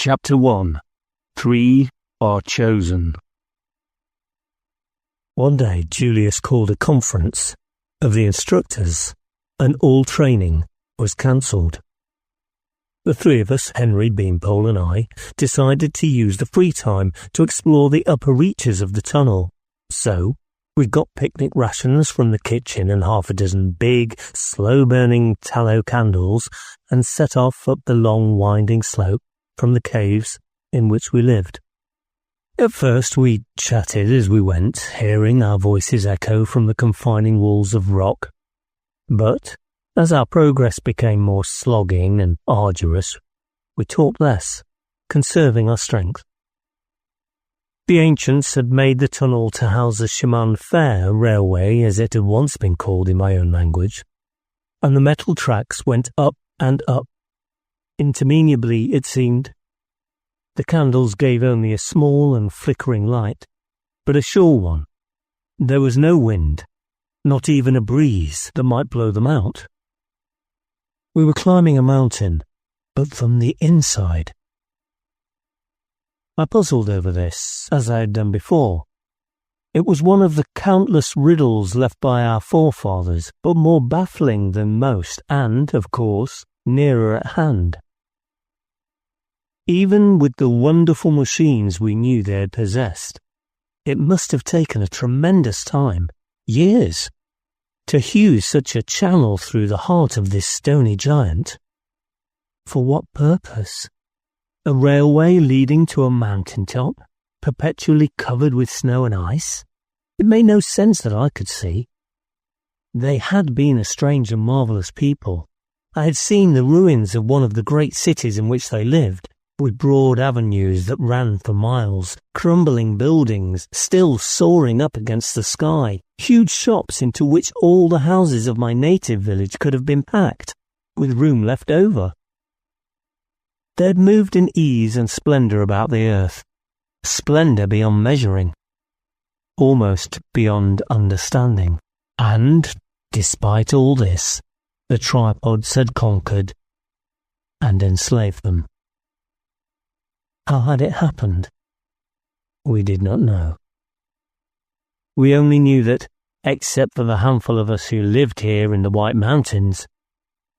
Chapter 1. 3 are chosen. One day Julius called a conference of the instructors, and all training was cancelled. The three of us, Henry, Beanpole and I, decided to use the free time to explore the upper reaches of the tunnel. So, we got picnic rations from the kitchen and half a dozen big, slow-burning tallow candles and set off up the long winding slope from the caves in which we lived. At first we chatted as we went, hearing our voices echo from the confining walls of rock. But as our progress became more slogging and arduous, we talked less, conserving our strength. The ancients had made the tunnel to house the Chemin Fer railway, as it had once been called in my own language, and the metal tracks went up and up. Interminably, it seemed. The candles gave only a small and flickering light, but a sure one. There was no wind, not even a breeze that might blow them out. We were climbing a mountain, but from the inside. I puzzled over this, as I had done before. It was one of the countless riddles left by our forefathers, but more baffling than most, and, of course, nearer at hand. Even with the wonderful machines we knew they had possessed, it must have taken a tremendous time, years, to hew such a channel through the heart of this stony giant. For what purpose? A railway leading to a mountaintop, perpetually covered with snow and ice? It made no sense that I could see. They had been a strange and marvellous people. I had seen the ruins of one of the great cities in which they lived, with broad avenues that ran for miles, crumbling buildings still soaring up against the sky, huge shops into which all the houses of my native village could have been packed, with room left over. They had moved in ease and splendour about the earth, splendour beyond measuring, almost beyond understanding. And, despite all this, the tripods had conquered and enslaved them. How had it happened? We did not know. We only knew that, except for the handful of us who lived here in the White Mountains,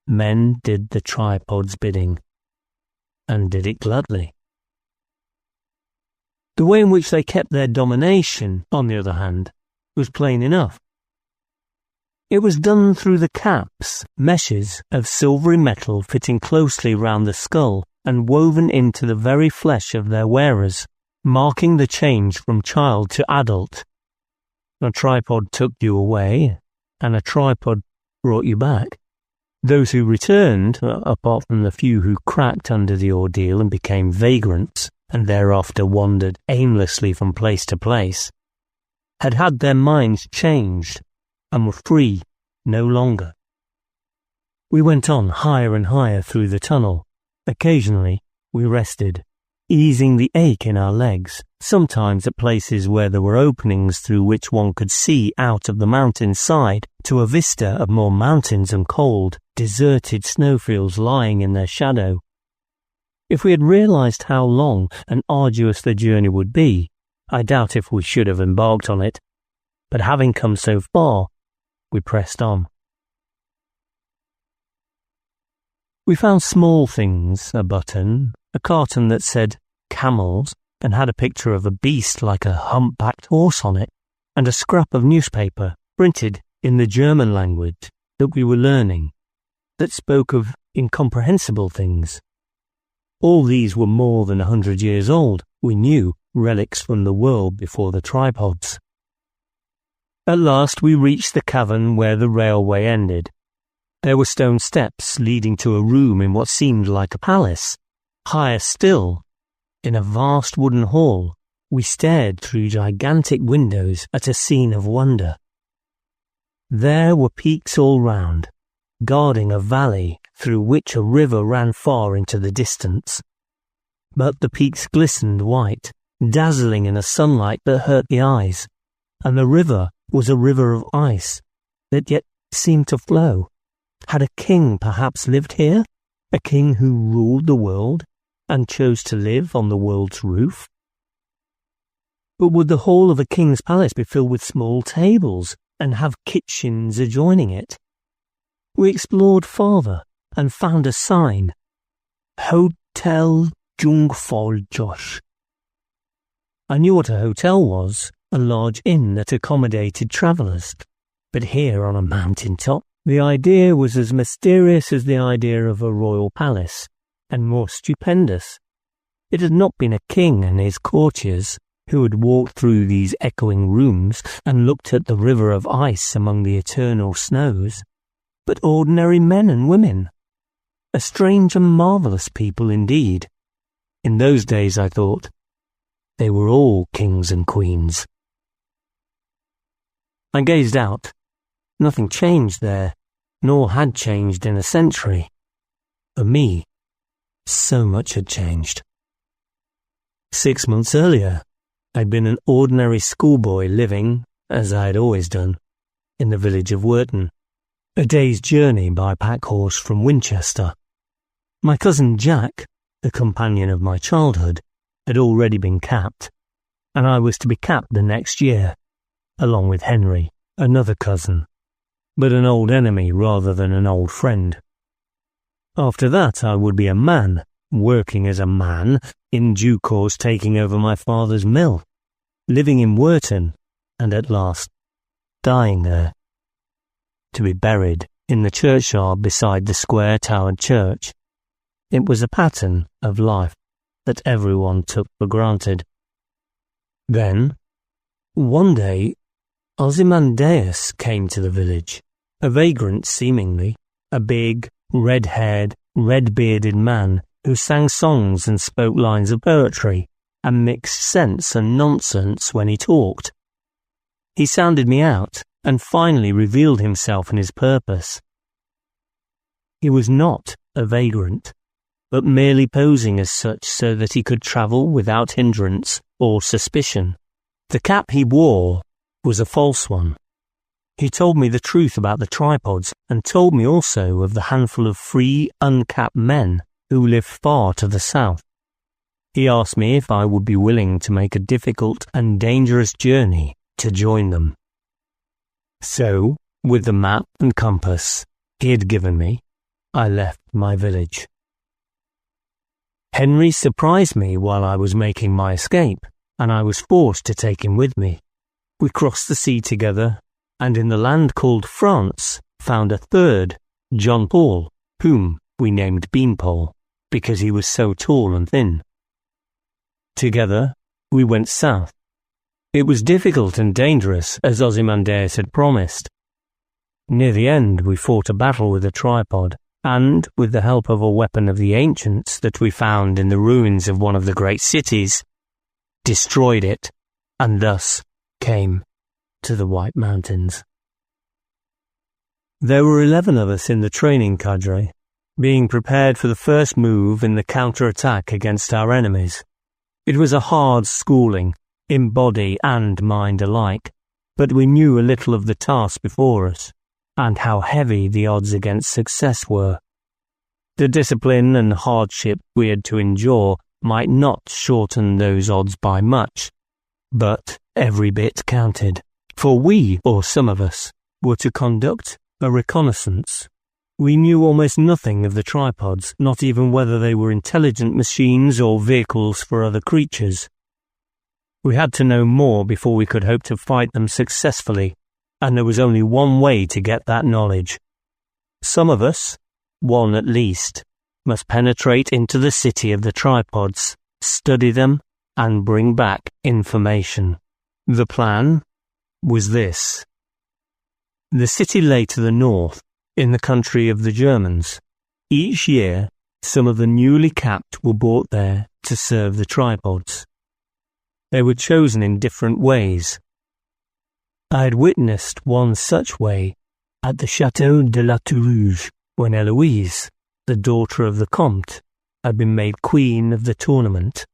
men did the tripod's bidding, and did it gladly. The way in which they kept their domination, on the other hand, was plain enough. It was done through the caps, meshes of silvery metal fitting closely round the skull and woven into the very flesh of their wearers, marking the change from child to adult. A tripod took you away, and a tripod brought you back. Those who returned, apart from the few who cracked under the ordeal and became vagrants, and thereafter wandered aimlessly from place to place, had had their minds changed, and were free no longer. We went on higher and higher through the tunnel. Occasionally, we rested, easing the ache in our legs, sometimes at places where there were openings through which one could see out of the mountain's side to a vista of more mountains and cold, deserted snowfields lying in their shadow. If we had realized how long and arduous the journey would be, I doubt if we should have embarked on it, but having come so far, we pressed on. We found small things, a button, a carton that said camels and had a picture of a beast like a humpbacked horse on it, and a scrap of newspaper printed in the German language that we were learning, that spoke of incomprehensible things. All these were more than 100 years old, we knew, relics from the world before the tripods. At last we reached the cavern where the railway ended. There were stone steps leading to a room in what seemed like a palace. Higher still, in a vast wooden hall, we stared through gigantic windows at a scene of wonder. There were peaks all round, guarding a valley through which a river ran far into the distance. But the peaks glistened white, dazzling in a sunlight that hurt the eyes, and the river was a river of ice that yet seemed to flow. Had a king perhaps lived here? A king who ruled the world? and chose to live on the world's roof? But would the hall of a king's palace be filled with small tables and have kitchens adjoining it? We explored farther and found a sign, Hotel Jungfrau Josh. I knew what a hotel was, a large inn that accommodated travellers. But here on a mountain top, the idea was as mysterious as the idea of a royal palace, and more stupendous. It had not been a king and his courtiers who had walked through these echoing rooms and looked at the river of ice among the eternal snows, but ordinary men and women. A strange and marvellous people indeed. In those days, I thought, they were all kings and queens. I gazed out. Nothing changed there, nor had changed in a century. For me, so much had changed. 6 months earlier, I'd been an ordinary schoolboy living, as I had always done, in the village of Wharton, a day's journey by pack horse from Winchester. My cousin Jack, the companion of my childhood, had already been capped, and I was to be capped the next year, along with Henry, another cousin, but an old enemy rather than an old friend. After that I would be a man, working as a man, in due course taking over my father's mill, living in Wharton, and at last dying there, to be buried in the churchyard beside the square-towered church. It was a pattern of life that everyone took for granted. Then, one day, Ozymandias came to the village, a vagrant seemingly, a big, red-haired, red-bearded man who sang songs and spoke lines of poetry and mixed sense and nonsense when he talked. He sounded me out and finally revealed himself and his purpose. He was not a vagrant, but merely posing as such so that he could travel without hindrance or suspicion. The cap he wore was a false one. He told me the truth about the tripods and told me also of the handful of free, uncapped men who live far to the south. He asked me if I would be willing to make a difficult and dangerous journey to join them. So, with the map and compass he had given me, I left my village. Henry surprised me while I was making my escape, and I was forced to take him with me. We crossed the sea together, and in the land called France found a third, John Paul, whom we named Beanpole, because he was so tall and thin. Together, we went south. It was difficult and dangerous, as Ozymandias had promised. Near the end, we fought a battle with a tripod, and, with the help of a weapon of the ancients that we found in the ruins of one of the great cities, destroyed it, and thus came to the White Mountains. There were 11 of us in the training cadre, being prepared for the first move in the counter-attack against our enemies. It was a hard schooling, in body and mind alike, but we knew a little of the task before us, and how heavy the odds against success were. The discipline and hardship we had to endure might not shorten those odds by much, but every bit counted, for we, or some of us, were to conduct a reconnaissance. We knew almost nothing of the tripods, not even whether they were intelligent machines or vehicles for other creatures. We had to know more before we could hope to fight them successfully, and there was only one way to get that knowledge. Some of us, one at least, must penetrate into the city of the tripods, study them, and bring back information. The plan was this. The city lay to the north, in the country of the Germans. Each year, some of the newly capped were brought there to serve the tripods. They were chosen in different ways. I had witnessed one such way at the Château de la Tourouge, when Eloise, the daughter of the Comte, had been made queen of the tournament.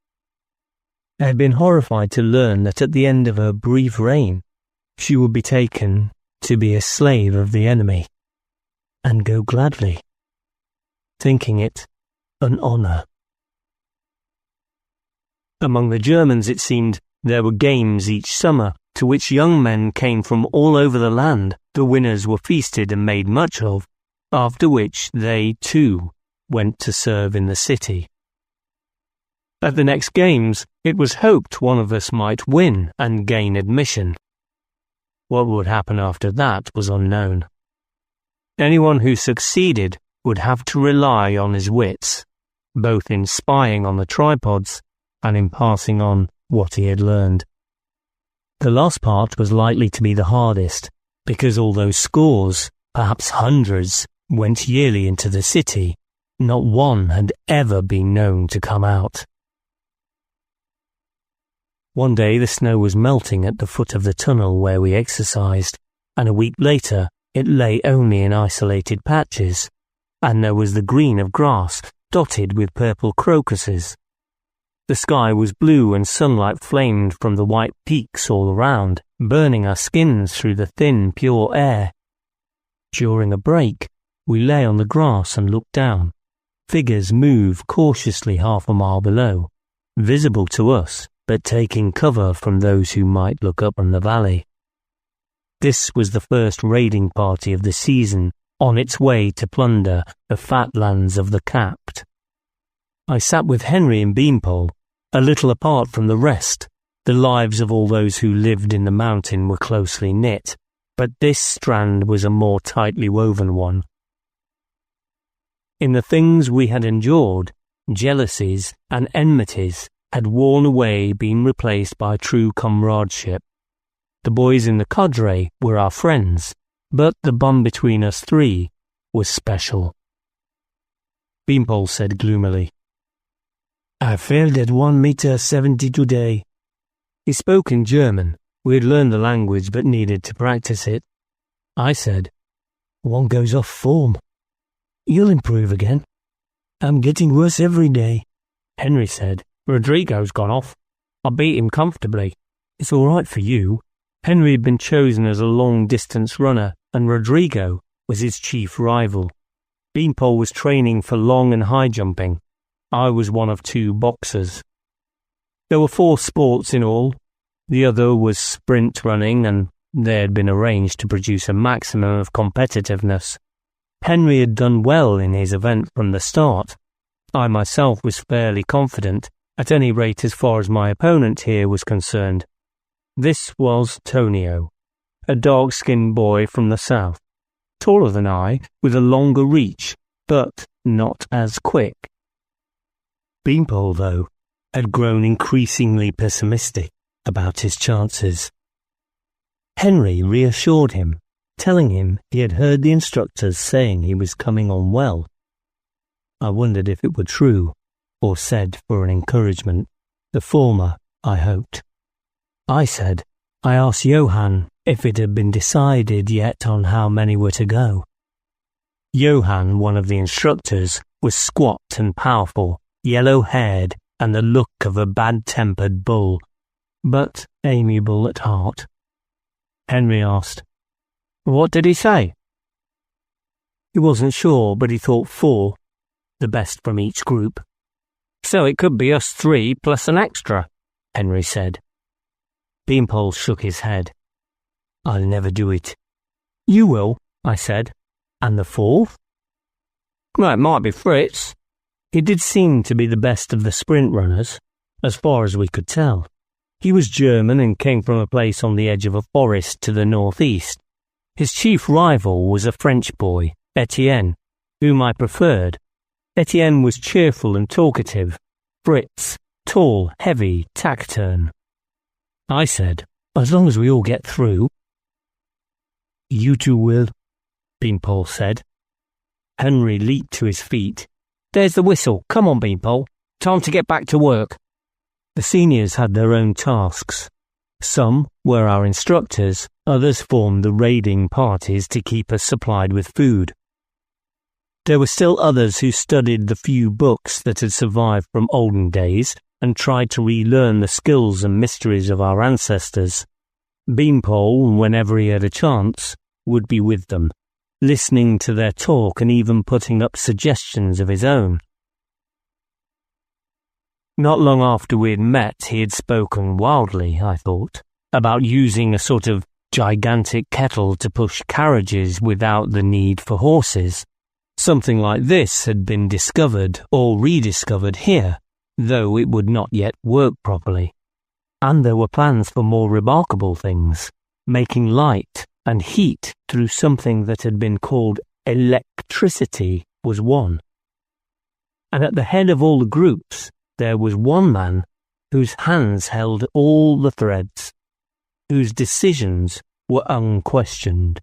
I had been horrified to learn that at the end of her brief reign, she would be taken to be a slave of the enemy, and go gladly, thinking it an honour. Among the Germans, it seemed, there were games each summer to which young men came from all over the land. The winners were feasted and made much of, after which they, too, went to serve in the city. At the next games, it was hoped one of us might win and gain admission. What would happen after that was unknown. Anyone who succeeded would have to rely on his wits, both in spying on the tripods and in passing on what he had learned. The last part was likely to be the hardest, because although scores, perhaps hundreds, went yearly into the city, not one had ever been known to come out. One day the snow was melting at the foot of the tunnel where we exercised, and a week later it lay only in isolated patches, and there was the green of grass dotted with purple crocuses. The sky was blue and sunlight flamed from the white peaks all around, burning our skins through the thin, pure air. During a break, we lay on the grass and looked down. Figures moved cautiously half a mile below, visible to us, but taking cover from those who might look up from the valley. This was the first raiding party of the season, on its way to plunder the fat lands of the Capped. I sat with Henry and Beanpole, a little apart from the rest. The lives of all those who lived in the mountain were closely knit, but this strand was a more tightly woven one. In the things we had endured, jealousies and enmities had worn away, been replaced by true comradeship. The boys in the cadre were our friends, but the bond between us three was special. Beanpole said gloomily, "I failed at 1 meter 70 today." He spoke in German. We had learned the language but needed to practice it. I said, "One goes off form." "You'll improve again." "I'm getting worse every day." Henry said, "Rodrigo's gone off. I beat him comfortably." "It's all right for you." Henry had been chosen as a long-distance runner, and Rodrigo was his chief rival. Beanpole was training for long and high jumping. I was one of 2 boxers. There were 4 sports in all. The other was sprint running, and they had been arranged to produce a maximum of competitiveness. Henry had done well in his event from the start. I myself was fairly confident, at any rate as far as my opponent here was concerned. This was Tonio, a dark-skinned boy from the south, taller than I, with a longer reach, but not as quick. Beanpole, though, had grown increasingly pessimistic about his chances. Henry reassured him, telling him he had heard the instructors saying he was coming on well. I wondered if it were true, or said for an encouragement. The former, I hoped. I said, I asked Johann if it had been decided yet on how many were to go. Johann, one of the instructors, was squat and powerful, yellow-haired, and the look of a bad-tempered bull, but amiable at heart. Henry asked, "What did he say?" He wasn't sure, but he thought 4, the best from each group. "So it could be us 3 plus an extra," Henry said. Beanpole shook his head. "I'll never do it." "You will," I said. "And the 4th?" "Well, it might be Fritz." He did seem to be the best of the sprint runners, as far as we could tell. He was German and came from a place on the edge of a forest to the northeast. His chief rival was a French boy, Etienne, whom I preferred. Etienne was cheerful and talkative. Fritz, tall, heavy, taciturn. I said, "As long as we all get through." "You 2 will," Beanpole said. Henry leaped to his feet. "There's the whistle. Come on, Beanpole. Time to get back to work." The seniors had their own tasks. Some were our instructors, others formed the raiding parties to keep us supplied with food. There were still others who studied the few books that had survived from olden days and tried to relearn the skills and mysteries of our ancestors. Beanpole, whenever he had a chance, would be with them, listening to their talk and even putting up suggestions of his own. Not long after we had met, he had spoken wildly, I thought, about using a sort of gigantic kettle to push carriages without the need for horses. Something like this had been discovered or rediscovered here, though it would not yet work properly. And there were plans for more remarkable things, making light and heat through something that had been called electricity was one. And at the head of all the groups, there was one man whose hands held all the threads, whose decisions were unquestioned.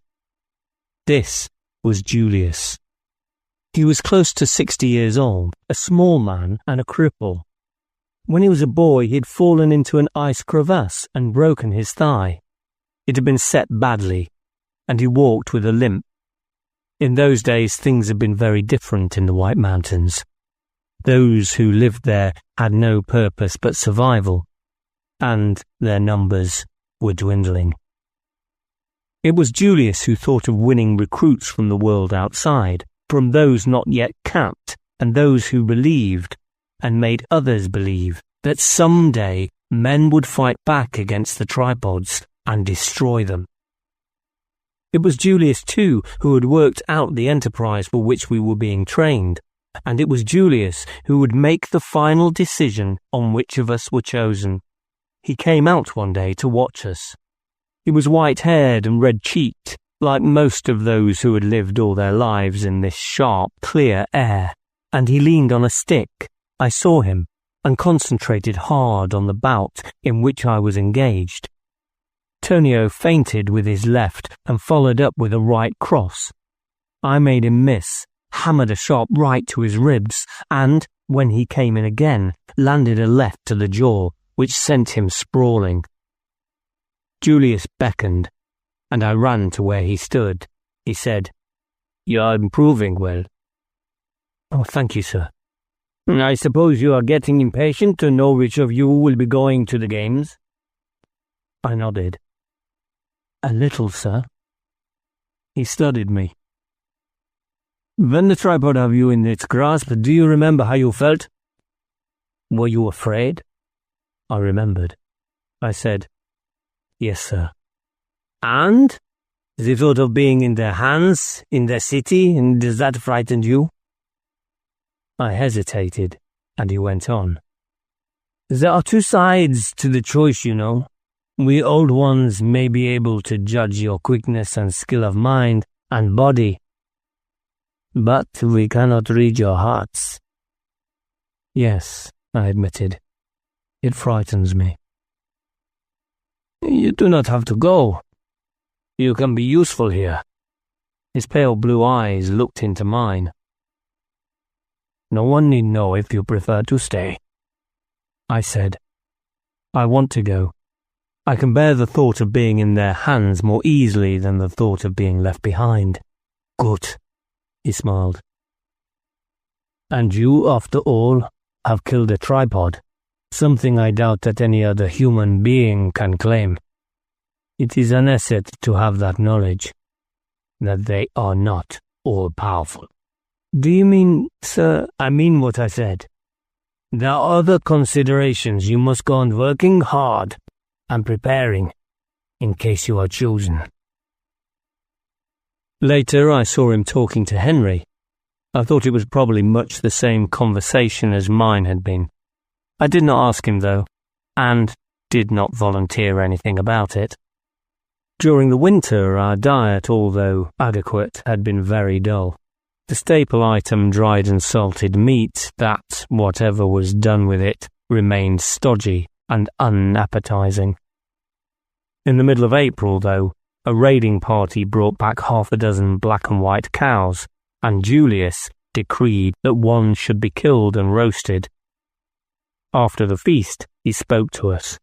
This was Julius. He was close to 60 years old, a small man and a cripple. When he was a boy, he had fallen into an ice crevasse and broken his thigh. It had been set badly, and he walked with a limp. In those days, things had been very different in the White Mountains. Those who lived there had no purpose but survival, and their numbers were dwindling. It was Julius who thought of winning recruits from the world outside, from those not yet capped, and those who believed, and made others believe, that someday men would fight back against the tripods and destroy them. It was Julius, too, who had worked out the enterprise for which we were being trained, and it was Julius who would make the final decision on which of us were chosen. He came out one day to watch us. He was white-haired and red-cheeked, like most of those who had lived all their lives in this sharp, clear air, and he leaned on a stick. I saw him, and concentrated hard on the bout in which I was engaged. Tonio feinted with his left and followed up with a right cross. I made him miss, hammered a sharp right to his ribs, and, when he came in again, landed a left to the jaw, which sent him sprawling. Julius beckoned, and I ran to where he stood. He said, "You are improving well." "Oh, thank you, sir." "I suppose you are getting impatient to know which of you will be going to the games?" I nodded. "A little, sir." He studied me. "When the tripod have you in its grasp, do you remember how you felt?" "Were you afraid?" I remembered. I said, "Yes, sir." "And? The thought of being in their hands, in their city, and does that frighten you?" I hesitated, and he went on. "There are two sides to the choice, you know. We old ones may be able to judge your quickness and skill of mind and body, but we cannot read your hearts." "Yes," I admitted. "It frightens me." "You do not have to go. You can be useful here." His pale blue eyes looked into mine. "No one need know if you prefer to stay." I said, "I want to go. I can bear the thought of being in their hands more easily than the thought of being left behind." "Good," he smiled. "And you, after all, have killed a tripod, something I doubt that any other human being can claim. It is an asset to have that knowledge, that they are not all-powerful." "Do you mean, sir?" "I mean what I said. There are other considerations. You must go on working hard and preparing, in case you are chosen." Later I saw him talking to Henry. I thought it was probably much the same conversation as mine had been. I did not ask him, though, and did not volunteer anything about it. During the winter, our diet, although adequate, had been very dull. The staple item, dried and salted meat, that, whatever was done with it, remained stodgy and unappetizing. In the middle of April, though, a raiding party brought back 6 black and white cows, and Julius decreed that one should be killed and roasted. After the feast, he spoke to us.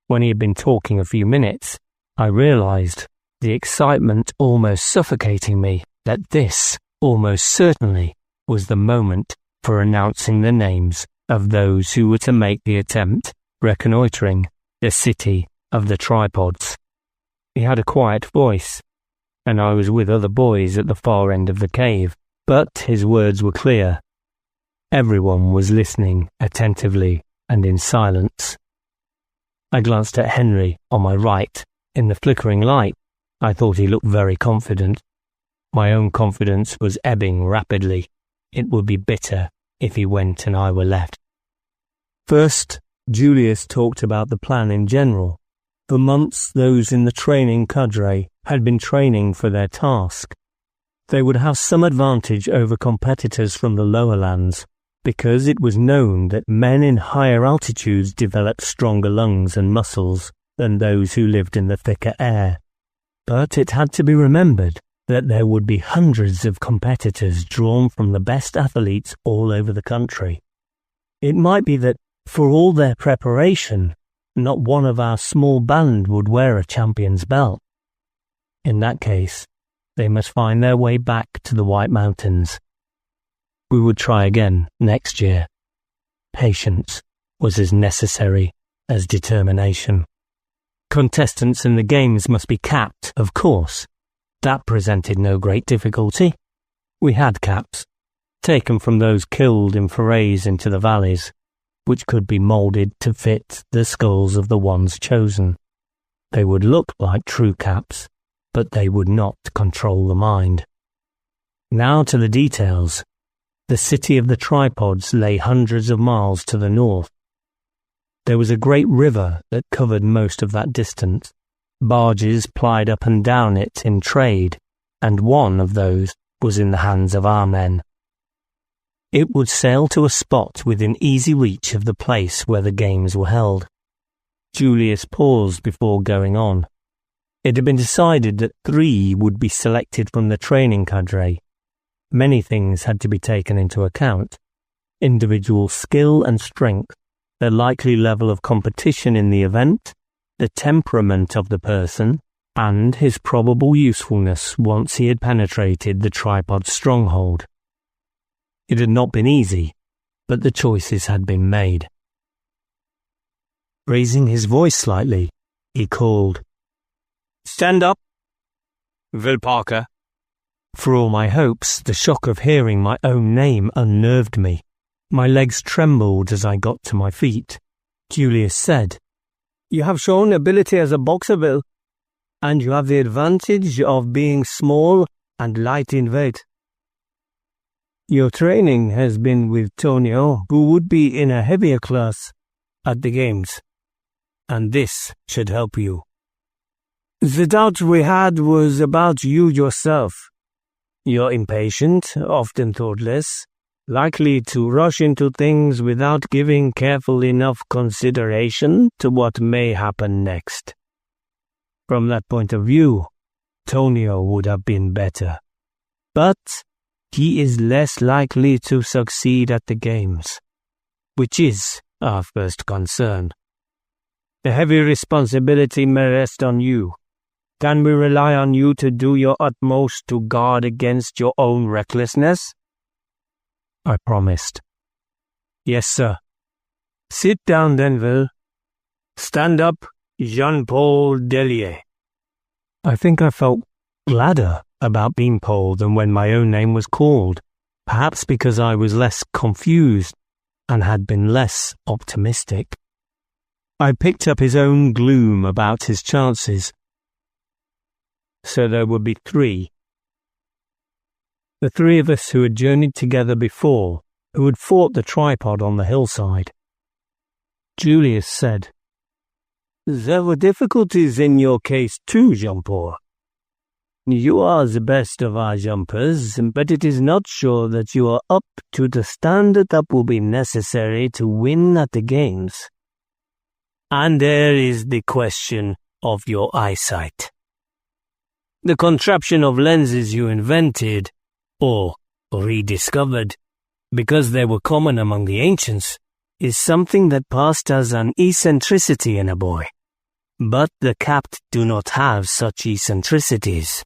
When he had been talking a few minutes, I realized, the excitement almost suffocating me, that this, almost certainly, was the moment for announcing the names of those who were to make the attempt, reconnoitering the city of the tripods. He had a quiet voice, and I was with other boys at the far end of the cave, but his words were clear. Everyone was listening attentively and in silence. I glanced at Henry on my right. In the flickering light, I thought he looked very confident. My own confidence was ebbing rapidly. It would be bitter if he went and I were left. First, Julius talked about the plan in general. For months, those in the training cadre had been training for their task. They would have some advantage over competitors from the lower lands, because it was known that men in higher altitudes developed stronger lungs and muscles than those who lived in the thicker air. But it had to be remembered that there would be hundreds of competitors drawn from the best athletes all over the country. It might be that, for all their preparation, not one of our small band would wear a champion's belt. In that case, they must find their way back to the White Mountains. We would try again next year. Patience was as necessary as determination. Contestants in the games must be capped, of course. That presented no great difficulty. We had caps, taken from those killed in forays into the valleys, which could be moulded to fit the skulls of the ones chosen. They would look like true caps, but they would not control the mind. Now to the details. The city of the tripods lay hundreds of miles to the north. There was a great river that covered most of that distance. Barges plied up and down it in trade, and one of those was in the hands of our men. It would sail to a spot within easy reach of the place where the games were held. Julius paused before going on. It had been decided that 3 would be selected from the training cadre. Many things had to be taken into account: individual skill and strength, the likely level of competition in the event, the temperament of the person, and his probable usefulness once he had penetrated the tripod's stronghold. It had not been easy, but the choices had been made. Raising his voice slightly, he called, "Stand up, Will Parker." For all my hopes, the shock of hearing my own name unnerved me. My legs trembled as I got to my feet. Julius said, "You have shown ability as a boxer, Will, and you have the advantage of being small and light in weight. Your training has been with Tonio, who would be in a heavier class at the games, and this should help you. The doubt we had was about you yourself. You're impatient, often thoughtless, likely to rush into things without giving careful enough consideration to what may happen next. From that point of view, Tonio would have been better. But he is less likely to succeed at the games, which is our first concern. The heavy responsibility may rest on you. Can we rely on you to do your utmost to guard against your own recklessness?" I promised. "Yes, sir." "Sit down then, Will. Stand up, Jean-Paul Delier." I think I felt gladder about Beanpole than when my own name was called, perhaps because I was less confused and had been less optimistic. I picked up his own gloom about his chances. So there would be 3. The 3 of us who had journeyed together before, who had fought the tripod on the hillside. Julius said, "There were difficulties in your case too, Jean-Paul. You are the best of our jumpers, but it is not sure that you are up to the standard that will be necessary to win at the games. And there is the question of your eyesight. The contraption of lenses you invented, or rediscovered, because they were common among the ancients, is something that passed as an eccentricity in a boy. But the capped do not have such eccentricities.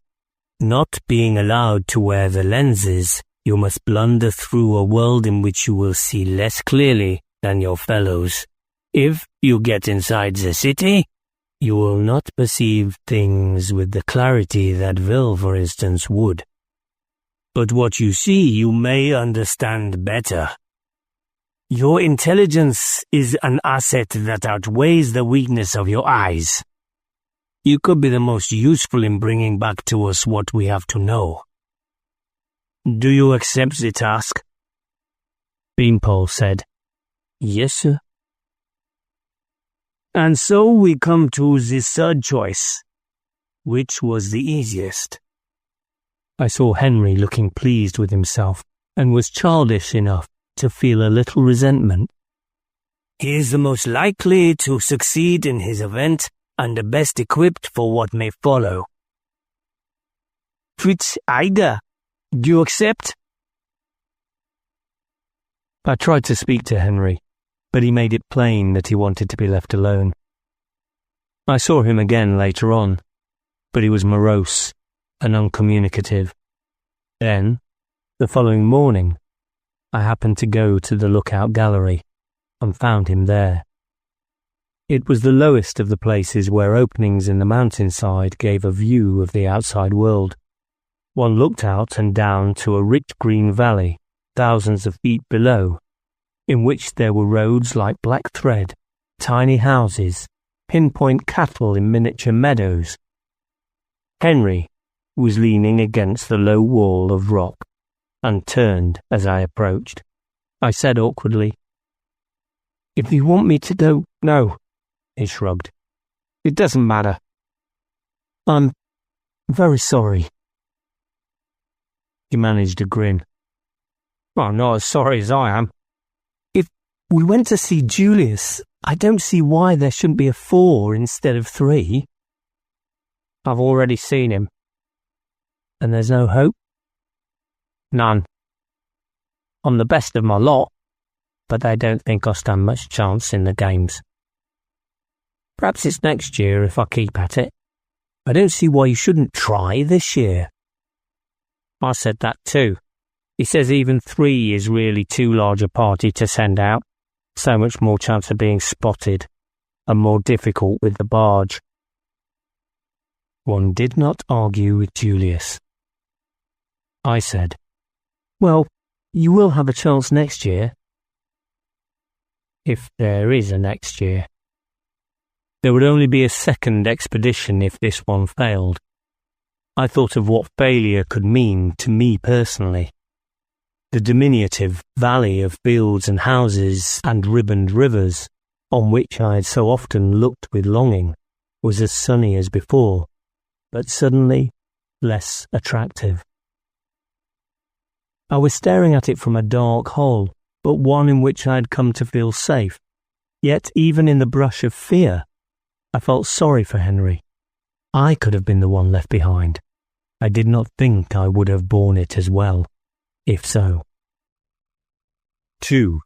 Not being allowed to wear the lenses, you must blunder through a world in which you will see less clearly than your fellows. If you get inside the city, you will not perceive things with the clarity that Will, for instance, would. But what you see you may understand better. Your intelligence is an asset that outweighs the weakness of your eyes. You could be the most useful in bringing back to us what we have to know. Do you accept the task? Beanpole said, Yes, sir. And so we come to the third choice. Which was the easiest? I saw Henry looking pleased with himself and was childish enough to feel a little resentment. He is the most likely to succeed in his event and the best equipped for what may follow. Fritz Ida, do you accept? I tried to speak to Henry, but he made it plain that he wanted to be left alone. I saw him again later on, but he was morose and uncommunicative. Then, the following morning, I happened to go to the lookout gallery and found him there. It was the lowest of the places where openings in the mountainside gave a view of the outside world. One looked out and down to a rich green valley, thousands of feet below, in which there were roads like black thread, tiny houses, pinpoint cattle in miniature meadows. Henry was leaning against the low wall of rock and turned as I approached. I said awkwardly, If you want me to go, no. He shrugged. It doesn't matter. I'm very sorry. He managed a grin. I'm not as sorry as I am. If we went to see Julius, I don't see why there shouldn't be a 4 instead of 3. I've already seen him. And there's no hope? None. I'm the best of my lot, but they don't think I stand much chance in the games. Perhaps it's next year if I keep at it. I don't see why you shouldn't try this year. I said that too. He says even 3 is really too large a party to send out. So much more chance of being spotted, and more difficult with the barge. One did not argue with Julius. I said, Well, you will have a chance next year. If there is a next year. There would only be a second expedition if this one failed. I thought of what failure could mean to me personally. The diminutive valley of fields and houses and ribboned rivers, on which I had so often looked with longing, was as sunny as before, but suddenly less attractive. I was staring at it from a dark hole, but one in which I had come to feel safe. Yet even in the brush of fear, I felt sorry for Henry. I could have been the one left behind. I did not think I would have borne it as well, if so. 2.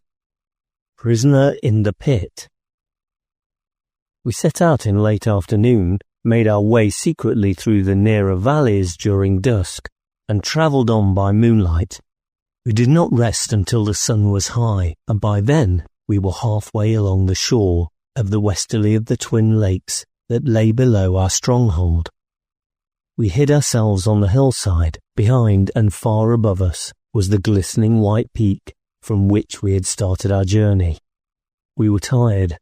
Prisoner in the Pit. We set out in late afternoon, made our way secretly through the nearer valleys during dusk, and travelled on by moonlight. We did not rest until the sun was high, and by then we were halfway along the shore of the westerly of the twin lakes that lay below our stronghold. We hid ourselves on the hillside. Behind and far above us was the glistening white peak from which we had started our journey. We were tired.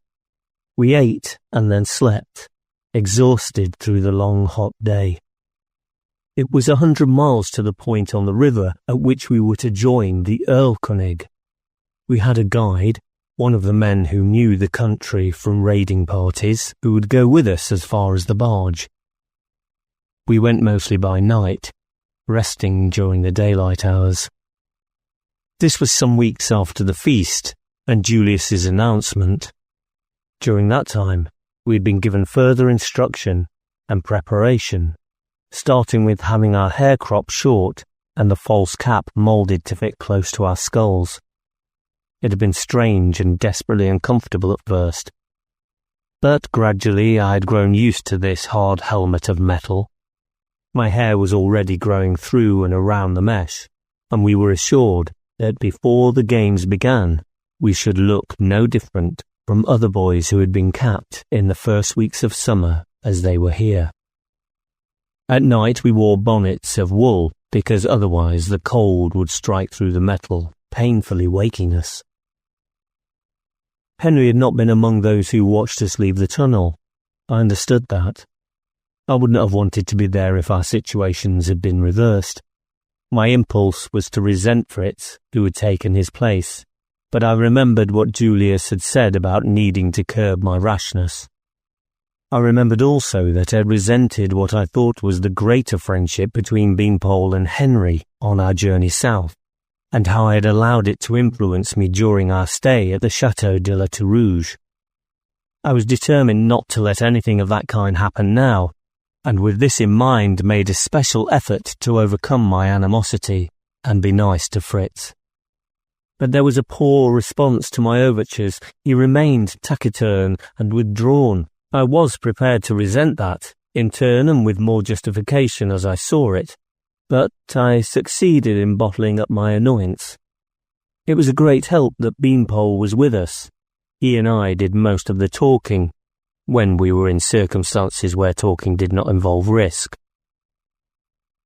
We ate and then slept, exhausted through the long hot day. It was 100 miles to the point on the river at which we were to join the Erlkönig. We had a guide, one of the men who knew the country from raiding parties, who would go with us as far as the barge. We went mostly by night, resting during the daylight hours. This was some weeks after the feast and Julius's announcement. During that time, we had been given further instruction and preparation, starting with having our hair cropped short and the false cap moulded to fit close to our skulls. It had been strange and desperately uncomfortable at first, but gradually I had grown used to this hard helmet of metal. My hair was already growing through and around the mesh, and we were assured that before the games began, we should look no different from other boys who had been capped in the first weeks of summer as they were here. At night we wore bonnets of wool because otherwise the cold would strike through the metal, painfully waking us. Henry had not been among those who watched us leave the tunnel. I understood that. I wouldn't have wanted to be there if our situations had been reversed. My impulse was to resent Fritz, who had taken his place, but I remembered what Julius had said about needing to curb my rashness. I remembered also that I resented what I thought was the greater friendship between Beanpole and Henry on our journey south, and how I had allowed it to influence me during our stay at the Château de la Tourouge. I was determined not to let anything of that kind happen now, and with this in mind made a special effort to overcome my animosity and be nice to Fritz. But there was a poor response to my overtures. He remained taciturn and withdrawn. I was prepared to resent that, in turn and with more justification as I saw it, but I succeeded in bottling up my annoyance. It was a great help that Beanpole was with us. He and I did most of the talking, when we were in circumstances where talking did not involve risk.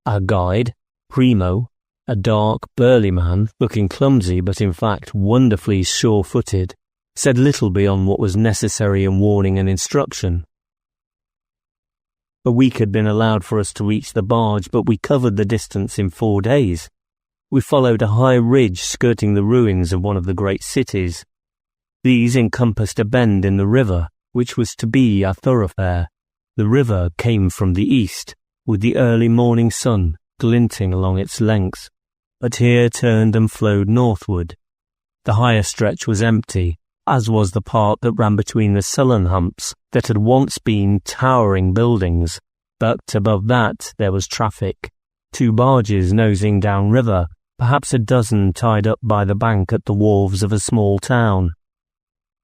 Our guide, Primo, a dark, burly man, looking clumsy but in fact wonderfully sure-footed, said little beyond what was necessary in warning and instruction. A week had been allowed for us to reach the barge, but we covered the distance in 4 days. We followed a high ridge skirting the ruins of one of the great cities. These encompassed a bend in the river, which was to be our thoroughfare. The river came from the east, with the early morning sun glinting along its length, but here turned and flowed northward. The higher stretch was empty, as was the part that ran between the sullen humps that had once been towering buildings, but above that there was traffic. 2 barges nosing downriver, perhaps a dozen tied up by the bank at the wharves of a small town.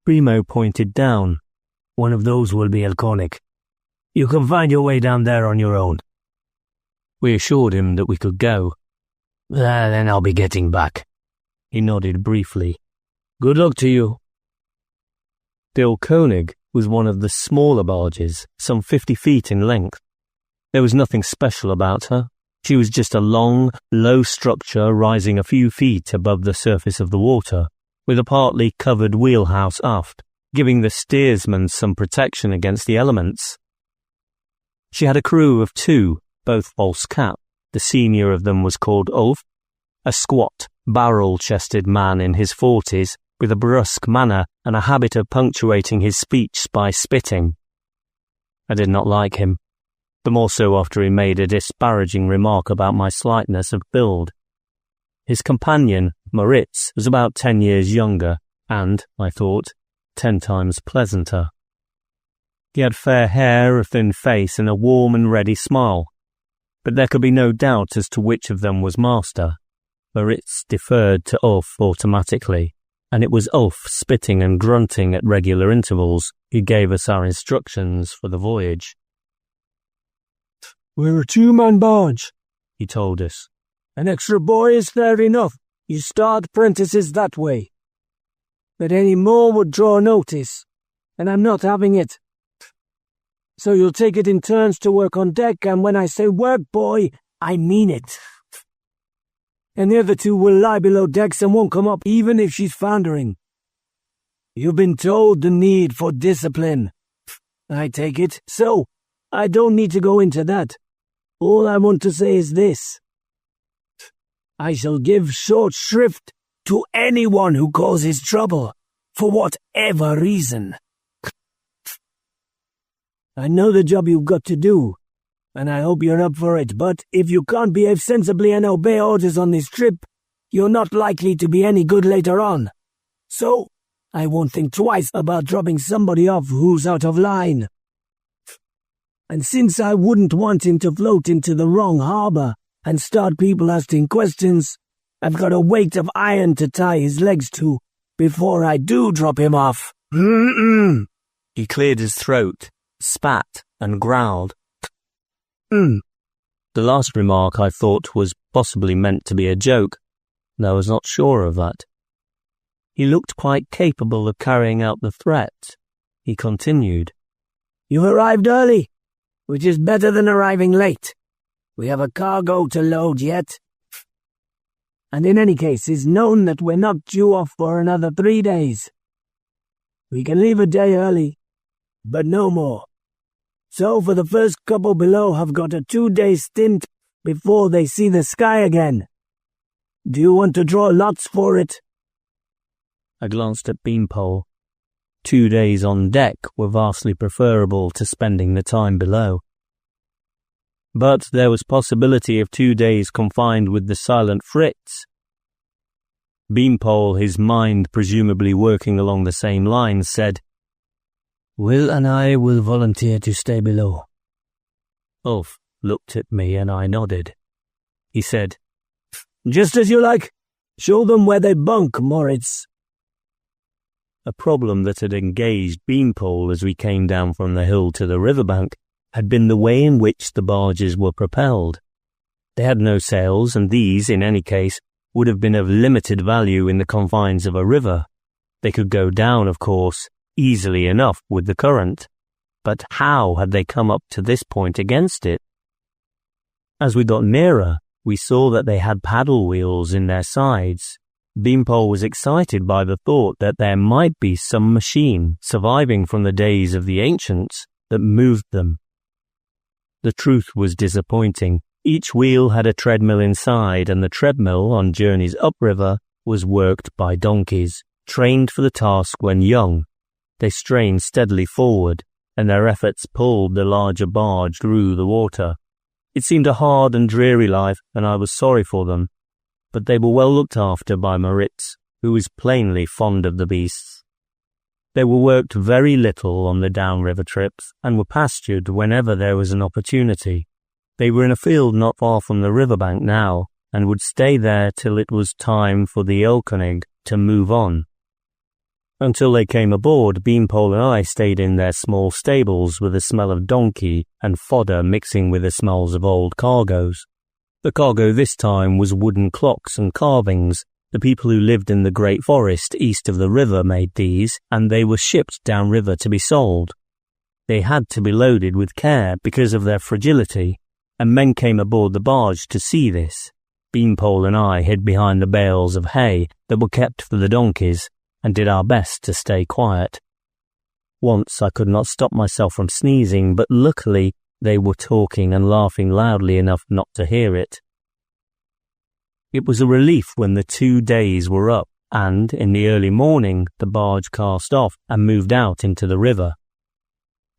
Primo pointed down. "One of those will be Elconic. You can find your way down there on your own." We assured him that we could go. "Then I'll be getting back." He nodded briefly. "Good luck to you." The Elconic was one of the smaller barges, some 50 feet in length. There was nothing special about her. She was just a long, low structure rising a few feet above the surface of the water, with a partly covered wheelhouse aft, giving the steersman some protection against the elements. She had a crew of 2, both false cap. The senior of them was called Ulf, a squat, barrel-chested man in his 40s, with a brusque manner and a habit of punctuating his speech by spitting. I did not like him, the more so after he made a disparaging remark about my slightness of build. His companion, Moritz, was about 10 years younger and, I thought, 10 times pleasanter. He had fair hair, a thin face, and a warm and ready smile, but there could be no doubt as to which of them was master. Moritz deferred to Ulf automatically, and it was Ulf spitting and grunting at regular intervals who gave us our instructions for the voyage. "We're a 2-man barge," he told us. "An extra boy is fair enough. You start apprentices that way. But any more would draw notice, and I'm not having it. So you'll take it in turns to work on deck, and when I say work, boy, I mean it. And the other 2 will lie below decks and won't come up even if she's foundering. You've been told the need for discipline, I take it, so I don't need to go into that. All I want to say is this. I shall give short shrift to anyone who causes trouble, for whatever reason. I know the job you've got to do, and I hope you're up for it, but if you can't behave sensibly and obey orders on this trip, you're not likely to be any good later on. So, I won't think twice about dropping somebody off who's out of line. And since I wouldn't want him to float into the wrong harbor and start people asking questions, I've got a weight of iron to tie his legs to before I do drop him off." He cleared his throat, spat, and growled. The last remark I thought was possibly meant to be a joke, though I was not sure of that. He looked quite capable of carrying out the threat. He continued. "You've arrived early, which is better than arriving late. We have a cargo to load yet. And in any case, it's known that we're not due off for another 3 days. We can leave a day early, but no more. So for the first couple below have got a 2-day stint before they see the sky again. Do you want to draw lots for it?" I glanced at Beanpole. 2 days on deck were vastly preferable to spending the time below. But there was possibility of 2 days confined with the silent Fritz. Beanpole, his mind presumably working along the same lines, said, "Will and I will volunteer to stay below." Ulf looked at me and I nodded. He said, "Just as you like. Show them where they bunk, Moritz." A problem that had engaged Beanpole as we came down from the hill to the riverbank had been the way in which the barges were propelled. They had no sails, and these, in any case, would have been of limited value in the confines of a river. They could go down, of course, easily enough with the current, but how had they come up to this point against it? As we got nearer, we saw that they had paddle wheels in their sides. Beanpole was excited by the thought that there might be some machine surviving from the days of the ancients that moved them. The truth was disappointing. Each wheel had a treadmill inside, and the treadmill on journeys upriver was worked by donkeys, trained for the task when young. They strained steadily forward, and their efforts pulled the larger barge through the water. It seemed a hard and dreary life, and I was sorry for them. But they were well looked after by Moritz, who was plainly fond of the beasts. They were worked very little on the downriver trips, and were pastured whenever there was an opportunity. They were in a field not far from the riverbank now, and would stay there till it was time for the Ölkönig to move on. Until they came aboard, Beanpole and I stayed in their small stables with the smell of donkey and fodder mixing with the smells of old cargoes. The cargo this time was wooden clocks and carvings. The people who lived in the great forest east of the river made these, and they were shipped downriver to be sold. They had to be loaded with care because of their fragility, and men came aboard the barge to see this. Beanpole and I hid behind the bales of hay that were kept for the donkeys, and did our best to stay quiet. Once I could not stop myself from sneezing, but luckily they were talking and laughing loudly enough not to hear it. It was a relief when the 2 days were up, and in the early morning the barge cast off and moved out into the river.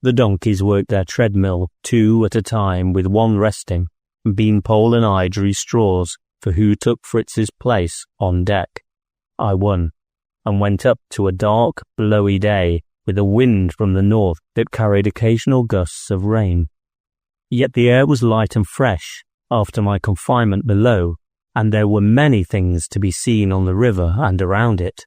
The donkeys worked their treadmill 2 at a time with one resting, and Beanpole and I drew straws for who took Fritz's place on deck. I won, and went up to a dark, blowy day with a wind from the north that carried occasional gusts of rain. Yet the air was light and fresh after my confinement below, and there were many things to be seen on the river and around it.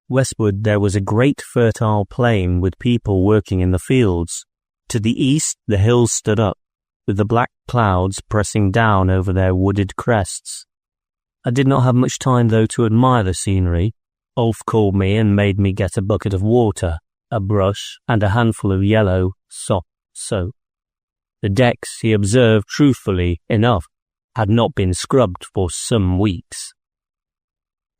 Westward there was a great fertile plain with people working in the fields. To the east the hills stood up, with the black clouds pressing down over their wooded crests. I did not have much time though to admire the scenery. Ulf called me and made me get a bucket of water, a brush, and a handful of yellow, soft soap. The decks, he observed truthfully enough, had not been scrubbed for some weeks.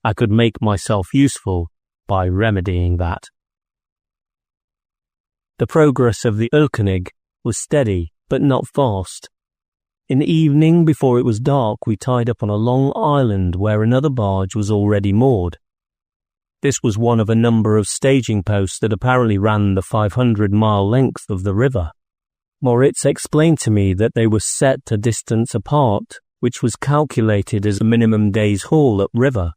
I could make myself useful by remedying that. The progress of the Ölkönig was steady, but not fast. In the evening, before it was dark, we tied up on a long island where another barge was already moored. This was one of a number of staging posts that apparently ran the 500-mile length of the river. Moritz explained to me that they were set a distance apart, which was calculated as a minimum day's haul upriver.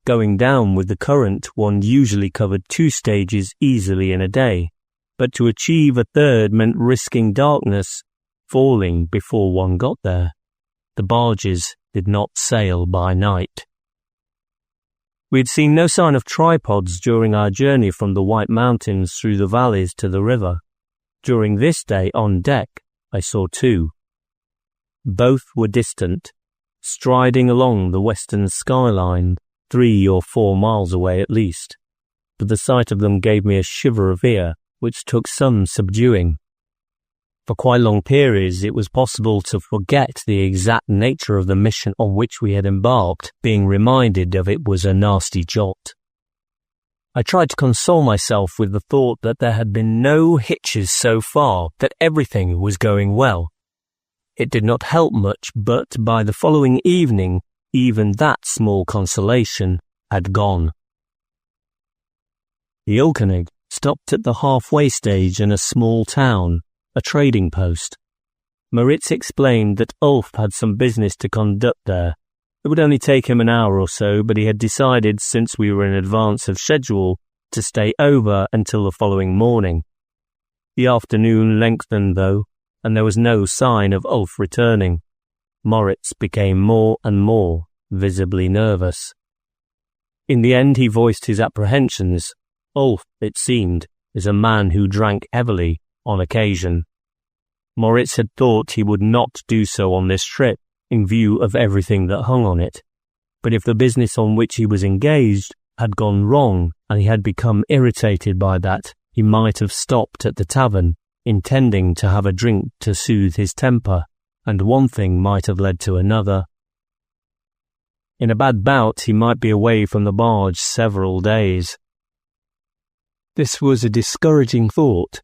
Going down with the current, one usually covered 2 stages easily in a day, but to achieve a third meant risking darkness, falling before one got there. The barges did not sail by night. We had seen no sign of tripods during our journey from the White Mountains through the valleys to the river. During this day on deck, I saw 2. Both were distant, striding along the western skyline, 3 or 4 miles away at least. But the sight of them gave me a shiver of fear, which took some subduing. For quite long periods it was possible to forget the exact nature of the mission on which we had embarked, being reminded of it was a nasty jot. I tried to console myself with the thought that there had been no hitches so far, that everything was going well. It did not help much, but by the following evening, even that small consolation had gone. The Ilkenig stopped at the halfway stage in a small town, a trading post. Moritz explained that Ulf had some business to conduct there. It would only take him an hour or so, but he had decided, since we were in advance of schedule, to stay over until the following morning. The afternoon lengthened, though, and there was no sign of Ulf returning. Moritz became more and more visibly nervous. In the end, he voiced his apprehensions. Ulf, it seemed, is a man who drank heavily on occasion. Moritz had thought he would not do so on this trip, in view of everything that hung on it. But if the business on which he was engaged had gone wrong and he had become irritated by that, he might have stopped at the tavern, intending to have a drink to soothe his temper, and one thing might have led to another. In a bad bout, he might be away from the barge several days. This was a discouraging thought.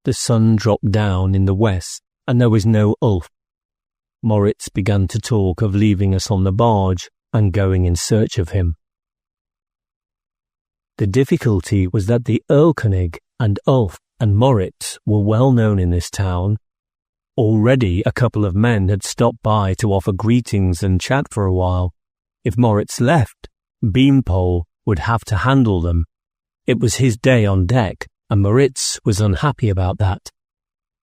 The sun dropped down in the west, and there was no Ulf. Moritz began to talk of leaving us on the barge and going in search of him. The difficulty was that the Ilkenig and Ulf and Moritz were well known in this town. Already a couple of men had stopped by to offer greetings and chat for a while. If Moritz left, Beanpole would have to handle them. It was his day on deck, and Moritz was unhappy about that.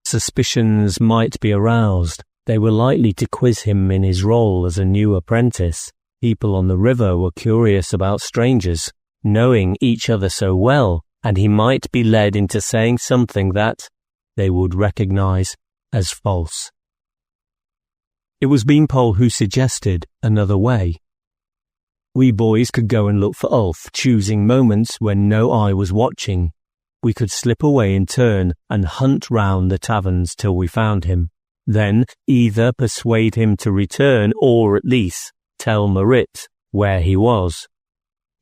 Suspicions might be aroused. They were likely to quiz him in his role as a new apprentice. People on the river were curious about strangers, knowing each other so well, and he might be led into saying something that they would recognize as false. It was Beanpole who suggested another way. We boys could go and look for Ulf, choosing moments when no eye was watching. We could slip away in turn and hunt round the taverns till we found him. Then either persuade him to return or at least tell Moritz where he was.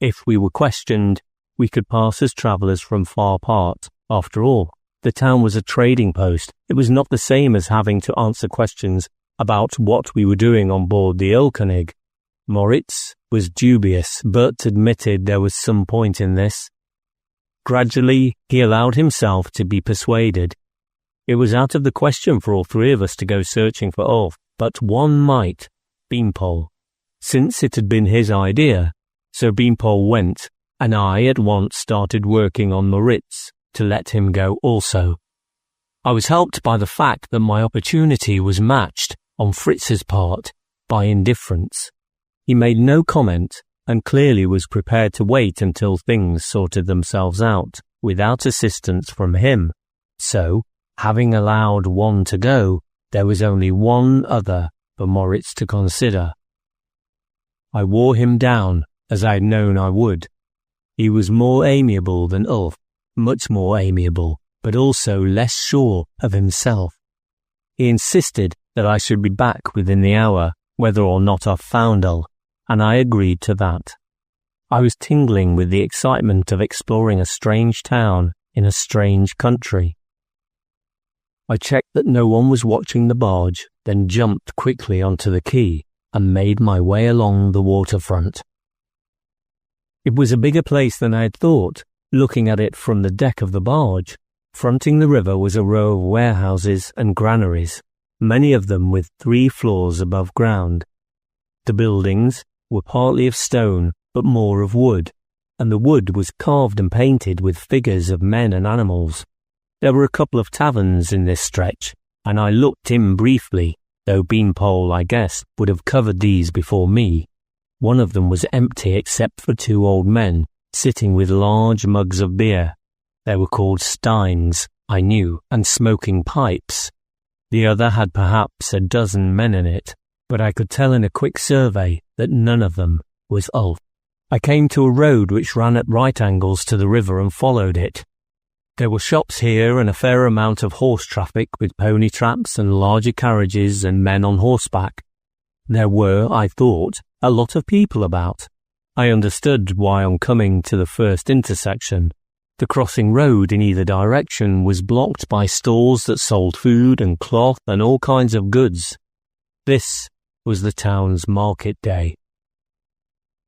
If we were questioned, we could pass as travellers from far apart. After all, the town was a trading post. It was not the same as having to answer questions about what we were doing on board the Ilkenig. Moritz was dubious, but admitted there was some point in this. Gradually, he allowed himself to be persuaded. It was out of the question for all three of us to go searching for Ulf, but one might, Beanpole. Since it had been his idea, so Beanpole went, and I at once started working on Moritz to let him go also. I was helped by the fact that my opportunity was matched, on Fritz's part, by indifference. He made no comment, and clearly was prepared to wait until things sorted themselves out, without assistance from him. So, having allowed one to go, there was only one other for Moritz to consider. I wore him down, as I had known I would. He was more amiable than Ulf, much more amiable, but also less sure of himself. He insisted that I should be back within the hour, whether or not I found Ulf, and I agreed to that. I was tingling with the excitement of exploring a strange town in a strange country. I checked that no one was watching the barge, then jumped quickly onto the quay and made my way along the waterfront. It was a bigger place than I had thought. Looking at it from the deck of the barge, fronting the river was a row of warehouses and granaries, many of them with 3 floors above ground. The buildings were partly of stone, but more of wood, and the wood was carved and painted with figures of men and animals. There were a couple of taverns in this stretch, and I looked in briefly, though Beanpole, I guess, would have covered these before me. One of them was empty except for 2 old men, sitting with large mugs of beer. They were called steins, I knew, and smoking pipes. The other had perhaps a dozen men in it, but I could tell in a quick survey that none of them was Ulf. I came to a road which ran at right angles to the river and followed it. There were shops here and a fair amount of horse traffic with pony traps and larger carriages and men on horseback. There were, I thought, a lot of people about. I understood why on coming to the first intersection, the crossing road in either direction was blocked by stalls that sold food and cloth and all kinds of goods. This was the town's market day.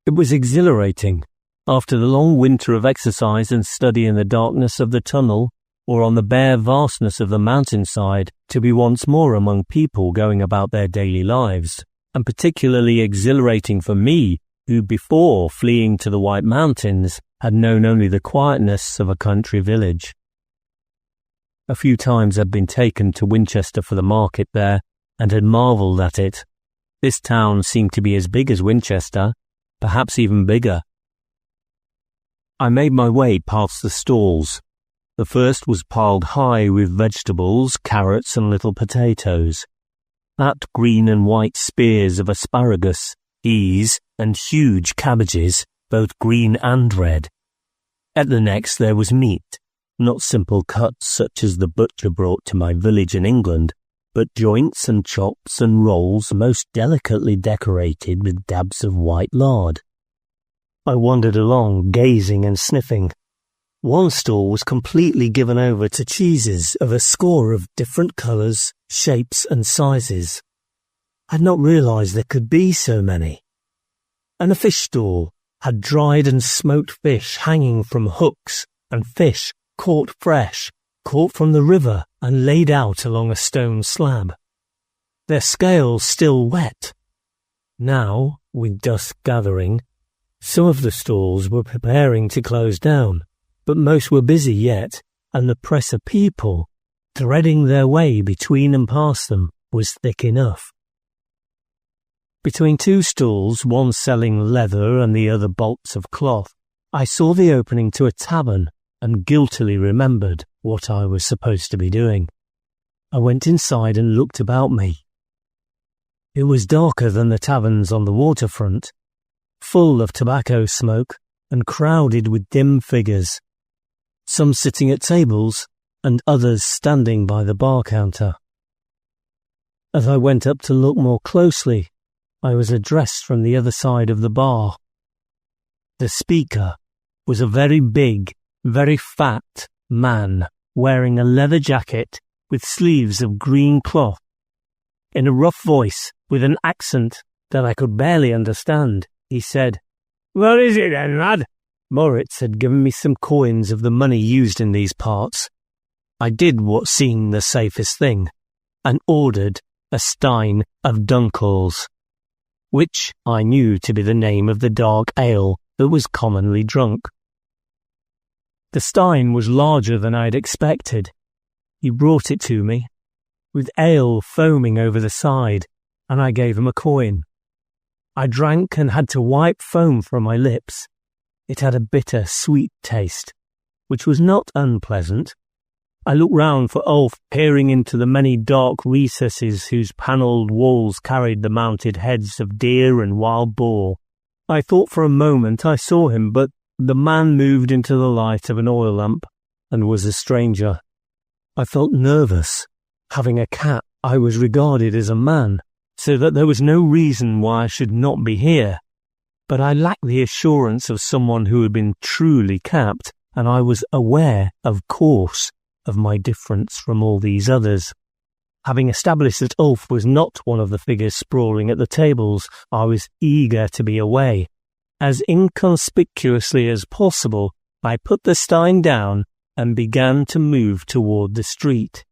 It was exhilarating, after the long winter of exercise and study in the darkness of the tunnel or on the bare vastness of the mountainside, to be once more among people going about their daily lives, and particularly exhilarating for me, who before fleeing to the White Mountains had known only the quietness of a country village. A few times I'd been taken to Winchester for the market there, and had marvelled at it. This town seemed to be as big as Winchester, perhaps even bigger. I made my way past the stalls. The first was piled high with vegetables, carrots and little potatoes. Fat green and white spears of asparagus, peas and huge cabbages, both green and red. At the next there was meat, not simple cuts such as the butcher brought to my village in England, but joints and chops and rolls most delicately decorated with dabs of white lard. I wandered along, gazing and sniffing. One stall was completely given over to cheeses of a score of different colours, shapes and sizes. I had not realised there could be so many. And a fish stall had dried and smoked fish hanging from hooks, and fish caught fresh, caught from the river and laid out along a stone slab. Their scales still wet. Now, with dusk gathering, some of the stalls were preparing to close down, but most were busy yet, and the press of people, threading their way between and past them, was thick enough. Between two stalls, one selling leather and the other bolts of cloth, I saw the opening to a tavern and guiltily remembered what I was supposed to be doing. I went inside and looked about me. It was darker than the taverns on the waterfront, full of tobacco smoke and crowded with dim figures, some sitting at tables and others standing by the bar counter. As I went up to look more closely, I was addressed from the other side of the bar. The speaker was a very big, very fat man wearing a leather jacket with sleeves of green cloth. In a rough voice, with an accent that I could barely understand, he said, "What is it then, lad?" Moritz had given me some coins of the money used in these parts. I did what seemed the safest thing, and ordered a stein of Dunkels, which I knew to be the name of the dark ale that was commonly drunk. The stein was larger than I had expected. He brought it to me, with ale foaming over the side, and I gave him a coin. I drank and had to wipe foam from my lips. It had a bitter, sweet taste, which was not unpleasant. I looked round for Ulf, peering into the many dark recesses whose panelled walls carried the mounted heads of deer and wild boar. I thought for a moment I saw him, but the man moved into the light of an oil lamp and was a stranger. I felt nervous. Having a cat, I was regarded as a man, so that there was no reason why I should not be here. But I lacked the assurance of someone who had been truly capped, and I was aware, of course, of my difference from all these others. Having established that Ulf was not one of the figures sprawling at the tables, I was eager to be away. As inconspicuously as possible, I put the stein down and began to move toward the street.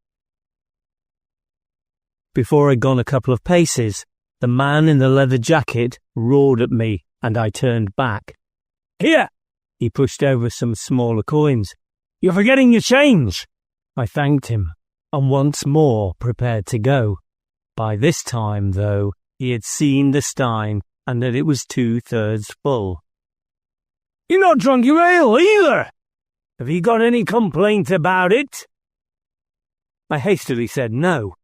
Before I'd gone a couple of paces, the man in the leather jacket roared at me, and I turned back. "Here!" He pushed over some smaller coins. "You're forgetting your change!" I thanked him, and once more prepared to go. By this time, though, he had seen the stein, and that it was 2/3 full. "You're not drunk your ale either! Have you got any complaint about it?" I hastily said no,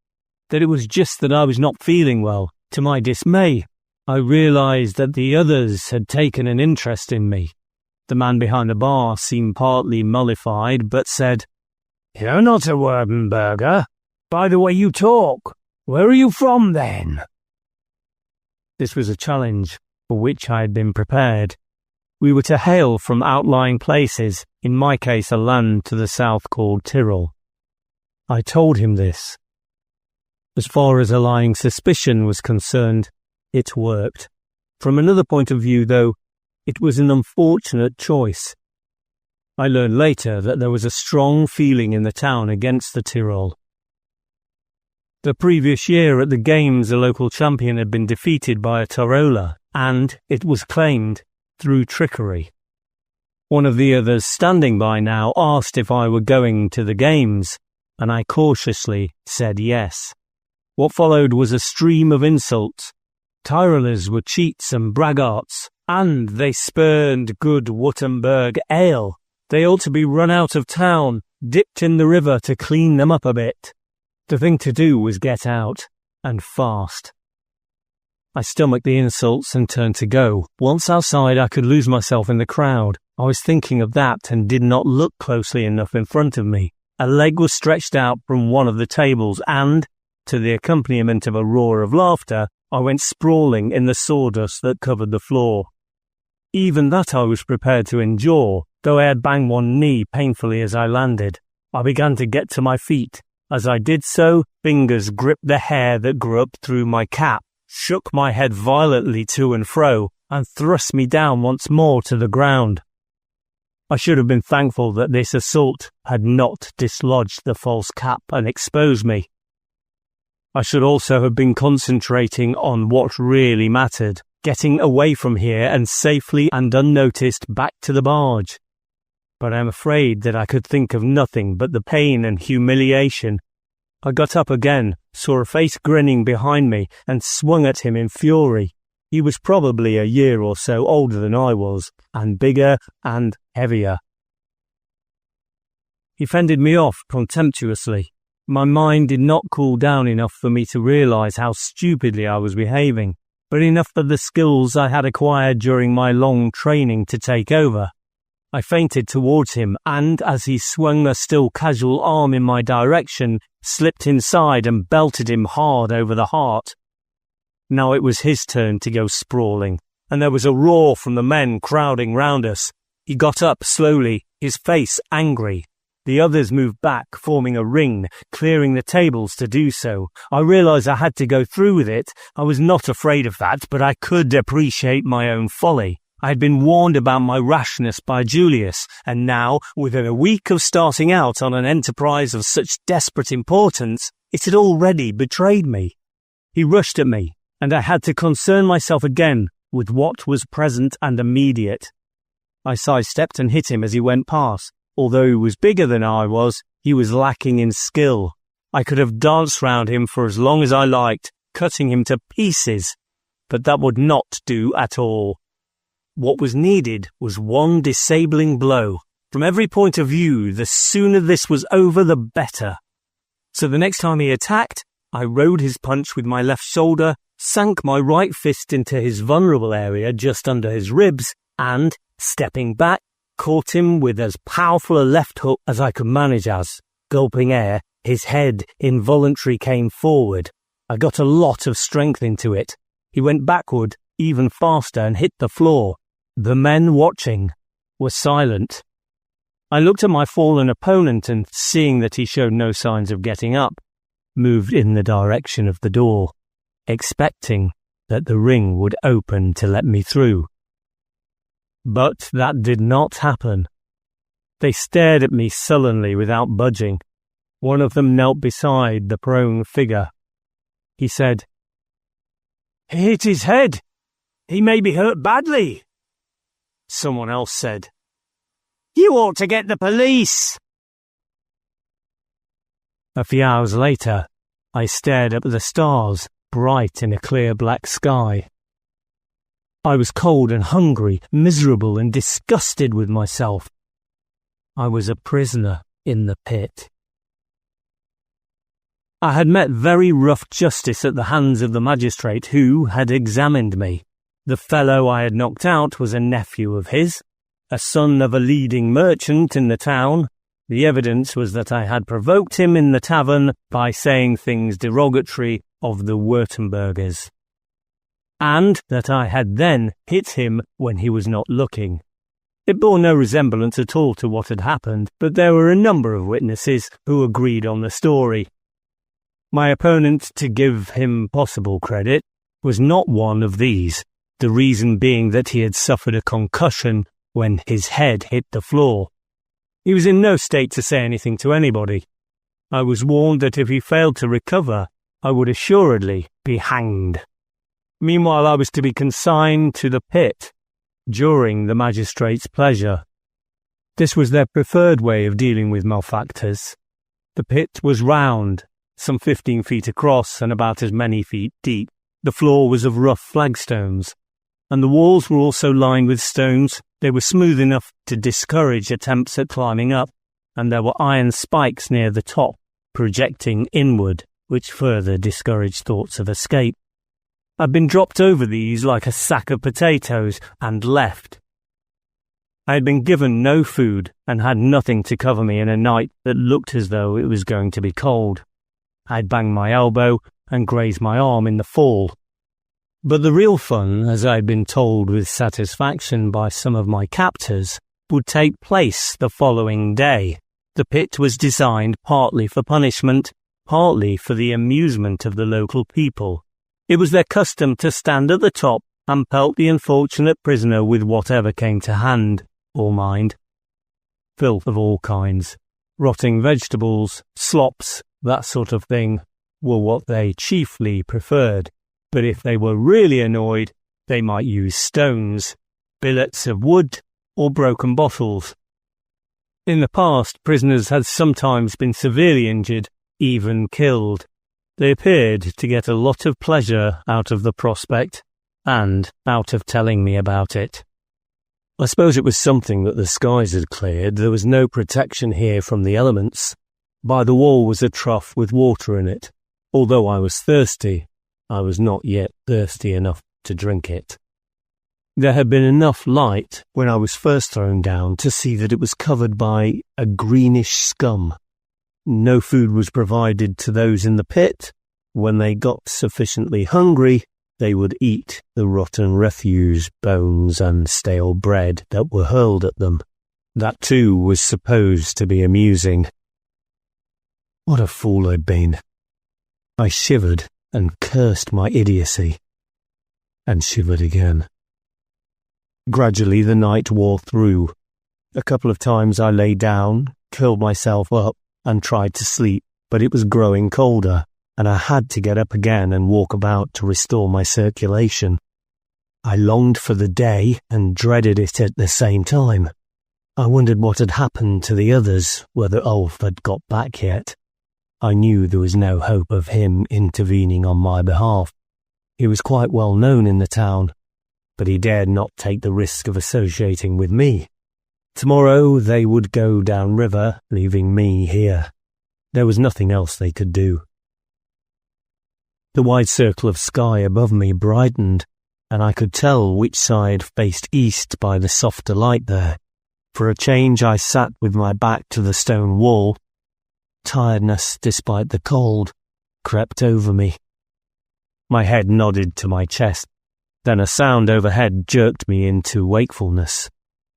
that it was just that I was not feeling well. To my dismay, I realised that the others had taken an interest in me. The man behind the bar seemed partly mollified, but said, "You're not a Werdenberger. By the way you talk, where are you from then?" This was a challenge for which I had been prepared. We were to hail from outlying places, in my case a land to the south called Tyrol. I told him this. As far as allaying suspicion was concerned, it worked. From another point of view, though, it was an unfortunate choice. I learned later that there was a strong feeling in the town against the Tyrol. The previous year at the Games, a local champion had been defeated by a Tyroler, and, it was claimed, through trickery. One of the others standing by now asked if I were going to the Games, and I cautiously said yes. What followed was a stream of insults. Tyrolers were cheats and braggarts, and they spurned good Württemberg ale. They ought to be run out of town, dipped in the river to clean them up a bit. The thing to do was get out, and fast. I stomached the insults and turned to go. Once outside, I could lose myself in the crowd. I was thinking of that and did not look closely enough in front of me. A leg was stretched out from one of the tables and, to the accompaniment of a roar of laughter, I went sprawling in the sawdust that covered the floor. Even that I was prepared to endure, though I had banged one knee painfully as I landed. I began to get to my feet. As I did so, fingers gripped the hair that grew up through my cap, shook my head violently to and fro, and thrust me down once more to the ground. I should have been thankful that this assault had not dislodged the false cap and exposed me. I should also have been concentrating on what really mattered, getting away from here and safely and unnoticed back to the barge. But I am afraid that I could think of nothing but the pain and humiliation. I got up again, saw a face grinning behind me, and swung at him in fury. He was probably a year or so older than I was, and bigger and heavier. He fended me off contemptuously. My mind did not cool down enough for me to realize how stupidly I was behaving, but enough for the skills I had acquired during my long training to take over. I feinted towards him, and as he swung a still casual arm in my direction, slipped inside and belted him hard over the heart. Now it was his turn to go sprawling, and there was a roar from the men crowding round us. He got up slowly, his face angry. The others moved back, forming a ring, clearing the tables to do so. I realized I had to go through with it. I was not afraid of that, but I could appreciate my own folly. I had been warned about my rashness by Julius, and now, within a week of starting out on an enterprise of such desperate importance, it had already betrayed me. He rushed at me, and I had to concern myself again with what was present and immediate. I sidestepped and hit him as he went past. Although he was bigger than I was, he was lacking in skill. I could have danced round him for as long as I liked, cutting him to pieces, but that would not do at all. What was needed was one disabling blow. From every point of view, the sooner this was over, the better. So the next time he attacked, I rode his punch with my left shoulder, sank my right fist into his vulnerable area just under his ribs, and, stepping back, caught him with as powerful a left hook as I could manage as, gulping air, his head involuntarily came forward. I got a lot of strength into it. He went backward, even faster, and hit the floor. The men watching were silent. I looked at my fallen opponent and, seeing that he showed no signs of getting up, moved in the direction of the door, expecting that the ring would open to let me through. But that did not happen. They stared at me sullenly without budging. One of them knelt beside the prone figure. He said, "He hit his head. He may be hurt badly." Someone else said, "You ought to get the police." A few hours later, I stared up at the stars, bright in a clear black sky. I was cold and hungry, miserable and disgusted with myself. I was a prisoner in the pit. I had met very rough justice at the hands of the magistrate who had examined me. The fellow I had knocked out was a nephew of his, a son of a leading merchant in the town. The evidence was that I had provoked him in the tavern by saying things derogatory of the Württembergers, and that I had then hit him when he was not looking. It bore no resemblance at all to what had happened, but there were a number of witnesses who agreed on the story. My opponent, to give him possible credit, was not one of these, the reason being that he had suffered a concussion when his head hit the floor. He was in no state to say anything to anybody. I was warned that if he failed to recover, I would assuredly be hanged. Meanwhile, I was to be consigned to the pit during the magistrate's pleasure. This was their preferred way of dealing with malefactors. The pit was round, some 15 feet across and about as many feet deep. The floor was of rough flagstones, and the walls were also lined with stones. They were smooth enough to discourage attempts at climbing up, and there were iron spikes near the top, projecting inward, which further discouraged thoughts of escape. I'd been dropped over these like a sack of potatoes and left. I had been given no food and had nothing to cover me in a night that looked as though it was going to be cold. I'd banged my elbow and grazed my arm in the fall. But the real fun, as I had been told with satisfaction by some of my captors, would take place the following day. The pit was designed partly for punishment, partly for the amusement of the local people. It was their custom to stand at the top and pelt the unfortunate prisoner with whatever came to hand or mind. Filth of all kinds, rotting vegetables, slops, that sort of thing, were what they chiefly preferred. But if they were really annoyed, they might use stones, billets of wood, or broken bottles. In the past, prisoners had sometimes been severely injured, even killed. They appeared to get a lot of pleasure out of the prospect, and out of telling me about it. I suppose it was something that the skies had cleared. There was no protection here from the elements. By the wall was a trough with water in it. Although I was thirsty, I was not yet thirsty enough to drink it. There had been enough light when I was first thrown down to see that it was covered by a greenish scum. No food was provided to those in the pit. When they got sufficiently hungry, they would eat the rotten refuse, bones and stale bread that were hurled at them. That too was supposed to be amusing. What a fool I'd been. I shivered and cursed my idiocy, and shivered again. Gradually the night wore through. A couple of times I lay down, curled myself up, and tried to sleep, but it was growing colder, and I had to get up again and walk about to restore my circulation. I longed for the day and dreaded it at the same time. I wondered what had happened to the others, whether Ulf had got back yet. I knew there was no hope of him intervening on my behalf. He was quite well known in the town, but he dared not take the risk of associating with me. Tomorrow they would go downriver, leaving me here. There was nothing else they could do. The wide circle of sky above me brightened, and I could tell which side faced east by the softer light there. For a change I sat with my back to the stone wall. Tiredness, despite the cold, crept over me. My head nodded to my chest. Then a sound overhead jerked me into wakefulness.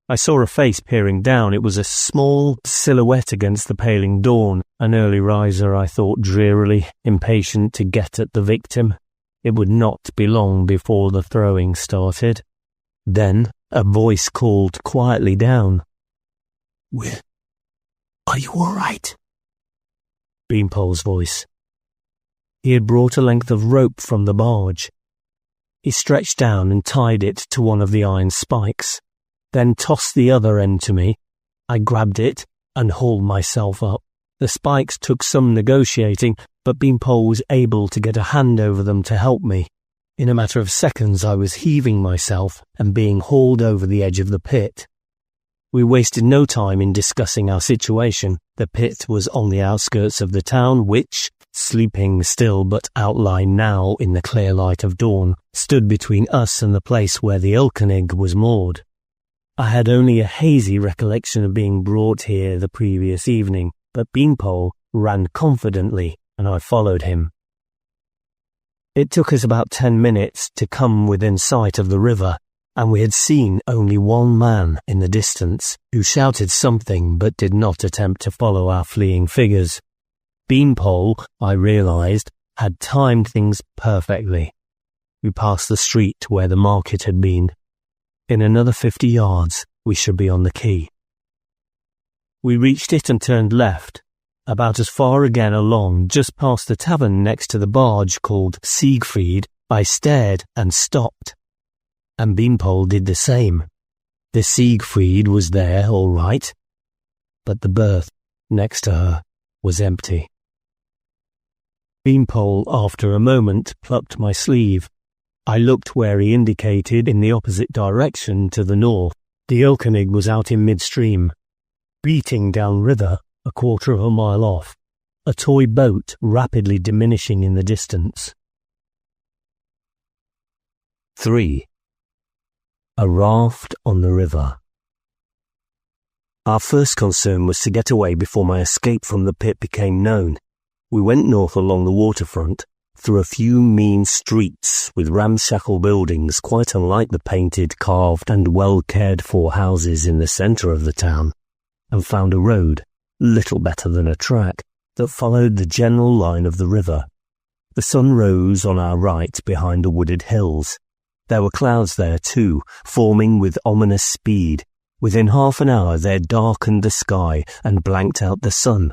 I saw a face peering down. It was a small silhouette against the paling dawn. An early riser, I thought drearily, impatient to get at the victim. It would not be long before the throwing started. Then a voice called quietly down. "Will, are you all right?" Beanpole's voice. He had brought a length of rope from the barge. He stretched down and tied it to one of the iron spikes, then tossed the other end to me. I grabbed it and hauled myself up. The spikes took some negotiating, but Beanpole was able to get a hand over them to help me. In a matter of seconds I was heaving myself and being hauled over the edge of the pit. We wasted no time in discussing our situation. The pit was on the outskirts of the town, which, sleeping still but outlined now in the clear light of dawn, stood between us and the place where the Ilkenig was moored. I had only a hazy recollection of being brought here the previous evening, but Beanpole ran confidently, and I followed him. It took us about 10 minutes to come within sight of the river. and we had seen only one man in the distance who shouted something but did not attempt to follow our fleeing figures. Beanpole, I realized, had timed things perfectly. We passed the street where the market had been. In another 50 yards, we should be on the quay. We reached it and turned left. About as far again along, just past the tavern next to the barge called Siegfried, I stared and stopped. And Beanpole did the same. The Siegfried was there, all right, but the berth next to her was empty. Beanpole, after a moment, plucked my sleeve. I looked where he indicated in the opposite direction to the north. The Ilkenig was out in midstream, beating down river a quarter of a mile off, a toy boat rapidly diminishing in the distance. 3. A raft on the river. Our first concern was to get away before my escape from the pit became known. We went north along the waterfront, through a few mean streets with ramshackle buildings quite unlike the painted, carved and well-cared-for houses in the centre of the town, and found a road, little better than a track, that followed the general line of the river. The sun rose on our right behind the wooded hills. There were clouds there too, forming with ominous speed. Within half an hour they had darkened the sky and blanked out the sun.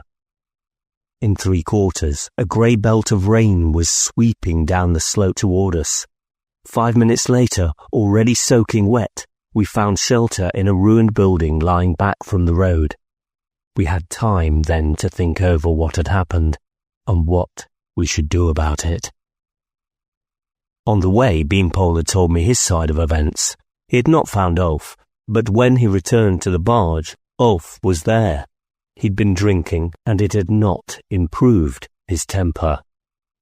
In 3/4, a grey belt of rain was sweeping down the slope toward us. 5 minutes later, already soaking wet, we found shelter in a ruined building lying back from the road. We had time then to think over what had happened and what we should do about it. On the way, Beanpole had told me his side of events. He had not found Ulf, but when he returned to the barge, Ulf was there. He'd been drinking, and it had not improved his temper.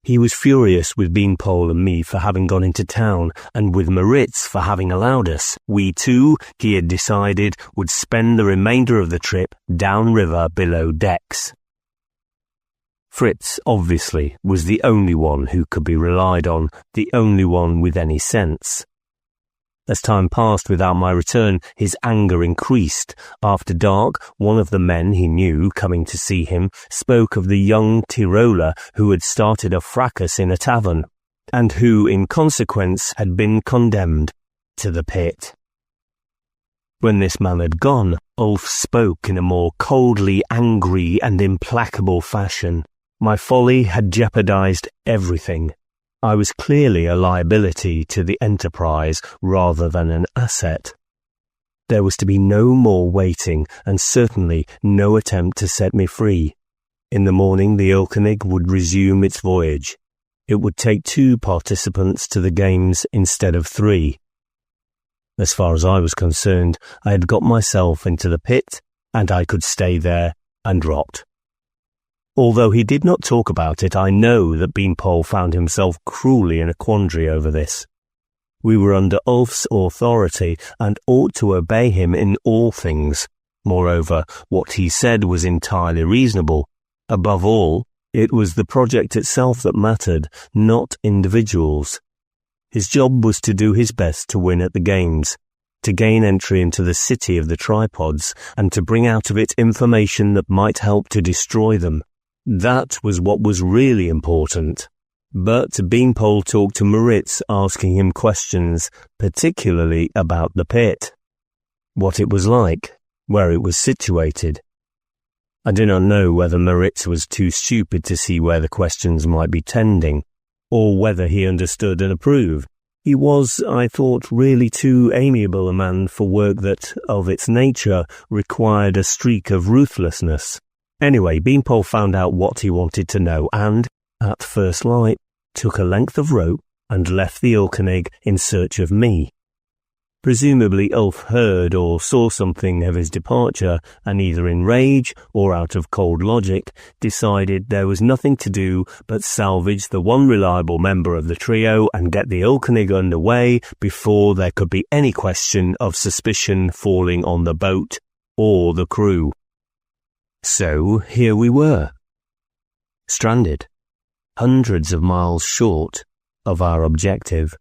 He was furious with Beanpole and me for having gone into town, and with Moritz for having allowed us. We too, he had decided, would spend the remainder of the trip downriver below decks. Fritz, obviously, was the only one who could be relied on, the only one with any sense. As time passed without my return, his anger increased. After dark, one of the men he knew, coming to see him, spoke of the young Tiroler who had started a fracas in a tavern, and who, in consequence, had been condemned to the pit. When this man had gone, Ulf spoke in a more coldly angry and implacable fashion. My folly had jeopardized everything. I was clearly a liability to the enterprise rather than an asset. There was to be no more waiting, and certainly no attempt to set me free. In the morning the Ilkenig would resume its voyage. It would take 2 participants to the games instead of 3. As far as I was concerned, I had got myself into the pit, and I could stay there and rot. Although he did not talk about it, I know that Beanpole found himself cruelly in a quandary over this. We were under Ulf's authority and ought to obey him in all things. Moreover, what he said was entirely reasonable. Above all, it was the project itself that mattered, not individuals. His job was to do his best to win at the games, to gain entry into the city of the tripods, and to bring out of it information that might help to destroy them. That was what was really important. But Beanpole talked to Moritz, asking him questions, particularly about the pit. What it was like, where it was situated. I do not know whether Moritz was too stupid to see where the questions might be tending, or whether he understood and approved. He was, I thought, really too amiable a man for work that, of its nature, required a streak of ruthlessness. Anyway, Beanpole found out what he wanted to know and, at first light, took a length of rope and left the Ilkenig in search of me. Presumably Ulf heard or saw something of his departure and either in rage or out of cold logic decided there was nothing to do but salvage the one reliable member of the trio and get the Ilkenig under way before there could be any question of suspicion falling on the boat or the crew. So here we were, stranded, hundreds of miles short of our objective.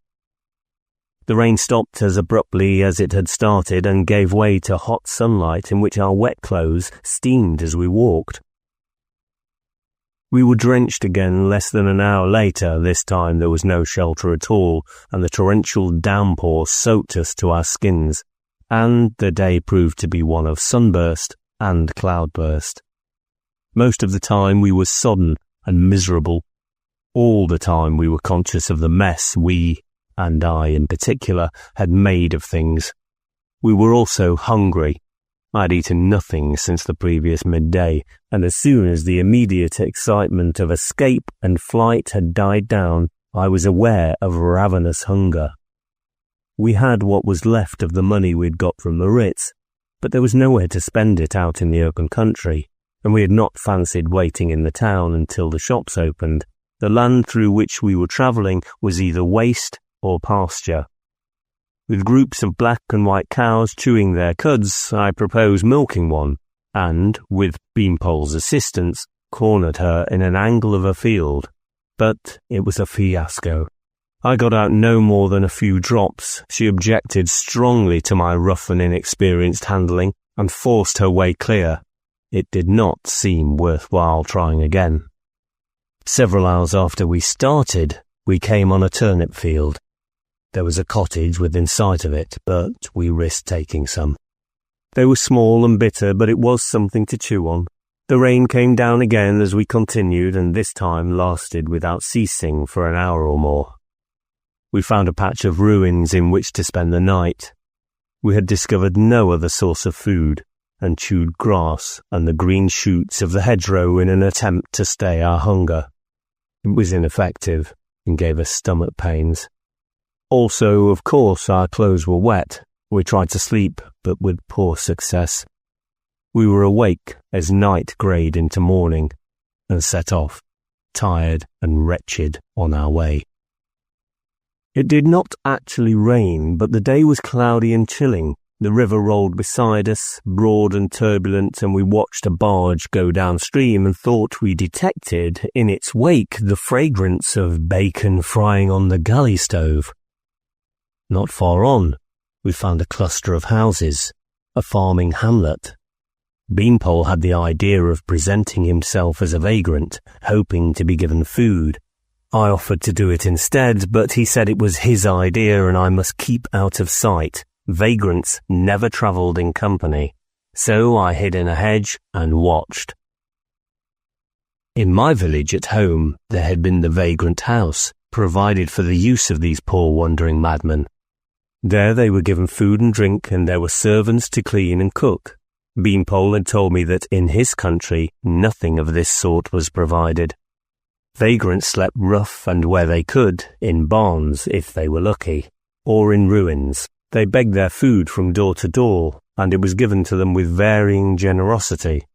The rain stopped as abruptly as it had started and gave way to hot sunlight in which our wet clothes steamed as we walked. We were drenched again less than an hour later. This time there was no shelter at all, and the torrential downpour soaked us to our skins, and the day proved to be one of sunburst and cloudburst. Most of the time we were sodden and miserable. All the time we were conscious of the mess we, and I in particular, had made of things. We were also hungry. I had eaten nothing since the previous midday, and as soon as the immediate excitement of escape and flight had died down, I was aware of ravenous hunger. We had what was left of the money we'd got from the Ritz, but there was nowhere to spend it out in the open country, and we had not fancied waiting in the town until the shops opened. The land through which we were travelling was either waste or pasture. With groups of black and white cows chewing their cuds, I proposed milking one, and, with Beanpole's assistance, cornered her in an angle of a field. But it was a fiasco. I got out no more than a few drops. She objected strongly to my rough and inexperienced handling, and forced her way clear. It did not seem worthwhile trying again. Several hours after we started, we came on a turnip field. There was a cottage within sight of it, but we risked taking some. They were small and bitter, but it was something to chew on. The rain came down again as we continued, and this time lasted without ceasing for an hour or more. We found a patch of ruins in which to spend the night. We had discovered no other source of food, and chewed grass and the green shoots of the hedgerow in an attempt to stay our hunger. It was ineffective, and gave us stomach pains. Also, of course, our clothes were wet. We tried to sleep, but with poor success. We were awake as night greyed into morning, and set off, tired and wretched, on our way. It did not actually rain, but the day was cloudy and chilling. The river rolled beside us, broad and turbulent, and we watched a barge go downstream and thought we detected in its wake the fragrance of bacon frying on the galley stove. Not far on, we found a cluster of houses, a farming hamlet. Beanpole had the idea of presenting himself as a vagrant, hoping to be given food. I offered to do it instead, but he said it was his idea and I must keep out of sight. Vagrants never travelled in company, so I hid in a hedge and watched. In my village at home, there had been the vagrant house, provided for the use of these poor wandering madmen. There they were given food and drink, and there were servants to clean and cook. Beanpole had told me that in his country nothing of this sort was provided. Vagrants slept rough and where they could, in barns if they were lucky, or in ruins. They begged their food from door to door, and it was given to them with varying generosity.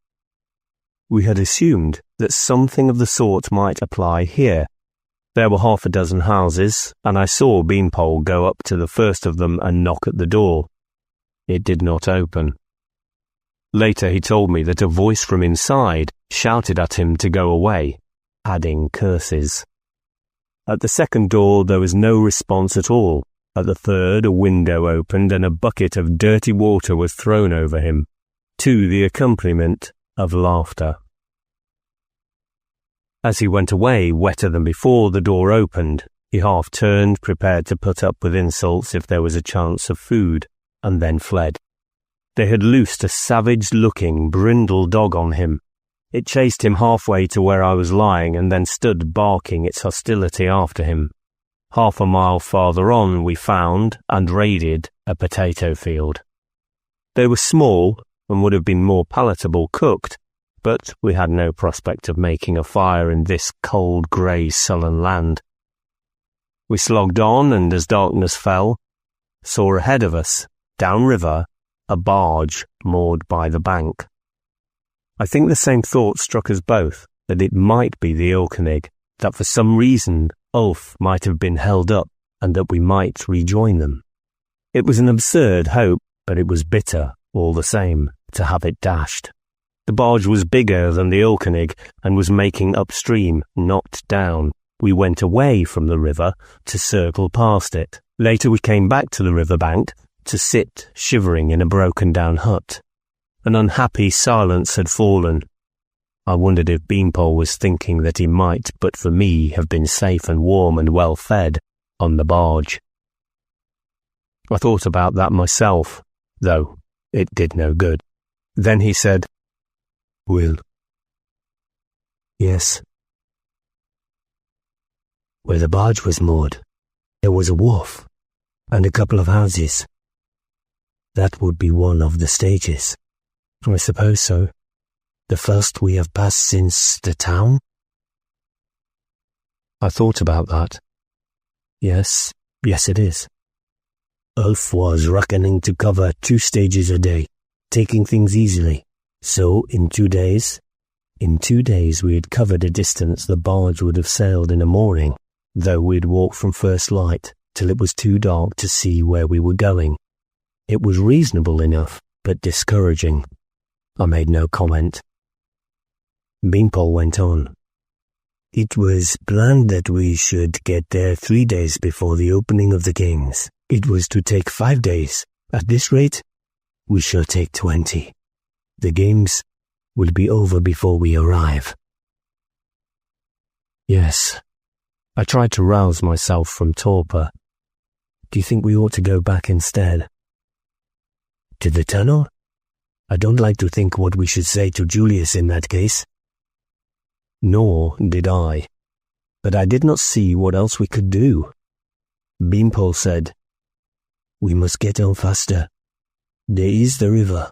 We had assumed that something of the sort might apply here. There were half a dozen houses, and I saw Beanpole go up to the first of them and knock at the door. It did not open. Later he told me that a voice from inside shouted at him to go away, adding curses. At the second door there was no response at all. At the third a window opened and a bucket of dirty water was thrown over him, to the accompaniment of laughter. As he went away, wetter than before, the door opened. He half turned, prepared to put up with insults if there was a chance of food, and then fled. They had loosed a savage-looking, brindle dog on him. It chased him halfway to where I was lying and then stood barking its hostility after him. Half a mile farther on we found and raided a potato field. They were small and would have been more palatable cooked, but we had no prospect of making a fire in this cold, grey, sullen land. We slogged on, and as darkness fell, saw ahead of us, downriver, a barge moored by the bank. I think the same thought struck us both, that it might be the Ilkenig, that for some reason Ulf might have been held up, and that we might rejoin them. It was an absurd hope, but it was bitter, all the same, to have it dashed. The barge was bigger than the Ilkenig and was making upstream, knocked down. we went away from the river to circle past it. Later we came back to the riverbank to sit shivering in a broken-down hut. An unhappy silence had fallen. I wondered if Beanpole was thinking that he might, but for me, have been safe and warm and well-fed on the barge. I thought about that myself, though it did no good. Then he said, "Will." "Yes." "Where the barge was moored, there was a wharf and a couple of houses. That would be one of the stages." "I suppose so." "The first we have passed since the town?" I thought about that. Yes, it is. Ulf was reckoning to cover 2 stages a day, taking things easily. So in 2 days we had covered a distance the barge would have sailed in a morning, though we'd walked from first light till it was too dark to see where we were going. It was reasonable enough, but discouraging. I made no comment. Beanpole went on. "It was planned that we should get there 3 days before the opening of the games. It was to take 5 days. At this rate, we shall take 20. The games will be over before we arrive." Yes. I tried to rouse myself from torpor. "Do you think we ought to go back instead?" "To the tunnel? I don't like to think what we should say to Julius in that case." Nor did I. But I did not see what else we could do. Beanpole said, "We must get on faster. There is the river."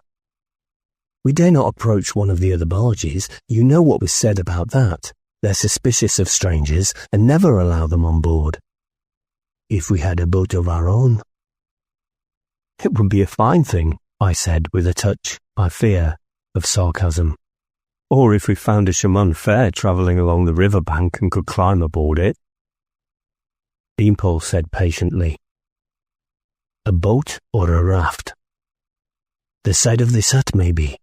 "We dare not approach one of the other barges. You know what was said about that. They're suspicious of strangers and never allow them on board." "If we had a boat of our own?" "It would be a fine thing," I said with a touch, I fear, of sarcasm. "Or if we found a chamois fair travelling along the river bank and could climb aboard it." Beanpole said patiently, "A boat or a raft?" "The side of this hut, maybe.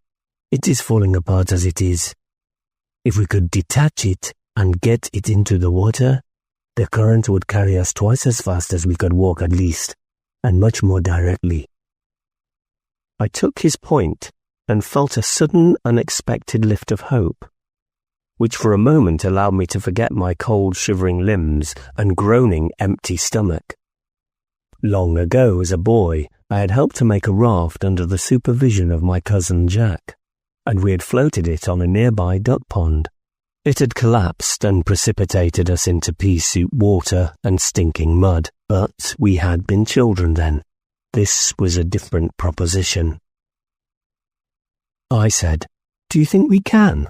It is falling apart as it is. If we could detach it and get it into the water, the current would carry us twice as fast as we could walk at least, and much more directly." I took his point and felt a sudden, unexpected lift of hope, which for a moment allowed me to forget my cold, shivering limbs and groaning, empty stomach. Long ago, as a boy, I had helped to make a raft under the supervision of my cousin Jack, and we had floated it on a nearby duck pond. It had collapsed and precipitated us into pea-soup water and stinking mud, but we had been children then. This was a different proposition. I said, "Do you think we can?"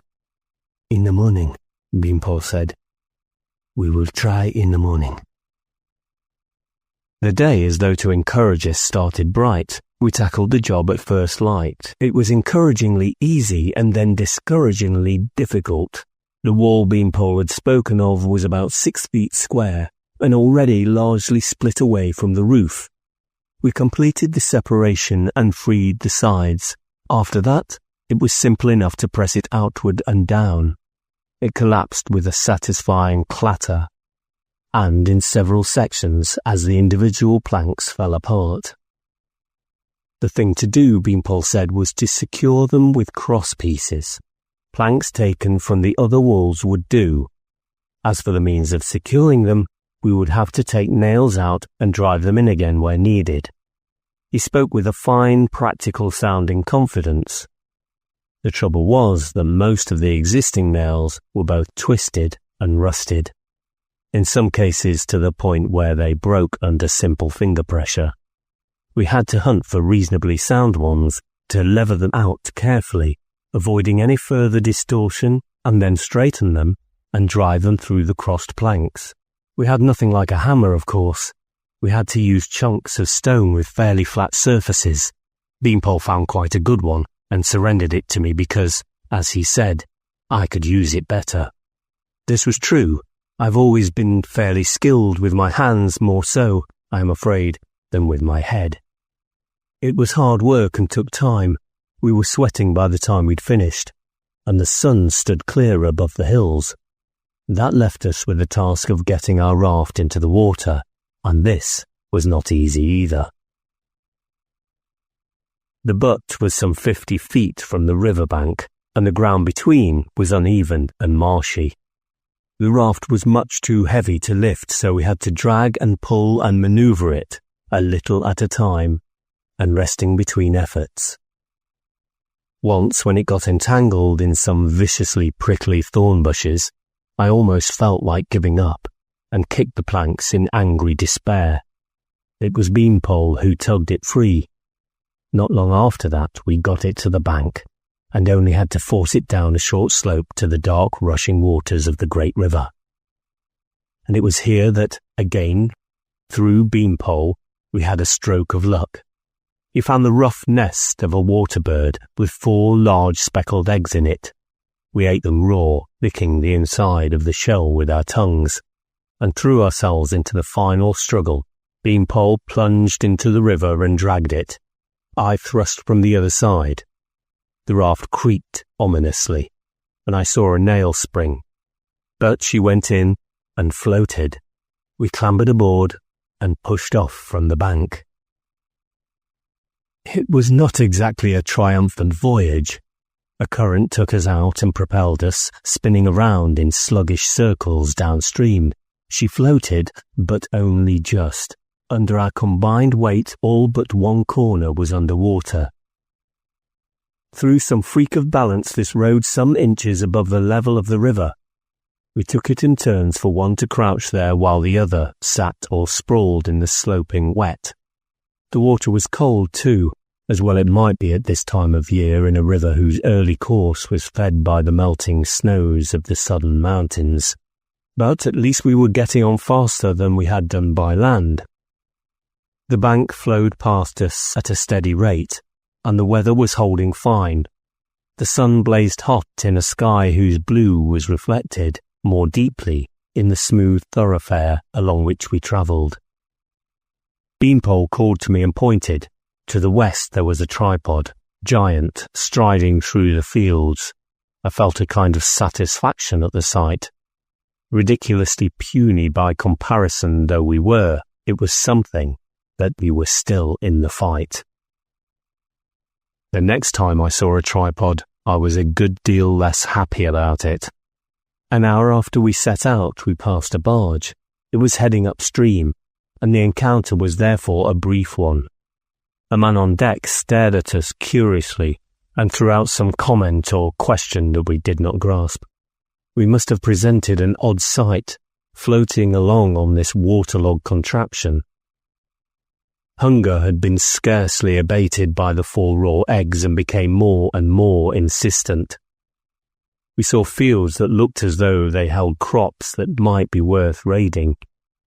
"In the morning," Beanpole said. "We will try in the morning." The day, as though to encourage us, started bright. We tackled the job at first light. It was encouragingly easy and then discouragingly difficult. The wall Beanpole had spoken of was about 6 feet square and already largely split away from the roof. We completed the separation and freed the sides. After that, it was simple enough to press it outward and down. It collapsed with a satisfying clatter, and in several sections as the individual planks fell apart. The thing to do, Beanpole said, was to secure them with cross pieces. Planks taken from the other walls would do. As for the means of securing them, we would have to take nails out and drive them in again where needed. He spoke with a fine, practical-sounding confidence. The trouble was that most of the existing nails were both twisted and rusted, in some cases to the point where they broke under simple finger pressure. We had to hunt for reasonably sound ones to lever them out carefully, avoiding any further distortion, and then straighten them and drive them through the crossed planks. We had nothing like a hammer, of course. We had to use chunks of stone with fairly flat surfaces. Beanpole found quite a good one and surrendered it to me because, as he said, I could use it better. This was true. I've always been fairly skilled with my hands, more so, I am afraid, than with my head. It was hard work and took time. We were sweating by the time we'd finished, and the sun stood clear above the hills. That left us with the task of getting our raft into the water, and this was not easy either. The butt was some 50 feet from the riverbank, and the ground between was uneven and marshy. The raft was much too heavy to lift, so we had to drag and pull and maneuver it, a little at a time, and resting between efforts. Once, when it got entangled in some viciously prickly thorn bushes, I almost felt like giving up, and kicked the planks in angry despair. It was Beanpole who tugged it free. Not long after that, we got it to the bank, and only had to force it down a short slope to the dark, rushing waters of the great river. And it was here that, again, through Beanpole, we had a stroke of luck. He found the rough nest of a water bird with 4 large speckled eggs in it. We ate them raw, licking the inside of the shell with our tongues, and threw ourselves into the final struggle. Beanpole plunged into the river and dragged it. I thrust from the other side. The raft creaked ominously, and I saw a nail spring. But she went in and floated. We clambered aboard and pushed off from the bank. It was not exactly a triumphant voyage. A current took us out and propelled us, spinning around in sluggish circles downstream. She floated, but only just. Under our combined weight, all but one corner was under water. Through some freak of balance, this rode some inches above the level of the river. We took it in turns for one to crouch there while the other sat or sprawled in the sloping wet. The water was cold too, as well it might be at this time of year in a river whose early course was fed by the melting snows of the southern mountains. But at least we were getting on faster than we had done by land. The bank flowed past us at a steady rate, and the weather was holding fine. The sun blazed hot in a sky whose blue was reflected more deeply in the smooth thoroughfare along which we travelled. Beanpole called to me and pointed. To the west there was a tripod, giant, striding through the fields. I felt a kind of satisfaction at the sight. Ridiculously puny by comparison though we were, it was something that we were still in the fight. The next time I saw a tripod, I was a good deal less happy about it. An hour after we set out, we passed a barge. It was heading upstream, and the encounter was therefore a brief one. A man on deck stared at us curiously, and threw out some comment or question that we did not grasp. We must have presented an odd sight, floating along on this waterlogged contraption. Hunger had been scarcely abated by the 4 raw eggs and became more and more insistent. We saw fields that looked as though they held crops that might be worth raiding,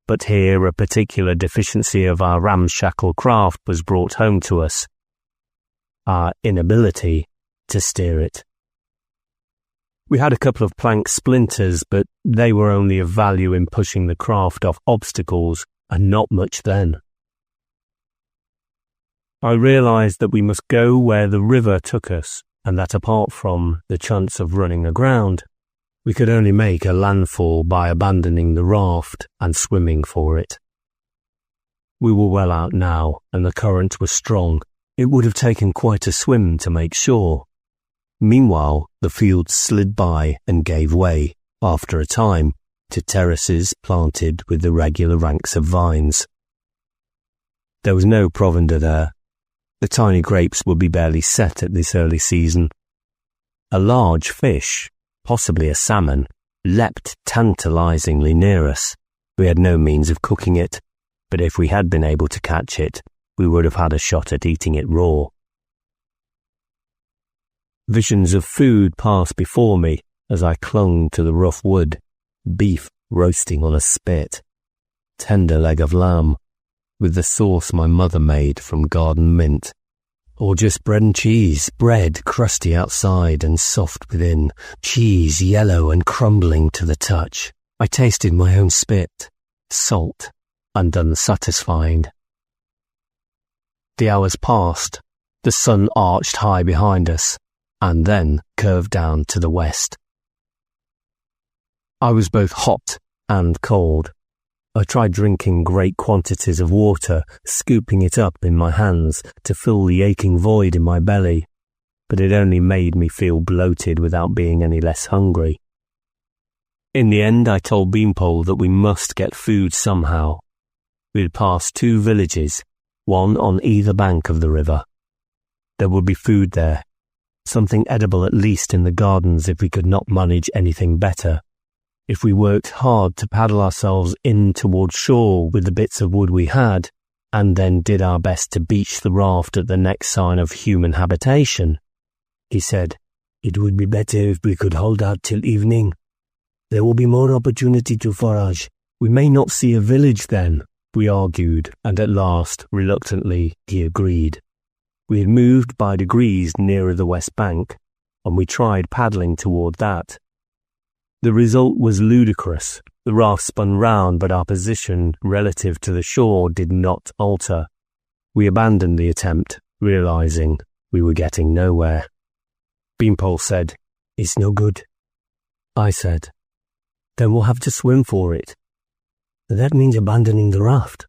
but here a particular deficiency of our ramshackle craft was brought home to us: our inability to steer it. We had a couple of plank splinters, but they were only of value in pushing the craft off obstacles, and not much then. I realized that we must go where the river took us, and that apart from the chance of running aground, we could only make a landfall by abandoning the raft and swimming for it. We were well out now, and the current was strong. It would have taken quite a swim to make shore. Meanwhile, the fields slid by and gave way, after a time, to terraces planted with the regular ranks of vines. There was no provender there. The tiny grapes would be barely set at this early season. A large fish, possibly a salmon, leapt tantalizingly near us. We had no means of cooking it, but if we had been able to catch it, we would have had a shot at eating it raw. Visions of food passed before me as I clung to the rough wood. Beef roasting on a spit, tender leg of lamb, with the sauce my mother made from garden mint, or just bread and cheese, bread crusty outside and soft within, cheese yellow and crumbling to the touch. I tasted my own spit, salt and unsatisfying. The hours passed, the sun arched high behind us, and then curved down to the west. I was both hot and cold. I tried drinking great quantities of water, scooping it up in my hands to fill the aching void in my belly, but it only made me feel bloated without being any less hungry. In the end, I told Beanpole that we must get food somehow. We had passed 2 villages, one on either bank of the river. There would be food there, something edible at least in the gardens if we could not manage anything better. If we worked hard to paddle ourselves in towards shore with the bits of wood we had, and then did our best to beach the raft at the next sign of human habitation. He said, "It would be better if we could hold out till evening. There will be more opportunity to forage. We may not see a village then," we argued, and at last, reluctantly, he agreed. We had moved by degrees nearer the west bank, and we tried paddling toward that. The result was ludicrous. The raft spun round, but our position relative to the shore did not alter. We abandoned the attempt, realizing we were getting nowhere. Beanpole said, "It's no good." I said, "Then we'll have to swim for it." "That means abandoning the raft."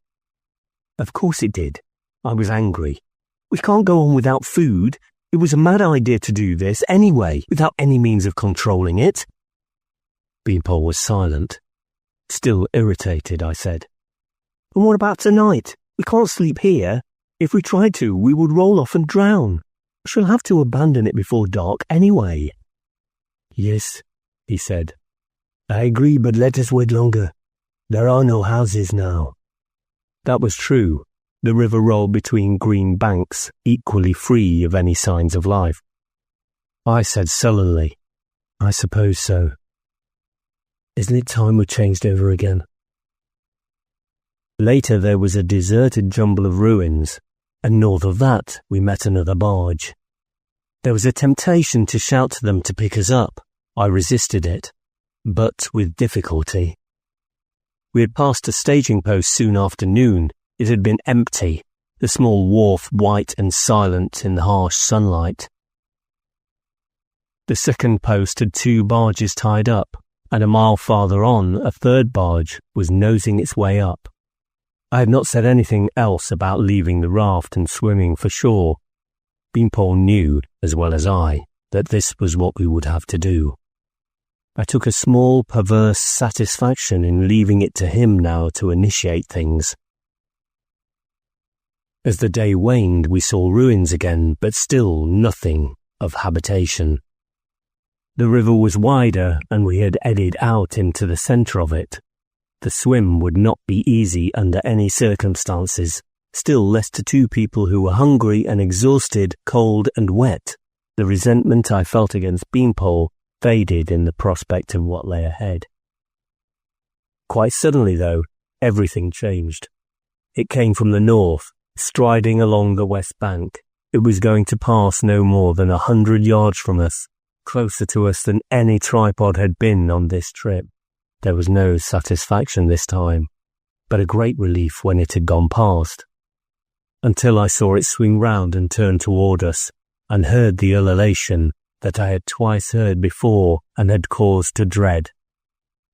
Of course it did. I was angry. We can't go on without food. It was a mad idea to do this anyway, without any means of controlling it. Beanpole was silent. Still irritated, I said, "And what about tonight? We can't sleep here. If we tried to, we would roll off and drown. She'll have to abandon it before dark anyway." "Yes," he said. "I agree, but let us wait longer. There are no houses now." That was true. The river rolled between green banks, equally free of any signs of life. I said sullenly, "I suppose so. Isn't it time we changed over again?" Later there was a deserted jumble of ruins, and north of that we met another barge. There was a temptation to shout to them to pick us up. I resisted it, but with difficulty. We had passed a staging post soon after noon. It had been empty, the small wharf white and silent in the harsh sunlight. The second post had 2 barges tied up, and a mile farther on a third barge was nosing its way up. I had not said anything else about leaving the raft and swimming for shore. Beanpole knew, as well as I, that this was what we would have to do. I took a small, perverse satisfaction in leaving it to him now to initiate things. As the day waned, we saw ruins again, but still nothing of habitation. The river was wider, and we had eddied out into the centre of it. The swim would not be easy under any circumstances, still less to 2 people who were hungry and exhausted, cold and wet. The resentment I felt against Beanpole faded in the prospect of what lay ahead. Quite suddenly, though, everything changed. It came from the north, striding along the west bank. It was going to pass no more than 100 yards from us, closer to us than any tripod had been on this trip. There was no satisfaction this time, but a great relief when it had gone past, until I saw it swing round and turn toward us, and heard the ululation that I had twice heard before and had cause to dread.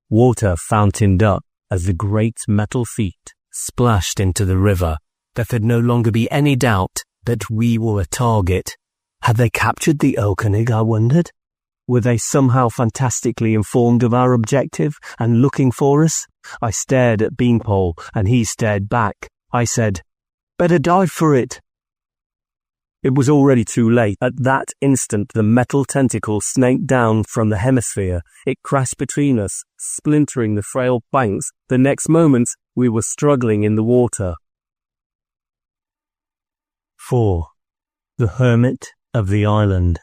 Water fountained up as the great metal feet splashed into the river. There could no longer be any doubt that we were a target. Had they captured the Okonig, I wondered? Were they somehow fantastically informed of our objective and looking for us? I stared at Beanpole, and he stared back. I said, "Better dive for it." It was already too late. At that instant, the metal tentacle snaked down from the hemisphere. It crashed between us, splintering the frail planks. The next moment, we were struggling in the water. 4. The Hermit of the Island.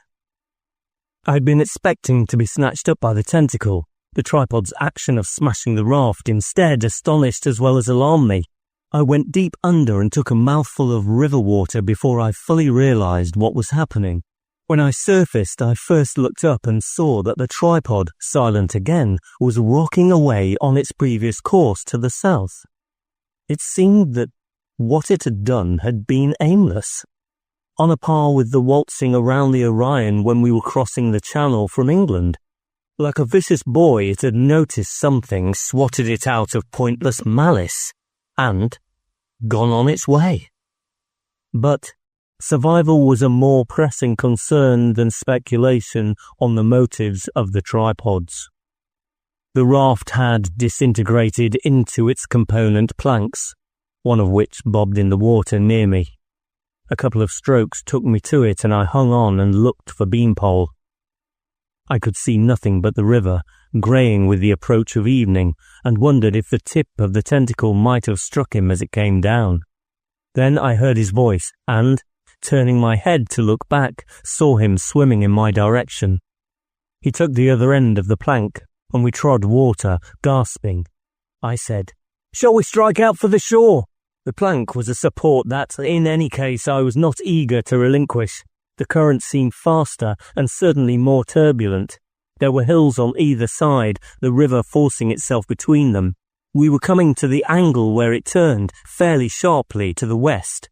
I had been expecting to be snatched up by the tentacle. The tripod's action of smashing the raft instead astonished as well as alarmed me. I went deep under and took a mouthful of river water before I fully realized what was happening. When I surfaced, I first looked up and saw that the tripod, silent again, was rocking away on its previous course to the south. It seemed that what it had done had been aimless, on a par with the waltzing around the Orion when we were crossing the Channel from England. Like a vicious boy, it had noticed something, swatted it out of pointless malice, and gone on its way. But survival was a more pressing concern than speculation on the motives of the tripods. The raft had disintegrated into its component planks, one of which bobbed in the water near me. A couple of strokes took me to it, and I hung on and looked for Beanpole. I could see nothing but the river, greying with the approach of evening, and wondered if the tip of the tentacle might have struck him as it came down. Then I heard his voice, and, turning my head to look back, saw him swimming in my direction. He took the other end of the plank, and we trod water, gasping. I said, "Shall we strike out for the shore?" The plank was a support that, in any case, I was not eager to relinquish. The current seemed faster and certainly more turbulent. There were hills on either side, the river forcing itself between them. We were coming to the angle where it turned, fairly sharply to the west.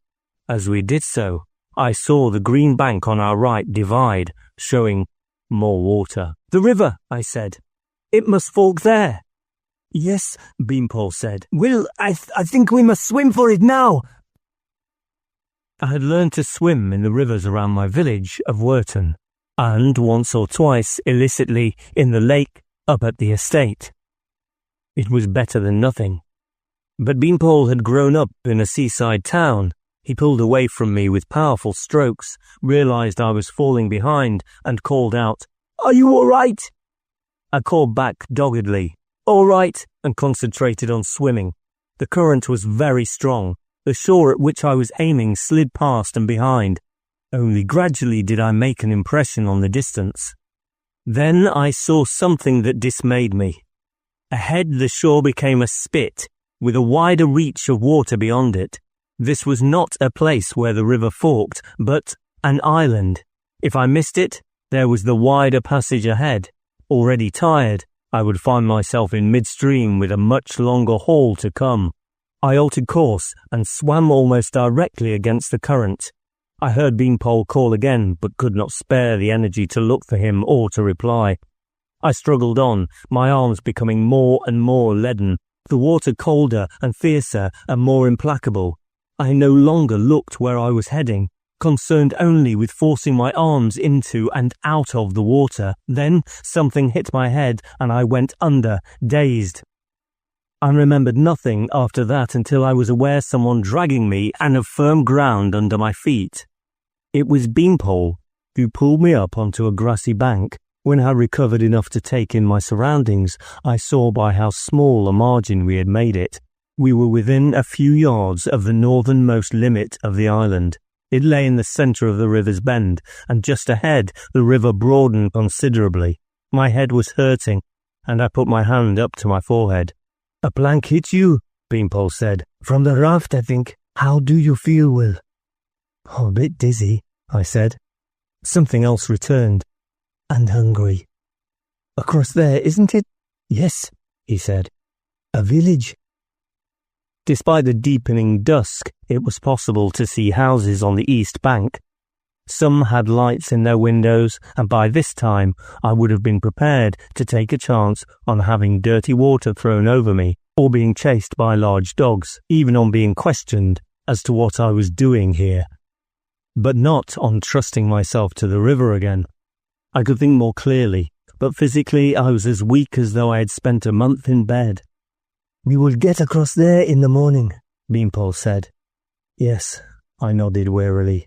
As we did so, I saw the green bank on our right divide, showing more water. "The river," I said. "It must fork there." "Yes," Beanpole said. "Will, I think we must swim for it now." I had learned to swim in the rivers around my village of Wurton, and once or twice illicitly in the lake up at the estate. It was better than nothing. But Beanpole had grown up in a seaside town. He pulled away from me with powerful strokes, realized I was falling behind, and called out, "Are you all right?" I called back doggedly, "All right," and concentrated on swimming. The current was very strong. The shore at which I was aiming slid past and behind. Only gradually did I make an impression on the distance. Then I saw something that dismayed me. Ahead the shore became a spit, with a wider reach of water beyond it. This was not a place where the river forked, but an island. If I missed it, there was the wider passage ahead. Already tired, I would find myself in midstream with a much longer haul to come. I altered course and swam almost directly against the current. I heard Beanpole call again, but could not spare the energy to look for him or to reply. I struggled on, my arms becoming more and more leaden, the water colder and fiercer and more implacable. I no longer looked where I was heading, concerned only with forcing my arms into and out of the water. Then something hit my head and I went under, dazed. I remembered nothing after that until I was aware someone dragging me and of firm ground under my feet. It was Beanpole, who pulled me up onto a grassy bank. When I recovered enough to take in my surroundings, I saw by how small a margin we had made it. We were within a few yards of the northernmost limit of the island. It lay in the centre of the river's bend, and just ahead the river broadened considerably. My head was hurting, and I put my hand up to my forehead. "A plank hit you," Beanpole said. "From the raft, I think. How do you feel, Will?" "Oh, a bit dizzy," I said. Something else returned. "And hungry." "Across there, isn't it?" "Yes," he said. "A village." Despite the deepening dusk, it was possible to see houses on the east bank. Some had lights in their windows, and by this time I would have been prepared to take a chance on having dirty water thrown over me, or being chased by large dogs, even on being questioned as to what I was doing here. But not on trusting myself to the river again. I could think more clearly, but physically I was as weak as though I had spent a month in bed. "We will get across there in the morning," Beanpole said. "Yes," I nodded wearily.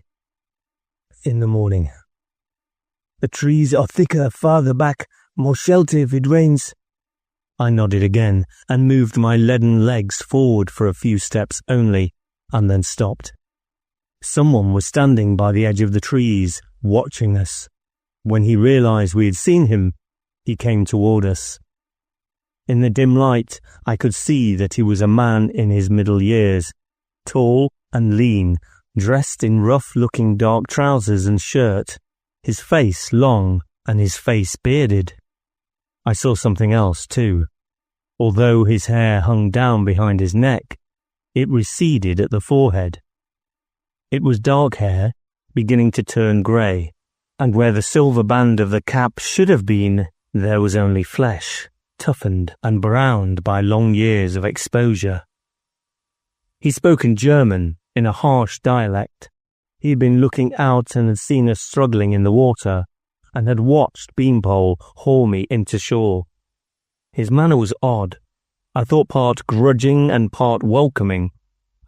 "In the morning. The trees are thicker farther back, more shelter if it rains." I nodded again and moved my leaden legs forward for a few steps only, and then stopped. Someone was standing by the edge of the trees, watching us. When he realized we had seen him, he came toward us. In the dim light, I could see that he was a man in his middle years, tall and lean, dressed in rough-looking dark trousers and shirt, his face long and his face bearded. I saw something else, too. Although his hair hung down behind his neck, it receded at the forehead. It was dark hair, beginning to turn grey, and where the silver band of the cap should have been, There was only flesh, toughened and browned by long years of exposure. He spoke in German, in a harsh dialect. He had been looking out and had seen us struggling in the water, and had watched Beanpole haul me into shore. His manner was odd. I thought part grudging and part welcoming.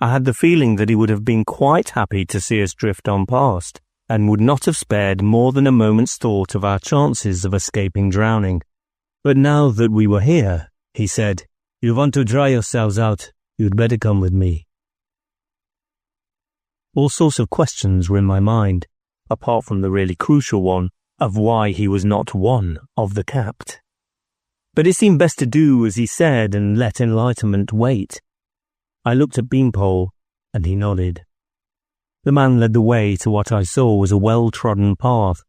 I had the feeling that he would have been quite happy to see us drift on past, and would not have spared more than a moment's thought of our chances of escaping drowning. But now that we were here, he said, "You want to dry yourselves out, you'd better come with me." All sorts of questions were in my mind, apart from the really crucial one of why he was not one of the capped. But it seemed best to do as he said and let enlightenment wait. I looked at Beanpole, and he nodded. The man led the way to what I saw was a well-trodden path.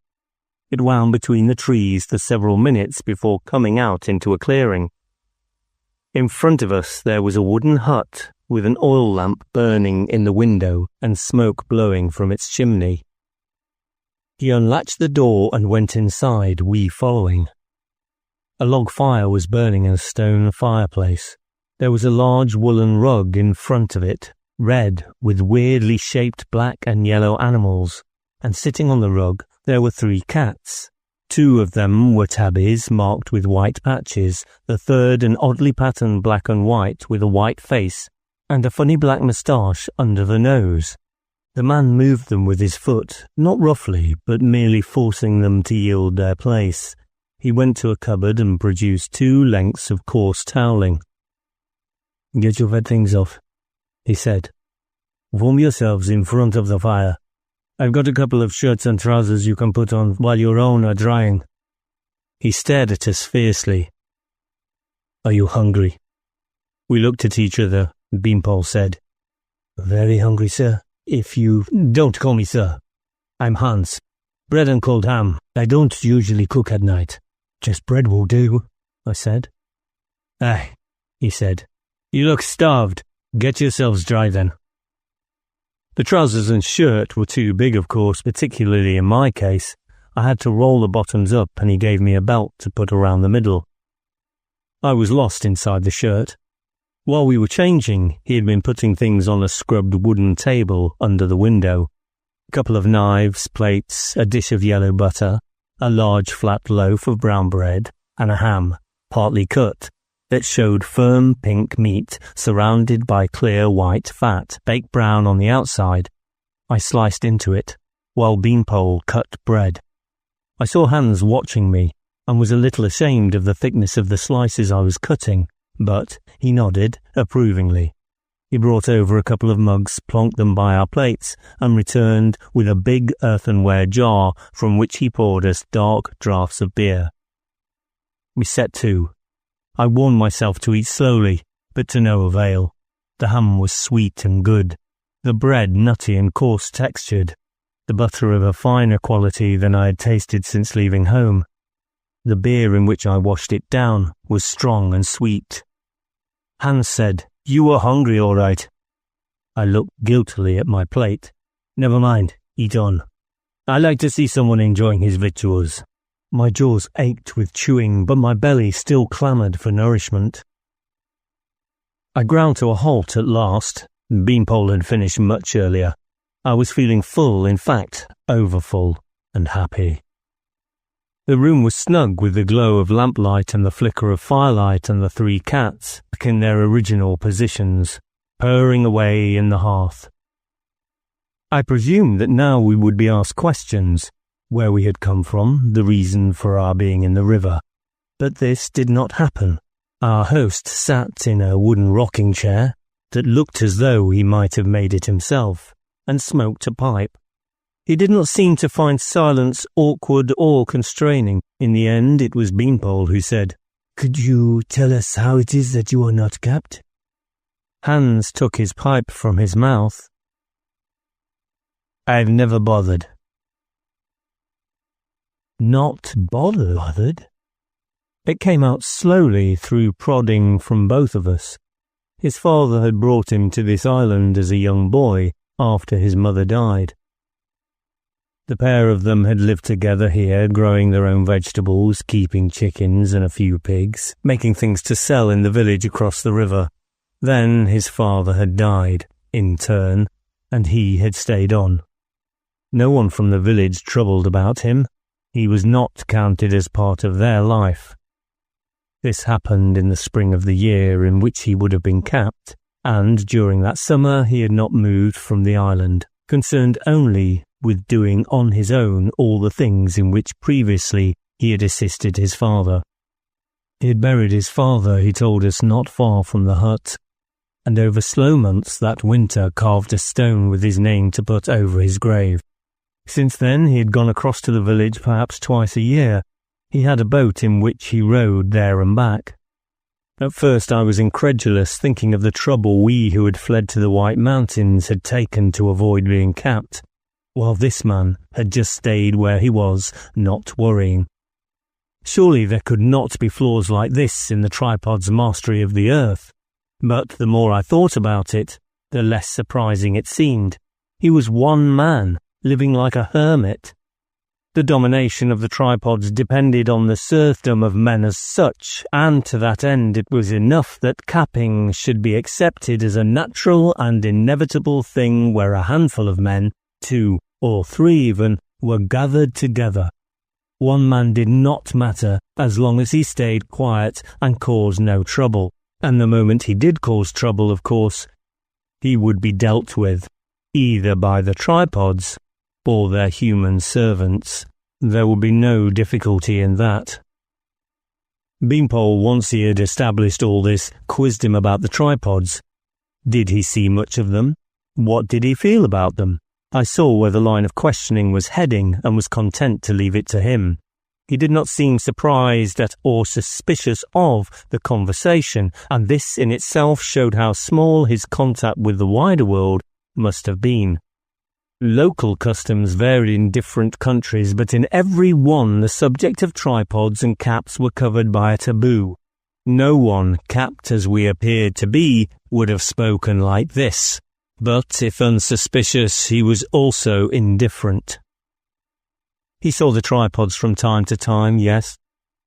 It wound between the trees for several minutes before coming out into a clearing. In front of us there was a wooden hut with an oil lamp burning in the window and smoke blowing from its chimney. He unlatched the door and went inside, we following. A log fire was burning in a stone fireplace. There was a large woolen rug in front of it, red with weirdly shaped black and yellow animals, and sitting on the rug there were 3 cats. 2 of them were tabbies marked with white patches, the third an oddly patterned black and white with a white face and a funny black moustache under the nose. The man moved them with his foot, not roughly, but merely forcing them to yield their place. He went to a cupboard and produced 2 lengths of coarse toweling. "Get your wet things off," he said. "Warm yourselves in front of the fire. I've got a couple of shirts and trousers you can put on while your own are drying." He stared at us fiercely. "Are you hungry?" We looked at each other. Beanpole said, "Very hungry, sir. If you..." "Don't call me sir. I'm Hans. Bread and cold ham. I don't usually cook at night. Just bread will do," I said. "Aye," he said. "You look starved. Get yourselves dry then." The trousers and shirt were too big, of course, particularly in my case. I had to roll the bottoms up and he gave me a belt to put around the middle. I was lost inside the shirt. While we were changing, he had been putting things on a scrubbed wooden table under the window. A couple of knives, plates, a dish of yellow butter, a large flat loaf of brown bread, and a ham, partly cut, that showed firm pink meat surrounded by clear white fat, baked brown on the outside. I sliced into it, while Beanpole cut bread. I saw Hans watching me, and was a little ashamed of the thickness of the slices I was cutting, but he nodded approvingly. He brought over a couple of mugs, plonked them by our plates, and returned with a big earthenware jar from which he poured us dark draughts of beer. We set to. I warned myself to eat slowly, but to no avail. The ham was sweet and good, the bread nutty and coarse-textured, the butter of a finer quality than I had tasted since leaving home. The beer in which I washed it down was strong and sweet. Hans said, "You were hungry, all right." I looked guiltily at my plate. "Never mind, eat on. I like to see someone enjoying his victuals." My jaws ached with chewing, but my belly still clamoured for nourishment. I ground to a halt at last. Beanpole had finished much earlier. I was feeling full, in fact, overfull, and happy. The room was snug with the glow of lamplight and the flicker of firelight and the 3 cats back in their original positions, purring away in the hearth. I presumed that now we would be asked questions, where we had come from, the reason for our being in the river. But this did not happen. Our host sat in a wooden rocking chair that looked as though he might have made it himself, and smoked a pipe. He did not seem to find silence awkward or constraining. In the end, it was Beanpole who said, "Could you tell us how it is that you are not capped?" Hans took his pipe from his mouth. "I've never bothered." Not bothered? It came out slowly through prodding from both of us. His father had brought him to this island as a young boy after his mother died. The pair of them had lived together here, growing their own vegetables, keeping chickens and a few pigs, making things to sell in the village across the river. Then his father had died, in turn, and he had stayed on. No one from the village troubled about him. He was not counted as part of their life. This happened in the spring of the year in which he would have been capped, and during that summer he had not moved from the island, concerned only with doing on his own all the things in which previously he had assisted his father. He had buried his father, he told us, not far from the hut, and over slow months that winter carved a stone with his name to put over his grave. Since then he had gone across to the village perhaps twice a year. He had a boat in which he rowed there and back. At first I was incredulous, thinking of the trouble we who had fled to the White Mountains had taken to avoid being capped, while this man had just stayed where he was, not worrying. Surely there could not be flaws like this in the tripod's mastery of the earth. But the more I thought about it, the less surprising it seemed. He was one man, living like a hermit. The domination of the tripods depended on the serfdom of men as such, and to that end it was enough that capping should be accepted as a natural and inevitable thing where a handful of men, 2 or 3 even, were gathered together. One man did not matter as long as he stayed quiet and caused no trouble. And the moment he did cause trouble, of course, he would be dealt with, either by the tripods or their human servants. There would be no difficulty in that. Beanpole, once he had established all this, quizzed him about the tripods. Did he see much of them? What did he feel about them? I saw where the line of questioning was heading and was content to leave it to him. He did not seem surprised at or suspicious of the conversation, and this in itself showed how small his contact with the wider world must have been. Local customs varied in different countries, but in every one the subject of tripods and caps were covered by a taboo. No one, capped as we appeared to be, would have spoken like this. But if unsuspicious, he was also indifferent. He saw the tripods from time to time, yes.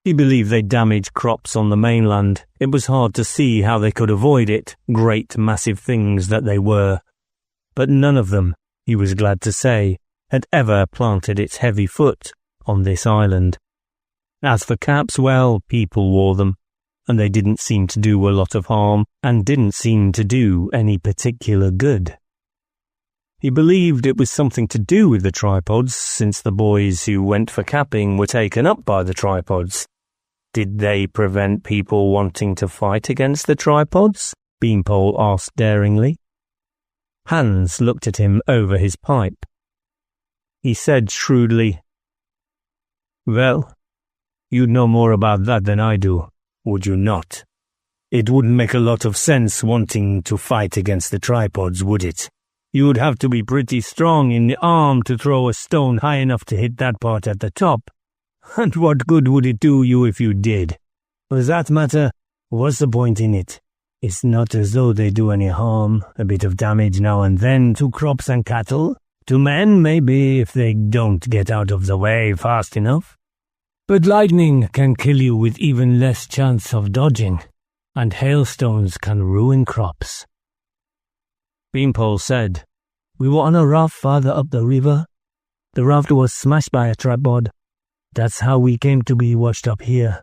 He believed they damaged crops on the mainland. It was hard to see how they could avoid it, great massive things that they were. But none of them, he was glad to say, had ever planted its heavy foot on this island. As for caps, well, people wore them, and they didn't seem to do a lot of harm, and didn't seem to do any particular good. He believed it was something to do with the tripods, since the boys who went for capping were taken up by the tripods. Did they prevent people wanting to fight against the tripods? Beanpole asked daringly. Hans looked at him over his pipe. He said shrewdly, "Well, you'd know more about that than I do, would you not? It wouldn't make a lot of sense wanting to fight against the tripods, would it? You would have to be pretty strong in the arm to throw a stone high enough to hit that part at the top. And what good would it do you if you did? For that matter, what's the point in it? It's not as though they do any harm, a bit of damage now and then to crops and cattle. To men, maybe, if they don't get out of the way fast enough. But lightning can kill you with even less chance of dodging, and hailstones can ruin crops." Beanpole said, "We were on a raft farther up the river. The raft was smashed by a tripod. That's how we came to be washed up here."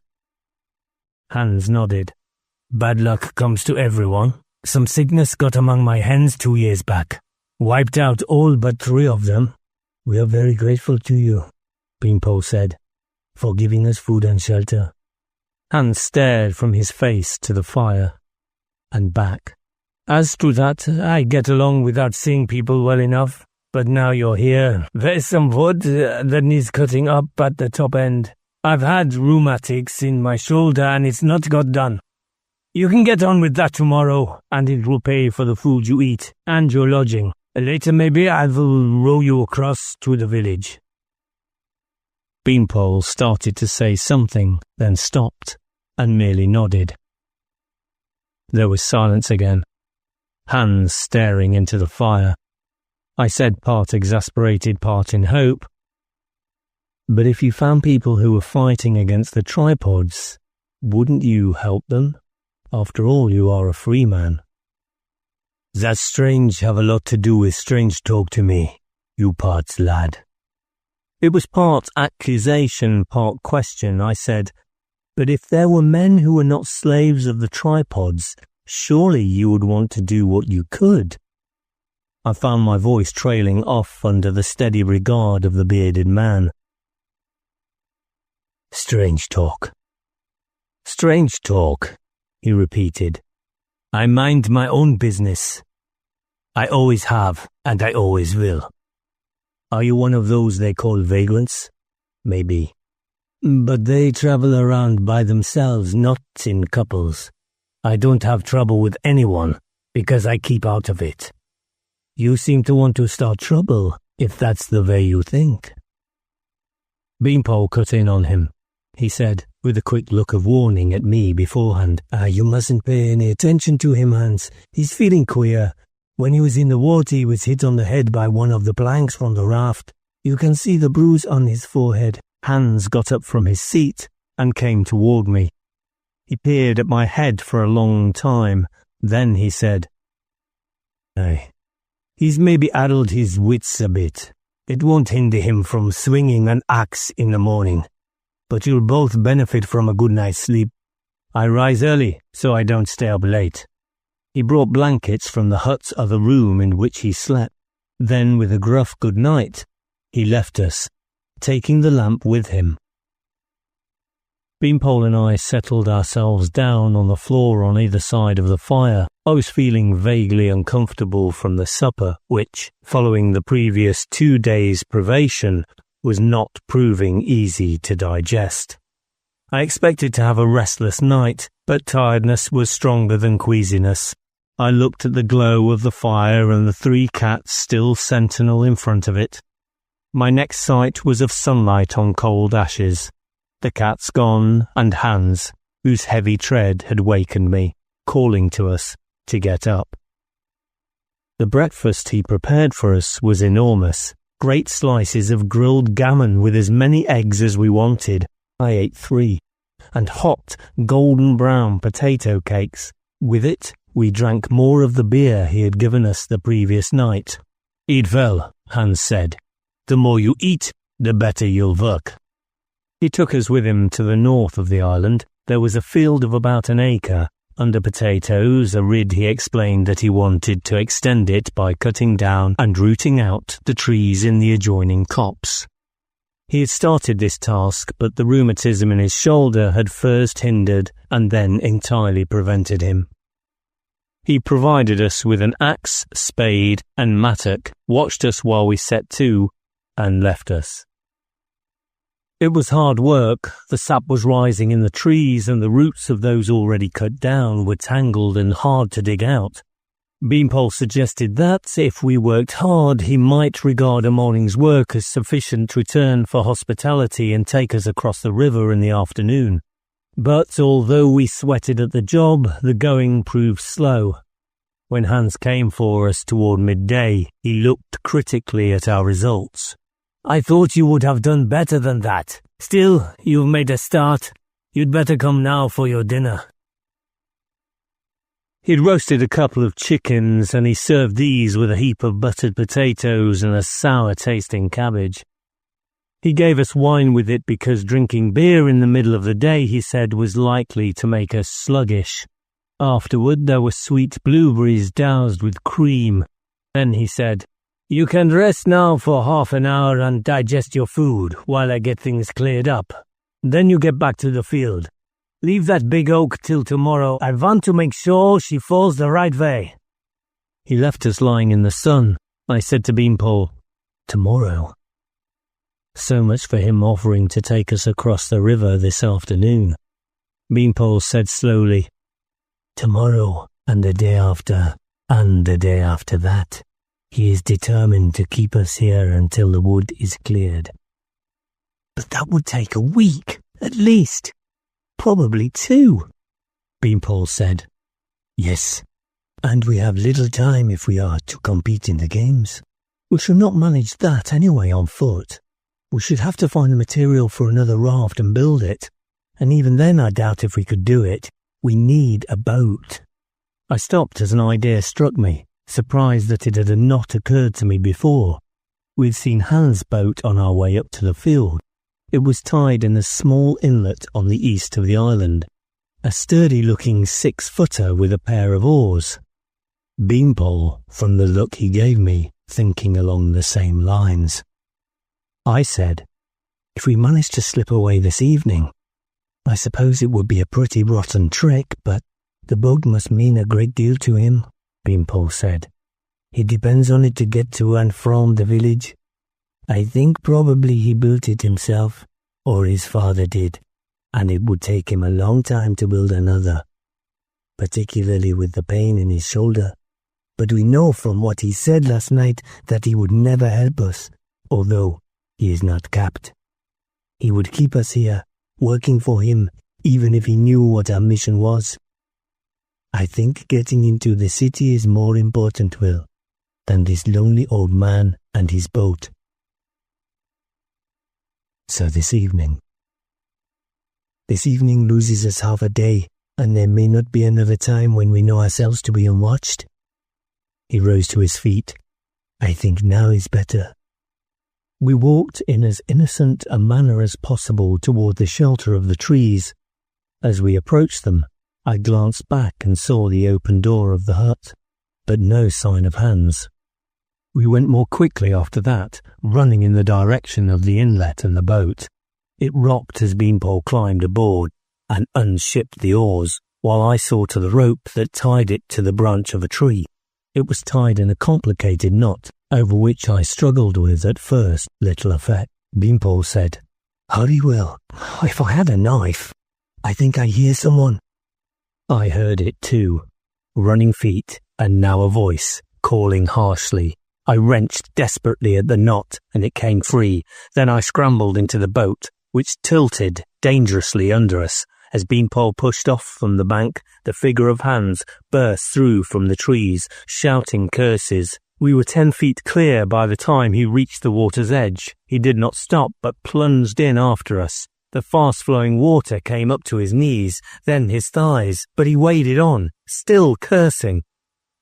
Hans nodded. "Bad luck comes to everyone. Some sickness got among my hens 2 years back. Wiped out all but 3 of them. We are very grateful to you," Beanpole said, "for giving us food and shelter." Hans stared from his face to the fire and back. "As to that, I get along without seeing people well enough. But now you're here, there's some wood that needs cutting up at the top end. I've had rheumatics in my shoulder and it's not got done. You can get on with that tomorrow, and it will pay for the food you eat and your lodging. Later maybe I will row you across to the village." Beanpole started to say something, then stopped, and merely nodded. There was silence again. Hans staring into the fire. I said, part exasperated, part in hope, But if you found people who were fighting against the tripods, wouldn't you help them? After all, you are a free man. That strange have a lot to do with strange talk to me, you parts lad. It was part accusation, part question. I said, but if there were men who were not slaves of the tripods, surely you would want to do what you could. I found my voice trailing off under the steady regard of the bearded man. Strange talk. Strange talk, he repeated. I mind my own business. I always have, and I always will. Are you one of those they call vagrants? Maybe. But they travel around by themselves, not in couples. I don't have trouble with anyone, because I keep out of it. You seem to want to start trouble, if that's the way you think. Beanpole cut in on him. He said, with a quick look of warning at me beforehand, You mustn't pay any attention to him, Hans. He's feeling queer. When he was in the water, he was hit on the head by one of the planks from the raft. You can see the bruise on his forehead. Hans got up from his seat and came toward me. He peered at my head for a long time. Then he said, Aye, he's maybe addled his wits a bit. It won't hinder him from swinging an axe in the morning. But you'll both benefit from a good night's sleep. I rise early, so I don't stay up late. He brought blankets from the hut's other room in which he slept. Then, with a gruff good night, he left us, taking the lamp with him. Beanpole and I settled ourselves down on the floor on either side of the fire. I was feeling vaguely uncomfortable from the supper, which, following the previous 2 days' privation, was not proving easy to digest. I expected to have a restless night, but tiredness was stronger than queasiness. I looked at the glow of the fire and the 3 cats still sentinel in front of it. My next sight was of sunlight on cold ashes, the cats gone, and Hans, whose heavy tread had wakened me, calling to us to get up. The breakfast he prepared for us was enormous. Great slices of grilled gammon with as many eggs as we wanted. I ate 3. And hot, golden brown potato cakes. With it, we drank more of the beer he had given us the previous night. Eat well, Hans said. The more you eat, the better you'll work. He took us with him to the north of the island. There was a field of about an acre. Under potatoes, a rid he explained that he wanted to extend it by cutting down and rooting out the trees in the adjoining copse. He had started this task, but the rheumatism in his shoulder had first hindered and then entirely prevented him. He provided us with an axe, spade, and mattock, watched us while we set to, and left us. It was hard work. The sap was rising in the trees, and the roots of those already cut down were tangled and hard to dig out. Beanpole suggested that, if we worked hard, he might regard a morning's work as sufficient return for hospitality and take us across the river in the afternoon. But although we sweated at the job, the going proved slow. When Hans came for us toward midday, he looked critically at our results. I thought you would have done better than that. Still, you've made a start. You'd better come now for your dinner. He'd roasted a couple of chickens, and he served these with a heap of buttered potatoes and a sour-tasting cabbage. He gave us wine with it because drinking beer in the middle of the day, he said, was likely to make us sluggish. Afterward, there were sweet blueberries doused with cream. Then he said, "You can rest now for half an hour and digest your food while I get things cleared up. Then you get back to the field. Leave that big oak till tomorrow. I want to make sure she falls the right way." He left us lying in the sun. I said to Beanpole, "Tomorrow." So much for him offering to take us across the river this afternoon. Beanpole said slowly, "Tomorrow, and the day after, and the day after that. He is determined to keep us here until the wood is cleared." "But that would take a week, at least. Probably 2, Beanpole said. "Yes, and we have little time if we are to compete in the games. We shall not manage that anyway on foot. We should have to find the material for another raft and build it. And even then I doubt if we could do it. We need a boat. I stopped as an idea struck me, surprised that it had not occurred to me before. We'd seen Hans' boat on our way up to the field. It was tied in a small inlet on the east of the island, a sturdy-looking 6-footer with a pair of oars. Beanpole, from the look he gave me, thinking along the same lines. I said, if we managed to slip away this evening, I suppose it would be a pretty rotten trick, but the boat must mean a great deal to him, Beanpole said. He depends on it to get to and from the village. I think probably he built it himself, or his father did, and it would take him a long time to build another, particularly with the pain in his shoulder. But we know from what he said last night that he would never help us, although he is not capped. He would keep us here, working for him, even if he knew what our mission was. I think getting into the city is more important, Will, than this lonely old man and his boat. So this evening loses us half a day, and there may not be another time when we know ourselves to be unwatched. He rose to his feet. I think now is better. We walked in as innocent a manner as possible toward the shelter of the trees. As we approached them, I glanced back and saw the open door of the hut, but no sign of Hans. We went more quickly after that, running in the direction of the inlet and the boat. It rocked as Beanpole climbed aboard and unshipped the oars, while I saw to the rope that tied it to the branch of a tree. It was tied in a complicated knot, over which I struggled with at first little effect. Beanpole said, Hurry, Will. If I had a knife, I think I hear someone. I heard it too. Running feet, and now a voice, calling harshly. I wrenched desperately at the knot, and it came free. Then I scrambled into the boat, which tilted dangerously under us. As Beanpole pushed off from the bank, the figure of Hans burst through from the trees, shouting curses. We were 10 feet clear by the time he reached the water's edge. He did not stop, but plunged in after us. The fast-flowing water came up to his knees, then his thighs, but he waded on, still cursing.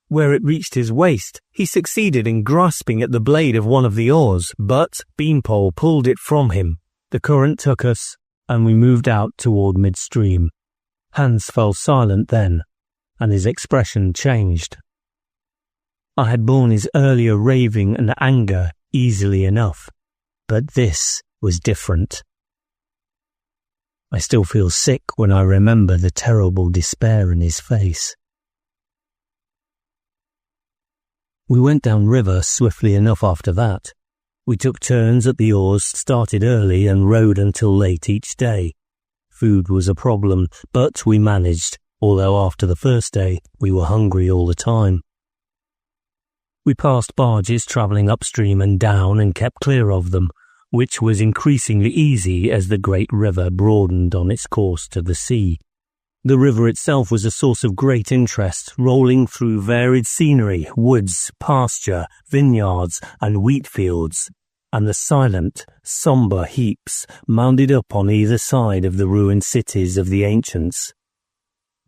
Where it reached his waist, he succeeded in grasping at the blade of one of the oars, but Beanpole pulled it from him. The current took us, and we moved out toward midstream. Hans fell silent then, and his expression changed. I had borne his earlier raving and anger easily enough, but this was different. I still feel sick when I remember the terrible despair in his face. We went down river swiftly enough after that. We took turns at the oars, started early and rowed until late each day. Food was a problem, but we managed, although after the first day we were hungry all the time. We passed barges travelling upstream and down and kept clear of them, which was increasingly easy as the great river broadened on its course to the sea. The river itself was a source of great interest, rolling through varied scenery, woods, pasture, vineyards, and wheat fields, and the silent, sombre heaps mounded up on either side of the ruined cities of the ancients.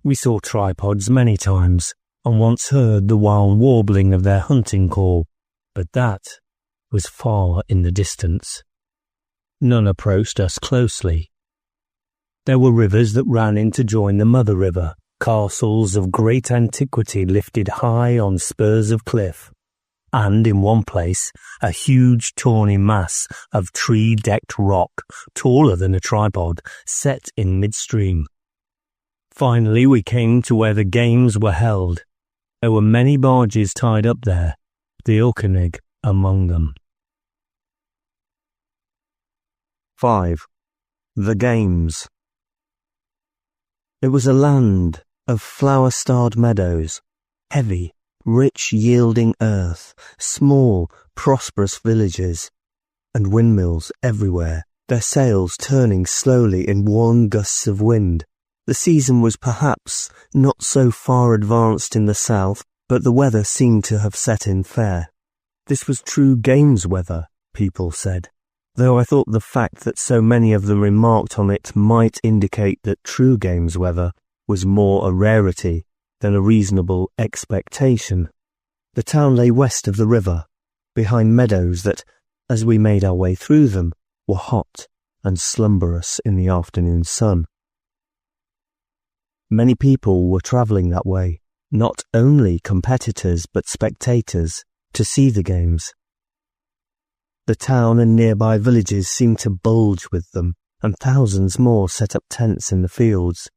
We saw tripods many times, and once heard the wild warbling of their hunting call, but that was far in the distance. None approached us closely. There were rivers that ran in to join the mother river, castles of great antiquity lifted high on spurs of cliff, and in one place a huge tawny mass of tree-decked rock, taller than a tripod, set in midstream. Finally we came to where the games were held. There were many barges tied up there, the Ilkenig among them. 5. The Games. It was a land of flower-starred meadows, heavy, rich yielding earth, small, prosperous villages, and windmills everywhere, their sails turning slowly in warm gusts of wind. The season was perhaps not so far advanced in the south, but the weather seemed to have set in fair. This was true games weather, people said. though I thought the fact that so many of them remarked on it might indicate that true games weather was more a rarity than a reasonable expectation. The town lay west of the river, behind meadows that, as we made our way through them, were hot and slumberous in the afternoon sun. Many people were travelling that way, not only competitors but spectators, to see the games. The town and nearby villages seemed to bulge with them, and thousands more set up tents in the fields.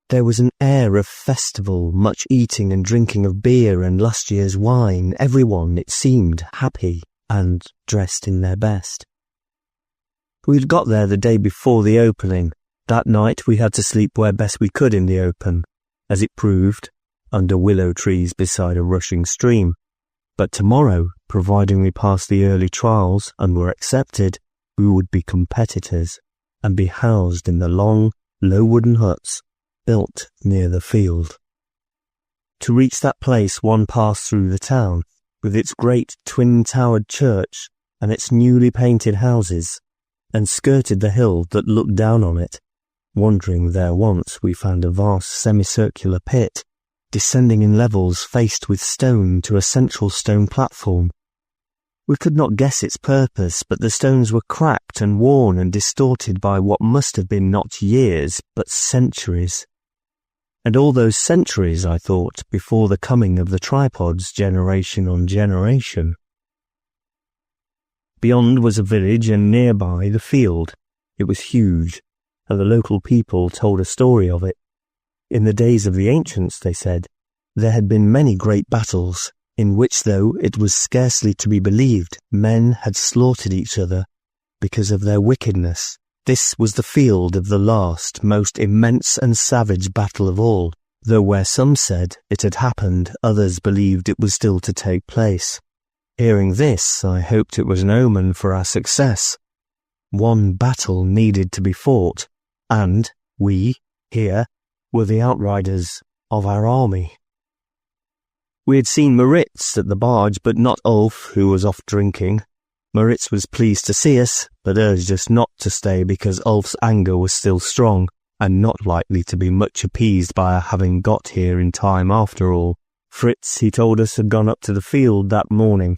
There was an air of festival, much eating and drinking of beer and last year's wine, everyone, it seemed, happy and dressed in their best. We'd got there the day before the opening. That night we had to sleep where best we could in the open, as it proved, under willow trees beside a rushing stream. But tomorrow, providing we passed the early trials and were accepted, we would be competitors and be housed in the long, low wooden huts built near the field. To reach that place one passed through the town, with its great twin-towered church and its newly painted houses, and skirted the hill that looked down on it. Wandering there once, we found a vast semicircular pit, descending in levels faced with stone to a central stone platform. We could not guess its purpose, but the stones were cracked and worn and distorted by what must have been not years, but centuries. And all those centuries, I thought, before the coming of the tripods generation on generation. Beyond was a village, and nearby the field. It was huge, and the local people told a story of it. In the days of the ancients, they said, there had been many great battles, in which, though it was scarcely to be believed, men had slaughtered each other because of their wickedness. This was the field of the last, most immense and savage battle of all, though where some said it had happened, others believed it was still to take place. Hearing this, I hoped it was an omen for our success. One battle needed to be fought, and we, here, were the outriders of our army. We had seen Moritz at the barge, but not Ulf, who was off drinking. Moritz was pleased to see us, but urged us not to stay because Ulf's anger was still strong, and not likely to be much appeased by our having got here in time after all. Fritz, he told us, had gone up to the field that morning.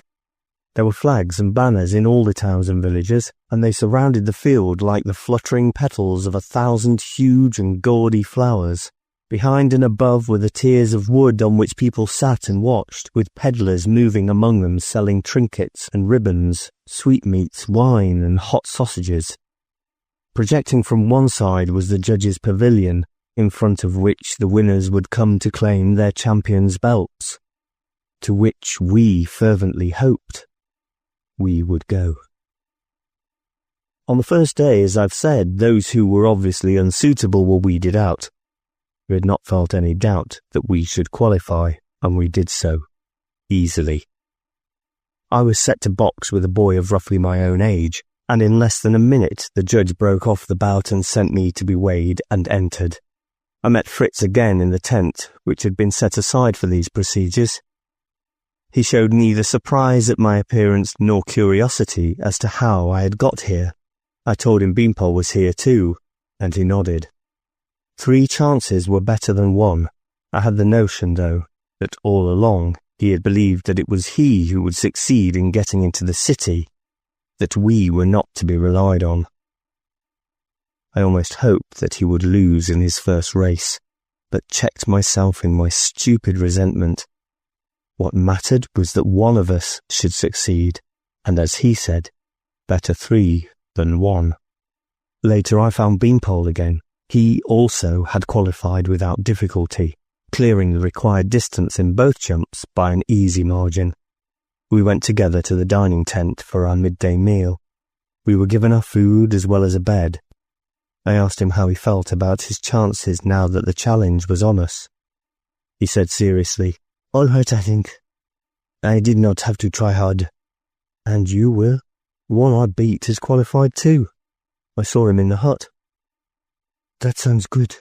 There were flags and banners in all the towns and villages, and they surrounded the field like the fluttering petals of 1,000 huge and gaudy flowers. Behind and above were the tiers of wood on which people sat and watched, with peddlers moving among them selling trinkets and ribbons, sweetmeats, wine and hot sausages. Projecting from one side was the judges' pavilion, in front of which the winners would come to claim their champions' belts, to which we fervently hoped we would go. On the first day, as I've said, those who were obviously unsuitable were weeded out. We had not felt any doubt that we should qualify, and we did so, easily. I was set to box with a boy of roughly my own age, and in less than a minute the judge broke off the bout and sent me to be weighed and entered. I met Fritz again in the tent, which had been set aside for these procedures. He showed neither surprise at my appearance nor curiosity as to how I had got here. I told him Beanpole was here too, and he nodded. 3 chances were better than 1. I had the notion, though, that all along he had believed that it was he who would succeed in getting into the city, that we were not to be relied on. I almost hoped that he would lose in his first race, but checked myself in my stupid resentment. What mattered was that one of us should succeed, and as he said, better 3 than 1. Later I found Beanpole again. He also had qualified without difficulty, clearing the required distance in both jumps by an easy margin. We went together to the dining tent for our midday meal. We were given our food as well as a bed. I asked him how he felt about his chances now that the challenge was on us. He said seriously, "All right, I think. I did not have to try hard." "And you, Will? One I beat is qualified too. I saw him in the hut." "That sounds good.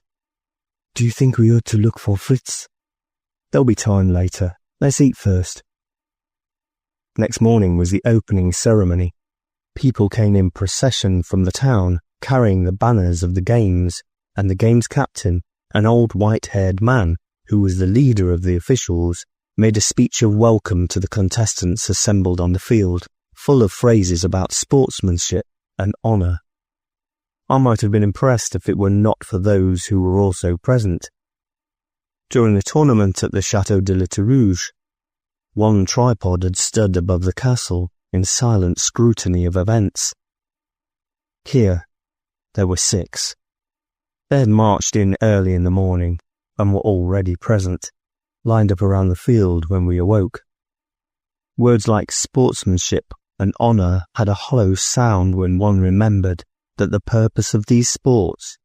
Do you think we ought to look for Fritz?" "There'll be time later. Let's eat first." Next morning was the opening ceremony. People came in procession from the town, carrying the banners of the games, and the game's captain, an old white-haired man, who was the leader of the officials, made a speech of welcome to the contestants assembled on the field, full of phrases about sportsmanship and honour. I might have been impressed if it were not for those who were also present. During the tournament at the Château de la Rouge, one tripod had stood above the castle in silent scrutiny of events. Here, there were 6. They had marched in early in the morning and were already present, lined up around the field when we awoke. Words like sportsmanship and honour had a hollow sound when one remembered that the purpose of these sports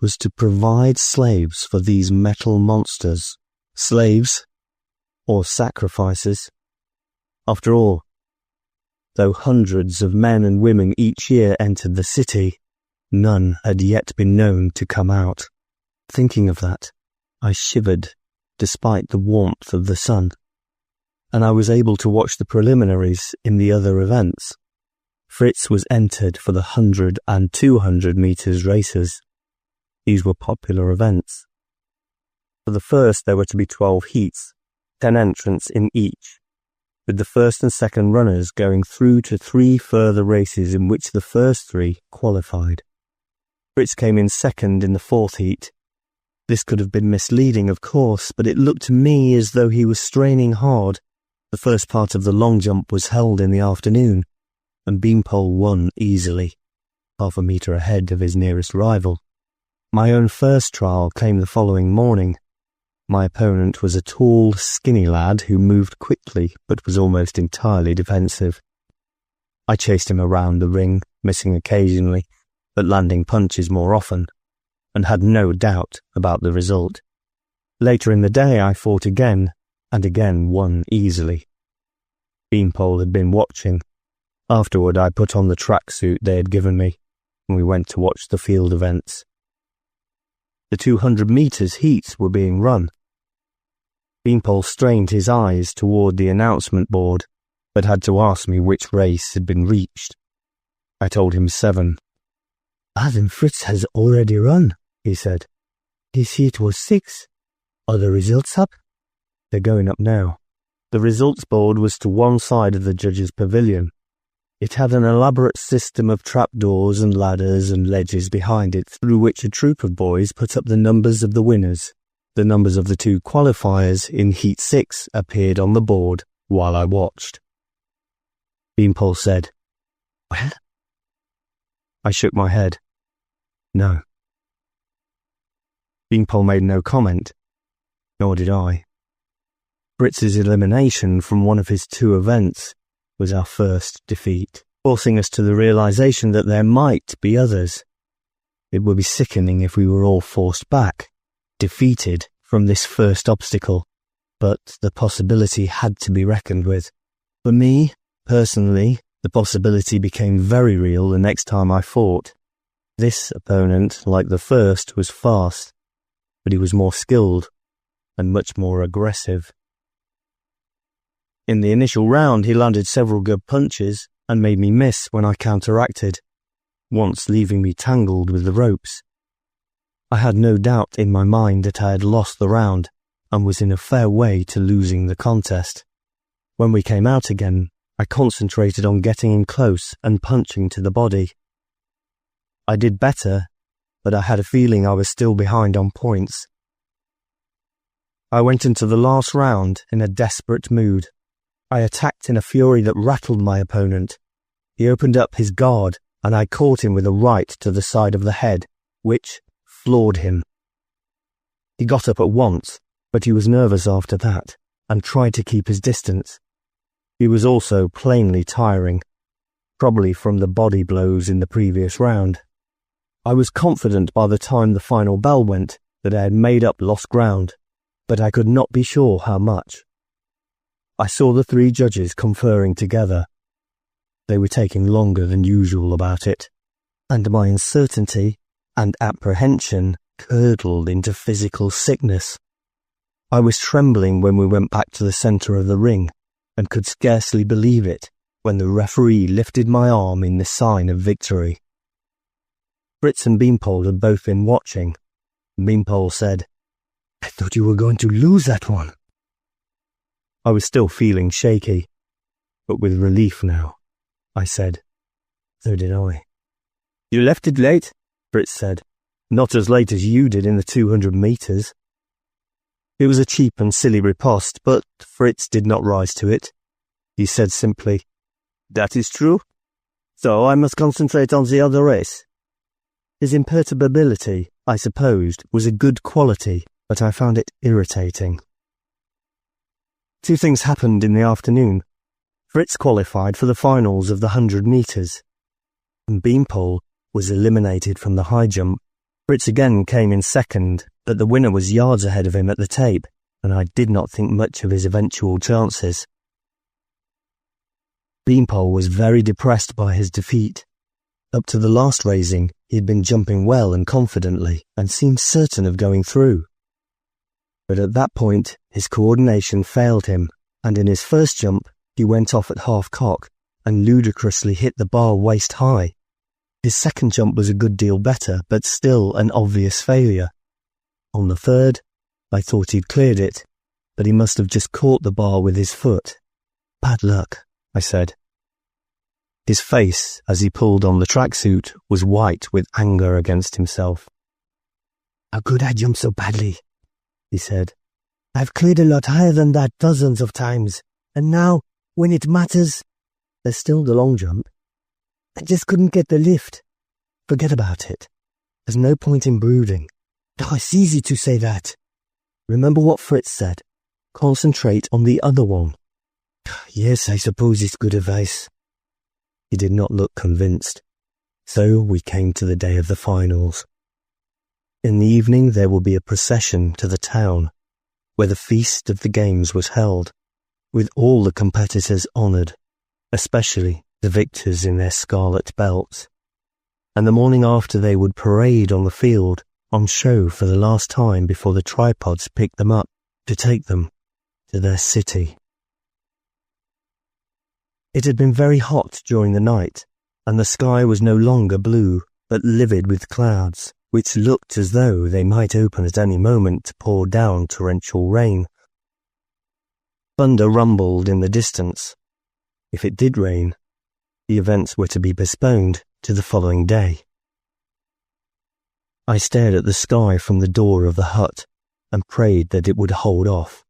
was to provide slaves for these metal monsters. Slaves, or sacrifices. After all, though hundreds of men and women each year entered the city, none had yet been known to come out. Thinking of that, I shivered despite the warmth of the sun, and I was able to watch the preliminaries in the other events. Fritz was entered for the 100 and 200 metres races. These were popular events. For the first there were to be 12 heats, 10 entrants in each, with the first and second runners going through to 3 further races in which the first 3 qualified. Fritz came in second in the 4th heat. This could have been misleading, of course, but it looked to me as though he was straining hard. The first part of the long jump was held in the afternoon, and Beanpole won easily, half a metre ahead of his nearest rival. My own first trial came the following morning. My opponent was a tall, skinny lad who moved quickly but was almost entirely defensive. I chased him around the ring, missing occasionally, but landing punches more often, and had no doubt about the result. Later in the day I fought again, and again won easily. Beanpole had been watching. Afterward I put on the tracksuit they had given me, and we went to watch the field events. The 200 metres heats were being run. Beanpole strained his eyes toward the announcement board, but had to ask me which race had been reached. I told him 7. "Then Fritz has already run," he said. "His heat was 6. Are the results up?" "They're going up now." The results board was to one side of the judges' pavilion. It had an elaborate system of trapdoors and ladders and ledges behind it, through which a troop of boys put up the numbers of the winners. The numbers of the 2 qualifiers in Heat 6 appeared on the board while I watched. Beanpole said, "Well?" I shook my head. No. Beanpole made no comment, nor did I. Fritz's elimination from one of his 2 events was our first defeat, forcing us to the realization that there might be others. It would be sickening if we were all forced back, defeated from this first obstacle, but the possibility had to be reckoned with. For me, personally, the possibility became very real the next time I fought. This opponent, like the first, was fast, but he was more skilled and much more aggressive. In the initial round, he landed several good punches and made me miss when I counteracted, once leaving me tangled with the ropes. I had no doubt in my mind that I had lost the round and was in a fair way to losing the contest. When we came out again, I concentrated on getting in close and punching to the body. I did better, but I had a feeling I was still behind on points. I went into the last round in a desperate mood. I attacked in a fury that rattled my opponent. He opened up his guard, and I caught him with a right to the side of the head, which floored him. He got up at once, but he was nervous after that, and tried to keep his distance. He was also plainly tiring, probably from the body blows in the previous round. I was confident by the time the final bell went that I had made up lost ground, but I could not be sure how much. I saw the 3 judges conferring together. They were taking longer than usual about it, and my uncertainty and apprehension curdled into physical sickness. I was trembling when we went back to the centre of the ring, and could scarcely believe it when the referee lifted my arm in the sign of victory. Fritz and Beanpole had both been watching. Beanpole said, "I thought you were going to lose that one." I was still feeling shaky, but with relief now. I said, "So did I." "You left it late," Fritz said. "Not as late as you did in the 200 meters. It was a cheap and silly riposte, but Fritz did not rise to it. He said simply, "That is true. So I must concentrate on the other race." His imperturbability, I supposed, was a good quality, but I found it irritating. Two things happened in the afternoon. Fritz qualified for the finals of the 100 meters, and Beanpole was eliminated from the high jump. Fritz again came in second, but the winner was yards ahead of him at the tape, and I did not think much of his eventual chances. Beanpole was very depressed by his defeat. Up to the last raising, he had been jumping well and confidently, and seemed certain of going through. But at that point, his coordination failed him, and in his first jump, he went off at half-cock and ludicrously hit the bar waist-high. His second jump was a good deal better, but still an obvious failure. On the third, I thought he'd cleared it, but he must have just caught the bar with his foot. "Bad luck," I said. His face, as he pulled on the tracksuit, was white with anger against himself. "How could I jump so badly?" he said. "I've cleared a lot higher than that dozens of times, and now, when it matters, there's still the long jump. I just couldn't get the lift. Forget about it. There's no point in brooding. Oh, it's easy to say that. Remember what Fritz said. Concentrate on the other one." "Yes, I suppose it's good advice." He did not look convinced. So we came to the day of the finals. In the evening there will be a procession to the town, where the feast of the games was held, with all the competitors honoured, especially the victors in their scarlet belts. And the morning after they would parade on the field, on show for the last time before the tripods picked them up to take them to their city. It had been very hot during the night, and the sky was no longer blue, but livid with clouds, which looked as though they might open at any moment to pour down torrential rain. Thunder rumbled in the distance. If it did rain, the events were to be postponed to the following day. I stared at the sky from the door of the hut and prayed that it would hold off.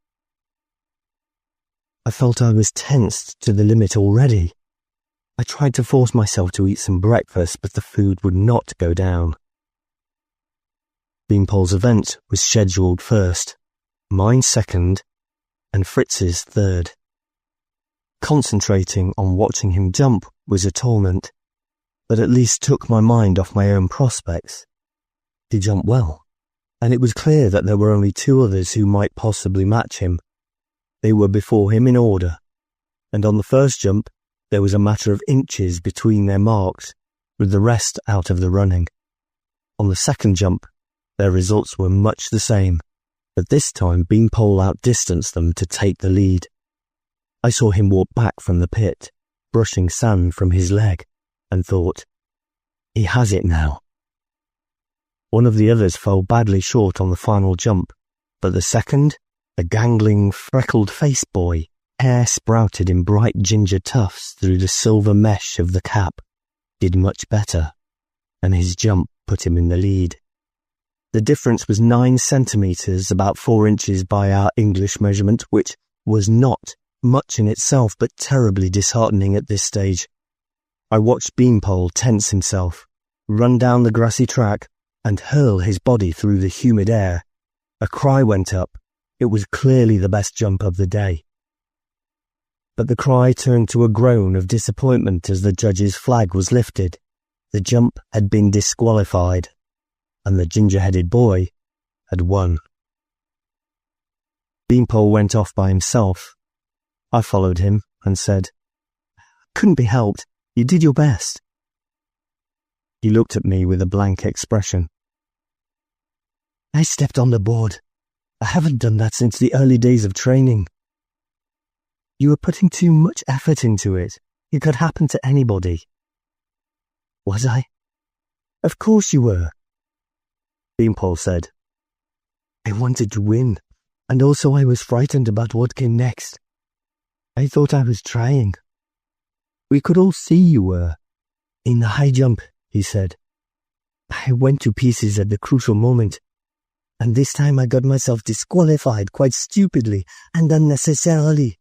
I felt I was tensed to the limit already. I tried to force myself to eat some breakfast, but the food would not go down. Beanpole's event was scheduled first, mine second, and Fritz's third. Concentrating on watching him jump was a torment, but at least took my mind off my own prospects. He jumped well, and it was clear that there were only two others who might possibly match him. They were before him in order, and on the first jump there was a matter of inches between their marks, with the rest out of the running. On the second jump, their results were much the same, but this time Beanpole outdistanced them to take the lead. I saw him walk back from the pit, brushing sand from his leg, and thought, he has it now. One of the others fell badly short on the final jump, but the second, a gangling, freckled-faced boy, hair sprouted in bright ginger tufts through the silver mesh of the cap, did much better, and his jump put him in the lead. The difference was 9 centimetres, about 4 inches by our English measurement, which was not much in itself, but terribly disheartening at this stage. I watched Beanpole tense himself, run down the grassy track, and hurl his body through the humid air. A cry went up. It was clearly the best jump of the day. But the cry turned to a groan of disappointment as the judge's flag was lifted. The jump had been disqualified, and the ginger-headed boy had won. Beanpole went off by himself. I followed him and said, "Couldn't be helped. You did your best." He looked at me with a blank expression. "I stepped on the board. I haven't done that since the early days of training." "You were putting too much effort into it. It could happen to anybody. Was I? Of course you were, Beanpole said. I wanted to win, and also I was frightened about what came next. I thought I was trying. We could all see you were. In the high jump, he said. I went to pieces at the crucial moment, and this time I got myself disqualified quite stupidly and unnecessarily.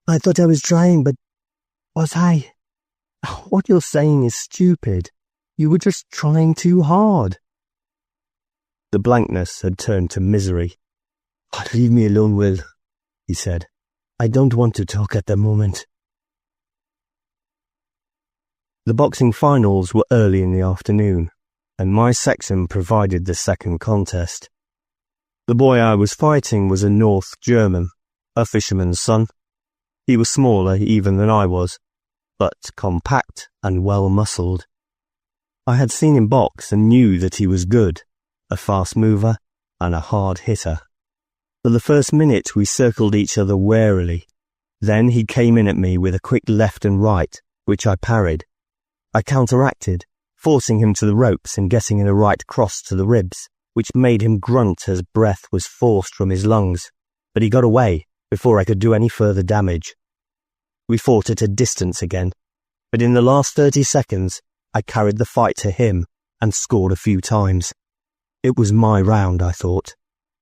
I thought I was trying, but was I? What you're saying is stupid. You were just trying too hard. The blankness had turned to misery. Leave me alone, Will, he said. I don't want to talk at the moment. The boxing finals were early in the afternoon, and my section provided the second contest. The boy I was fighting was a North German, a fisherman's son. He was smaller even than I was, but compact and well-muscled. I had seen him box and knew that he was good, a fast mover and a hard hitter. For the first minute we circled each other warily. Then he came in at me with a quick left and right, which I parried. I counteracted, forcing him to the ropes and getting in a right cross to the ribs, which made him grunt as breath was forced from his lungs, but he got away before I could do any further damage. We fought at a distance again, but in the last 30 seconds, I carried the fight to him and scored a few times. It was my round, I thought.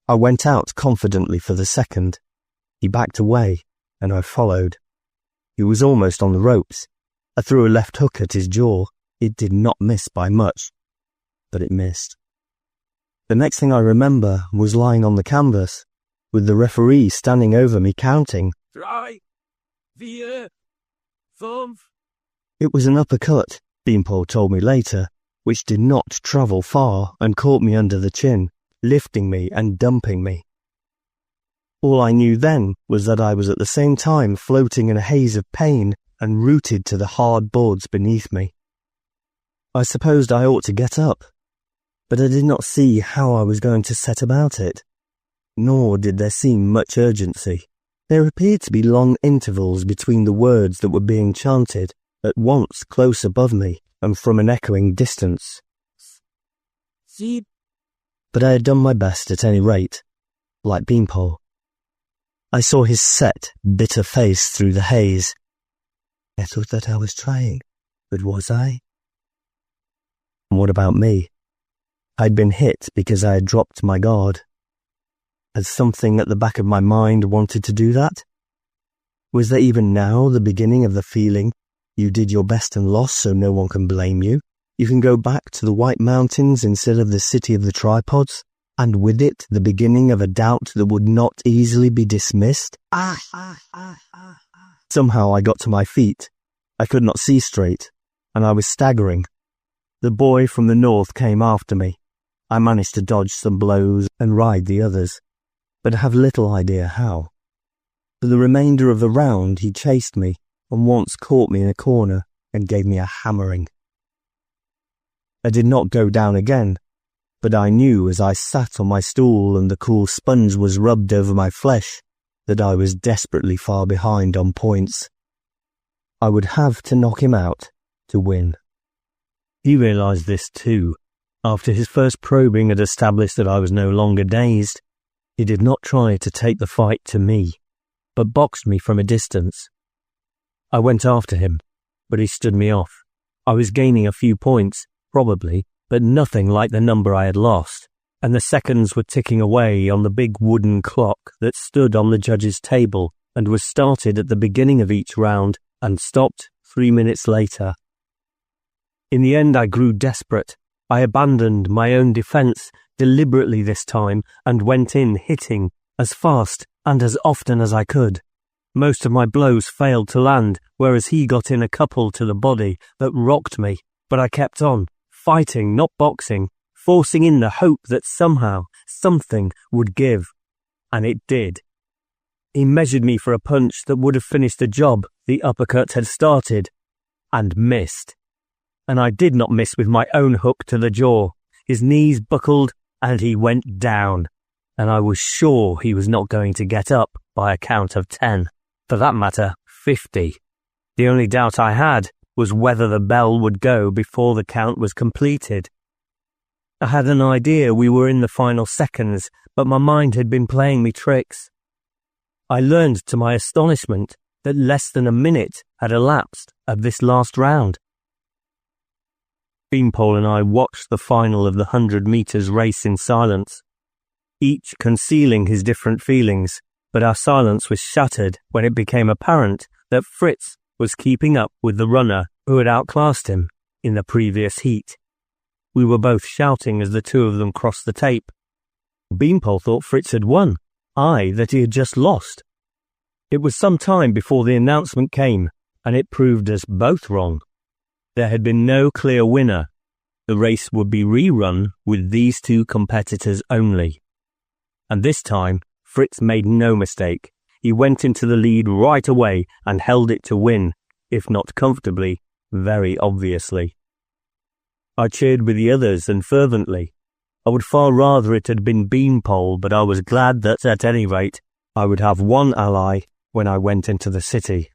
I went out confidently for the second. He backed away, and I followed. He was almost on the ropes. I threw a left hook at his jaw. It did not miss by much, but it missed. The next thing I remember was lying on the canvas, with the referee standing over me counting. 3, 4, 5. It was an uppercut, Beanpole told me later, which did not travel far and caught me under the chin, lifting me and dumping me. All I knew then was that I was at the same time floating in a haze of pain and rooted to the hard boards beneath me. I supposed I ought to get up, but I did not see how I was going to set about it. Nor did there seem much urgency. There appeared to be long intervals between the words that were being chanted, at once close above me and from an echoing distance. See? But I had done my best at any rate, like Beanpole. I saw his set, bitter face through the haze. I thought that I was trying, but was I? And what about me? I'd been hit because I had dropped my guard. Had something at the back of my mind wanted to do that? Was there even now the beginning of the feeling, you did your best and lost so no one can blame you? You can go back to the White Mountains instead of the city of the tripods, and with it the beginning of a doubt that would not easily be dismissed? Somehow I got to my feet. I could not see straight, and I was staggering. The boy from the north came after me. I managed to dodge some blows and ride the others, but I have little idea how. For the remainder of the round he chased me, and once caught me in a corner and gave me a hammering. I did not go down again, but I knew as I sat on my stool and the cool sponge was rubbed over my flesh that I was desperately far behind on points. I would have to knock him out to win. He realized this too. After his first probing had established that I was no longer dazed, he did not try to take the fight to me, but boxed me from a distance. I went after him, but he stood me off. I was gaining a few points, probably, but nothing like the number I had lost, and the seconds were ticking away on the big wooden clock that stood on the judge's table and was started at the beginning of each round and stopped 3 minutes later. In the end I grew desperate. I abandoned my own defence deliberately this time and went in hitting as fast and as often as I could. Most of my blows failed to land, whereas he got in a couple to the body that rocked me, but I kept on, fighting, not boxing, forcing in the hope that somehow something would give. And it did. He measured me for a punch that would have finished the job the uppercut had started, and missed. And I did not miss with my own hook to the jaw. His knees buckled, and he went down, and I was sure he was not going to get up by a count of 10. For that matter, 50. The only doubt I had was whether the bell would go before the count was completed. I had an idea we were in the final seconds, but my mind had been playing me tricks. I learned to my astonishment that less than a minute had elapsed of this last round. Beanpole and I watched the final of the 100 meters race in silence, each concealing his different feelings, but our silence was shattered when it became apparent that Fritz was keeping up with the runner who had outclassed him in the previous heat. We were both shouting as the two of them crossed the tape. Beanpole thought Fritz had won, I that he had just lost. It was some time before the announcement came, and it proved us both wrong. There had been no clear winner. The race would be rerun with these two competitors only. And this time, Fritz made no mistake. He went into the lead right away and held it to win, if not comfortably, very obviously. I cheered with the others and fervently. I would far rather it had been Beanpole, but I was glad that, at any rate, I would have one ally when I went into the city.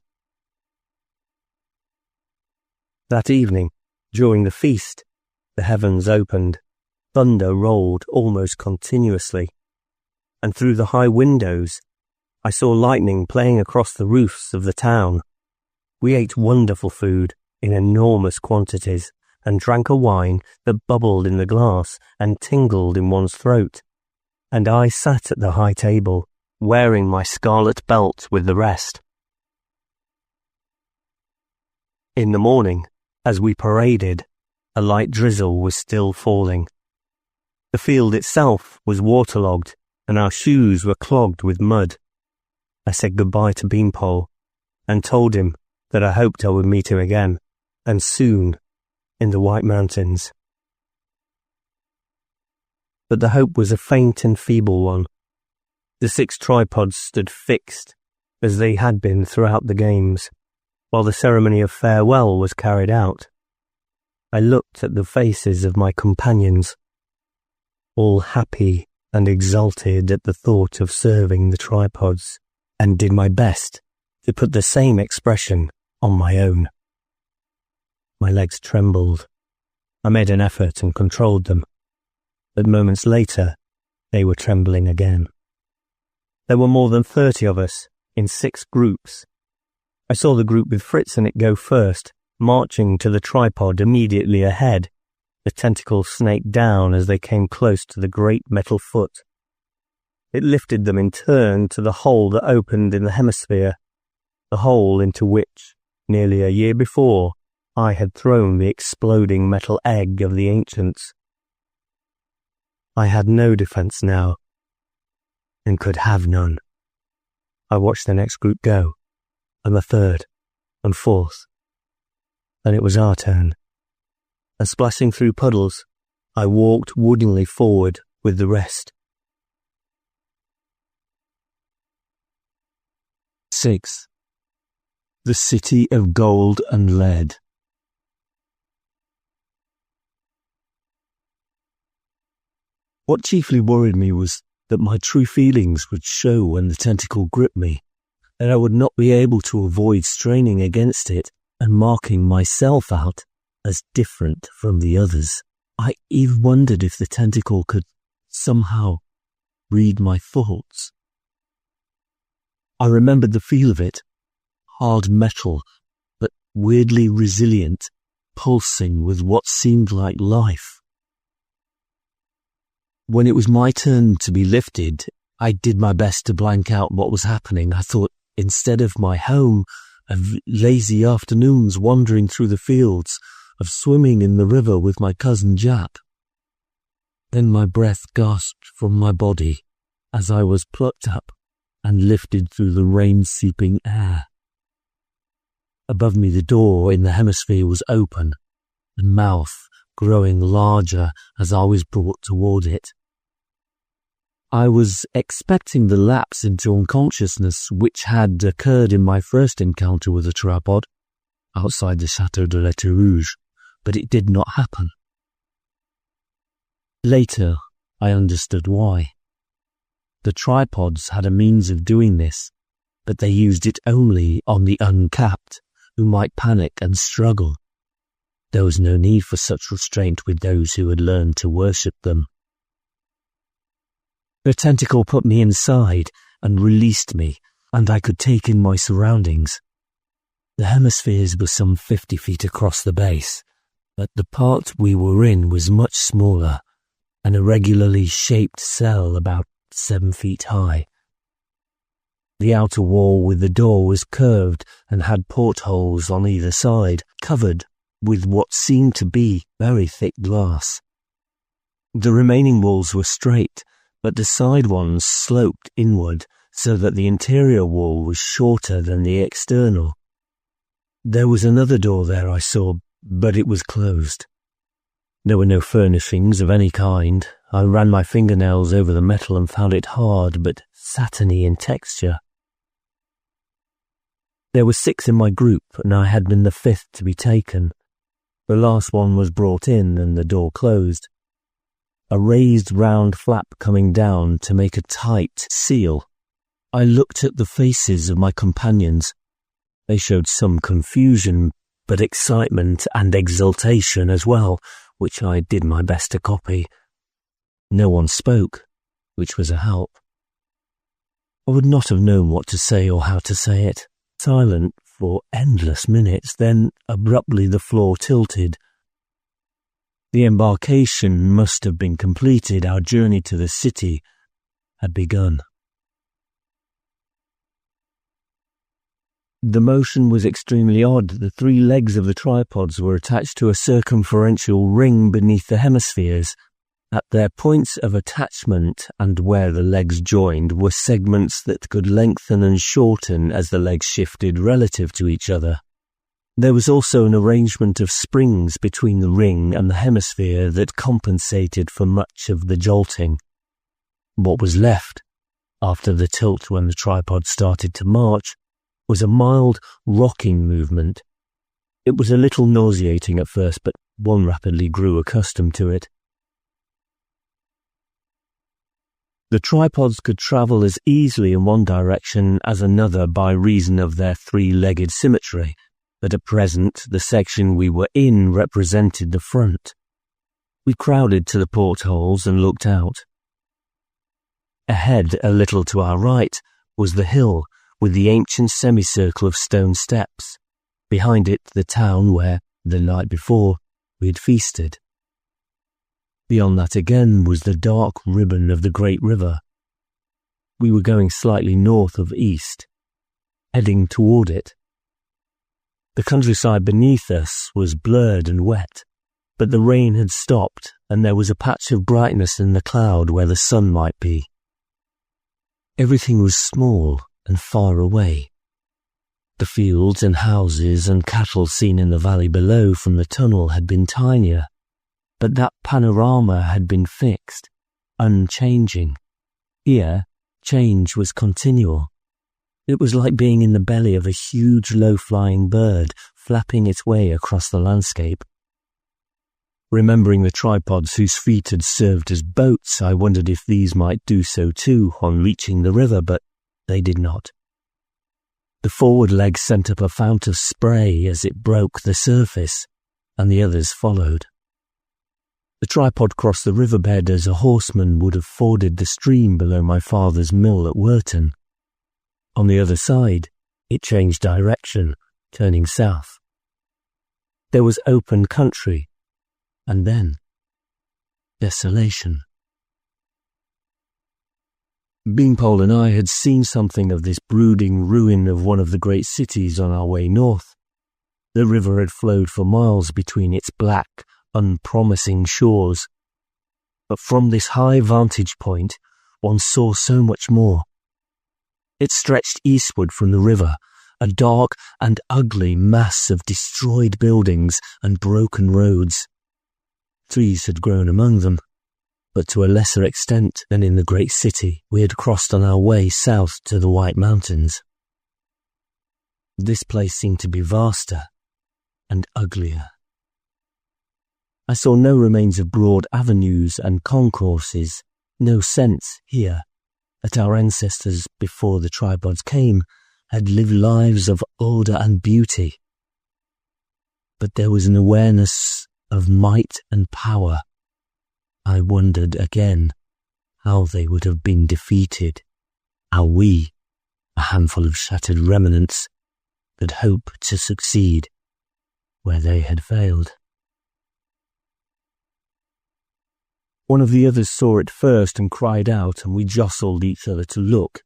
That evening, during the feast, the heavens opened, thunder rolled almost continuously, and through the high windows, I saw lightning playing across the roofs of the town. We ate wonderful food in enormous quantities, and drank a wine that bubbled in the glass and tingled in one's throat. And I sat at the high table, wearing my scarlet belt with the rest. In the morning, as we paraded, a light drizzle was still falling. The field itself was waterlogged, and our shoes were clogged with mud. I said goodbye to Beanpole, and told him that I hoped I would meet him again, and soon, in the White Mountains. But the hope was a faint and feeble one. The 6 tripods stood fixed, as they had been throughout the games, while the ceremony of farewell was carried out. I looked at the faces of my companions, all happy and exulted at the thought of serving the tripods, and did my best to put the same expression on my own. My legs trembled. I made an effort and controlled them, but moments later they were trembling again. There were more than 30 of us, in 6 groups. I saw the group with Fritz in it go first, marching to the tripod immediately ahead. The tentacles snaked down as they came close to the great metal foot. It lifted them in turn to the hole that opened in the hemisphere, the hole into which, nearly a year before, I had thrown the exploding metal egg of the ancients. I had no defense now, and could have none. I watched the next group go, and the third, and fourth. Then it was our turn, and splashing through puddles, I walked woodenly forward with the rest. 6. The City of Gold and Lead. What chiefly worried me was that my true feelings would show when the tentacle gripped me, and I would not be able to avoid straining against it and marking myself out as different from the others. I even wondered if the tentacle could somehow read my thoughts. I remembered the feel of it, hard metal, but weirdly resilient, pulsing with what seemed like life. When it was my turn to be lifted, I did my best to blank out what was happening. I thought, instead of my home, of lazy afternoons wandering through the fields, of swimming in the river with my cousin Jack. Then my breath gasped from my body as I was plucked up and lifted through the rain-seeping air. Above me the door in the hemisphere was open, the mouth growing larger as I was brought toward it. I was expecting the lapse into unconsciousness which had occurred in my first encounter with the tripod, outside the Château de l'Été Rouge, but it did not happen. Later, I understood why. The tripods had a means of doing this, but they used it only on the uncapped, who might panic and struggle. There was no need for such restraint with those who had learned to worship them. The tentacle put me inside and released me, and I could take in my surroundings. The hemispheres were some 50 feet across the base, but the part we were in was much smaller, an irregularly shaped cell about 7 feet high. The outer wall with the door was curved and had portholes on either side, covered with what seemed to be very thick glass. The remaining walls were straight, but the side ones sloped inward so that the interior wall was shorter than the external. There was another door there, I saw, but it was closed. There were no furnishings of any kind. I ran my fingernails over the metal and found it hard but satiny in texture. There were 6 in my group, and I had been the 5th to be taken. The last one was brought in and the door closed. A raised round flap coming down to make a tight seal. I looked at the faces of my companions. They showed some confusion, but excitement and exultation as well, which I did my best to copy. No one spoke, which was a help. I would not have known what to say or how to say it. Silent for endless minutes, then abruptly the floor tilted. The embarkation must have been completed. Our journey to the city had begun. The motion was extremely odd. The 3 legs of the tripods were attached to a circumferential ring beneath the hemispheres. At their points of attachment and where the legs joined were segments that could lengthen and shorten as the legs shifted relative to each other. There was also an arrangement of springs between the ring and the hemisphere that compensated for much of the jolting. What was left, after the tilt when the tripod started to march, was a mild rocking movement. It was a little nauseating at first, but one rapidly grew accustomed to it. The tripods could travel as easily in one direction as another by reason of their 3-legged symmetry, but at present the section we were in represented the front. We crowded to the portholes and looked out. Ahead, a little to our right, was the hill with the ancient semicircle of stone steps. Behind it, the town where, the night before, we had feasted. Beyond that again was the dark ribbon of the great river. We were going slightly north of east, heading toward it. The countryside beneath us was blurred and wet, but the rain had stopped and there was a patch of brightness in the cloud where the sun might be. Everything was small and far away. The fields and houses and cattle seen in the valley below from the tunnel had been tinier, but that panorama had been fixed, unchanging. Here, change was continual. It was like being in the belly of a huge low-flying bird, flapping its way across the landscape. Remembering the tripods whose feet had served as boats, I wondered if these might do so too on reaching the river, but they did not. The forward leg sent up a fount of spray as it broke the surface, and the others followed. The tripod crossed the riverbed as a horseman would have forded the stream below my father's mill at Wurton. On the other side, it changed direction, turning south. There was open country, and then desolation. Beanpole and I had seen something of this brooding ruin of one of the great cities on our way north. The river had flowed for miles between its black, unpromising shores. But from this high vantage point, one saw so much more. It stretched eastward from the river, a dark and ugly mass of destroyed buildings and broken roads. Trees had grown among them, but to a lesser extent than in the great city we had crossed on our way south to the White Mountains. This place seemed to be vaster and uglier. I saw no remains of broad avenues and concourses, no sense here that our ancestors before the tripods came had lived lives of order and beauty, but there was an awareness of might and power. I wondered again how they would have been defeated, how we, a handful of shattered remnants, could hope to succeed where they had failed. One of the others saw it first and cried out, and we jostled each other to look.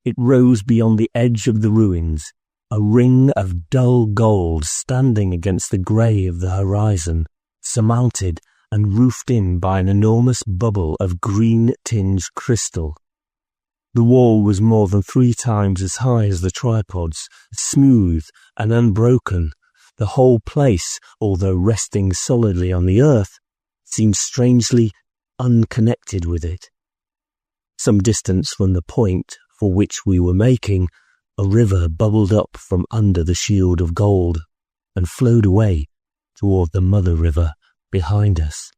It rose beyond the edge of the ruins, a ring of dull gold standing against the grey of the horizon, surmounted and roofed in by an enormous bubble of green-tinged crystal. The wall was more than 3 times as high as the tripods, smooth and unbroken. The whole place, although resting solidly on the earth, seemed strangely unconnected with it. Some distance from the point for which we were making, a river bubbled up from under the shield of gold and flowed away toward the mother river behind us.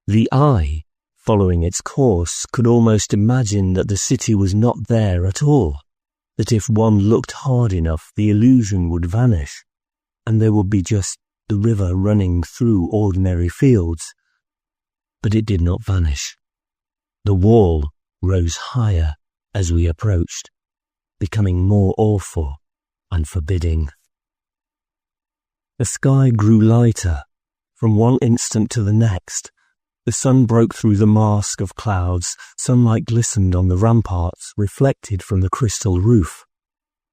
The eye, following its course, could almost imagine that the city was not there at all, that if one looked hard enough the illusion would vanish, and there would be just the river running through ordinary fields. But it did not vanish. The wall rose higher as we approached, becoming more awful and forbidding. The sky grew lighter from one instant to the next. The sun broke through the mask of clouds. Sunlight glistened on the ramparts, reflected from the crystal roof.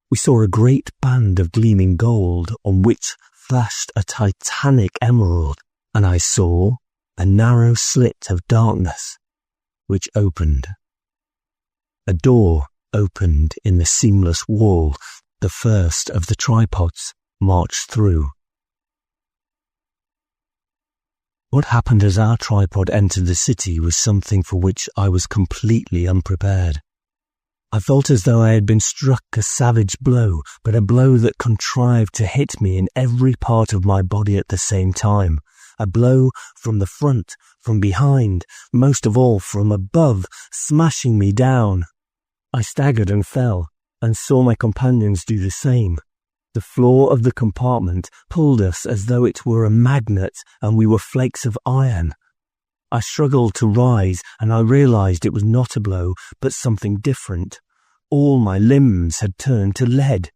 We saw a great band of gleaming gold on which flashed a titanic emerald, and I saw a narrow slit of darkness which opened. A door opened in the seamless wall. The first of the tripods marched through. What happened as our tripod entered the city was something for which I was completely unprepared. I felt as though I had been struck a savage blow, but a blow that contrived to hit me in every part of my body at the same time. A blow from the front, from behind, most of all from above, smashing me down. I staggered and fell, and saw my companions do the same. The floor of the compartment pulled us as though it were a magnet and we were flakes of iron. I struggled to rise, and I realized it was not a blow, but something different. All my limbs had turned to lead.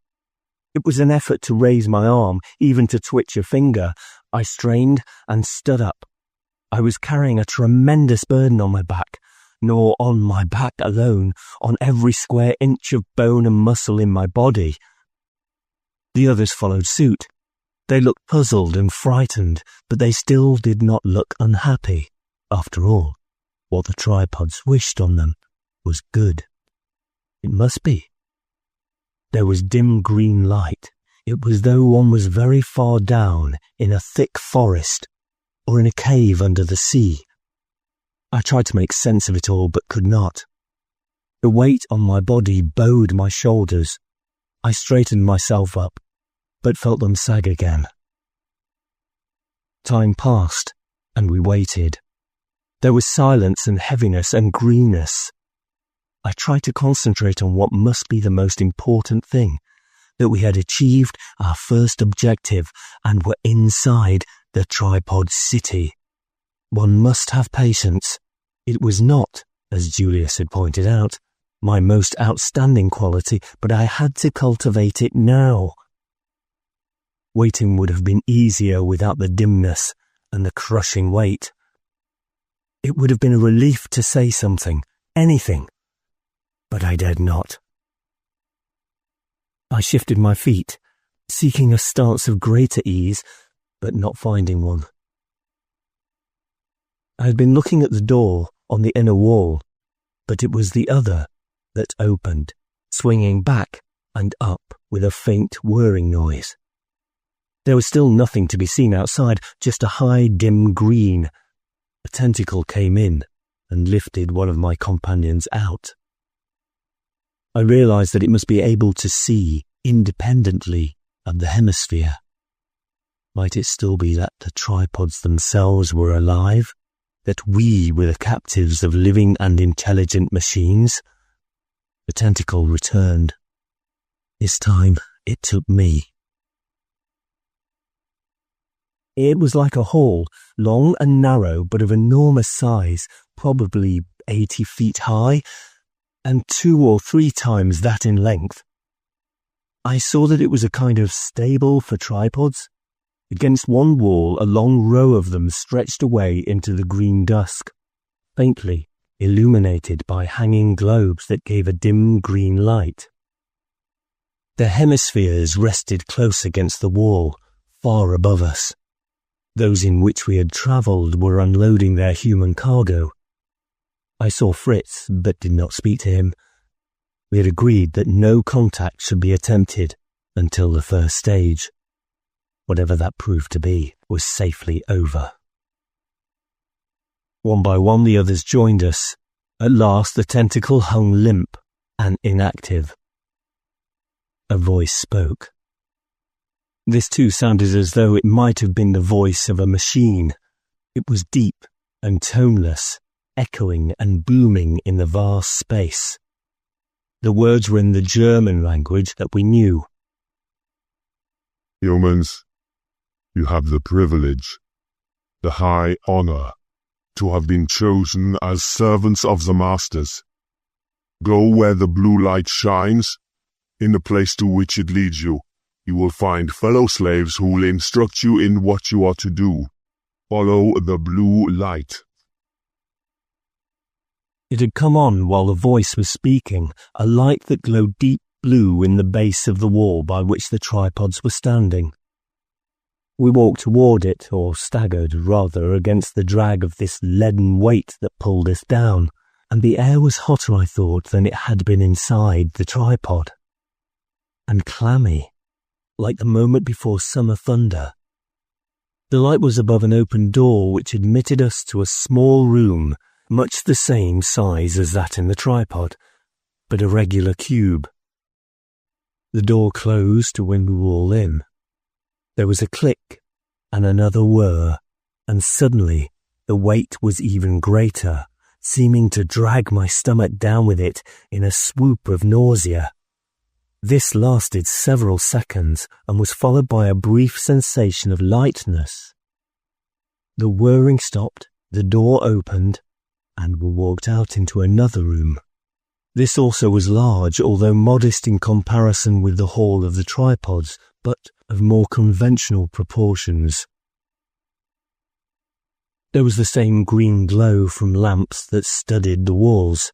It was an effort to raise my arm, even to twitch a finger. I strained and stood up. I was carrying a tremendous burden on my back, nor on my back alone, on every square inch of bone and muscle in my body. The others followed suit. They looked puzzled and frightened, but they still did not look unhappy. After all, what the tripods wished on them was good. It must be. There was dim green light. It was as though one was very far down in a thick forest or in a cave under the sea. I tried to make sense of it all, but could not. The weight on my body bowed my shoulders. I straightened myself up, but felt them sag again. Time passed, and we waited. There was silence and heaviness and greenness. I tried to concentrate on what must be the most important thing, that we had achieved our first objective and were inside the tripod city. One must have patience. It was not, as Julius had pointed out, my most outstanding quality, but I had to cultivate it now. Waiting would have been easier without the dimness and the crushing weight. It would have been a relief to say something, anything, but I dared not. I shifted my feet, seeking a stance of greater ease, but not finding one. I had been looking at the door on the inner wall, but it was the other that opened, swinging back and up with a faint whirring noise. There was still nothing to be seen outside, just a high, dim green. A tentacle came in and lifted one of my companions out. I realized that it must be able to see independently of the hemisphere. Might it still be that the tripods themselves were alive? That we were the captives of living and intelligent machines? The tentacle returned. This time it took me. It was like a hall, long and narrow, but of enormous size, probably 80 feet high, and 2 or 3 times that in length. I saw that it was a kind of stable for tripods. Against one wall, a long row of them stretched away into the green dusk, faintly illuminated by hanging globes that gave a dim green light. Their hemispheres rested close against the wall, far above us. Those in which we had travelled were unloading their human cargo. I saw Fritz, but did not speak to him. We had agreed that no contact should be attempted until the first stage. Whatever that proved to be was safely over. One by one the others joined us. At last the tentacle hung limp and inactive. A voice spoke. This too sounded as though it might have been the voice of a machine. It was deep and toneless, echoing and booming in the vast space. The words were in the German language that we knew. Humans, you have the privilege, the high honor, to have been chosen as servants of the masters. Go where the blue light shines. In the place to which it leads you, you will find fellow slaves who will instruct you in what you are to do. Follow the blue light. It had come on while the voice was speaking, a light that glowed deep blue in the base of the wall by which the tripods were standing. We walked toward it, or staggered, rather, against the drag of this leaden weight that pulled us down, and the air was hotter, I thought, than it had been inside the tripod. And clammy, like the moment before summer thunder. The light was above an open door which admitted us to a small room, much the same size as that in the tripod, but a regular cube. The door closed when we were all in. There was a click and another whir, and suddenly the weight was even greater, seeming to drag my stomach down with it in a swoop of nausea. This lasted several seconds and was followed by a brief sensation of lightness. The whirring stopped, the door opened, and we walked out into another room. This also was large, although modest in comparison with the hall of the tripods, but of more conventional proportions. There was the same green glow from lamps that studded the walls.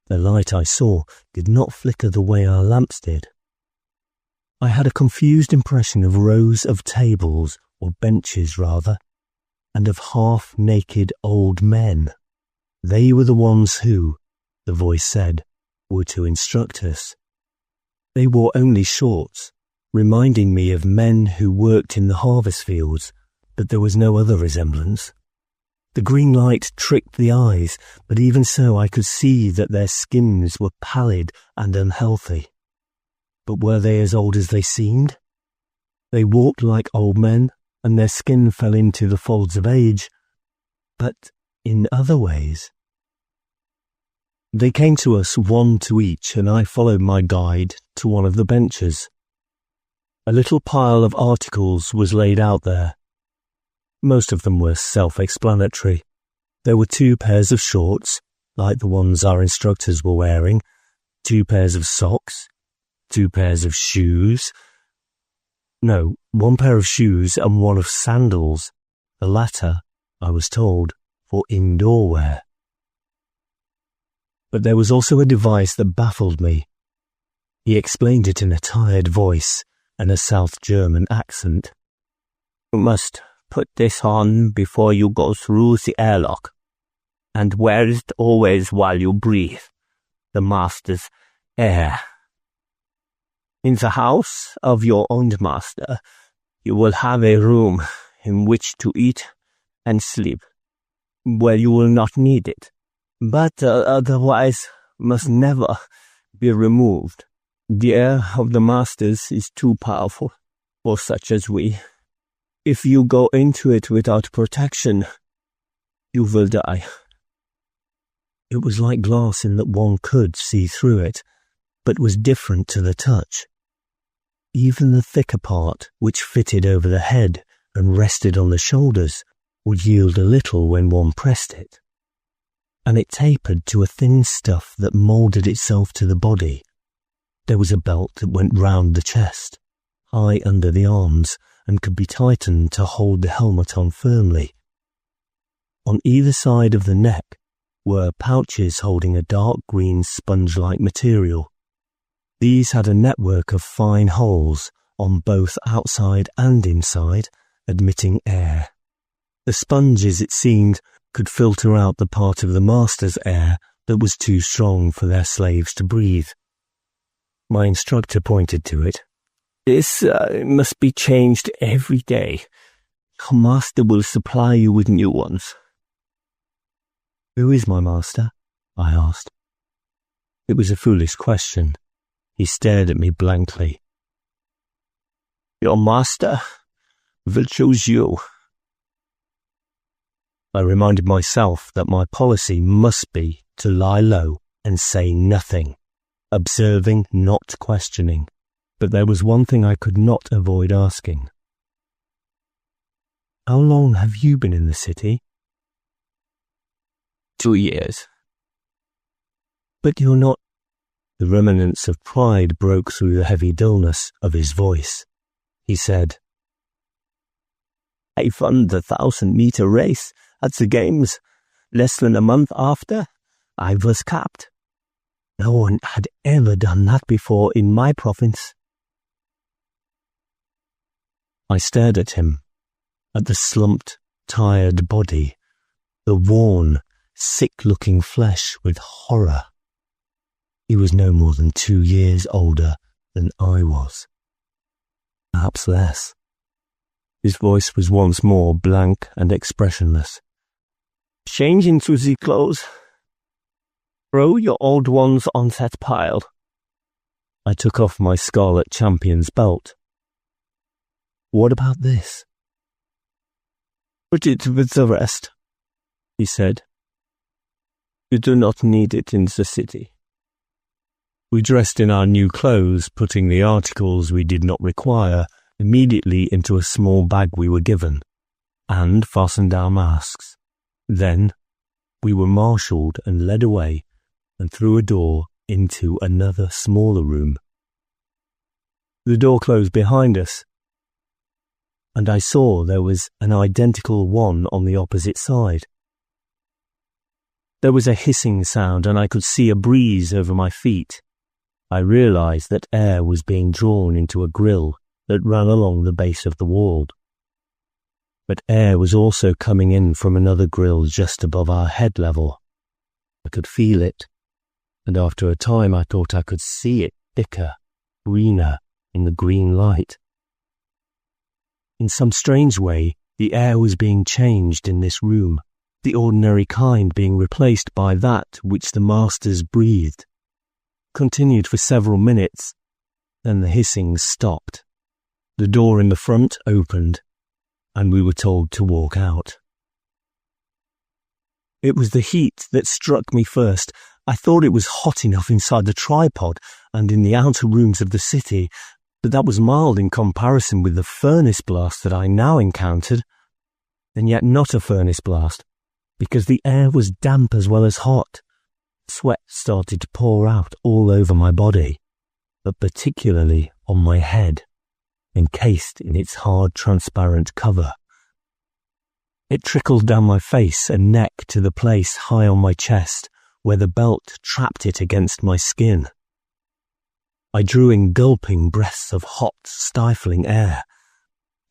The light I saw did not flicker the way our lamps did. I had a confused impression of rows of tables, or benches rather, and of half-naked old men. They were the ones who, the voice said, were to instruct us. They wore only shorts, reminding me of men who worked in the harvest fields, but there was no other resemblance. The green light tricked the eyes, but even so I could see that their skins were pallid and unhealthy. But were they as old as they seemed? They walked like old men, and their skin fell into the folds of age, but in other ways. They came to us one to each, and I followed my guide to one of the benches. A little pile of articles was laid out there. Most of them were self-explanatory. There were 2 pairs of shorts, like the ones our instructors were wearing, 2 pairs of socks, 2 pairs of shoes. No, 1 pair of shoes and 1 of sandals, the latter, I was told, for indoor wear. But there was also a device that baffled me. He explained it in a tired voice and a South German accent. You must put this on before you go through the airlock, and wear it always while you breathe the master's air. In the house of your own master, you will have a room in which to eat and sleep, where you will not need it, but otherwise must never be removed. The air of the masters is too powerful for such as we. If you go into it without protection, you will die. It was like glass in that one could see through it, but was different to the touch. Even the thicker part, which fitted over the head, and rested on the shoulders would yield a little when one pressed it, and it tapered to a thin stuff that moulded itself to the body. There was a belt that went round the chest, high under the arms, and could be tightened to hold the helmet on firmly. On either side of the neck were pouches holding a dark green sponge-like material. These had a network of fine holes on both outside and inside, admitting air. The sponges, it seemed, could filter out the part of the master's air that was too strong for their slaves to breathe. My instructor pointed to it. "This must be changed every day. Your master will supply you with new ones." "Who is my master?" I asked. It was a foolish question. He stared at me blankly. "Your master will choose you." I reminded myself that my policy must be to lie low and say nothing, observing, not questioning. But there was one thing I could not avoid asking. "How long have you been in the city?" 2 years. "But you're not—" The remnants of pride broke through the heavy dullness of his voice. He said, "I won the 1,000-meter race at the Games. Less than a month after, I was capped. No one had ever done that before in my province." I stared at him, at the slumped, tired body, the worn, sick-looking flesh with horror. He was no more than 2 years older than I was. Perhaps less. His voice was once more blank and expressionless. "Change into the clothes. Throw your old ones on that pile." I took off my Scarlet Champion's belt. "What about this?" "Put it with the rest," he said. "You do not need it in the city." We dressed in our new clothes, putting the articles we did not require immediately into a small bag we were given, and fastened our masks. Then we were marshalled and led away, and through a door into another smaller room. The door closed behind us, and I saw there was an identical one on the opposite side. There was a hissing sound, and I could see a breeze over my feet. I realized that air was being drawn into a grill that ran along the base of the wall. But air was also coming in from another grill just above our head level. I could feel it, and after a time I thought I could see it thicker, greener in the green light. In some strange way, the air was being changed in this room, the ordinary kind being replaced by that which the masters breathed. Continued for several minutes, then the hissing stopped. The door in the front opened, and we were told to walk out. It was the heat that struck me first. I thought it was hot enough inside the tripod and in the outer rooms of the city, but that was mild in comparison with the furnace blast that I now encountered, and yet not a furnace blast, because the air was damp as well as hot. Sweat started to pour out all over my body, but particularly on my head, encased in its hard, transparent cover. It trickled down my face and neck to the place high on my chest where the belt trapped it against my skin. I drew in gulping breaths of hot, stifling air.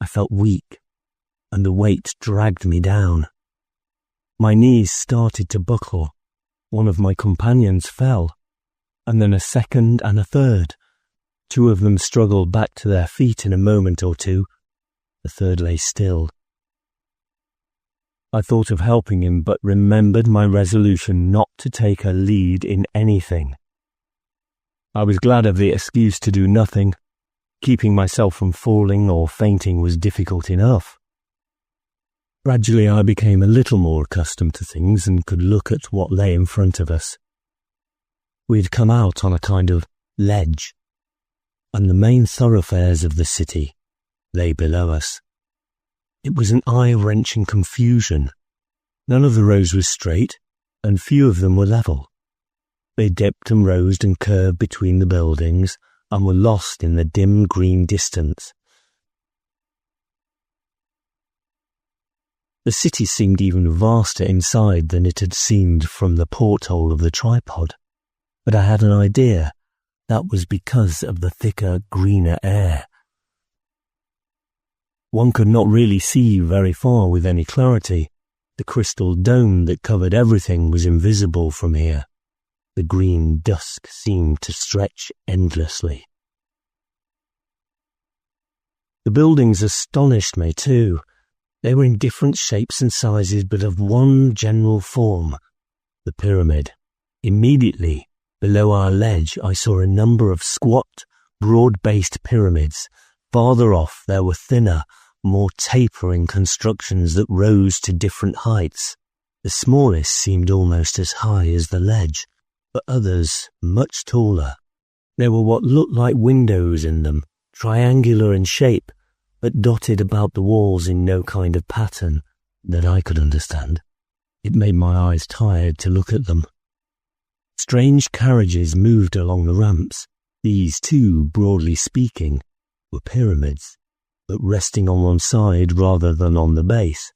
I felt weak, and the weight dragged me down. My knees started to buckle. One of my companions fell, and then a second and a third. 2 of them struggled back to their feet in a moment or two. The third lay still. I thought of helping him, but remembered my resolution not to take a lead in anything. I was glad of the excuse to do nothing. Keeping myself from falling or fainting was difficult enough. Gradually I became a little more accustomed to things and could look at what lay in front of us. We had come out on a kind of ledge, and the main thoroughfares of the city lay below us. It was an eye-wrenching confusion. None of the rows was straight, and few of them were level. They dipped and rose and curved between the buildings, and were lost in the dim green distance. The city seemed even vaster inside than it had seemed from the porthole of the tripod, but I had an idea that was because of the thicker, greener air. One could not really see very far with any clarity. The crystal dome that covered everything was invisible from here. The green dusk seemed to stretch endlessly. The buildings astonished me too. They were in different shapes and sizes, but of one general form, the pyramid. Immediately below our ledge, I saw a number of squat, broad-based pyramids. Farther off, there were thinner, more tapering constructions that rose to different heights. The smallest seemed almost as high as the ledge, but others much taller. There were what looked like windows in them, triangular in shape, but dotted about the walls in no kind of pattern that I could understand. It made my eyes tired to look at them. Strange carriages moved along the ramps. These too, broadly speaking, were pyramids, but resting on one side rather than on the base,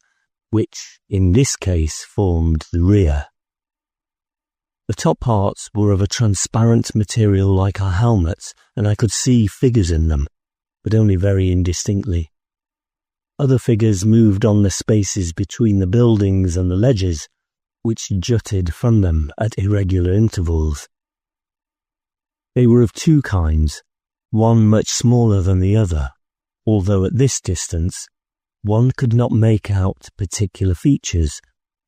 which, in this case, formed the rear. The top parts were of a transparent material like our helmets, and I could see figures in them, but only very indistinctly. Other figures moved on the spaces between the buildings and the ledges, which jutted from them at irregular intervals. They were of two kinds, one much smaller than the other, although at this distance one could not make out particular features.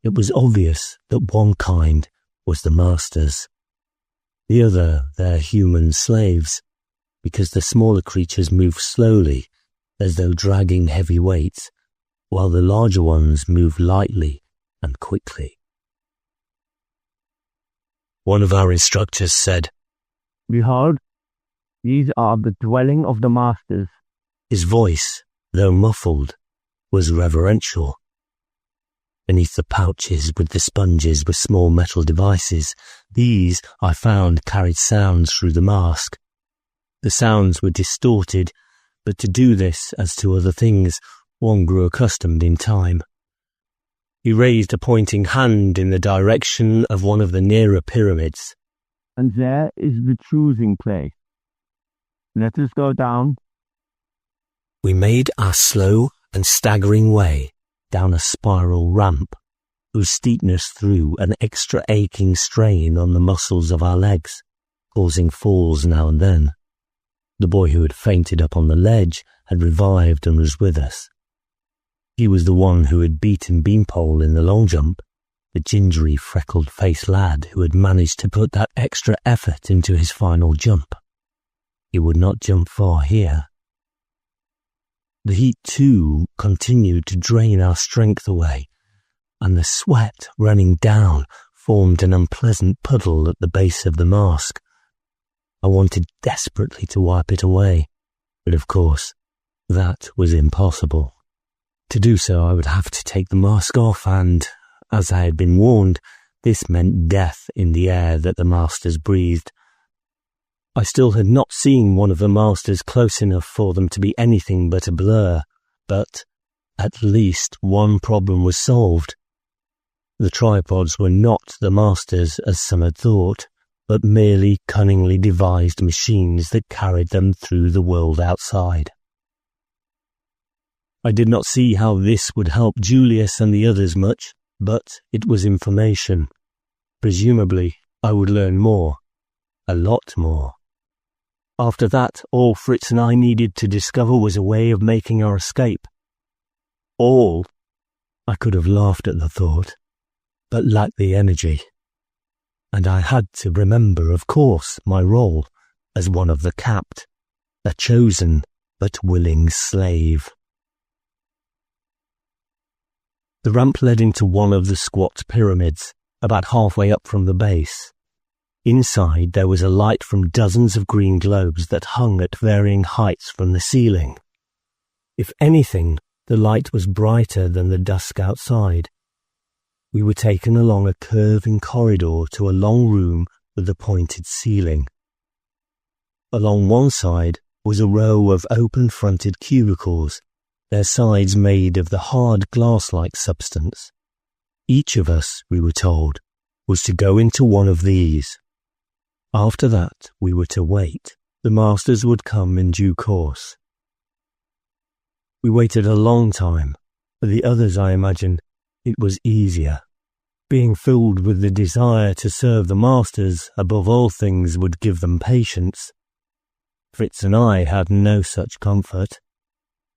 It was obvious that one kind was the masters, the other their human slaves, because the smaller creatures moved slowly, as though dragging heavy weights, while the larger ones moved lightly and quickly. One of our instructors said, "Behold, these are the dwelling of the masters." His voice, though muffled, was reverential. Beneath the pouches with the sponges were small metal devices. These, I found, carried sounds through the mask. The sounds were distorted, but to do this, as to other things, one grew accustomed in time. He raised a pointing hand in the direction of one of the nearer pyramids. "And there is the choosing place. Let us go down." We made our slow and staggering way down a spiral ramp, whose steepness threw an extra aching strain on the muscles of our legs, causing falls now and then. The boy who had fainted up on the ledge had revived and was with us. He was the one who had beaten Beanpole in the long jump, the gingery, freckled-faced lad who had managed to put that extra effort into his final jump. He would not jump far here. The heat, too, continued to drain our strength away, and the sweat running down formed an unpleasant puddle at the base of the mask. I wanted desperately to wipe it away, but of course, that was impossible. To do so, I would have to take the mask off, and, as I had been warned, this meant death in the air that the masters breathed. I still had not seen one of the masters close enough for them to be anything but a blur, but at least one problem was solved. The tripods were not the masters, as some had thought, but merely cunningly devised machines that carried them through the world outside. I did not see how this would help Julius and the others much, but it was information. Presumably, I would learn more, a lot more. After that, all Fritz and I needed to discover was a way of making our escape. All? I could have laughed at the thought, but lacked the energy. And I had to remember, of course, my role as one of the capped, a chosen but willing slave. The ramp led into one of the squat pyramids, about halfway up from the base. Inside there was a light from dozens of green globes that hung at varying heights from the ceiling. If anything, the The light was brighter than the dusk outside. We were taken along a curving corridor to a long room with a pointed ceiling. Along one side was a row of open-fronted cubicles, their sides made of the hard glass-like substance. Each of us, we were told, was to go into one of these. After that, we were to wait. The masters would come in due course. We waited a long time. For the others, I imagine, it was easier. Being filled with the desire to serve the masters above all things would give them patience. Fritz and I had no such comfort.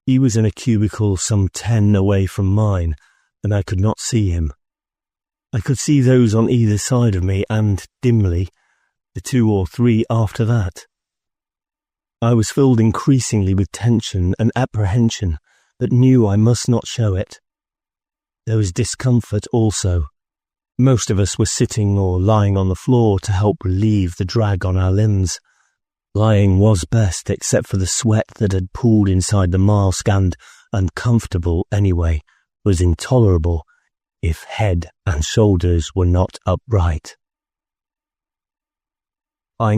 He was in a cubicle some 10 away from mine, and I could not see him. I could see those on either side of me and, dimly, the 2 or 3 after that. I was filled increasingly with tension and apprehension, but knew I must not show it. There was discomfort also. Most of us were sitting or lying on the floor to help relieve the drag on our limbs. Lying was best, except for the sweat that had pooled inside the mask and, uncomfortable anyway, was intolerable if head and shoulders were not upright. I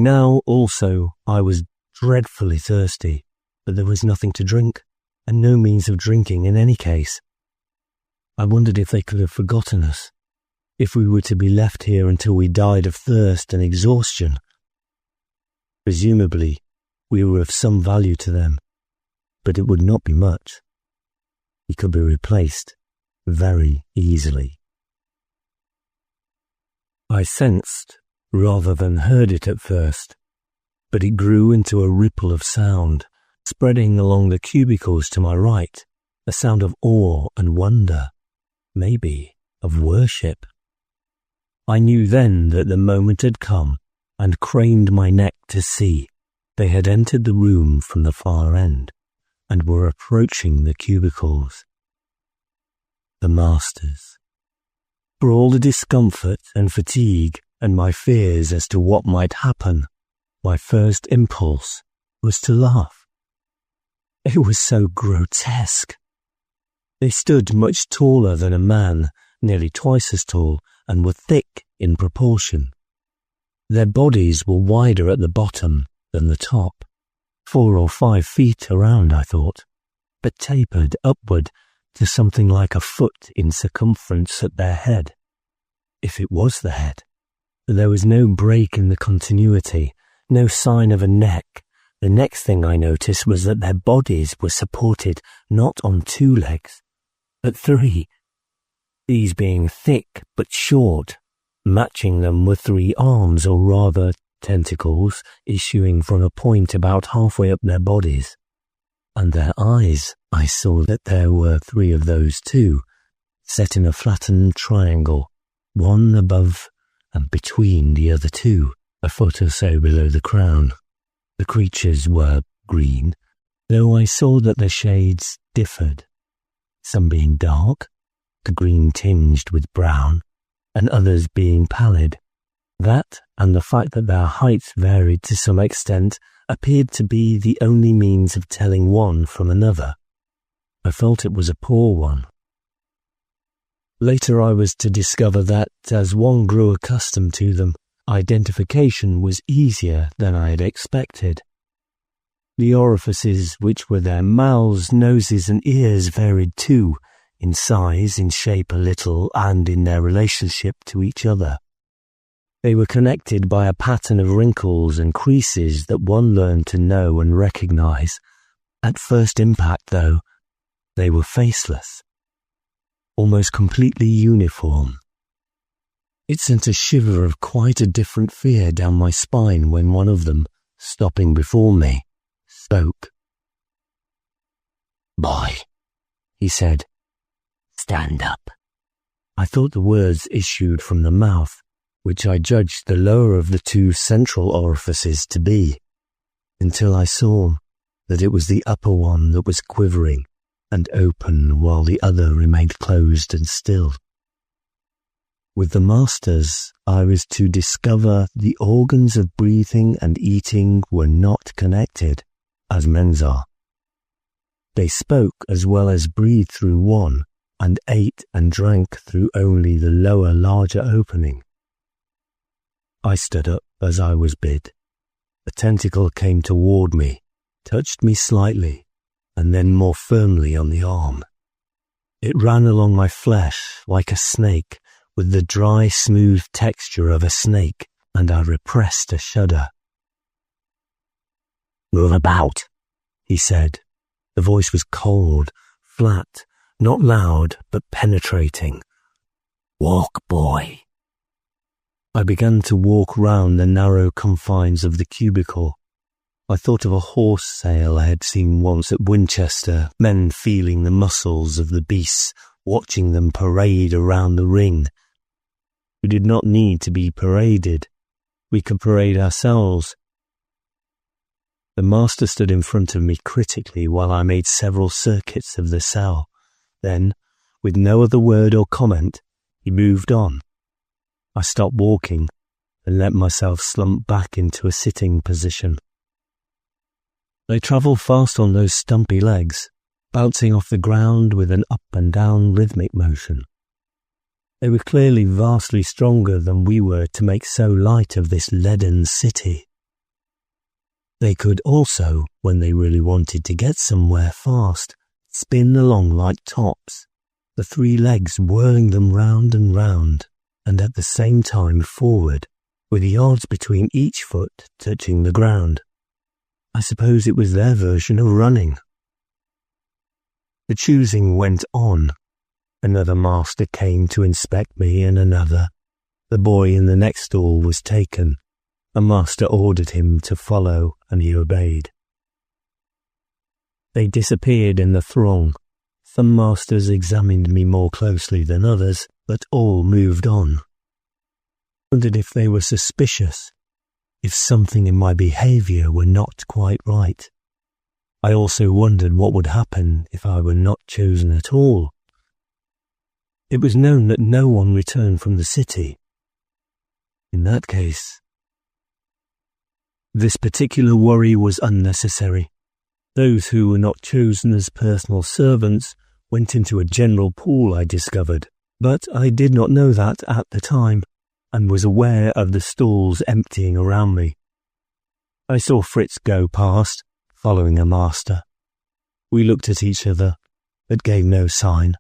was dreadfully thirsty, but there was nothing to drink, and no means of drinking in any case. I wondered if they could have forgotten us, if we were to be left here until we died of thirst and exhaustion. Presumably, we were of some value to them, but it would not be much. We could be replaced very easily. I sensed, rather than heard it at first, but it grew into a ripple of sound, spreading along the cubicles to my right, a sound of awe and wonder, maybe of worship. I knew then that the moment had come, and craned my neck to see. They had entered the room from the far end, and were approaching the cubicles. The masters. For all the discomfort and fatigue and my fears as to what might happen, my first impulse was to laugh. It was so grotesque. They stood much taller than a man, nearly twice as tall, and were thick in proportion. Their bodies were wider at the bottom than the top, 4 or 5 feet around, I thought, but tapered upward to something like a foot in circumference at their head. If it was the head, there was no break in the continuity, no sign of a neck. The next thing I noticed was that their bodies were supported not on 2 legs, but 3, these being thick but short. Matching them were 3 arms, or rather tentacles, issuing from a point about halfway up their bodies. And their eyes, I saw that there were 3 of those too, set in a flattened triangle, one above and between the other 2, a foot or so below the crown. The creatures were green, though I saw that the shades differed, some being dark, the green tinged with brown, and others being pallid. That, and the fact that their heights varied to some extent, appeared to be the only means of telling one from another. I felt it was a poor one. Later I was to discover that, as one grew accustomed to them, identification was easier than I had expected. The orifices, which were their mouths, noses, and ears, varied too, in size, in shape a little, and in their relationship to each other. They were connected by a pattern of wrinkles and creases that one learned to know and recognize. At first impact, though, they were faceless, almost completely uniform. It sent a shiver of quite a different fear down my spine when one of them, stopping before me, spoke. "Boy," he said, "stand up." I thought the words issued from the mouth, which I judged the lower of the 2 central orifices to be, until I saw that it was the upper one that was quivering and open while the other remained closed and still. With the masters, I was to discover the organs of breathing and eating were not connected, as men's are. They spoke as well as breathed through one, and ate and drank through only the lower, larger opening. I stood up as I was bid. A tentacle came toward me, touched me slightly, and then more firmly on the arm. It ran along my flesh like a snake, with the dry, smooth texture of a snake, and I repressed a shudder. "Move about," he said. The voice was cold, flat, not loud, but penetrating. "Walk, boy." I began to walk round the narrow confines of the cubicle. I thought of a horse sale I had seen once at Winchester, men feeling the muscles of the beasts, watching them parade around the ring. We did not need to be paraded. We could parade ourselves. The master stood in front of me critically while I made several circuits of the cell. Then, with no other word or comment, he moved on. I stopped walking and let myself slump back into a sitting position. They travelled fast on those stumpy legs, bouncing off the ground with an up and down rhythmic motion. They were clearly vastly stronger than we were to make so light of this leaden city. They could also, when they really wanted to get somewhere fast, spin along like tops, the three legs whirling them round and round, and at the same time forward, with yards between each foot touching the ground. I suppose it was their version of running. The choosing went on. Another master came to inspect me, and another. The boy in the next stall was taken. A master ordered him to follow, and he obeyed. They disappeared in the throng. Some masters examined me more closely than others, but all moved on. I wondered if they were suspicious, if something in my behaviour were not quite right. I also wondered what would happen if I were not chosen at all. It was known that no one returned from the city. In that case, this particular worry was unnecessary. Those who were not chosen as personal servants went into a general pool, I discovered, but I did not know that at the time, and was aware of the stalls emptying around me. I saw Fritz go past, following a master. We looked at each other, but gave no sign.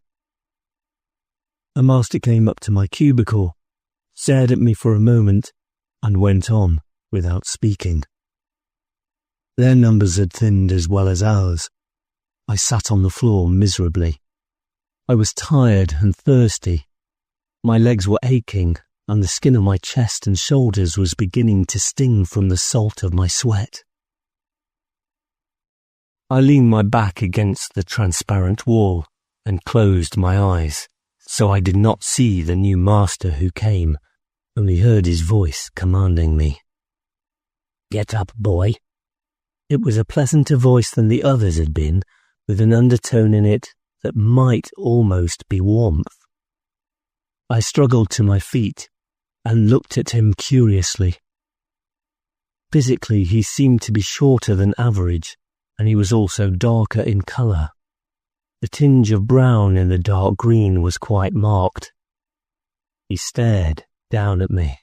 A master came up to my cubicle, stared at me for a moment, and went on without speaking. Their numbers had thinned as well as ours. I sat on the floor miserably. I was tired and thirsty. My legs were aching, and the skin of my chest and shoulders was beginning to sting from the salt of my sweat. I leaned my back against the transparent wall and closed my eyes, so I did not see the new master who came, only heard his voice commanding me. "Get up, boy." It was a pleasanter voice than the others had been, with an undertone in it that might almost be warmth. I struggled to my feet and looked at him curiously. Physically, he seemed to be shorter than average, and he was also darker in colour. The tinge of brown in the dark green was quite marked. He stared down at me,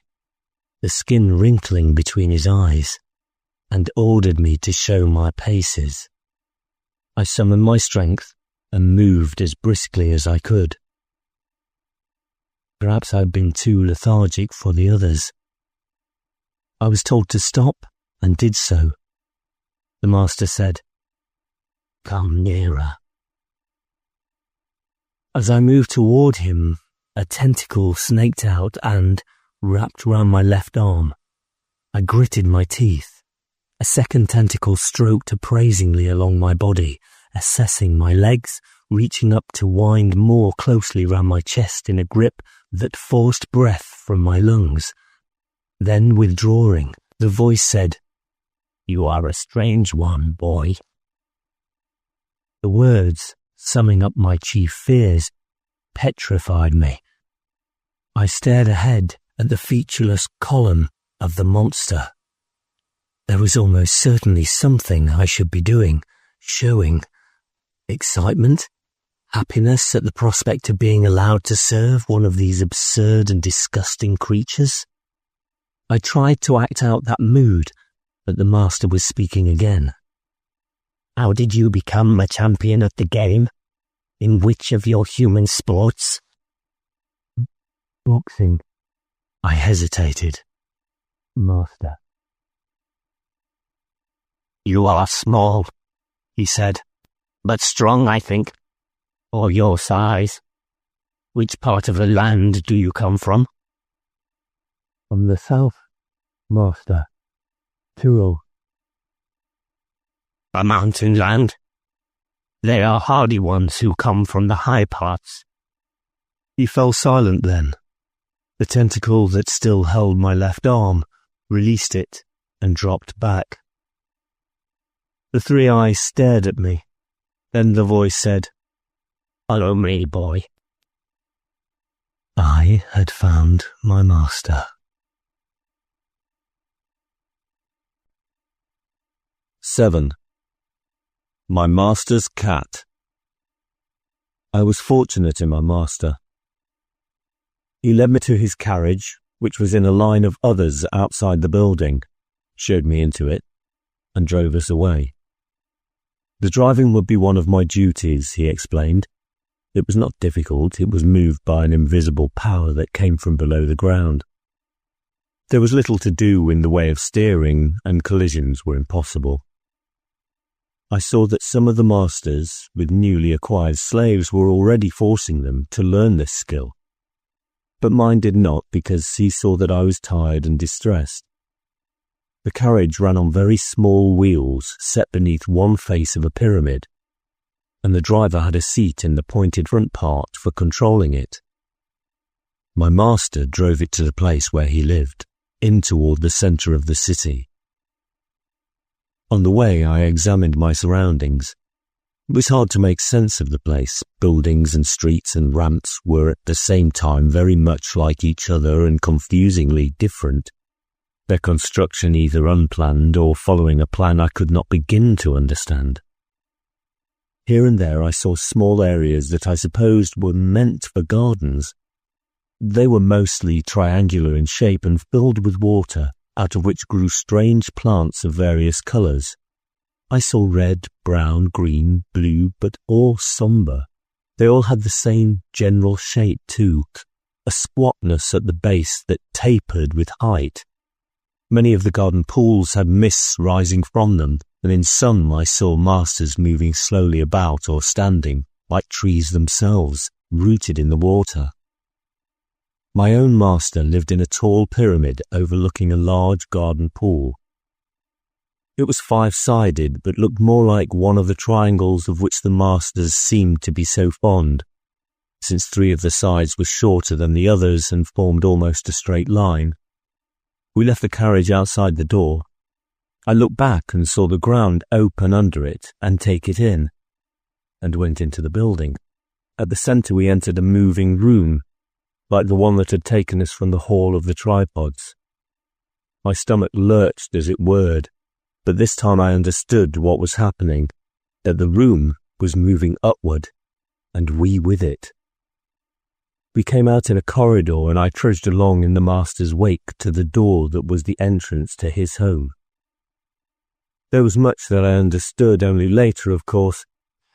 the skin wrinkling between his eyes, and ordered me to show my paces. I summoned my strength and moved as briskly as I could. Perhaps I'd been too lethargic for the others. I was told to stop and did so. The master said, "Come nearer." As I moved toward him, a tentacle snaked out and, wrapped round my left arm, I gritted my teeth. A second tentacle stroked appraisingly along my body, assessing my legs, reaching up to wind more closely round my chest in a grip that forced breath from my lungs. Then, withdrawing, the voice said, "You are a strange one, boy." The words, summing up my chief fears, petrified me. I stared ahead at the featureless column of the monster. There was almost certainly something I should be doing, showing. Excitement? Happiness at the prospect of being allowed to serve one of these absurd and disgusting creatures? I tried to act out that mood, but the master was speaking again. How did you become a champion at the game? In which of your human sports? Boxing. I hesitated. Master. You are small, he said, but strong, I think, for your size. Which part of the land do you come from? From the south, Master. Tyrol. A mountain land? They are hardy ones who come from the high parts. He fell silent then. The tentacle that still held my left arm released it and dropped back. The three eyes stared at me. Then the voice said, Follow me, boy. I had found my master. 7. My master's cat. I was fortunate in my master. He led me to his carriage, which was in a line of others outside the building, showed me into it, and drove us away. The driving would be one of my duties, he explained. It was not difficult, it was moved by an invisible power that came from below the ground. There was little to do in the way of steering, and collisions were impossible. I saw that some of the masters, with newly acquired slaves, were already forcing them to learn this skill. But mine did not, because he saw that I was tired and distressed. The carriage ran on very small wheels set beneath one face of a pyramid, and the driver had a seat in the pointed front part for controlling it. My master drove it to the place where he lived, in toward the centre of the city. On the way, I examined my surroundings. It was hard to make sense of the place. Buildings and streets and ramps were at the same time very much like each other and confusingly different, their construction either unplanned or following a plan I could not begin to understand. Here and there I saw small areas that I supposed were meant for gardens. They were mostly triangular in shape and filled with water, out of which grew strange plants of various colours. I saw red, brown, green, blue, but all sombre. They all had the same general shape too, a squatness at the base that tapered with height. Many of the garden pools had mists rising from them, and in some I saw masters moving slowly about or standing, like trees themselves, rooted in the water. My own master lived in a tall pyramid overlooking a large garden pool. It was 5-sided, but looked more like one of the triangles of which the masters seemed to be so fond, since 3 of the sides were shorter than the others and formed almost a straight line. We left the carriage outside the door. I looked back and saw the ground open under it and take it in, and went into the building. At the centre we entered a moving room, like the one that had taken us from the hall of the tripods. My stomach lurched as it whirred, but this time I understood what was happening, that the room was moving upward, and we with it. We came out in a corridor, and I trudged along in the master's wake to the door that was the entrance to his home. There was much that I understood only later, of course.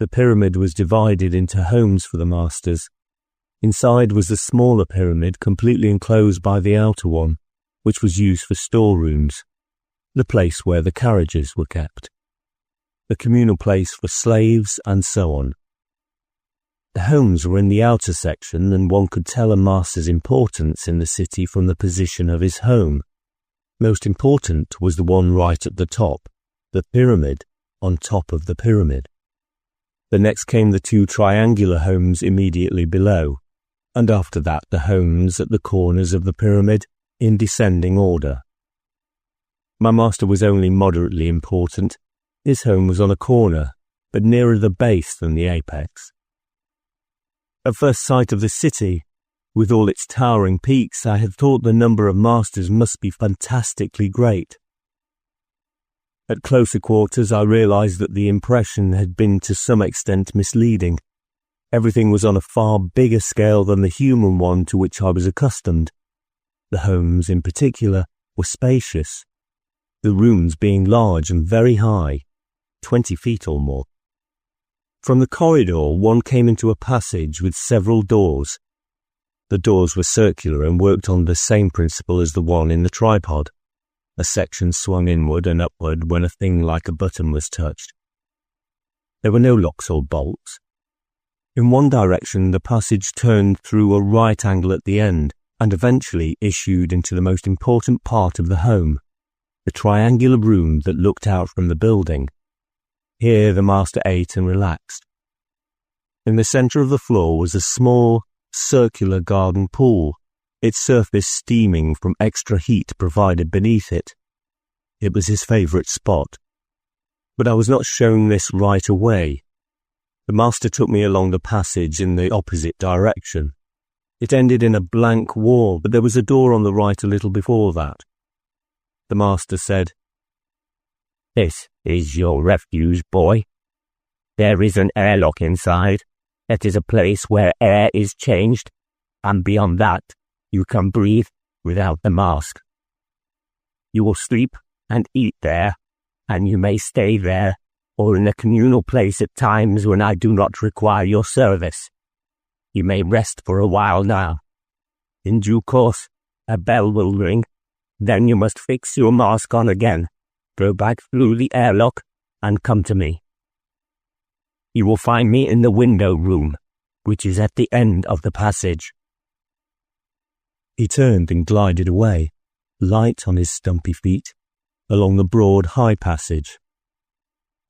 The pyramid was divided into homes for the masters. Inside was the smaller pyramid, completely enclosed by the outer one, which was used for storerooms, the place where the carriages were kept, the communal place for slaves, and so on. The homes were in the outer section, and one could tell a master's importance in the city from the position of his home. Most important was the one right at the top, the pyramid on top of the pyramid. The next came the 2 triangular homes immediately below, and after that the homes at the corners of the pyramid in descending order. My master was only moderately important. His home was on a corner, but nearer the base than the apex. At first sight of the city, with all its towering peaks, I had thought the number of masters must be fantastically great. At closer quarters, I realized that the impression had been to some extent misleading. Everything was on a far bigger scale than the human one to which I was accustomed. The homes, in particular, were spacious, the rooms being large and very high, 20 feet or more. From the corridor, one came into a passage with several doors. The doors were circular and worked on the same principle as the one in the tripod. A section swung inward and upward when a thing like a button was touched. There were no locks or bolts. In one direction, the passage turned through a right angle at the end and eventually issued into the most important part of the home, the triangular room that looked out from the building. Here the master ate and relaxed. In the centre of the floor was a small, circular garden pool, its surface steaming from extra heat provided beneath it. It was his favourite spot. But I was not shown this right away. The master took me along the passage in the opposite direction. It ended in a blank wall, but there was a door on the right a little before that. The master said, "This is your refuge, boy. There is an airlock inside. That is a place where air is changed, and beyond that, you can breathe without the mask. You will sleep and eat there, and you may stay there, or in a communal place at times when I do not require your service. You may rest for a while now. In due course, a bell will ring. Then you must fix your mask on again, go back through the airlock, and come to me. You will find me in the window room, which is at the end of the passage." He turned and glided away, light on his stumpy feet, along the broad high passage.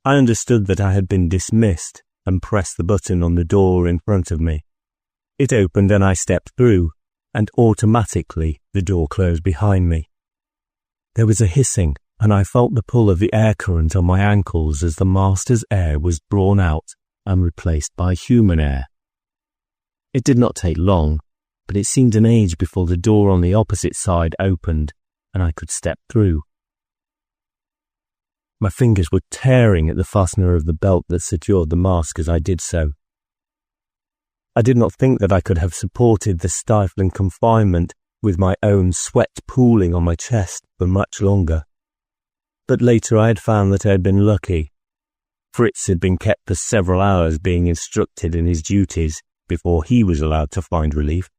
I understood that I had been dismissed and pressed the button on the door in front of me. It opened and I stepped through, and automatically the door closed behind me. There was a hissing, and I felt the pull of the air current on my ankles as the master's air was drawn out and replaced by human air. It did not take long, but it seemed an age before the door on the opposite side opened and I could step through. My fingers were tearing at the fastener of the belt that secured the mask as I did so. I did not think that I could have supported the stifling confinement with my own sweat pooling on my chest for much longer. But later I had found that I had been lucky. Fritz had been kept for several hours being instructed in his duties before he was allowed to find relief.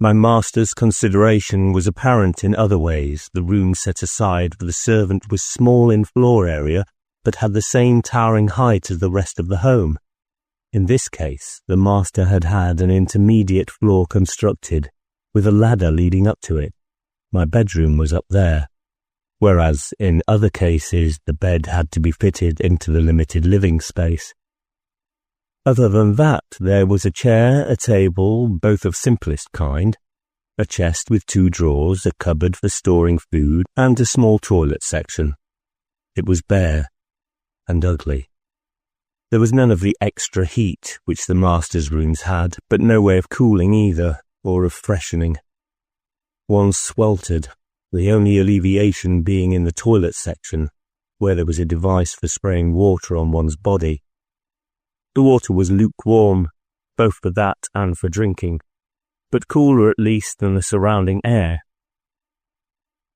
My master's consideration was apparent in other ways. The room set aside for the servant was small in floor area, but had the same towering height as the rest of the home. In this case, the master had had an intermediate floor constructed, with a ladder leading up to it. My bedroom was up there, whereas in other cases the bed had to be fitted into the limited living space. Other than that, there was a chair, a table, both of simplest kind, a chest with 2 drawers, a cupboard for storing food, and a small toilet section. It was bare and ugly. There was none of the extra heat which the master's rooms had, but no way of cooling either, or of freshening. One sweltered, the only alleviation being in the toilet section, where there was a device for spraying water on one's body. The water was lukewarm, both for that and for drinking, but cooler at least than the surrounding air.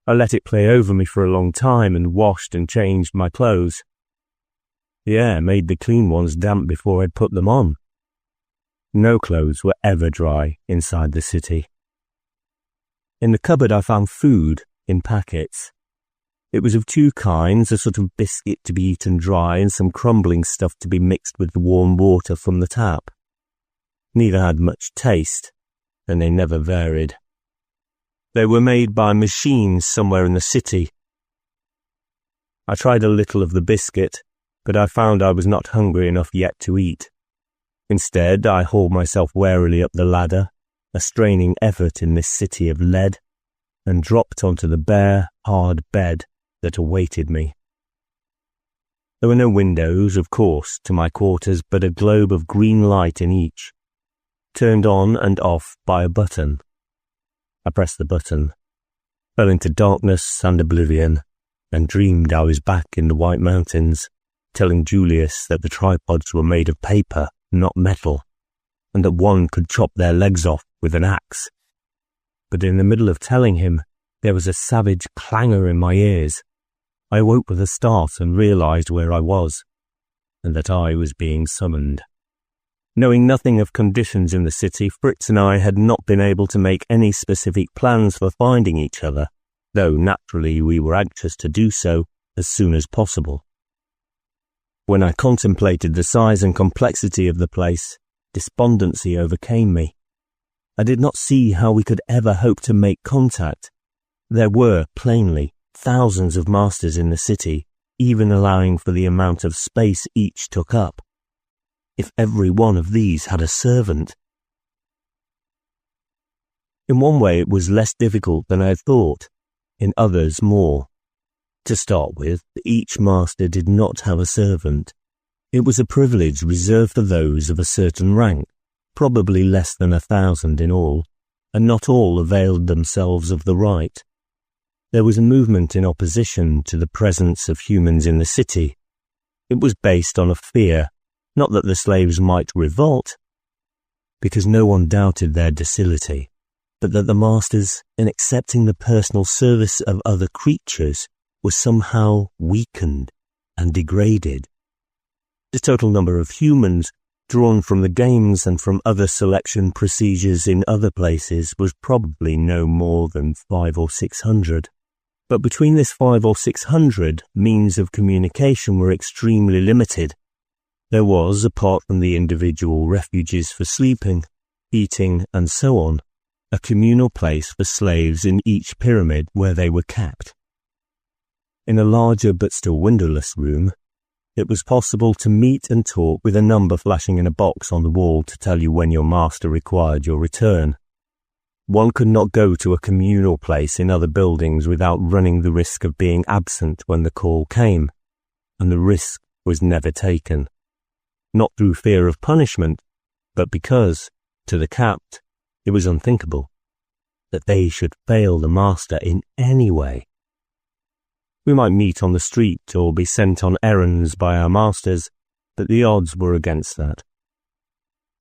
I let it play over me for a long time and washed and changed my clothes. The air made the clean ones damp before I'd put them on. No clothes were ever dry inside the city. In the cupboard I found food in packets. It was of 2 kinds, a sort of biscuit to be eaten dry and some crumbling stuff to be mixed with the warm water from the tap. Neither had much taste, and they never varied. They were made by machines somewhere in the city. I tried a little of the biscuit, but I found I was not hungry enough yet to eat. Instead, I hauled myself warily up the ladder, a straining effort in this city of lead, and dropped onto the bare, hard bed that awaited me. There were no windows, of course, to my quarters, but a globe of green light in each, turned on and off by a button. I pressed the button, fell into darkness and oblivion, and dreamed I was back in the White Mountains, telling Julius that the tripods were made of paper, not metal, and that one could chop their legs off with an axe. But in the middle of telling him, there was a savage clangor in my ears. I awoke with a start and realized where I was, and that I was being summoned. Knowing nothing of conditions in the city, Fritz and I had not been able to make any specific plans for finding each other, though naturally we were anxious to do so as soon as possible. When I contemplated the size and complexity of the place, despondency overcame me. I did not see how we could ever hope to make contact. There were, plainly, thousands of masters in the city, even allowing for the amount of space each took up. If every one of these had a servant. In one way it was less difficult than I had thought, in others more. To start with, each master did not have a servant. It was a privilege reserved for those of a certain rank, probably less than 1,000 in all, and not all availed themselves of the right. There was a movement in opposition to the presence of humans in the city. It was based on a fear, not that the slaves might revolt, because no one doubted their docility, but that the masters, in accepting the personal service of other creatures, were somehow weakened and degraded. The total number of humans, drawn from the games and from other selection procedures in other places, was probably no more than 500 or 600. But between this 500 or 600, means of communication were extremely limited. There was, apart from the individual refuges for sleeping, eating, and so on, a communal place for slaves in each pyramid where they were kept. In a larger but still windowless room, it was possible to meet and talk with a number flashing in a box on the wall to tell you when your master required your return. One could not go to a communal place in other buildings without running the risk of being absent when the call came, and the risk was never taken. Not through fear of punishment, but because, to the capped, it was unthinkable that they should fail the master in any way. We might meet on the street or be sent on errands by our masters, but the odds were against that.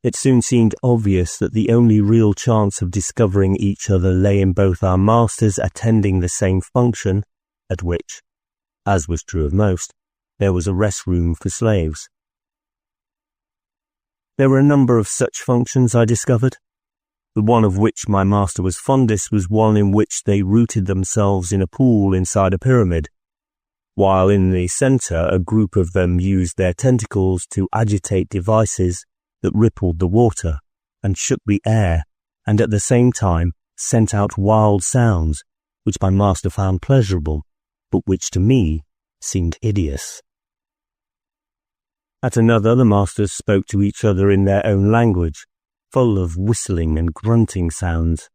It soon seemed obvious that the only real chance of discovering each other lay in both our masters attending the same function, at which, as was true of most, there was a rest room for slaves. There were a number of such functions, I discovered. The one of which my master was fondest was one in which they rooted themselves in a pool inside a pyramid, while in the centre a group of them used their tentacles to agitate devices that rippled the water and shook the air, and at the same time sent out wild sounds, which my master found pleasurable, but which to me seemed hideous. At another, the masters spoke to each other in their own language, full of whistling and grunting sounds.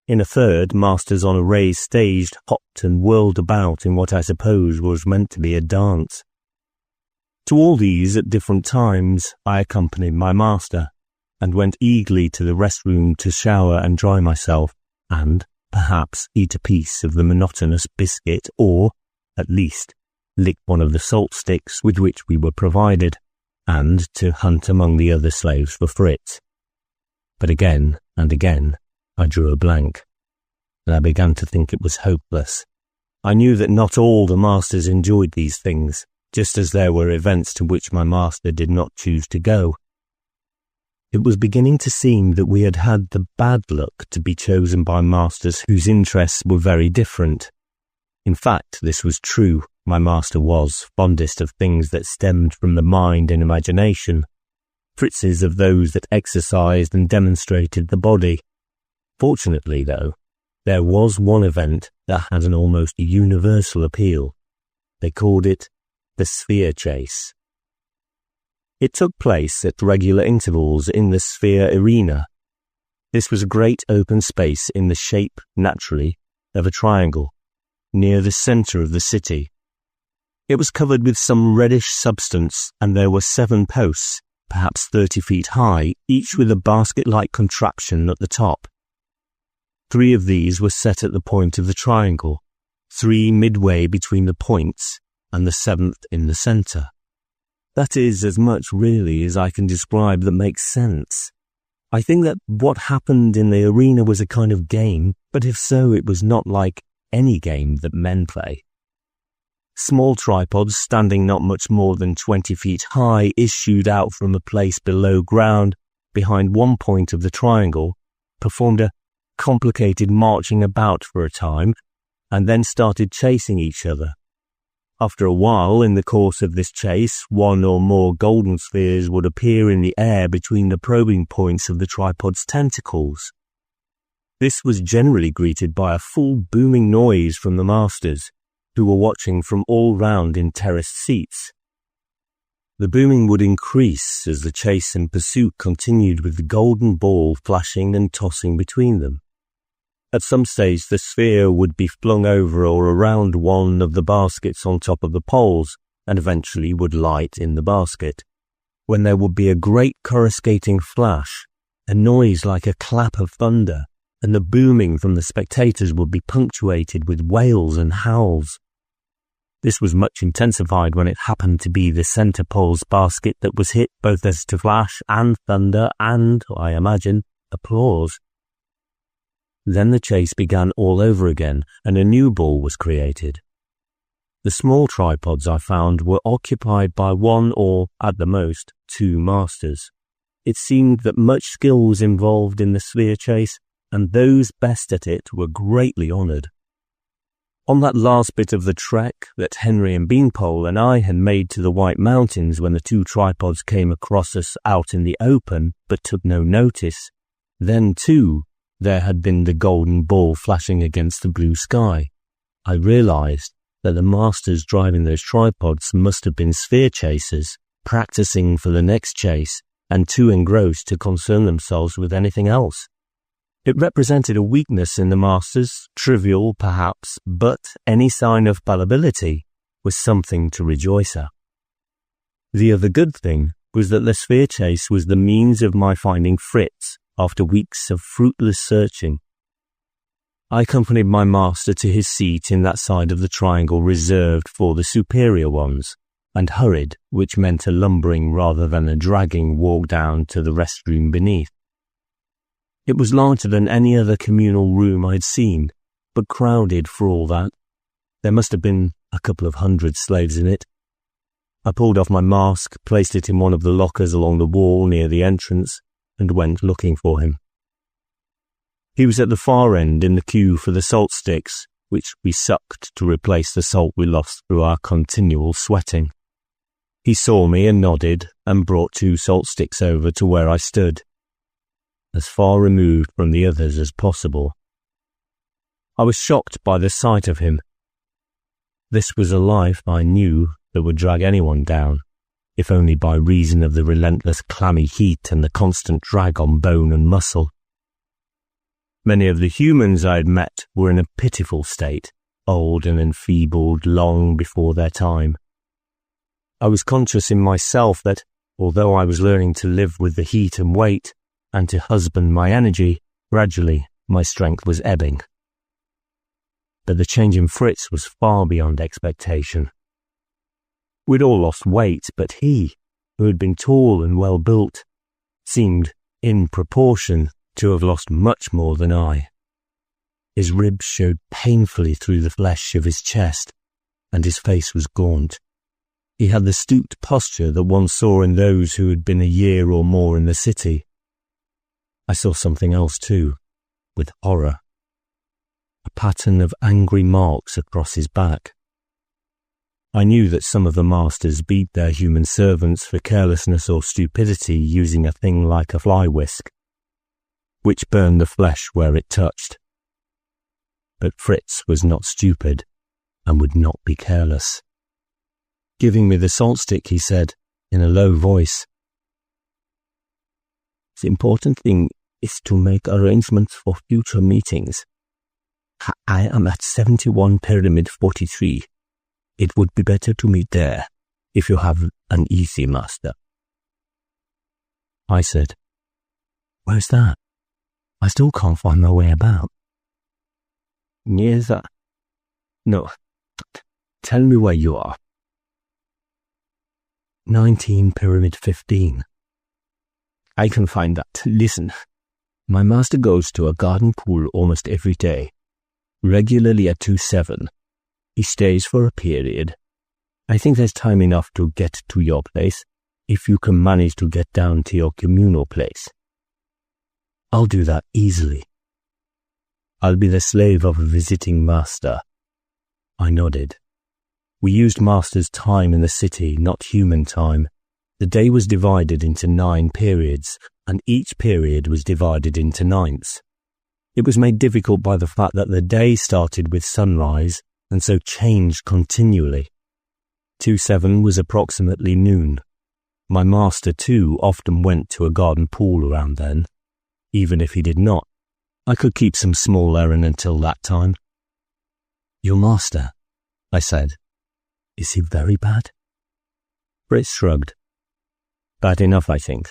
In a third, masters on a raised stage hopped and whirled about in what I suppose was meant to be a dance. To all these, at different times, I accompanied my master, and went eagerly to the rest room to shower and dry myself, and, perhaps, eat a piece of the monotonous biscuit, or, at least, lick one of the salt sticks with which we were provided, and to hunt among the other slaves for Fritz. But again and again I drew a blank, and I began to think it was hopeless. I knew that not all the masters enjoyed these things, just as there were events to which my master did not choose to go. It was beginning to seem that we had had the bad luck to be chosen by masters whose interests were very different. In fact, this was true. My master was fondest of things that stemmed from the mind and imagination, Fritz's of those that exercised and demonstrated the body. Fortunately, though, there was one event that had an almost universal appeal. They called it the sphere chase. It took place at regular intervals in the sphere arena. This was a great open space in the shape, naturally, of a triangle, near the centre of the city. It was covered with some reddish substance, and there were 7 posts, perhaps 30 feet high, each with a basket-like contraption at the top. 3 of these were set at the point of the triangle, 3 midway between the points and the 7th in the centre. That is as much really as I can describe that makes sense. I think that what happened in the arena was a kind of game, but if so, it was not like any game that men play. Small tripods standing not much more than 20 feet high issued out from a place below ground behind one point of the triangle, performed a complicated marching about for a time, and then started chasing each other. After a while, in the course of this chase, one or more golden spheres would appear in the air between the probing points of the tripod's tentacles. This was generally greeted by a full booming noise from the masters, who were watching from all round in terraced seats. The booming would increase as the chase and pursuit continued, with the golden ball flashing and tossing between them. At some stage, the sphere would be flung over or around one of the baskets on top of the poles, and eventually would light in the basket, when there would be a great coruscating flash, a noise like a clap of thunder, and the booming from the spectators would be punctuated with wails and howls. This was much intensified when it happened to be the centre pole's basket that was hit, both as to flash and thunder and, I imagine, applause. Then the chase began all over again, and a new ball was created. The small tripods, I found, were occupied by one or, at the most, 2 masters. It seemed that much skill was involved in the sphere chase, and those best at it were greatly honoured. On that last bit of the trek that Henry and Beanpole and I had made to the White Mountains, when the 2 tripods came across us out in the open but took no notice, then too there had been the golden ball flashing against the blue sky. I realized that the masters driving those tripods must have been sphere chasers, practicing for the next chase, and too engrossed to concern themselves with anything else. It represented a weakness in the masters, trivial perhaps, but any sign of fallibility was something to rejoice at. The other good thing was that the sphere chase was the means of my finding Fritz after weeks of fruitless searching. I accompanied my master to his seat in that side of the triangle reserved for the superior ones, and hurried, which meant a lumbering rather than a dragging walk down to the restroom beneath. It was larger than any other communal room I'd seen, but crowded for all that. There must have been a couple of 100 slaves in it. I pulled off my mask, placed it in one of the lockers along the wall near the entrance, and went looking for him. He was at the far end in the queue for the salt sticks, which we sucked to replace the salt we lost through our continual sweating. He saw me and nodded, and brought 2 salt sticks over to where I stood, as far removed from the others as possible. I was shocked by the sight of him. This was a life, I knew, that would drag anyone down, if only by reason of the relentless clammy heat and the constant drag on bone and muscle. Many of the humans I had met were in a pitiful state, old and enfeebled long before their time. I was conscious in myself that, although I was learning to live with the heat and weight, and to husband my energy, gradually my strength was ebbing. But the change in Fritz was far beyond expectation. We'd all lost weight, but he, who had been tall and well built, seemed, in proportion, to have lost much more than I. His ribs showed painfully through the flesh of his chest, and his face was gaunt. He had the stooped posture that one saw in those who had been a year or more in the city. I saw something else too, with horror. A pattern of angry marks across his back. I knew that some of the masters beat their human servants for carelessness or stupidity using a thing like a fly whisk, which burned the flesh where it touched. But Fritz was not stupid, and would not be careless. Giving me the salt stick, he said, in a low voice, "The important thing is to make arrangements for future meetings. I am at 71 Pyramid 43. It would be better to meet there, if you have an easy master." I said, "Where's that? I still can't find my way about." "Near that No. Tell me where you are. 19 Pyramid 15. I can find that. Listen. My master goes to a garden pool almost every day, regularly at 2-7. He stays for a period. I think there's time enough to get to your place, if you can manage to get down to your communal place. I'll do that easily. I'll be the slave of a visiting master. I nodded. We used master's time in the city, not human time. The day was divided into 9 periods, and each period was divided into 9ths. It was made difficult by the fact that the day started with sunrise, and so changed continually. 2-7 was approximately noon. My master, too, often went to a garden pool around then. Even if he did not, I could keep some small errand until that time. Your master, I said. Is he very bad? Fritz shrugged. Bad enough, I think.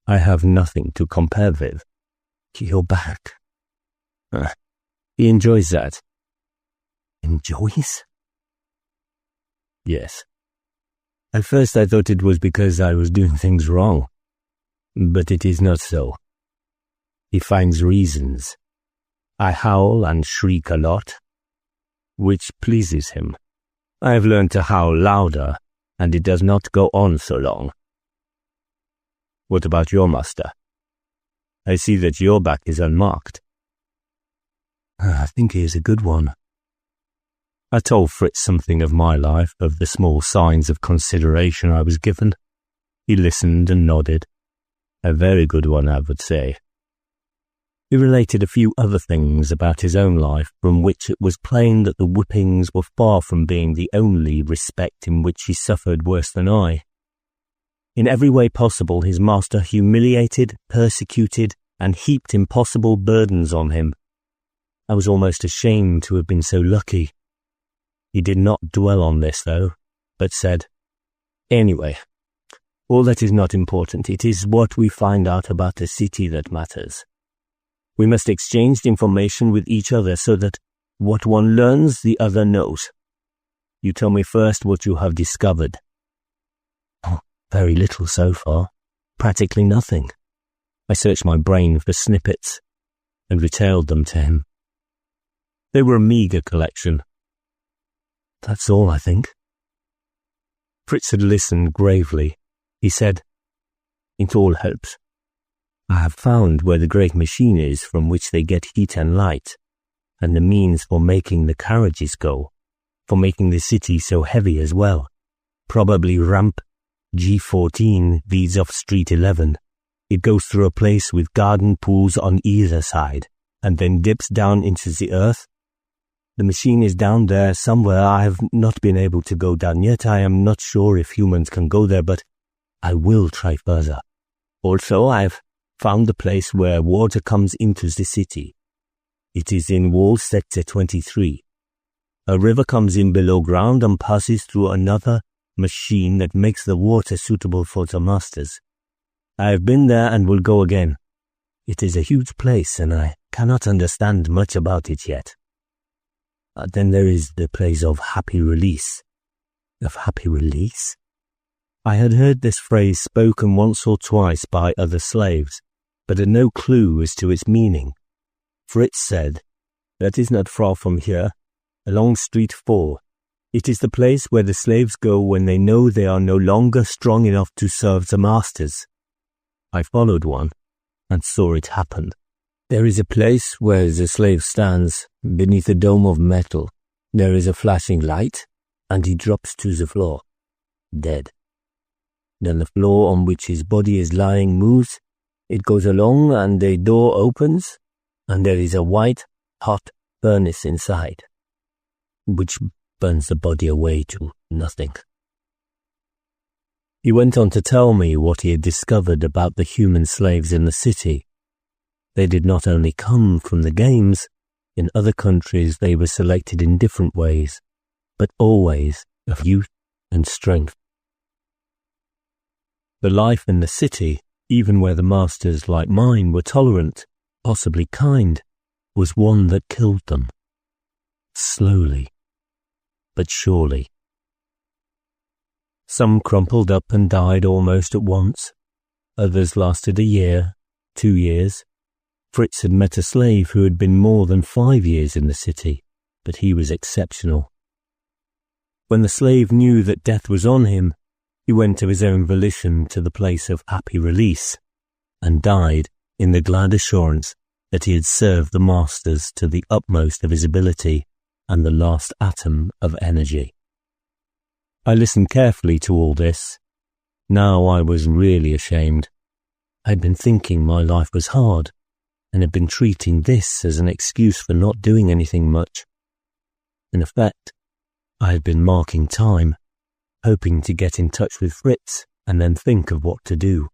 I have nothing to compare with. You're back. He enjoys that. Enjoys? Yes. At first I thought it was because I was doing things wrong. But it is not so. He finds reasons. I howl and shriek a lot, which pleases him. I have learned to howl louder, and it does not go on so long. What about your master? I see that your back is unmarked. I think he is a good one. I told Fritz something of my life, of the small signs of consideration I was given. He listened and nodded. A very good one, I would say. He related a few other things about his own life, from which it was plain that the whippings were far from being the only respect in which he suffered worse than I. In every way possible, his master humiliated, persecuted, and heaped impossible burdens on him. I was almost ashamed to have been so lucky. He did not dwell on this, though, but said, Anyway, all that is not important. It is what we find out about the city that matters. We must exchange information with each other so that what one learns, the other knows. You tell me first what you have discovered. Oh, very little so far. Practically nothing. I searched my brain for snippets and retailed them to him. They were a meagre collection. That's all, I think. Fritz had listened gravely. He said, It all helps. I have found where the great machine is from which they get heat and light, and the means for making the carriages go, for making the city so heavy as well. Probably ramp G14 leads off Street 11. It goes through a place with garden pools on either side, and then dips down into the earth. The machine is down there somewhere. I have not been able to go down yet. I am not sure if humans can go there, but I will try further. Also, I have found the place where water comes into the city. It is in Wall Sector 23. A river comes in below ground and passes through another machine that makes the water suitable for the masters. I have been there and will go again. It is a huge place and I cannot understand much about it yet. Then there is the place of happy release. Of happy release? I had heard this phrase spoken once or twice by other slaves, but had no clue as to its meaning. Fritz said, That is not far from here, along Street 4. It is the place where the slaves go when they know they are no longer strong enough to serve the masters. I followed one, and saw it happen. There is a place where the slave stands, beneath a dome of metal. There is a flashing light, and he drops to the floor, dead. Then the floor on which his body is lying moves. It goes along, and a door opens, and there is a white, hot furnace inside, which burns the body away to nothing. He went on to tell me what he had discovered about the human slaves in the city. They did not only come from the games. In other countries they were selected in different ways, but always of youth and strength. The life in the city, even where the masters like mine were tolerant, possibly kind, was one that killed them. slowly but surely. Some crumpled up and died almost at once. Others lasted a year, 2 years. Fritz had met a slave who had been more than 5 years in the city, but he was exceptional. When the slave knew that death was on him, he went of his own volition to the place of happy release, and died in the glad assurance that he had served the masters to the utmost of his ability and the last atom of energy. I listened carefully to all this. Now I was really ashamed. I had been thinking my life was hard, and had been treating this as an excuse for not doing anything much. In effect, I had been marking time, hoping to get in touch with Fritz and then think of what to do.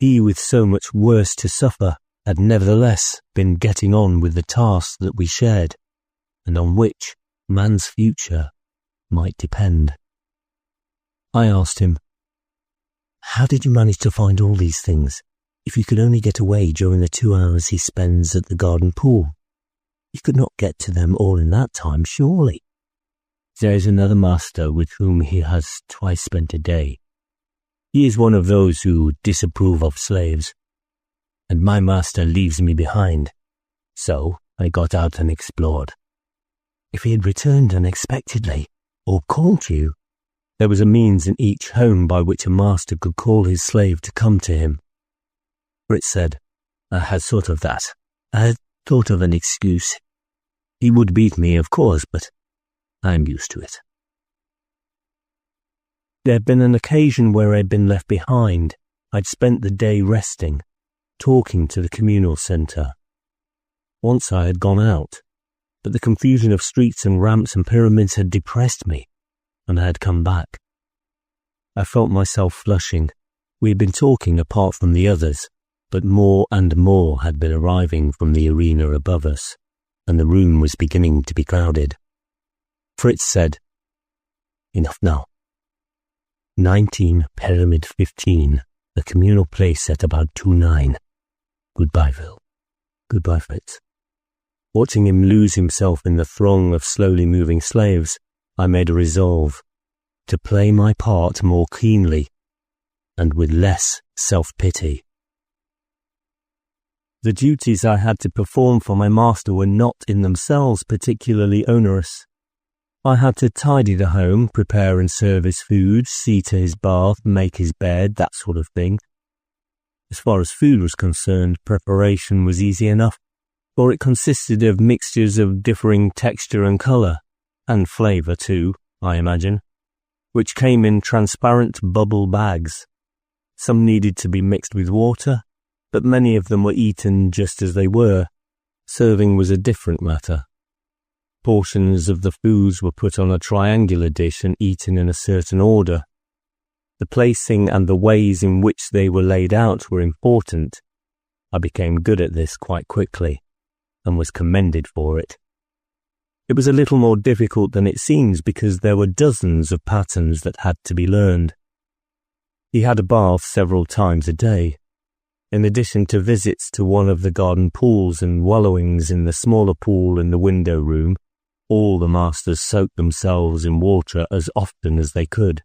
He, with so much worse to suffer, had nevertheless been getting on with the tasks that we shared, and on which man's future might depend. I asked him, "How did you manage to find all these things? If you could only get away during the 2 hours he spends at the garden pool, you could not get to them all in that time, surely." "There is another master with whom he has twice spent a day. He is one of those who disapprove of slaves, and my master leaves me behind. So I got out and explored." "If he had returned unexpectedly, or called you?" "There was a means in each home by which a master could call his slave to come to him." Fritz said, "I had thought of that. I had thought of an excuse. He would beat me, of course, but I'm used to it." There had been an occasion where I'd been left behind. I'd spent the day resting, talking to the communal centre. Once I had gone out, but the confusion of streets and ramps and pyramids had depressed me, and I had come back. I felt myself flushing. We had been talking apart from the others, but more and more had been arriving from the arena above us, and the room was beginning to be crowded. Fritz said, "Enough now. 19 Pyramid 15, the communal place at about 2-9. Goodbye, Phil." "Goodbye, Fritz." Watching him lose himself in the throng of slowly moving slaves, I made a resolve to play my part more keenly and with less self-pity. The duties I had to perform for my master were not in themselves particularly onerous. I had to tidy the home, prepare and serve his food, see to his bath, make his bed, that sort of thing. As far as food was concerned, preparation was easy enough, for it consisted of mixtures of differing texture and colour, and flavour too, I imagine, which came in transparent bubble bags. Some needed to be mixed with water, but many of them were eaten just as they were. Serving was a different matter. Portions of the foods were put on a triangular dish and eaten in a certain order. The placing and the ways in which they were laid out were important. I became good at this quite quickly, and was commended for it. It was a little more difficult than it seems because there were dozens of patterns that had to be learned. He had a bath several times a day. In addition to visits to one of the garden pools and wallowings in the smaller pool in the window room, all the masters soaked themselves in water as often as they could.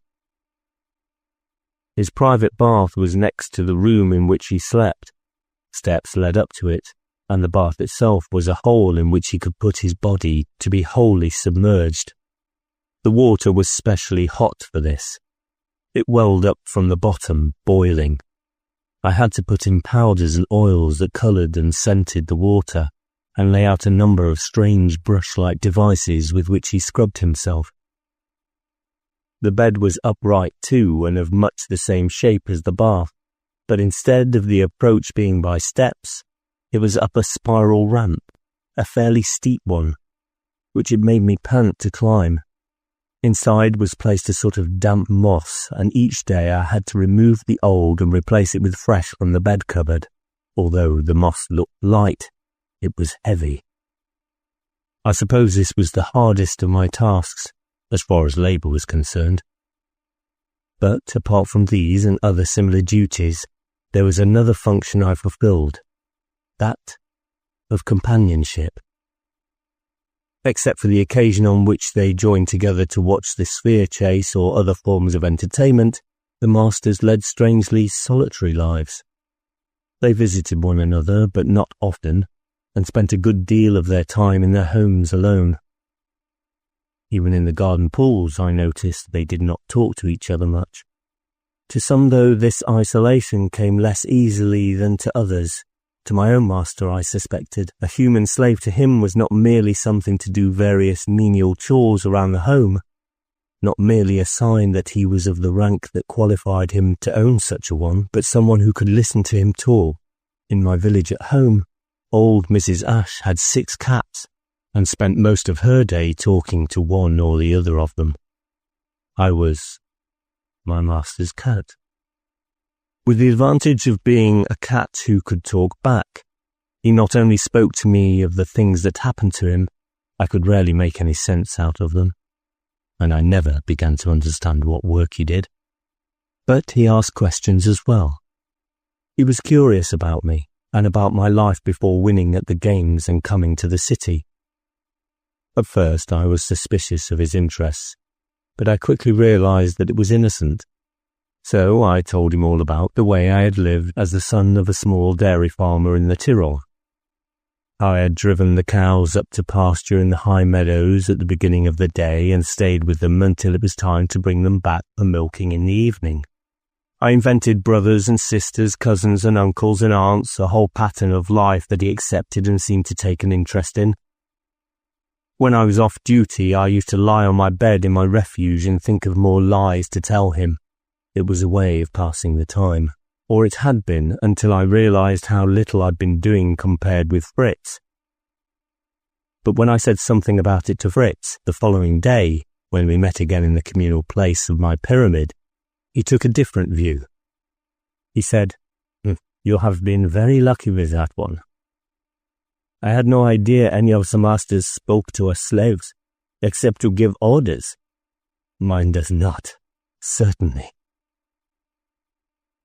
His private bath was next to the room in which he slept. Steps led up to it, and the bath itself was a hole in which he could put his body to be wholly submerged. The water was specially hot for this. It welled up from the bottom, boiling. I had to put in powders and oils that coloured and scented the water, and lay out a number of strange brush-like devices with which he scrubbed himself. The bed was upright too, and of much the same shape as the bath, but instead of the approach being by steps, it was up a spiral ramp, a fairly steep one, which it made me pant to climb. Inside was placed a sort of damp moss, and each day I had to remove the old and replace it with fresh from the bed cupboard. Although the moss looked light, it was heavy. I suppose this was the hardest of my tasks, as far as labour was concerned. But apart from these and other similar duties, there was another function I fulfilled, that of companionship. Except for the occasion on which they joined together to watch the sphere chase or other forms of entertainment, the masters led strangely solitary lives. They visited one another, but not often, and spent a good deal of their time in their homes alone. Even in the garden pools, I noticed they did not talk to each other much. To some, though, this isolation came less easily than to others. To my own master, I suspected, a human slave to him was not merely something to do various menial chores around the home, not merely a sign that he was of the rank that qualified him to own such a one, but someone who could listen to him talk. In my village at home, old Mrs. Ash had 6 cats, and spent most of her day talking to one or the other of them. I was my master's cat. With the advantage of being a cat who could talk back, he not only spoke to me of the things that happened to him, I could rarely make any sense out of them, and I never began to understand what work he did. But he asked questions as well. He was curious about me, and about my life before winning at the games and coming to the city. At first I was suspicious of his interests, but I quickly realized that it was innocent. So I told him all about the way I had lived as the son of a small dairy farmer in the Tyrol. How I had driven the cows up to pasture in the high meadows at the beginning of the day and stayed with them until it was time to bring them back for milking in the evening. I invented brothers and sisters, cousins and uncles and aunts, a whole pattern of life that he accepted and seemed to take an interest in. When I was off duty, I used to lie on my bed in my refuge and think of more lies to tell him. It was a way of passing the time, or it had been until I realized how little I'd been doing compared with Fritz. But when I said something about it to Fritz the following day, when we met again in the communal place of my pyramid, he took a different view. He said, "You have been very lucky with that one. I had no idea any of the masters spoke to us slaves, except to give orders. Mine does not, certainly."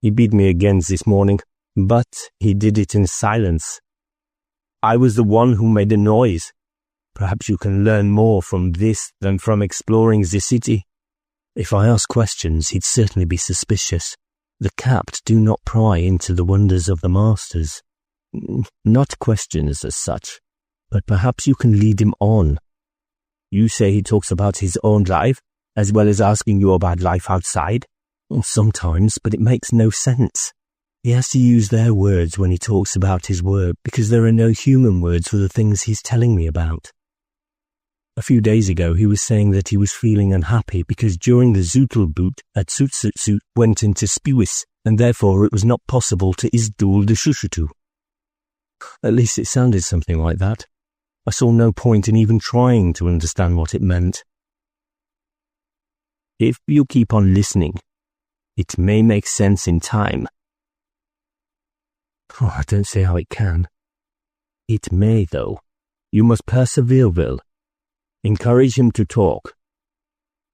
He beat me again this morning, but he did it in silence. I was the one who made a noise. Perhaps you can learn more from this than from exploring the city. If I asked questions, he'd certainly be suspicious. The capped do not pry into the wonders of the masters. Not questions as such, but perhaps you can lead him on. You say he talks about his own life, as well as asking you about life outside? Sometimes, but it makes no sense. He has to use their words when he talks about his work, because there are no human words for the things he's telling me about. A few days ago, he was saying that he was feeling unhappy because during the Zutelboot at Sutsutsu went into Spewis, and therefore it was not possible to Isdul de Shushutu. At least it sounded something like that. I saw no point in even trying to understand what it meant. If you keep on listening, it may make sense in time. I don't see how it can. It may, though. You must persevere, Will. Encourage him to talk.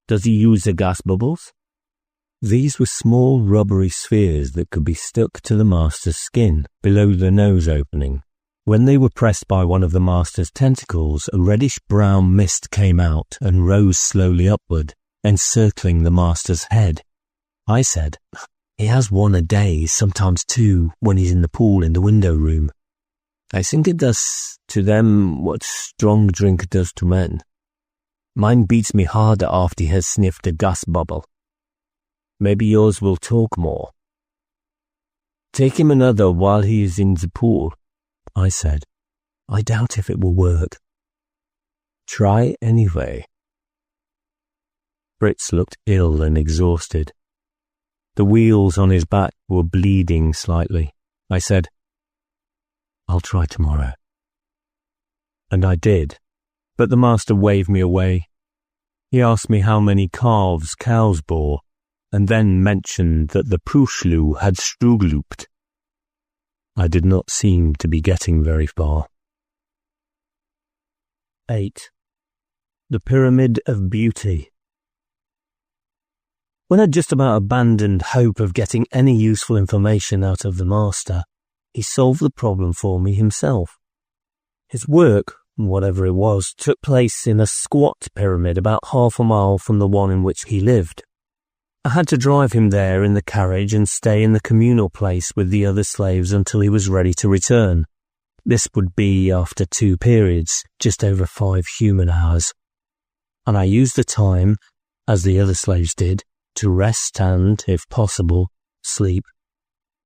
Does he use the gas bubbles? These were small rubbery spheres that could be stuck to the master's skin below the nose opening. When they were pressed by one of the master's tentacles, a reddish-brown mist came out and rose slowly upward, encircling the master's head. I said, "He has one a day, sometimes 2, when he's in the pool in the window room. I think it does to them what strong drink does to men. Mine beats me harder after he has sniffed a gas bubble. Maybe yours will talk more." "Take him another while he is in the pool," I said. "I doubt if it will work." "Try anyway." Fritz looked ill and exhausted. The wheals on his back were bleeding slightly. I said, "I'll try tomorrow." And I did, but the master waved me away. He asked me how many calves cows bore, and then mentioned that the Pruschlu had struglooped. I did not seem to be getting very far. 8. The Pyramid of Beauty. When I'd just about abandoned hope of getting any useful information out of the master, he solved the problem for me himself. His work whatever it was, took place in a squat pyramid about half a mile from the one in which he lived. I had to drive him there in the carriage and stay in the communal place with the other slaves until he was ready to return. This would be after 2 periods, just over 5 human hours. And I used the time, as the other slaves did, to rest and, if possible, sleep.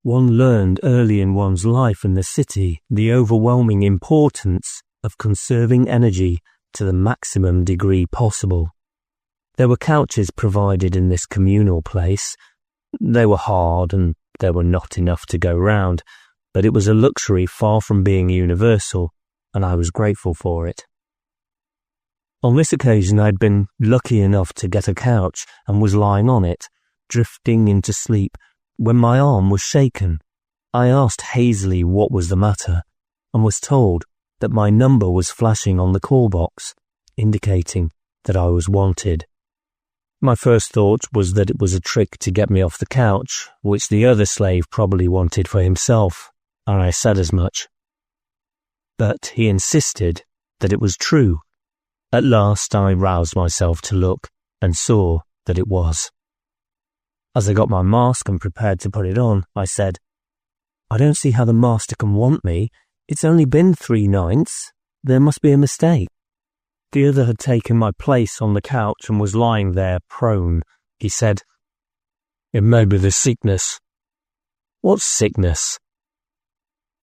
One learned early in one's life in the city the overwhelming importance of conserving energy to the maximum degree possible. There were couches provided in this communal place. They were hard and there were not enough to go round, but it was a luxury far from being universal, and I was grateful for it. On this occasion I'd been lucky enough to get a couch and was lying on it, drifting into sleep, when my arm was shaken. I asked hazily what was the matter, and was told that my number was flashing on the call box, indicating that I was wanted. My first thought was that it was a trick to get me off the couch, which the other slave probably wanted for himself, and I said as much. But he insisted that it was true. At last I roused myself to look, and saw that it was. As I got my mask and prepared to put it on, I said, "I don't see how the master can want me. It's only been 3 nights. There must be a mistake." The other had taken my place on the couch and was lying there prone. He said, "It may be the sickness." "What sickness?"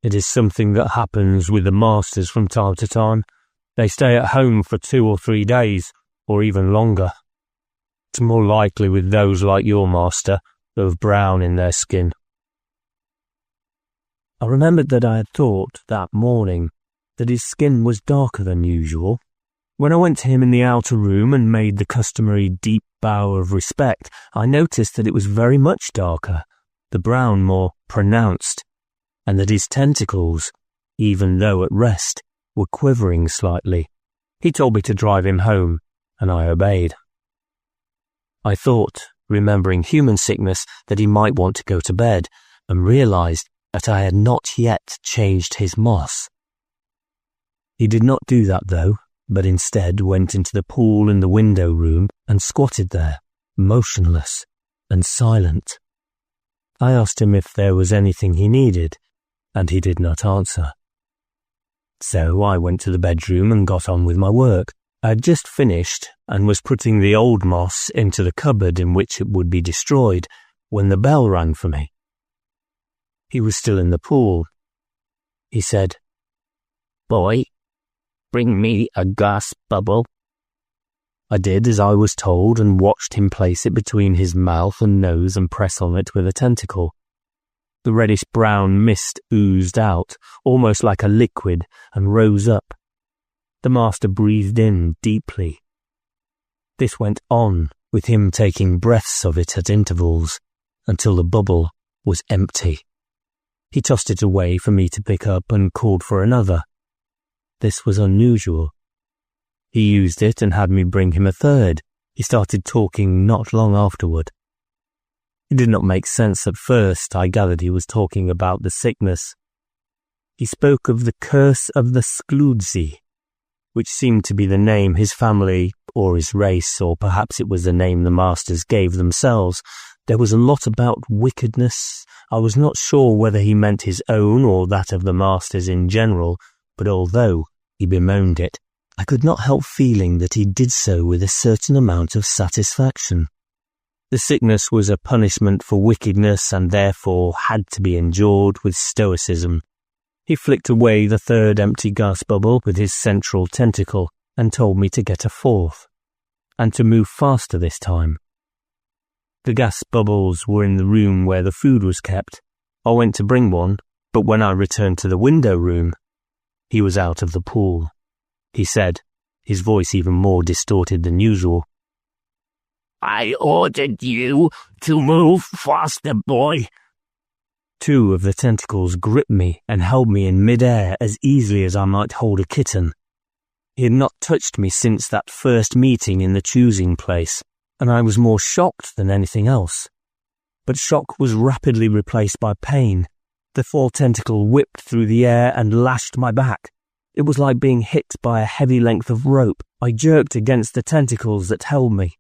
"It is something that happens with the masters from time to time. They stay at home for 2 or 3 days, or even longer. It's more likely with those like your master, who have brown in their skin." I remembered that I had thought that morning that his skin was darker than usual. When I went to him in the outer room and made the customary deep bow of respect, I noticed that it was very much darker, the brown more pronounced, and that his tentacles, even though at rest, were quivering slightly. He told me to drive him home, and I obeyed. I thought, remembering human sickness, that he might want to go to bed, and realized that I had not yet changed his moss. He did not do that though, but instead went into the pool in the window room and squatted there, motionless and silent. I asked him if there was anything he needed, and he did not answer. So I went to the bedroom and got on with my work. I had just finished and was putting the old moss into the cupboard in which it would be destroyed when the bell rang for me. He was still in the pool. He said, "Boy, bring me a gas bubble." I did as I was told and watched him place it between his mouth and nose and press on it with a tentacle. The reddish-brown mist oozed out, almost like a liquid, and rose up. The master breathed in deeply. This went on, with him taking breaths of it at intervals, until the bubble was empty. He tossed it away for me to pick up and called for another. This was unusual. He used it and had me bring him a third. He started talking not long afterward. It did not make sense at first. I gathered he was talking about the sickness. He spoke of the curse of the Scludzi, which seemed to be the name his family or his race, or perhaps it was the name the masters gave themselves. There was a lot about wickedness. I was not sure whether he meant his own or that of the masters in general, but although he bemoaned it, I could not help feeling that he did so with a certain amount of satisfaction. The sickness was a punishment for wickedness and therefore had to be endured with stoicism. He flicked away the third empty gas bubble with his central tentacle and told me to get a fourth, and to move faster this time. The gas bubbles were in the room where the food was kept. I went to bring one, but when I returned to the window room, he was out of the pool. He said, his voice even more distorted than usual, "I ordered you to move faster, boy." 2 of the tentacles gripped me and held me in mid-air as easily as I might hold a kitten. He had not touched me since that first meeting in the choosing place, and I was more shocked than anything else. But shock was rapidly replaced by pain. The 4th tentacle whipped through the air and lashed my back. It was like being hit by a heavy length of rope. I jerked against the tentacles that held me,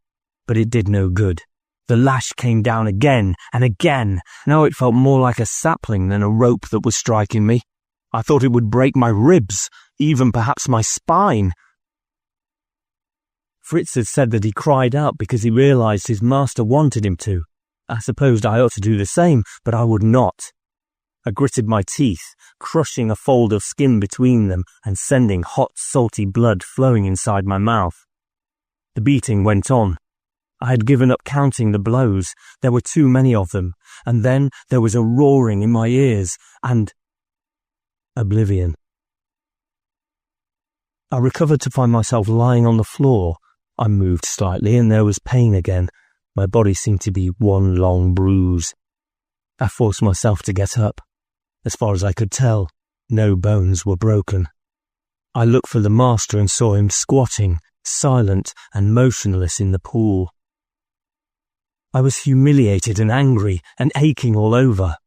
but it did no good. The lash came down again and again. Now it felt more like a sapling than a rope that was striking me. I thought it would break my ribs, even perhaps my spine. Fritz had said that he cried out because he realized his master wanted him to. I supposed I ought to do the same, but I would not. I gritted my teeth, crushing a fold of skin between them and sending hot, salty blood flowing inside my mouth. The beating went on. I had given up counting the blows. There were too many of them, and then there was a roaring in my ears, and oblivion. I recovered to find myself lying on the floor. I moved slightly, and there was pain again. My body seemed to be one long bruise. I forced myself to get up. As far as I could tell, no bones were broken. I looked for the master and saw him squatting, silent and motionless in the pool. I was humiliated and angry and aching all over.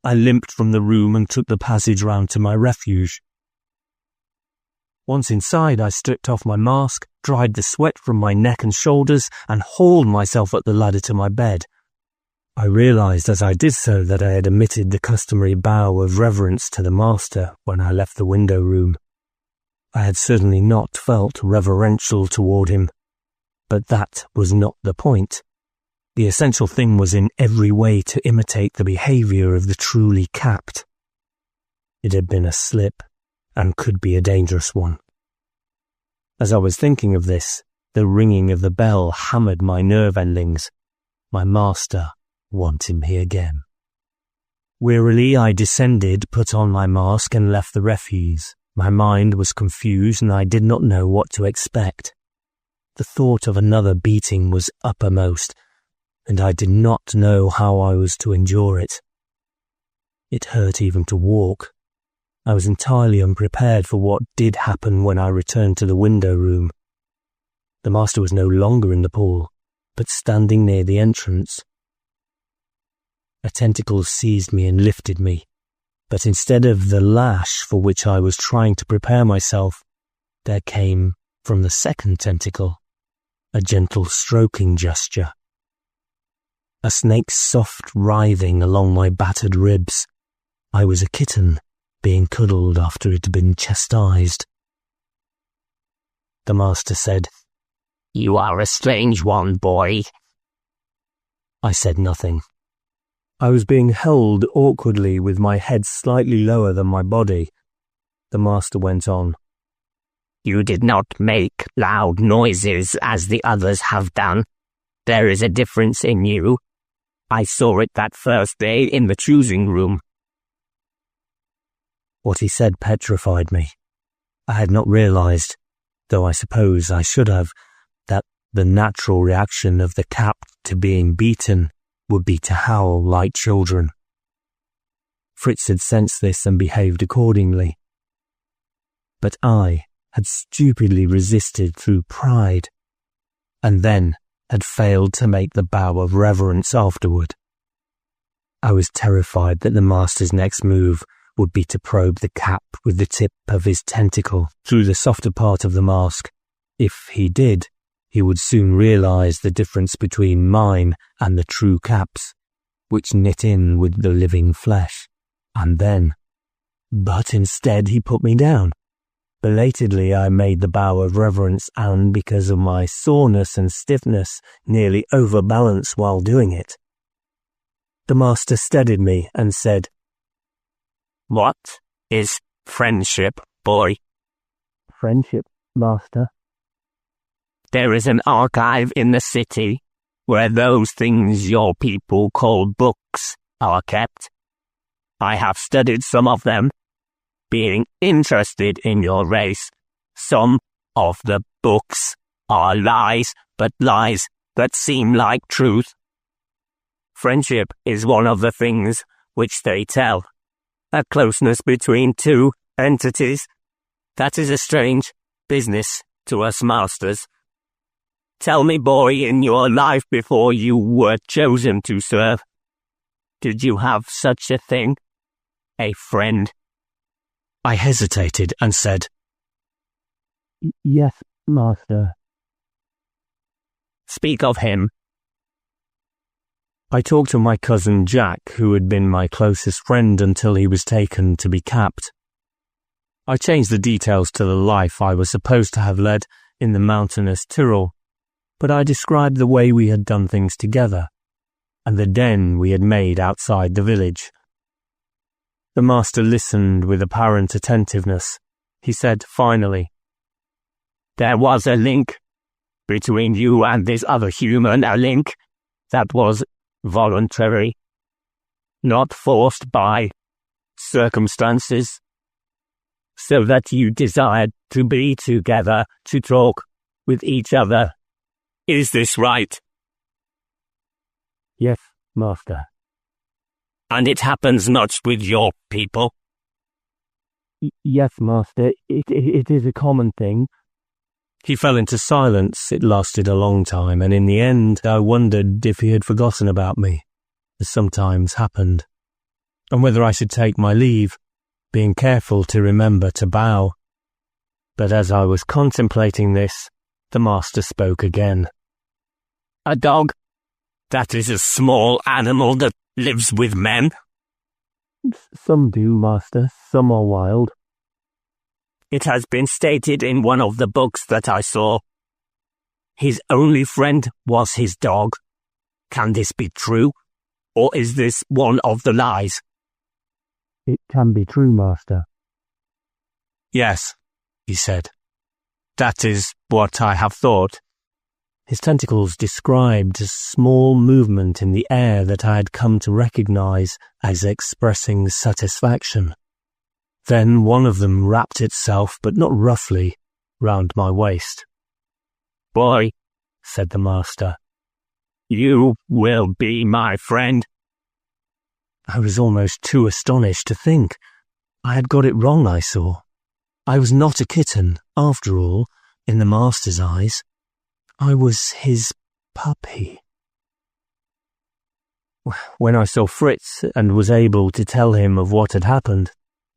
I limped from the room and took the passage round to my refuge. Once inside, I stripped off my mask, dried the sweat from my neck and shoulders, and hauled myself up the ladder to my bed. I realized as I did so that I had omitted the customary bow of reverence to the master when I left the window room. I had certainly not felt reverential toward him, but that was not the point. The essential thing was in every way to imitate the behavior of the truly capped. It had been a slip, and could be a dangerous one. As I was thinking of this, the ringing of the bell hammered my nerve endings. My master wanted me again. Wearily I descended, put on my mask, and left the refuge. My mind was confused, and I did not know what to expect. The thought of another beating was uppermost, and I did not know how I was to endure it. It hurt even to walk. I was entirely unprepared for what did happen when I returned to the window room. The master was no longer in the pool, but standing near the entrance. A tentacle seized me and lifted me, but instead of the lash for which I was trying to prepare myself, there came, from the second tentacle, a gentle stroking gesture. A snake's soft writhing along my battered ribs. I was a kitten, being cuddled after it had been chastised. The master said, "You are a strange one, boy." I said nothing. I was being held awkwardly with my head slightly lower than my body. The master went on. "You did not make loud noises as the others have done. There is a difference in you. I saw it that first day in the choosing room." What he said petrified me. I had not realized, though I suppose I should have, that the natural reaction of the capped to being beaten would be to howl like children. Fritz had sensed this and behaved accordingly. But I had stupidly resisted through pride, and then had failed to make the bow of reverence afterward. I was terrified that the master's next move would be to probe the cap with the tip of his tentacle through the softer part of the mask. If he did, he would soon realize the difference between mine and the true caps, which knit in with the living flesh, and then. But instead he put me down. Belatedly I made the bow of reverence and, because of my soreness and stiffness, nearly overbalanced while doing it. The master steadied me and said, "What is friendship, boy?" "Friendship, master?" "There is an archive in the city where those things your people call books are kept. I have studied some of them, being interested in your race. Some of the books are lies, but lies that seem like truth. Friendship is one of the things which they tell. A closeness between two entities. That is a strange business to us masters. Tell me, boy, in your life before you were chosen to serve, did you have such a thing? A friend?" I hesitated and said, Yes, Master. Speak of him. I talked to my cousin Jack, who had been my closest friend until he was taken to be capped. I changed the details to the life I was supposed to have led in the mountainous Tyrol, but I described the way we had done things together, and the den we had made outside the village. The master listened with apparent attentiveness. He said finally, There was a link between you and this other human, a link that was voluntary, not forced by circumstances, so that you desired to be together, to talk with each other. Is this right? Yes, Master. And it happens much with your people? Yes, Master. It is a common thing. He fell into silence. It lasted a long time, and in the end I wondered if he had forgotten about me, as sometimes happened, and whether I should take my leave, being careful to remember to bow. But as I was contemplating this, the master spoke again. A dog? That is a small animal that lives with men? Some do, Master. Some are wild. It has been stated in one of the books that I saw. His only friend was his dog. Can this be true? Or is this one of the lies? It can be true, Master. Yes, he said. That is what I have thought. His tentacles described a small movement in the air that I had come to recognize as expressing satisfaction. Then one of them wrapped itself, but not roughly, round my waist. Boy, said the master, you will be my friend. I was almost too astonished to think. I had got it wrong, I saw. I was not a kitten, after all, in the master's eyes. I was his puppy. When I saw Fritz and was able to tell him of what had happened,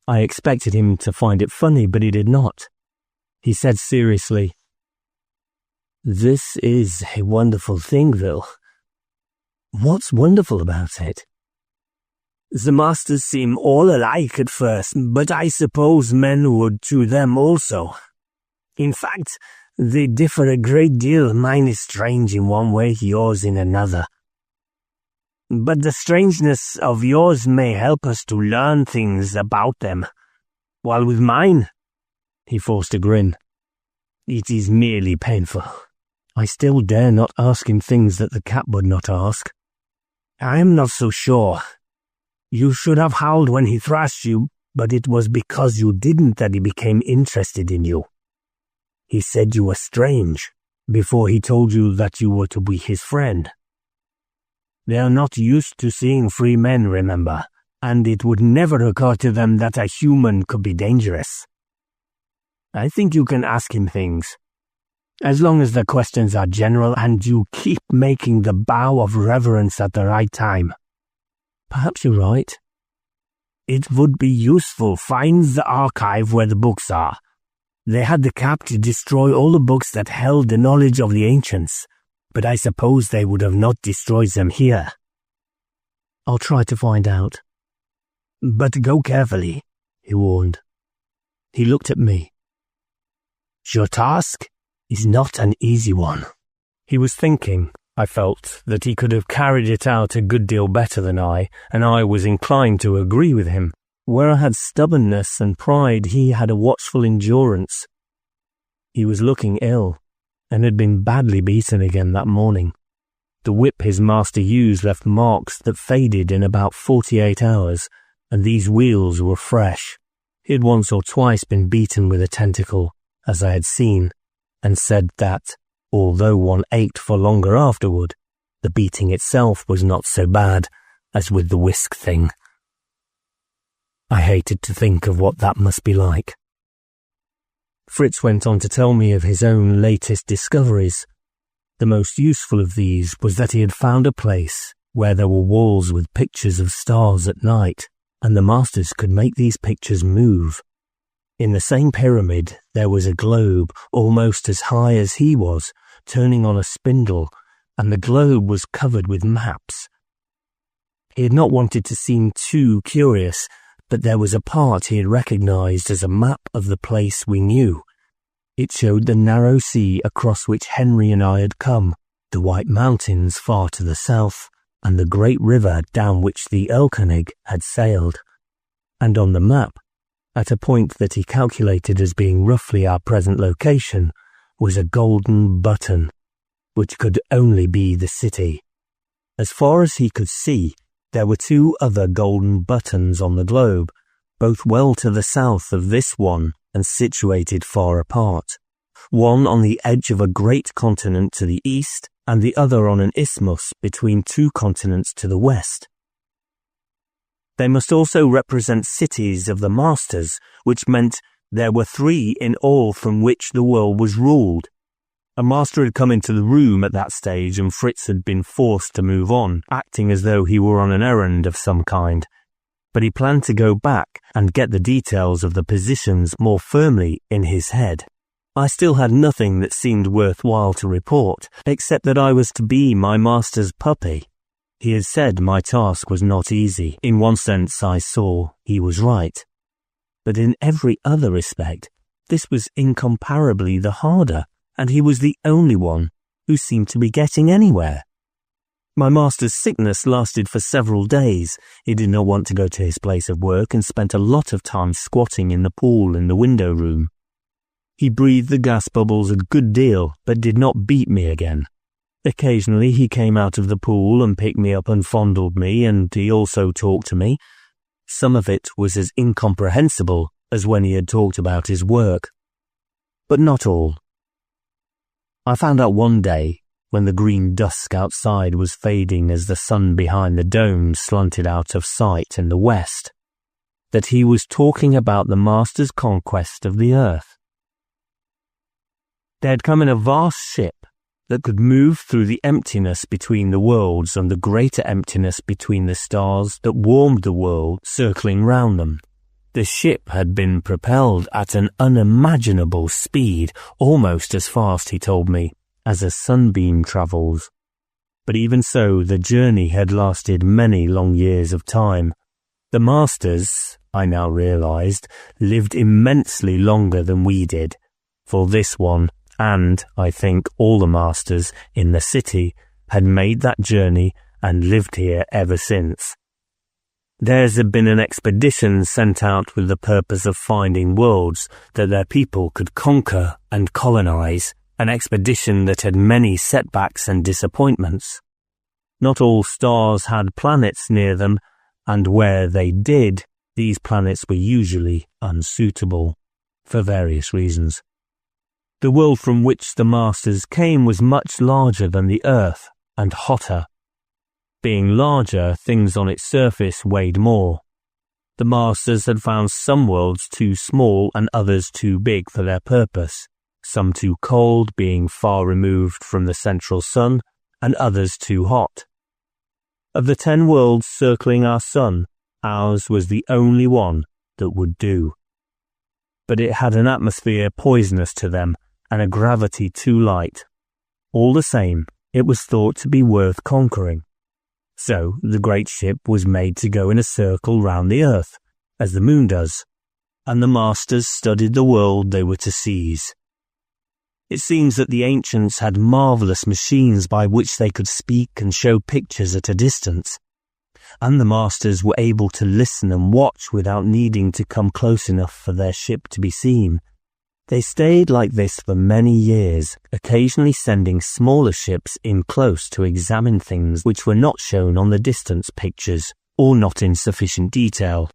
I expected him to find it funny, but he did not. He said seriously, "This is a wonderful thing, Will. What's wonderful about it?" The masters seem all alike at first, but I suppose men would to them also. In fact, they differ a great deal. Mine is strange in one way, yours in another. But the strangeness of yours may help us to learn things about them, while with mine, he forced a grin, it is merely painful. I still dare not ask him things that the cat would not ask. I am not so sure. You should have howled when he thrashed you, but it was because you didn't that he became interested in you. He said you were strange, before he told you that you were to be his friend. They are not used to seeing free men, remember, and it would never occur to them that a human could be dangerous. I think you can ask him things, as long as the questions are general and you keep making the bow of reverence at the right time. Perhaps you're right. It would be useful. Find the archive where the books are. They had the cap to destroy all the books that held the knowledge of the ancients, but I suppose they would have not destroyed them here. I'll try to find out. But go carefully, he warned. He looked at me. Your task is not an easy one. He was thinking, I felt, that he could have carried it out a good deal better than I, and I was inclined to agree with him. Where I had stubbornness and pride, he had a watchful endurance. He was looking ill, and had been badly beaten again that morning. The whip his master used left marks that faded in about 48 hours, and these weals were fresh. He had once or twice been beaten with a tentacle, as I had seen, and said that, although one ached for longer afterward, the beating itself was not so bad as with the whisk thing. I hated to think of what that must be like. Fritz went on to tell me of his own latest discoveries. The most useful of these was that he had found a place where there were walls with pictures of stars at night, and the masters could make these pictures move. In the same pyramid there was a globe almost as high as he was, turning on a spindle, and the globe was covered with maps. He had not wanted to seem too curious, but there was a part he had recognized as a map of the place we knew. It showed the narrow sea across which Henry and I had come, the White Mountains far to the south, and the great river down which the Erlkönig had sailed. And on the map, at a point that he calculated as being roughly our present location, was a golden button, which could only be the city. As far as he could see, there were 2 other golden buttons on the globe, both well to the south of this one and situated far apart, one on the edge of a great continent to the east and the other on an isthmus between 2 continents to the west. They must also represent cities of the masters, which meant there were 3 in all from which the world was ruled. A master had come into the room at that stage and Fritz had been forced to move on, acting as though he were on an errand of some kind. But he planned to go back and get the details of the positions more firmly in his head. I still had nothing that seemed worthwhile to report, except that I was to be my master's puppy. He had said my task was not easy. In one sense I saw he was right. But in every other respect, this was incomparably the harder, and he was the only one who seemed to be getting anywhere. My master's sickness lasted for several days. He did not want to go to his place of work and spent a lot of time squatting in the pool in the window room. He breathed the gas bubbles a good deal, but did not beat me again. Occasionally he came out of the pool and picked me up and fondled me, and he also talked to me. Some of it was as incomprehensible as when he had talked about his work. But not all. I found out one day, when the green dusk outside was fading as the sun behind the dome slanted out of sight in the west, that he was talking about the master's conquest of the earth. They had come in a vast ship that could move through the emptiness between the worlds and the greater emptiness between the stars that warmed the world circling round them. The ship had been propelled at an unimaginable speed, almost as fast, he told me, as a sunbeam travels. But even so, the journey had lasted many long years of time. The masters, I now realized, lived immensely longer than we did, for this one, and, I think, all the masters in the city had made that journey and lived here ever since. Theirs had been an expedition sent out with the purpose of finding worlds that their people could conquer and colonize, an expedition that had many setbacks and disappointments. Not all stars had planets near them, and where they did, these planets were usually unsuitable, for various reasons. The world from which the masters came was much larger than the Earth, and hotter. Being larger, things on its surface weighed more. The masters had found some worlds too small and others too big for their purpose, some too cold, being far removed from the central sun, and others too hot. Of the 10 worlds circling our sun, ours was the only one that would do. But it had an atmosphere poisonous to them, and a gravity too light. All the same, it was thought to be worth conquering. So the great ship was made to go in a circle round the earth, as the moon does, and the masters studied the world they were to seize. It seems that the ancients had marvellous machines by which they could speak and show pictures at a distance, and the masters were able to listen and watch without needing to come close enough for their ship to be seen. They stayed like this for many years, occasionally sending smaller ships in close to examine things which were not shown on the distance pictures, or not in sufficient detail.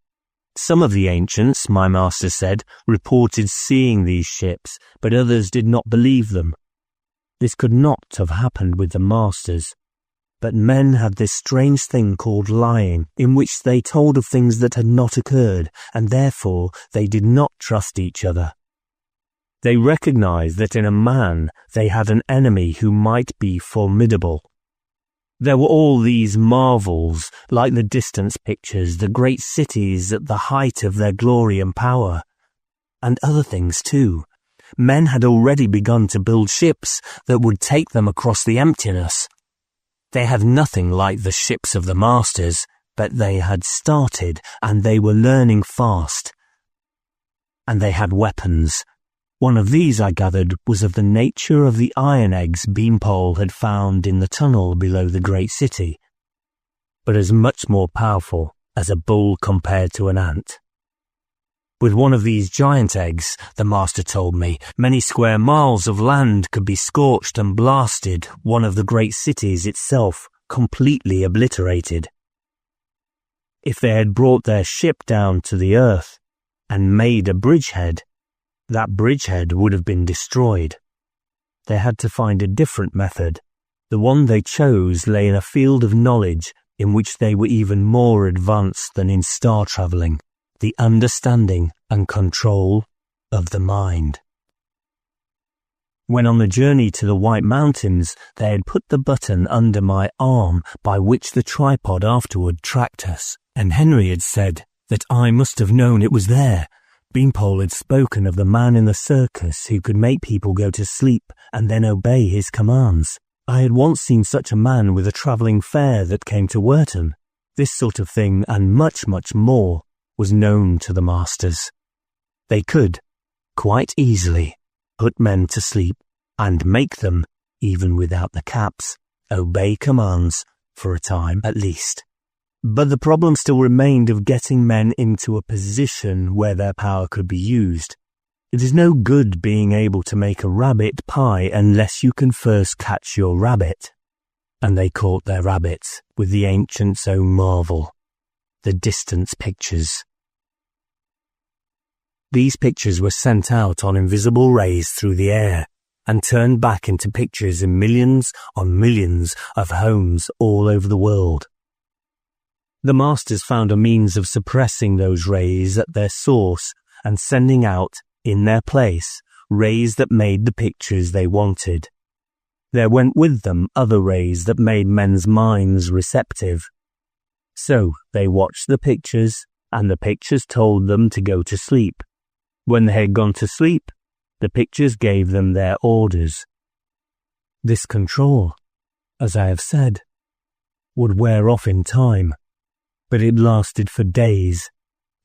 Some of the ancients, my master said, reported seeing these ships, but others did not believe them. This could not have happened with the masters. But men had this strange thing called lying, in which they told of things that had not occurred, and therefore they did not trust each other. They recognized that in a man they had an enemy who might be formidable. There were all these marvels, like the distance pictures, the great cities at the height of their glory and power. and other things too. Men had already begun to build ships that would take them across the emptiness. They had nothing like the ships of the masters, but they had started, and they were learning fast. And they had weapons. One of these, I gathered, was of the nature of the iron eggs Beanpole had found in the tunnel below the great city, but as much more powerful as a bull compared to an ant. With one of these giant eggs, the master told me, many square miles of land could be scorched and blasted, one of the great cities itself completely obliterated. If they had brought their ship down to the earth and made a bridgehead, that bridgehead would have been destroyed. They had to find a different method. The one they chose lay in a field of knowledge in which they were even more advanced than in star traveling, the understanding and control of the mind. When on the journey to the White Mountains, they had put the button under my arm by which the tripod afterward tracked us, and Henry had said that I must have known it was there. Beanpole had spoken of the man in the circus who could make people go to sleep and then obey his commands. I had once seen such a man with a travelling fair that came to Wurton. This sort of thing, and much, much more, was known to the masters. They could, quite easily, put men to sleep and make them, even without the caps, obey commands, for a time at least. But the problem still remained of getting men into a position where their power could be used. It is no good being able to make a rabbit pie unless you can first catch your rabbit. And they caught their rabbits with the ancients' own marvel, the distance pictures. These pictures were sent out on invisible rays through the air and turned back into pictures in millions on millions of homes all over the world. The masters found a means of suppressing those rays at their source and sending out, in their place, rays that made the pictures they wanted. There went with them other rays that made men's minds receptive. So they watched the pictures, and the pictures told them to go to sleep. When they had gone to sleep, the pictures gave them their orders. This control, as I have said, would wear off in time. But it lasted for days,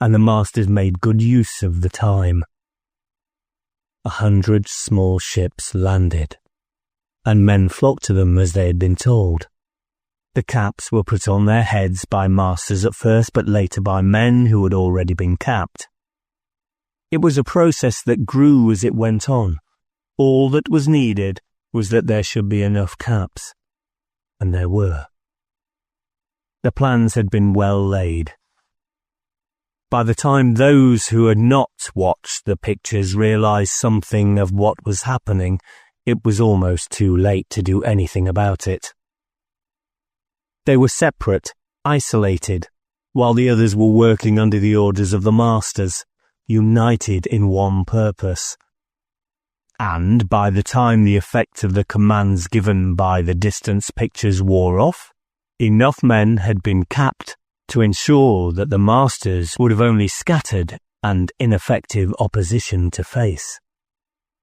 and the masters made good use of the time. 100 small ships landed, and men flocked to them as they had been told. The caps were put on their heads by masters at first, but later by men who had already been capped. It was a process that grew as it went on. All that was needed was that there should be enough caps, and there were. The plans had been well laid. By the time those who had not watched the pictures realized something of what was happening, it was almost too late to do anything about it. They were separate, isolated, while the others were working under the orders of the masters, united in one purpose. And by the time the effect of the commands given by the distance pictures wore off, enough men had been capped to ensure that the masters would have only scattered and ineffective opposition to face.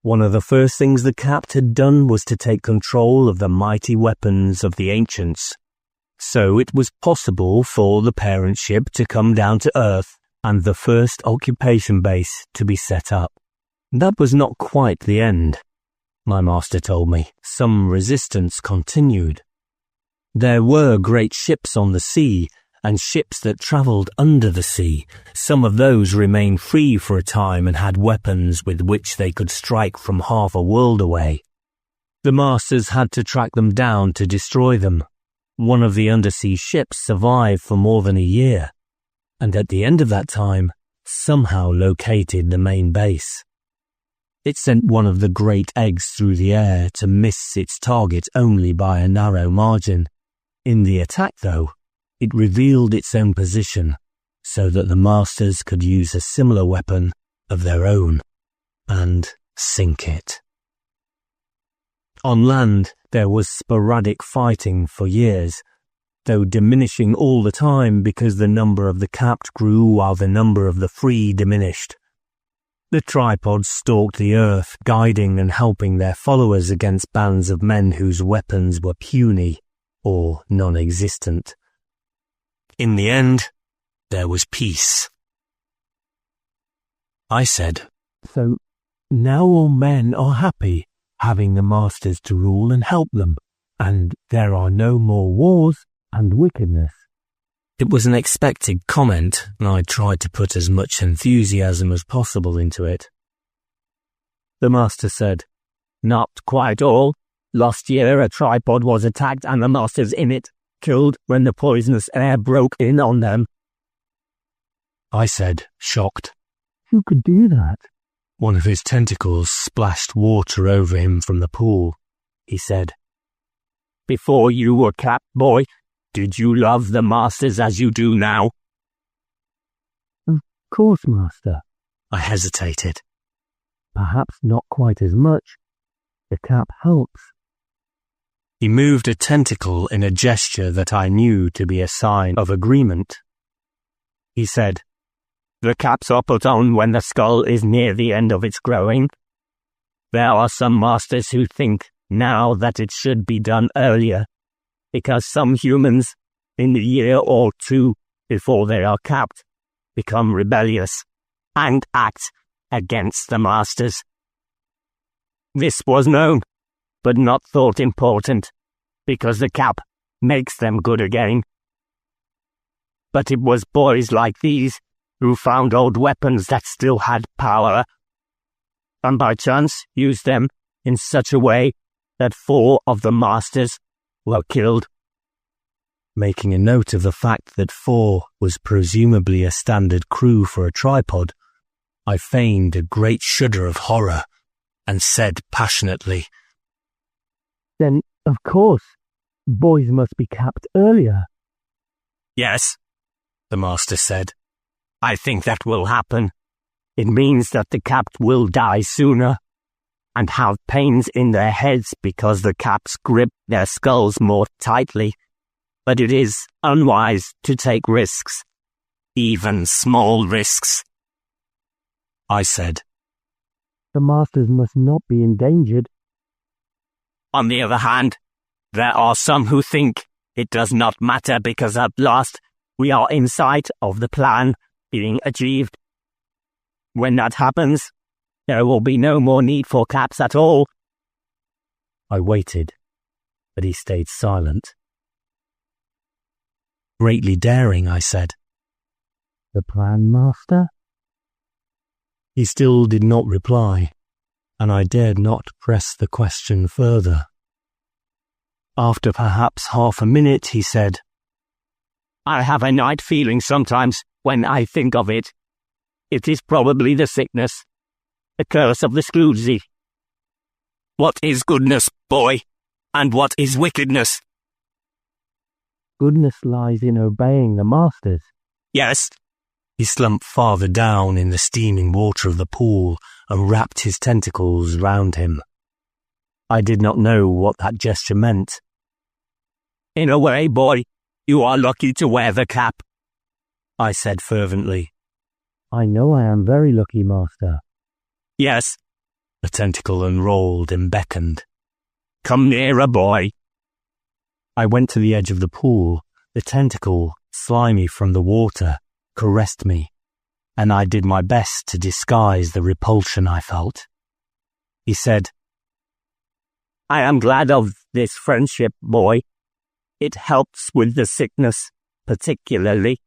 One of the first things the capped had done was to take control of the mighty weapons of the ancients. So it was possible for the parent ship to come down to Earth and the first occupation base to be set up. That was not quite the end, my master told me. Some resistance continued. There were great ships on the sea, and ships that travelled under the sea. Some of those remained free for a time and had weapons with which they could strike from half a world away. The masters had to track them down to destroy them. One of the undersea ships survived for more than a year, and at the end of that time, somehow located the main base. It sent one of the great eggs through the air to miss its target only by a narrow margin. In the attack, though, it revealed its own position, so that the masters could use a similar weapon of their own and sink it. On land, there was sporadic fighting for years, though diminishing all the time because the number of the capped grew while the number of the free diminished. The tripods stalked the earth, guiding and helping their followers against bands of men whose weapons were puny or non-existent. In the end, there was peace. I said, So now all men are happy, having the masters to rule and help them, and there are no more wars and wickedness. It was an expected comment, and I tried to put as much enthusiasm as possible into it. The master said, "Not quite all. Last year a tripod was attacked and the masters in it killed when the poisonous air broke in on them." I said, shocked. Who could do that? One of his tentacles splashed water over him from the pool. He said, "Before you were capped, boy, did you love the masters as you do now?" Of course, master. I hesitated. Perhaps not quite as much. The cap helps. He moved a tentacle in a gesture that I knew to be a sign of agreement. He said, "The caps are put on when the skull is near the end of its growing. There are some masters who think now that it should be done earlier, because some humans, in the year or two before they are capped, become rebellious and act against the masters. This was known, but not thought important, because the cap makes them good again. But it was boys like these who found old weapons that still had power, and by chance used them in such a way that 4 of the masters were killed." Making a note of the fact that 4 was presumably a standard crew for a tripod, I feigned a great shudder of horror and said passionately, Then, of course, boys must be capped earlier. "Yes," the master said. "I think that will happen. It means that the capped will die sooner and have pains in their heads because the caps grip their skulls more tightly. But it is unwise to take risks, even small risks." I said. The masters must not be endangered. On the other hand, there are some who think it does not matter because at last we are in sight of the plan being achieved. When that happens, there will be no more need for caps at all." I waited, but he stayed silent. "Greatly daring," I said. The plan, master? He still did not reply, and I dared not press the question further. After perhaps half a minute, he said, "I have a night feeling sometimes when I think of it. It is probably the sickness, the curse of the Scroozy. What is goodness, boy, and what is wickedness?" Goodness lies in obeying the masters. "Yes." He slumped farther down in the steaming water of the pool and wrapped his tentacles round him. I did not know what that gesture meant. "In a way, boy, you are lucky to wear the cap," I said fervently. I know I am very lucky, master. "Yes." The tentacle unrolled and beckoned. "Come nearer, boy." I went to the edge of the pool. The tentacle, slimy from the water, caressed me, and I did my best to disguise the repulsion I felt. He said, "I am glad of this friendship, boy. It helps with the sickness, particularly.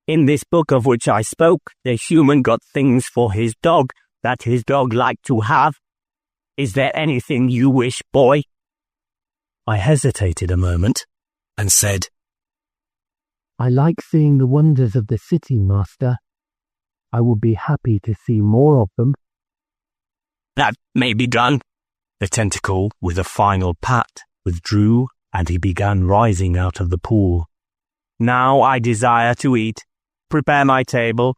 In this book of which I spoke, the human got things for his dog that his dog liked to have. Is there anything you wish, boy?" I hesitated a moment and said, I like seeing the wonders of the city, master. I would be happy to see more of them. "That may be done." The tentacle, with a final pat, withdrew, and he began rising out of the pool. "Now I desire to eat. Prepare my table."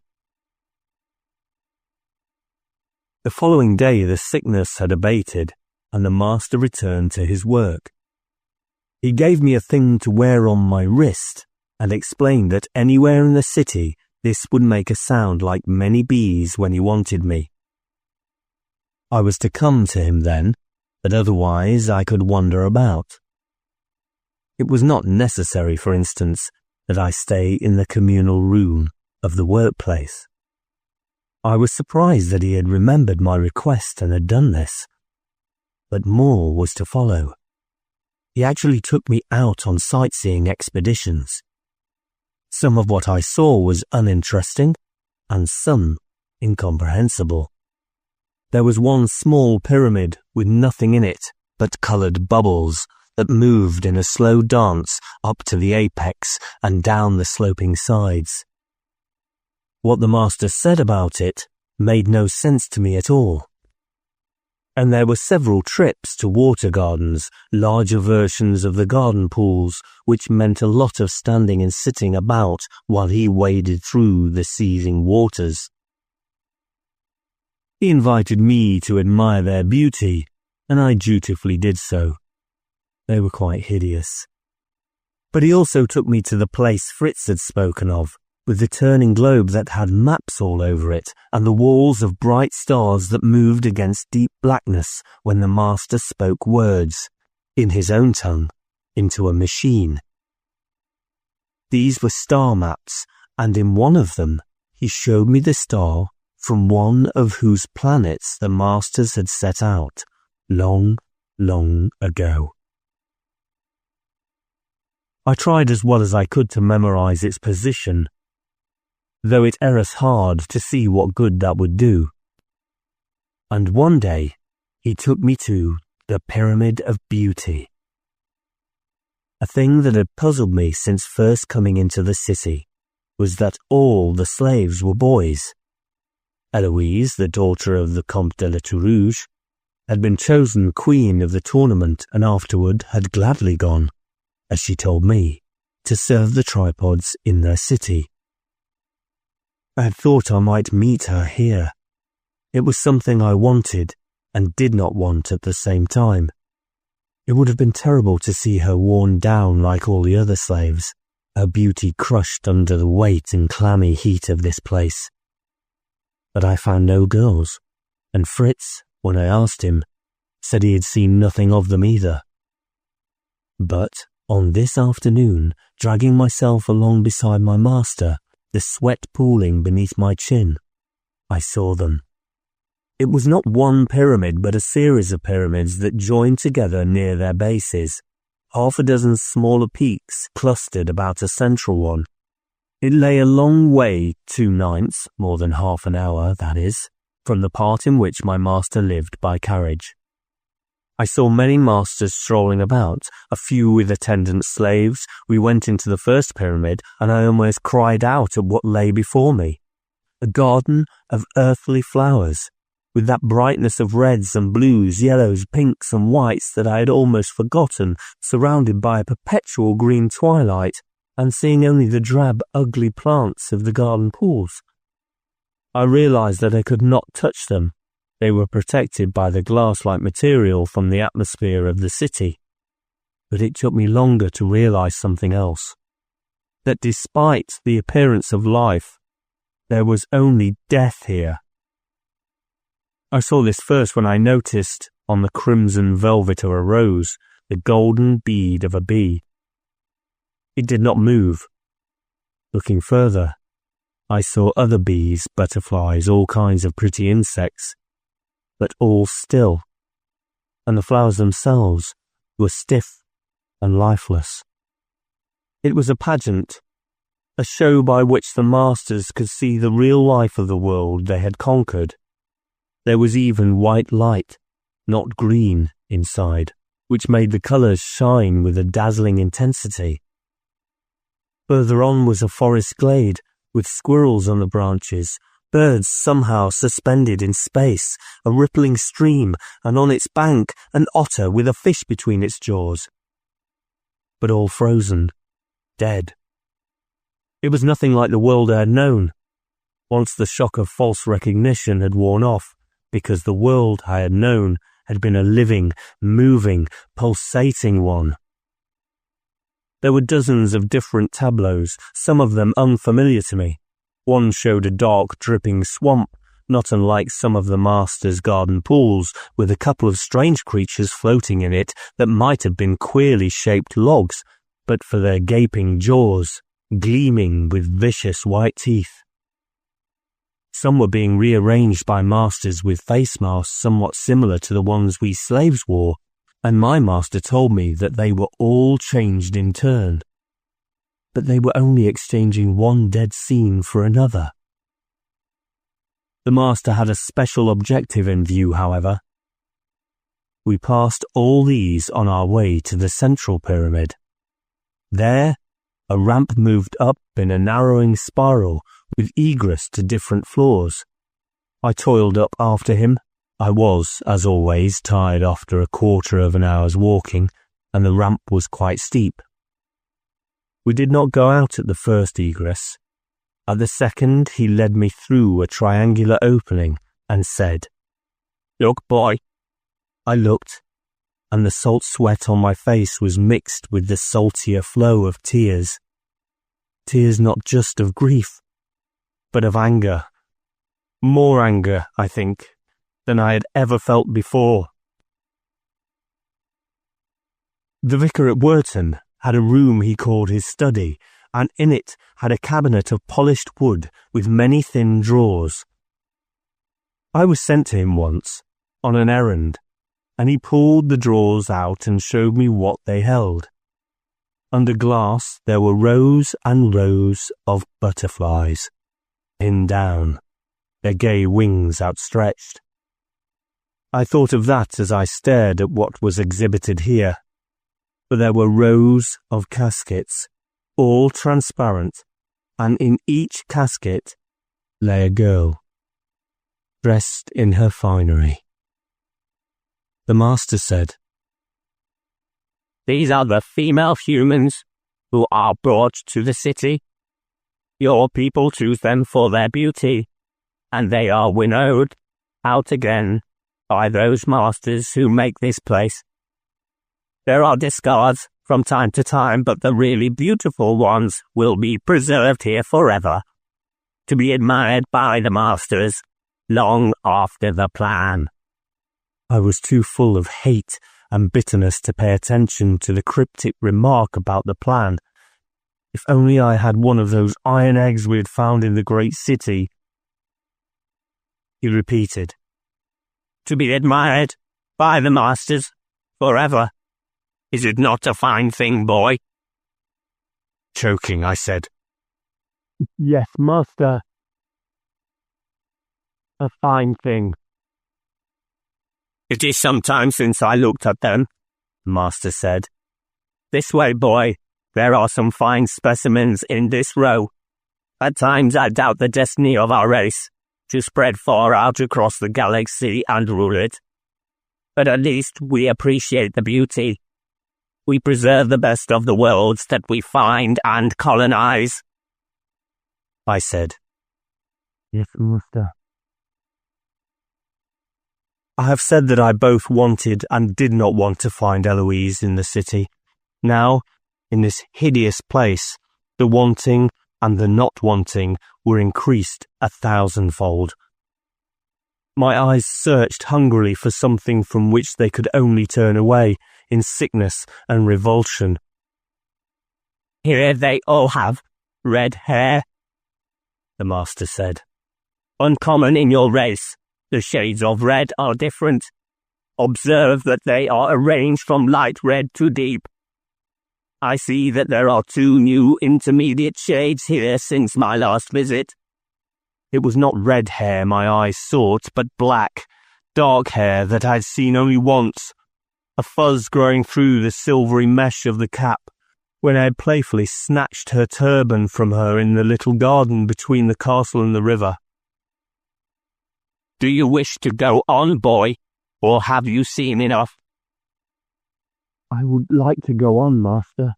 The following day the sickness had abated, and the master returned to his work. He gave me a thing to wear on my wrist, and explained that anywhere in the city This would make a sound like many bees when he wanted me. I was to come to him then, but otherwise I could wander about. It was not necessary, for instance, that I stay in the communal room of the workplace. I was surprised that he had remembered my request and had done this. But more was to follow. He actually took me out on sightseeing expeditions. Some of what I saw was uninteresting, and some incomprehensible. There was one small pyramid with nothing in it but coloured bubbles that moved in a slow dance up to the apex and down the sloping sides. What the master said about it made no sense to me at all. And there were several trips to water gardens, larger versions of the garden pools, which meant a lot of standing and sitting about while he waded through the seething waters. He invited me to admire their beauty, and I dutifully did so. They were quite hideous. But he also took me to the place Fritz had spoken of, with the turning globe that had maps all over it, and the walls of bright stars that moved against deep blackness when the master spoke words, in his own tongue, into a machine. These were star maps, and in one of them he showed me the star from one of whose planets the masters had set out, long, long ago. I tried as well as I could to memorize its position, though it erreth hard to see what good that would do. And one day he took me to the Pyramid of Beauty. A thing that had puzzled me since first coming into the city was that all the slaves were boys. Eloise, the daughter of the Comte de la Tourouge, had been chosen queen of the tournament and afterward had gladly gone, as she told me, to serve the tripods in their city. I had thought I might meet her here. It was something I wanted and did not want at the same time. It would have been terrible to see her worn down like all the other slaves, her beauty crushed under the weight and clammy heat of this place. But I found no girls, and Fritz, when I asked him, said he had seen nothing of them either. But on this afternoon, dragging myself along beside my master, the sweat pooling beneath my chin, I saw them. It was not one pyramid, but a series of pyramids that joined together near their bases, half a dozen smaller peaks clustered about a central one. It lay a long way, 2/9, more than half an hour, that is, from the part in which my master lived by carriage. I saw many masters strolling about, a few with attendant slaves. We went into the first pyramid, and I almost cried out at what lay before me. A garden of earthly flowers, with that brightness of reds and blues, yellows, pinks and whites that I had almost forgotten, surrounded by a perpetual green twilight, and seeing only the drab, ugly plants of the garden pools. I realized that I could not touch them. They were protected by the glass-like material from the atmosphere of the city. But it took me longer to realize something else. That despite the appearance of life, there was only death here. I saw this first when I noticed, on the crimson velvet of a rose, the golden bead of a bee. It did not move. Looking further, I saw other bees, butterflies, all kinds of pretty insects, but all still, and the flowers themselves were stiff and lifeless. It was a pageant, a show by which the masters could see the real life of the world they had conquered. There was even white light, not green, inside, which made the colours shine with a dazzling intensity. Further on was a forest glade, with squirrels on the branches, birds somehow suspended in space, a rippling stream, and on its bank an otter with a fish between its jaws. But all frozen, dead. It was nothing like the world I had known, once the shock of false recognition had worn off, because the world I had known had been a living, moving, pulsating one. There were dozens of different tableaus, some of them unfamiliar to me. One showed a dark, dripping swamp, not unlike some of the master's garden pools, with a couple of strange creatures floating in it that might have been queerly shaped logs, but for their gaping jaws, gleaming with vicious white teeth. Some were being rearranged by masters with face masks somewhat similar to the ones we slaves wore, and my master told me that they were all changed in turn. But they were only exchanging one dead scene for another. The master had a special objective in view, however. We passed all these on our way to the central pyramid. There, a ramp moved up in a narrowing spiral with egress to different floors. I toiled up after him. I was, as always, tired after a quarter of an hour's walking, and the ramp was quite steep. We did not go out at the first egress. At the second, he led me through a triangular opening and said, "Look, boy." I looked, and the salt sweat on my face was mixed with the saltier flow of tears. Tears not just of grief, but of anger. More anger, I think, than I had ever felt before. The vicar at Wharton had a room he called his study, and in it had a cabinet of polished wood with many thin drawers. I was sent to him once, on an errand, and he pulled the drawers out and showed me what they held. Under glass there were rows and rows of butterflies, pinned down, their gay wings outstretched. I thought of that as I stared at what was exhibited here, for there were rows of caskets, all transparent, and in each casket lay a girl, dressed in her finery. The master said, "These are the female humans who are brought to the city. Your people choose them for their beauty, and they are winnowed out again by those masters who make this place. There are discards from time to time, but the really beautiful ones will be preserved here forever, to be admired by the masters long after the plan." I was too full of hate and bitterness to pay attention to the cryptic remark about the plan. If only I had one of those iron eggs we had found in the great city. He repeated, "To be admired by the masters forever. Is it not a fine thing, boy?" Choking, I said, "Yes, master. A fine thing." "It is some time since I looked at them," the master said. "This way, boy. There are some fine specimens in this row. At times I doubt the destiny of our race, to spread far out across the galaxy and rule it. But at least we appreciate the beauty. We preserve the best of the worlds that we find and colonize." I said, "Yes, master." I have said that I both wanted and did not want to find Eloise in the city. Now, in this hideous place, the wanting and the not wanting were increased 1,000-fold. My eyes searched hungrily for something from which they could only turn away in sickness and revulsion. "Here they all have red hair," the master said. "Uncommon in your race. The shades of red are different. Observe that they are arranged from light red to deep. I see that there are 2 new intermediate shades here since my last visit." It was not red hair my eyes sought, but black, dark hair that I had seen only once, a fuzz growing through the silvery mesh of the cap, when I had playfully snatched her turban from her in the little garden between the castle and the river. "Do you wish to go on, boy, or have you seen enough?" "I would like to go on, master."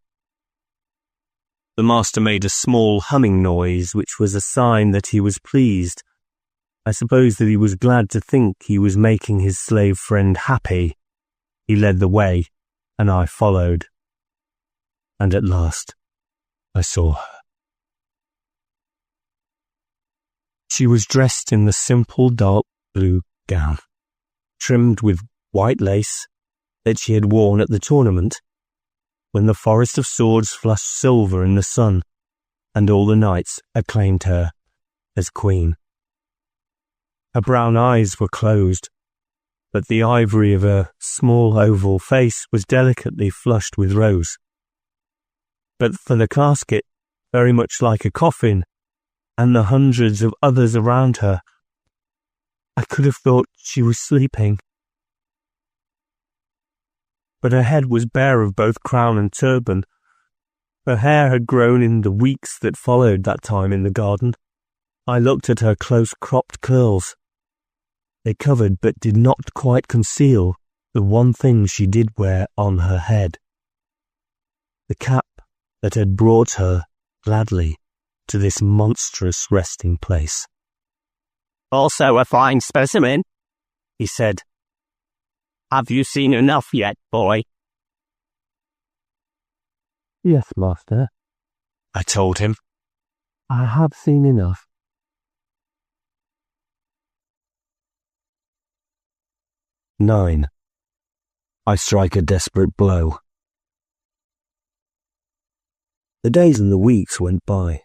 The master made a small humming noise, which was a sign that he was pleased. I suppose that he was glad to think he was making his slave friend happy. He led the way, and I followed. And at last, I saw her. She was dressed in the simple dark blue gown, trimmed with white lace that she had worn at the tournament, when the Forest of Swords flushed silver in the sun, and all the knights acclaimed her as queen. Her brown eyes were closed, but the ivory of her small oval face was delicately flushed with rose. But for the casket, very much like a coffin, and the hundreds of others around her, I could have thought she was sleeping. But her head was bare of both crown and turban. Her hair had grown in the weeks that followed that time in the garden. I looked at her close-cropped curls. They covered but did not quite conceal the one thing she did wear on her head. The cap that had brought her gladly to this monstrous resting place. Also a fine specimen, he said. Have you seen enough yet, boy? Yes, master, I told him. I have seen enough. "9. I strike a desperate blow." The days and the weeks went by.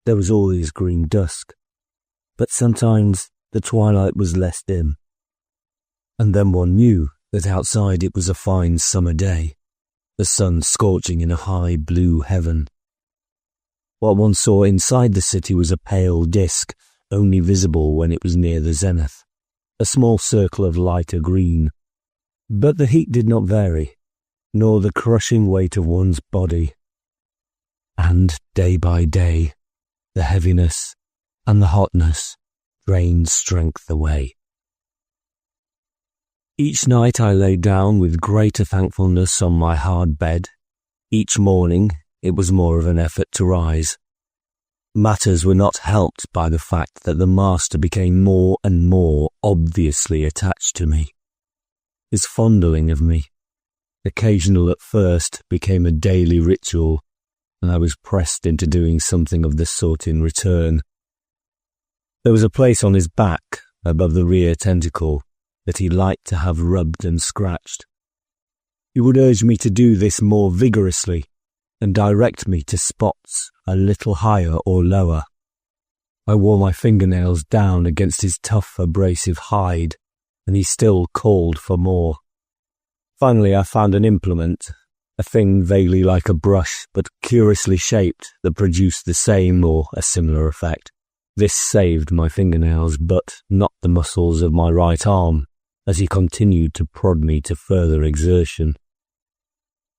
There was always green dusk, but sometimes the twilight was less dim. And then one knew that outside it was a fine summer day, the sun scorching in a high blue heaven. What one saw inside the city was a pale disk, only visible when it was near the zenith, a small circle of lighter green. But the heat did not vary, nor the crushing weight of one's body. And day by day, the heaviness and the hotness drained strength away. Each night I lay down with greater thankfulness on my hard bed. Each morning it was more of an effort to rise. Matters were not helped by the fact that the master became more and more obviously attached to me. His fondling of me, occasional at first, became a daily ritual, and I was pressed into doing something of the sort in return. There was a place on his back, above the rear tentacle, that he liked to have rubbed and scratched. He would urge me to do this more vigorously, and direct me to spots a little higher or lower. I wore my fingernails down against his tough, abrasive hide, and he still called for more. Finally I found an implement, a thing vaguely like a brush, but curiously shaped, that produced the same or a similar effect. This saved my fingernails, but not the muscles of my right arm, as he continued to prod me to further exertion.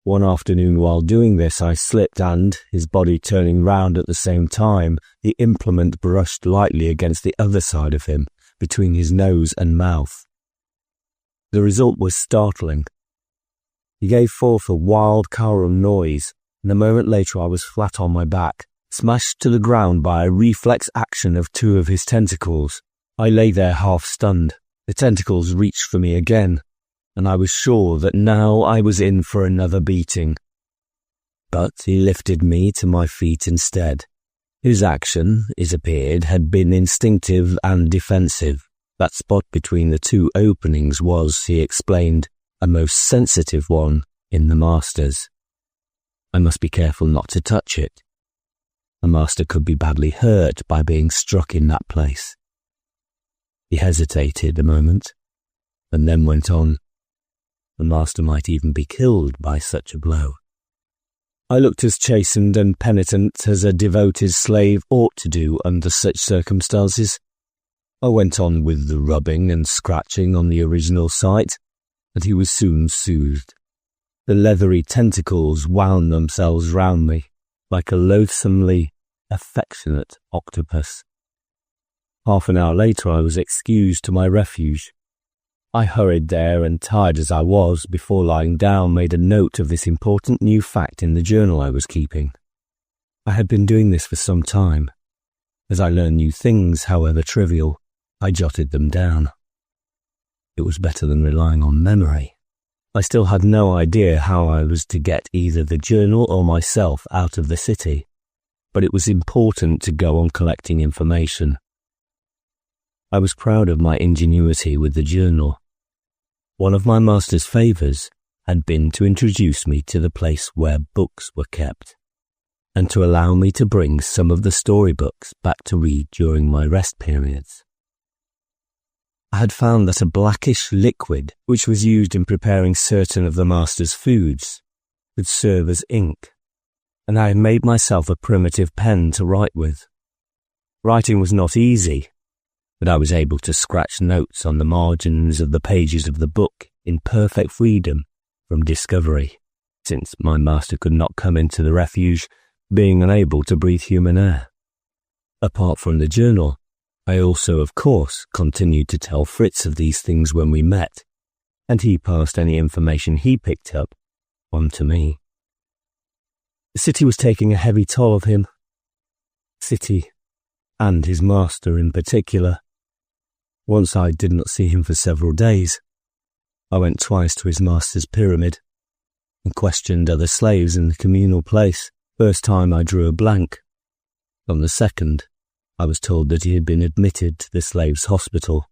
One afternoon while doing this I slipped and, his body turning round at the same time, the implement brushed lightly against the other side of him, between his nose and mouth. The result was startling. He gave forth a wild carom noise, and a moment later I was flat on my back, smashed to the ground by a reflex action of two of his tentacles. I lay there half stunned. The tentacles reached for me again, and I was sure that now I was in for another beating. But he lifted me to my feet instead. His action, it appeared, had been instinctive and defensive. That spot between the two openings was, he explained, a most sensitive one in the master's. I must be careful not to touch it. A master could be badly hurt by being struck in that place. He hesitated a moment, and then went on. The master might even be killed by such a blow. I looked as chastened and penitent as a devoted slave ought to do under such circumstances. I went on with the rubbing and scratching on the original site, and he was soon soothed. The leathery tentacles wound themselves round me, like a loathsomely affectionate octopus. Half an hour later I was excused to my refuge. I hurried there and, tired as I was, before lying down made a note of this important new fact in the journal I was keeping. I had been doing this for some time. As I learned new things, however trivial, I jotted them down. It was better than relying on memory. I still had no idea how I was to get either the journal or myself out of the city, but it was important to go on collecting information. I was proud of my ingenuity with the journal. One of my master's favours had been to introduce me to the place where books were kept, and to allow me to bring some of the storybooks back to read during my rest periods. I had found that a blackish liquid, which was used in preparing certain of the master's foods, would serve as ink, and I had made myself a primitive pen to write with. Writing was not easy, but I was able to scratch notes on the margins of the pages of the book in perfect freedom from discovery, since my master could not come into the refuge, being unable to breathe human air. Apart from the journal, I also, of course, continued to tell Fritz of these things when we met, and he passed any information he picked up on to me. The city was taking a heavy toll of him. City, and his master in particular. Once I did not see him for several days. I went twice to his master's pyramid and questioned other slaves in the communal place. First time I drew a blank. On the second, I was told that he had been admitted to the slaves' hospital.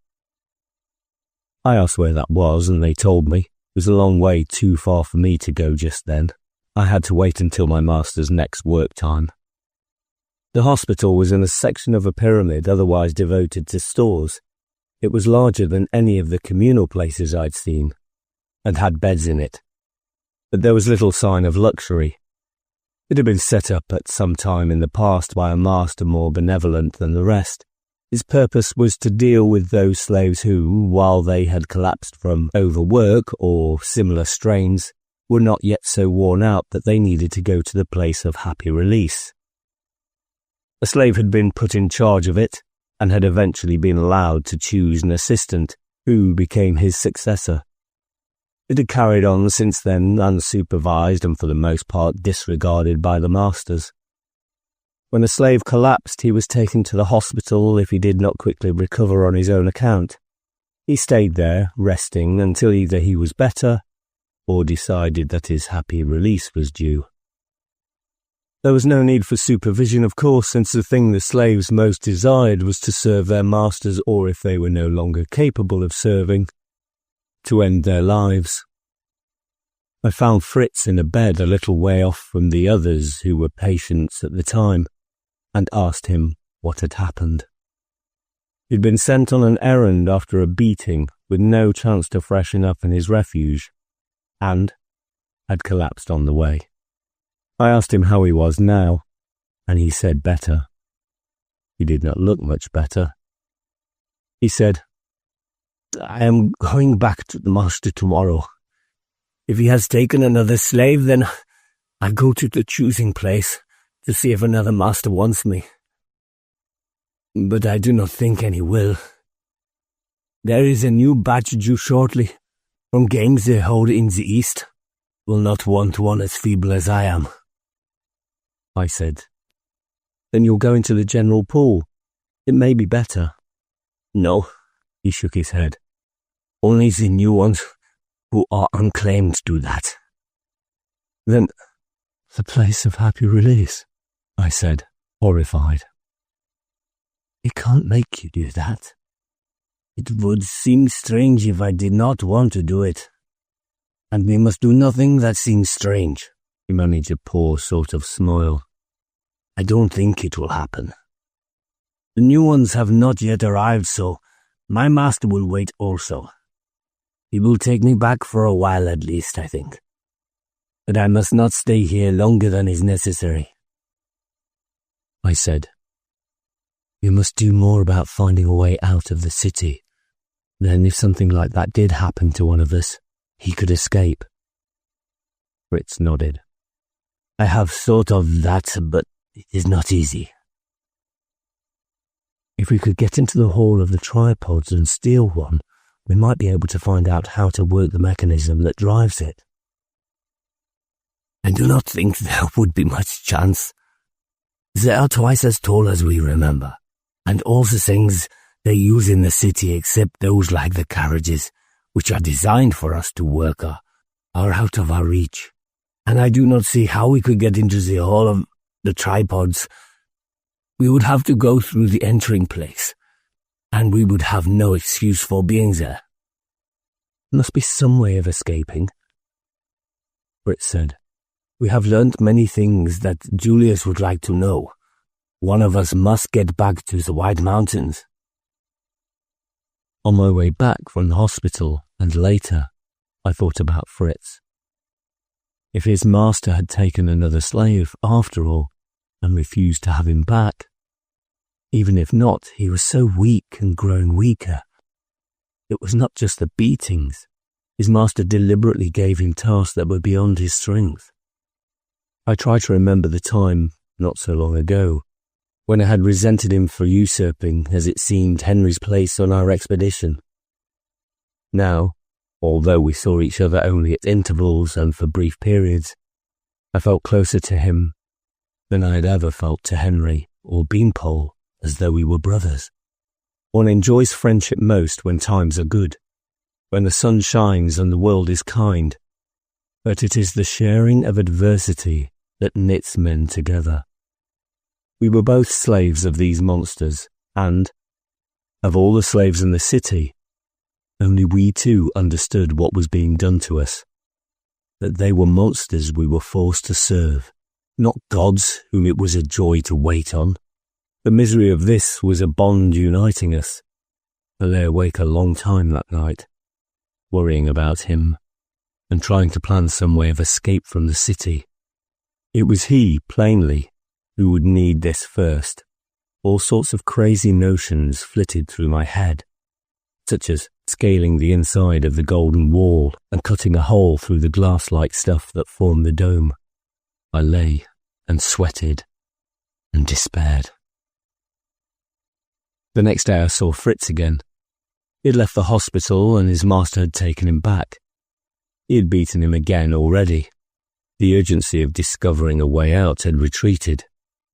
I asked where that was, and they told me. It was a long way too far for me to go just then. I had to wait until my master's next work time. The hospital was in a section of a pyramid otherwise devoted to stores. It was larger than any of the communal places I'd seen, and had beds in it. But there was little sign of luxury. It had been set up at some time in the past by a master more benevolent than the rest. His purpose was to deal with those slaves who, while they had collapsed from overwork or similar strains, were not yet so worn out that they needed to go to the place of happy release. A slave had been put in charge of it, and had eventually been allowed to choose an assistant, who became his successor. It had carried on since then unsupervised and for the most part disregarded by the masters. When a slave collapsed, he was taken to the hospital if he did not quickly recover on his own account. He stayed there, resting until either he was better or decided that his happy release was due. There was no need for supervision, of course, since the thing the slaves most desired was to serve their masters, or if they were no longer capable of serving, to end their lives. I found Fritz in a bed a little way off from the others who were patients at the time, and asked him what had happened. He'd been sent on an errand after a beating, with no chance to freshen up in his refuge, and had collapsed on the way. I asked him how he was now, and he said better. He did not look much better. He said, "I am going back to the master tomorrow. If he has taken another slave, then I go to the choosing place to see if another master wants me. But I do not think any will. There is a new batch due shortly, from games they hold in the East. Will not want one as feeble as I am." I said, "Then you'll go into the general pool. It may be better." "No," he shook his head. "Only the new ones who are unclaimed do that." "Then the place of happy release," I said, horrified. "It can't make you do that. It would seem strange if I did not want to do it. And we must do nothing that seems strange." He managed a poor sort of smile. "I don't think it will happen. The new ones have not yet arrived, so my master will wait also. He will take me back for a while at least, I think. But I must not stay here longer than is necessary." I said, "You must do more about finding a way out of the city. Then if something like that did happen to one of us, he could escape." Fritz nodded. "I have thought of that, but it is not easy." "If we could get into the hall of the tripods and steal one, we might be able to find out how to work the mechanism that drives it." "I do not think there would be much chance. They are twice as tall as we remember, and all the things they use in the city except those like the carriages, which are designed for us to work, are out of our reach. And I do not see how we could get into the hall of the tripods. We would have to go through the entering place, and we would have no excuse for being there. Must be some way of escaping. Fritz said, We have learned many things that Julius would like to know. One of us must get back to the White Mountains. On my way back from the hospital, and later, I thought about Fritz. If his master had taken another slave after all, and refused to have him back, even if not, he was so weak and growing weaker. It was not just the beatings. His master deliberately gave him tasks that were beyond his strength. I tried to remember the time, not so long ago, when I had resented him for usurping, as it seemed, Henry's place on our expedition. Now, although we saw each other only at intervals and for brief periods, I felt closer to him than I had ever felt to Henry or Beanpole, as though we were brothers. One enjoys friendship most when times are good, when the sun shines and the world is kind, but it is the sharing of adversity that knits men together. We were both slaves of these monsters, and, of all the slaves in the city, only we two understood what was being done to us, that they were monsters we were forced to serve, not gods whom it was a joy to wait on. The misery of this was a bond uniting us. I lay awake a long time that night, worrying about him, and trying to plan some way of escape from the city. It was he, plainly, who would need this first. All sorts of crazy notions flitted through my head, such as scaling the inside of the golden wall and cutting a hole through the glass-like stuff that formed the dome. I lay and sweated and despaired. The next day I saw Fritz again. He had left the hospital and his master had taken him back. He had beaten him again already. The urgency of discovering a way out had retreated,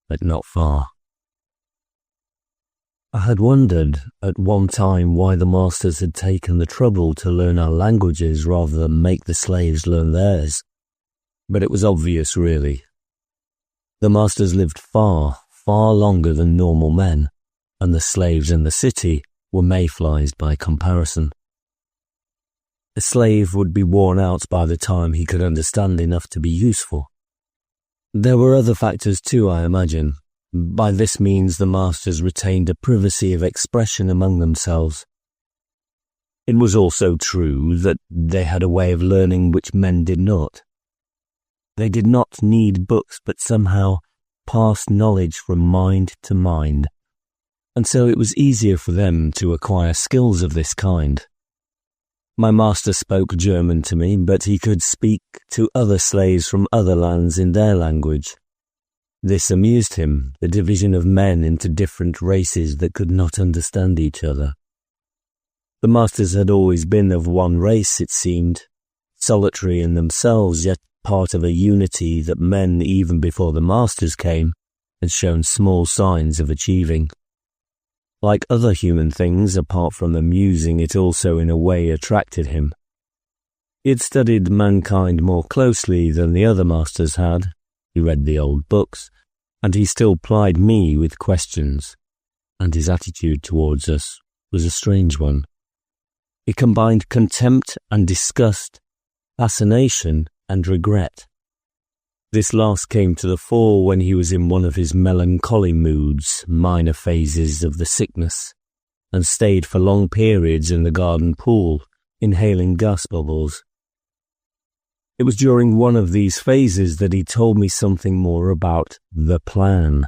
but not far. I had wondered at one time why the masters had taken the trouble to learn our languages rather than make the slaves learn theirs. But it was obvious, really. The masters lived far, far longer than normal men, and the slaves in the city were mayflies by comparison. A slave would be worn out by the time he could understand enough to be useful. There were other factors too, I imagine. By this means the masters retained a privacy of expression among themselves. It was also true that they had a way of learning which men did not. They did not need books, but somehow passed knowledge from mind to mind, and so it was easier for them to acquire skills of this kind. My master spoke German to me, but he could speak to other slaves from other lands in their language. This amused him, the division of men into different races that could not understand each other. The masters had always been of one race, it seemed, solitary in themselves, yet part of a unity that men, even before the masters came, had shown small signs of achieving. Like other human things, apart from amusing, it also in a way attracted him. He had studied mankind more closely than the other masters had. He read the old books, and he still plied me with questions, and his attitude towards us was a strange one. It combined contempt and disgust, fascination and regret. This last came to the fore when he was in one of his melancholy moods, minor phases of the sickness, and stayed for long periods in the garden pool, inhaling gas bubbles. It was during one of these phases that he told me something more about the plan.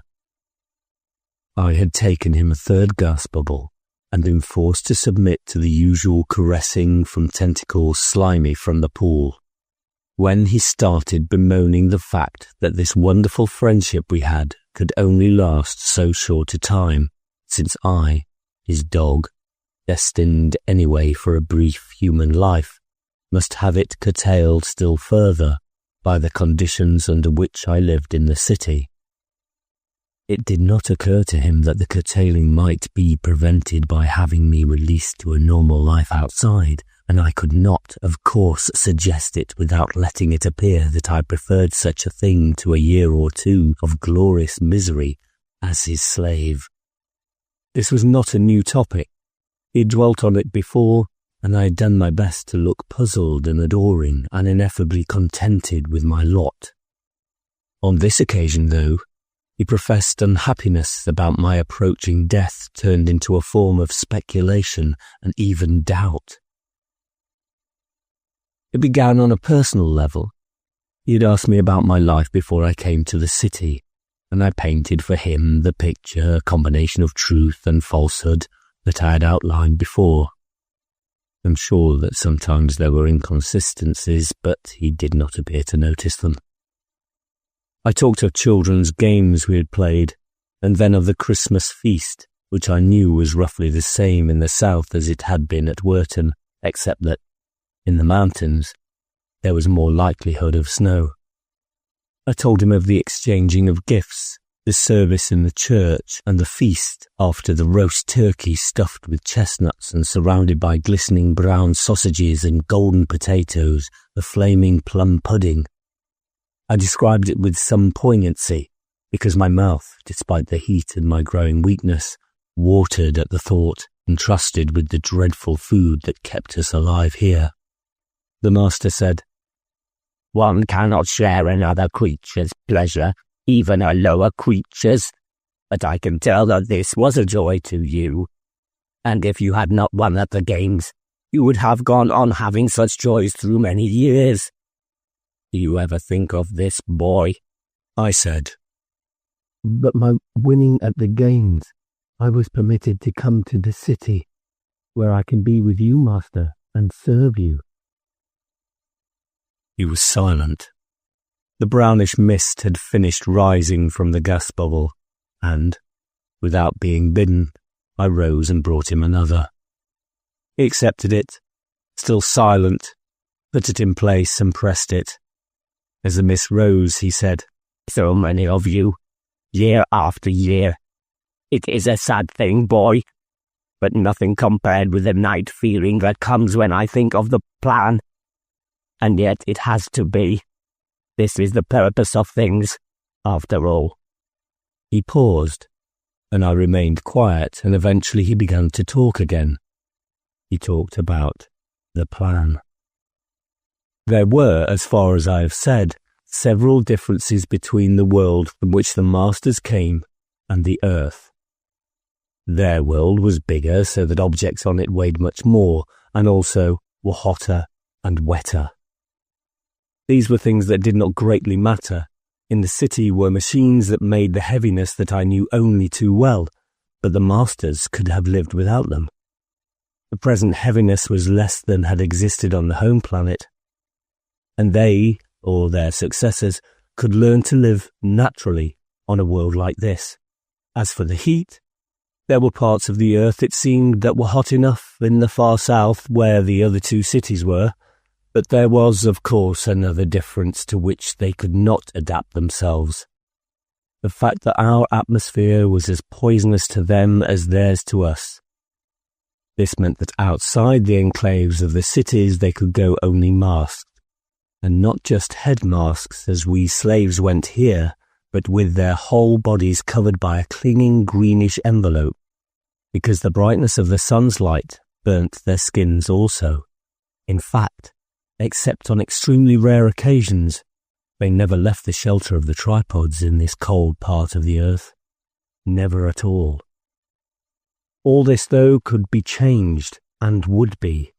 I had taken him a third gas bubble and been forced to submit to the usual caressing from tentacles slimy from the pool, when he started bemoaning the fact that this wonderful friendship we had could only last so short a time, since I, his dog, destined anyway for a brief human life, must have it curtailed still further by the conditions under which I lived in the city. It did not occur to him that the curtailing might be prevented by having me released to a normal life outside, and I could not, of course, suggest it without letting it appear that I preferred such a thing to a year or two of glorious misery as his slave. This was not a new topic, He dwelt on it before, and I had done my best to look puzzled and adoring and ineffably contented with my lot. On this occasion, though, he professed unhappiness about my approaching death turned into a form of speculation and even doubt. It began on a personal level. He had asked me about my life before I came to the city, and I painted for him the picture, a combination of truth and falsehood, that I had outlined before. I'm sure that sometimes there were inconsistencies, but he did not appear to notice them. I talked of children's games we had played, and then of the Christmas feast, which I knew was roughly the same in the south as it had been at Wurton, except that, in the mountains, there was more likelihood of snow. I told him of the exchanging of gifts, the service in the church, and the feast after the roast turkey stuffed with chestnuts and surrounded by glistening brown sausages and golden potatoes, the flaming plum pudding. I described it with some poignancy, because my mouth, despite the heat and my growing weakness, watered at the thought, entrusted with the dreadful food that kept us alive here. The master said, "One cannot share another creature's pleasure, even a lower creature's, but I can tell that this was a joy to you. And if you had not won at the games, you would have gone on having such joys through many years. Do you ever think of this, boy?" I said. "But my winning at the games, I was permitted to come to the city, where I can be with you, master, and serve you." He was silent. The brownish mist had finished rising from the gas bubble, and, without being bidden, I rose and brought him another. He accepted it, still silent, put it in place and pressed it. As the mist rose, he said, "So many of you, year after year. It is a sad thing, boy, but nothing compared with the night feeling that comes when I think of the plan. And yet it has to be. This is the purpose of things, after all." He paused, and I remained quiet, and eventually he began to talk again. He talked about the plan. There were, as far as I have said, several differences between the world from which the masters came and the earth. Their world was bigger, so that objects on it weighed much more, and also were hotter and wetter. These were things that did not greatly matter. In the city were machines that made the heaviness that I knew only too well, but the masters could have lived without them. The present heaviness was less than had existed on the home planet, and they, or their successors, could learn to live naturally on a world like this. As for the heat, there were parts of the earth, it seemed, that were hot enough in the far south where the other two cities were, but there was, of course, another difference to which they could not adapt themselves. The fact that our atmosphere was as poisonous to them as theirs to us. This meant that outside the enclaves of the cities they could go only masked, and not just head masks as we slaves went here, but with their whole bodies covered by a clinging greenish envelope, because the brightness of the sun's light burnt their skins also. In fact, except on extremely rare occasions, they never left the shelter of the tripods in this cold part of the earth. Never at all. All this, though, could be changed, and would be.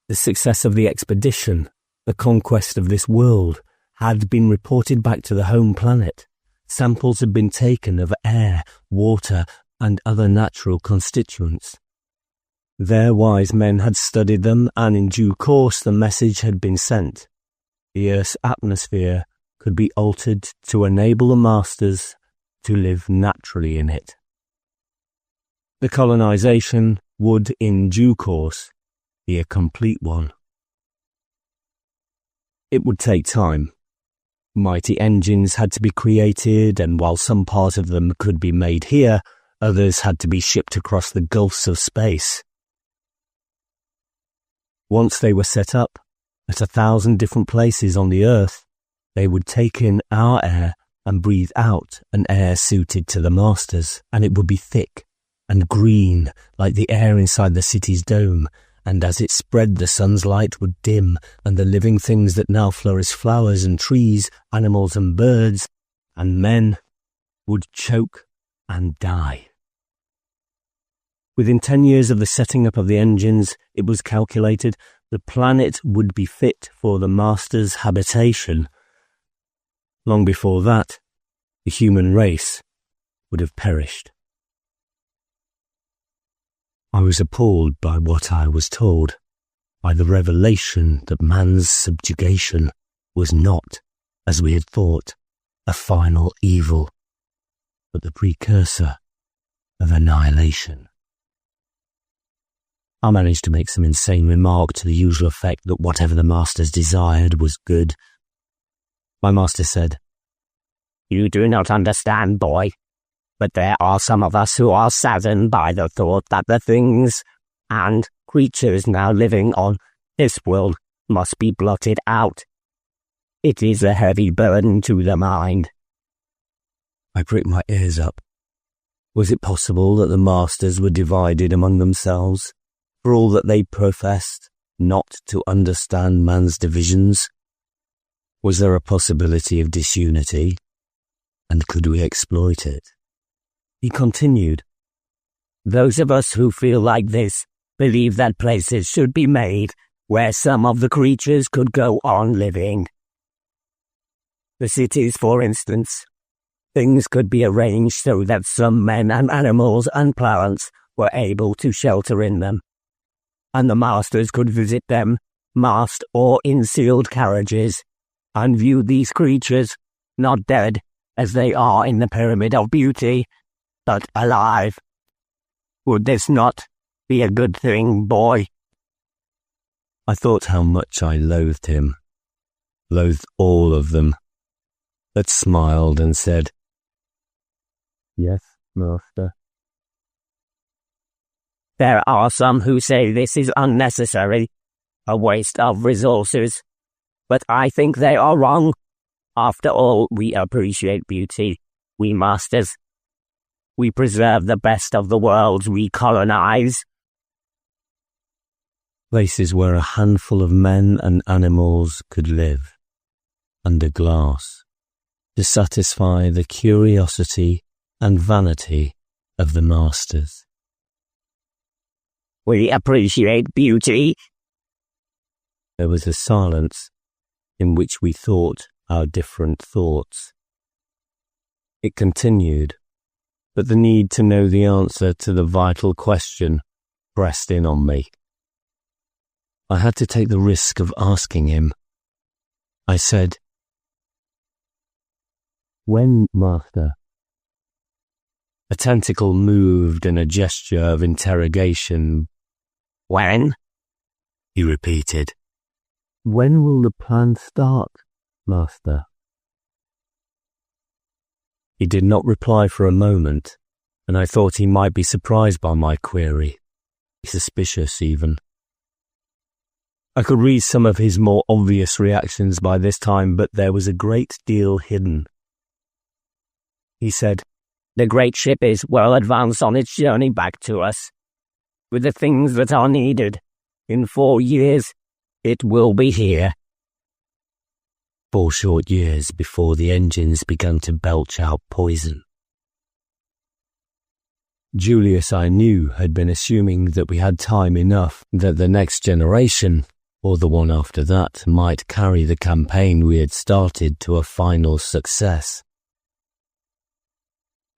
The success of the expedition, the conquest of this world, had been reported back to the home planet. Samples had been taken of air, water, and other natural constituents. Their wise men had studied them, and in due course the message had been sent. The Earth's atmosphere could be altered to enable the masters to live naturally in it. The colonization would, in due course, be a complete one. It would take time. Mighty engines had to be created, and while some part of them could be made here, others had to be shipped across the gulfs of space. Once they were set up, at 1,000 different places on the Earth, they would take in our air and breathe out an air suited to the masters, and it would be thick, and green like the air inside the city's dome, and as it spread the sun's light would dim, and the living things that now flourish, flowers and trees, animals and birds, and men, would choke and die. Within 10 years of the setting up of the engines, it was calculated the planet would be fit for the Master's habitation. Long before that, the human race would have perished. I was appalled by what I was told, by the revelation that man's subjugation was not, as we had thought, a final evil, but the precursor of annihilation. I managed to make some insane remark to the usual effect that whatever the Masters desired was good. My master said, "You do not understand, boy, but there are some of us who are saddened by the thought that the things and creatures now living on this world must be blotted out. It is a heavy burden to the mind." I pricked my ears up. Was it possible that the Masters were divided among themselves, for all that they professed not to understand man's divisions? Was there a possibility of disunity, and could we exploit it? He continued, "Those of us who feel like this believe that places should be made where some of the creatures could go on living. The cities, for instance. Things could be arranged so that some men and animals and plants were able to shelter in them, and the Masters could visit them, masked or in sealed carriages, and view these creatures, not dead as they are in the Pyramid of Beauty, but alive. Would this not be a good thing, boy?" I thought how much I loathed him, loathed all of them, but smiled and said, "Yes, Master." "There are some who say this is unnecessary, a waste of resources, but I think they are wrong. After all, we appreciate beauty, we Masters. We preserve the best of the worlds we colonize." Places where a handful of men and animals could live, under glass, to satisfy the curiosity and vanity of the Masters. "We appreciate beauty." There was a silence in which we thought our different thoughts. It continued, but the need to know the answer to the vital question pressed in on me. I had to take the risk of asking him. I said, "When, Master?" A tentacle moved in a gesture of interrogation. "When?" he repeated. "When will the plan start, Master?" He did not reply for a moment, and I thought he might be surprised by my query, suspicious even. I could read some of his more obvious reactions by this time, but there was a great deal hidden. He said, "The great ship is well advanced on its journey back to us. With the things that are needed, in 4 years, it will be here." 4 short years before the engines began to belch out poison. Julius, I knew, had been assuming that we had time enough that the next generation, or the one after that, might carry the campaign we had started to a final success.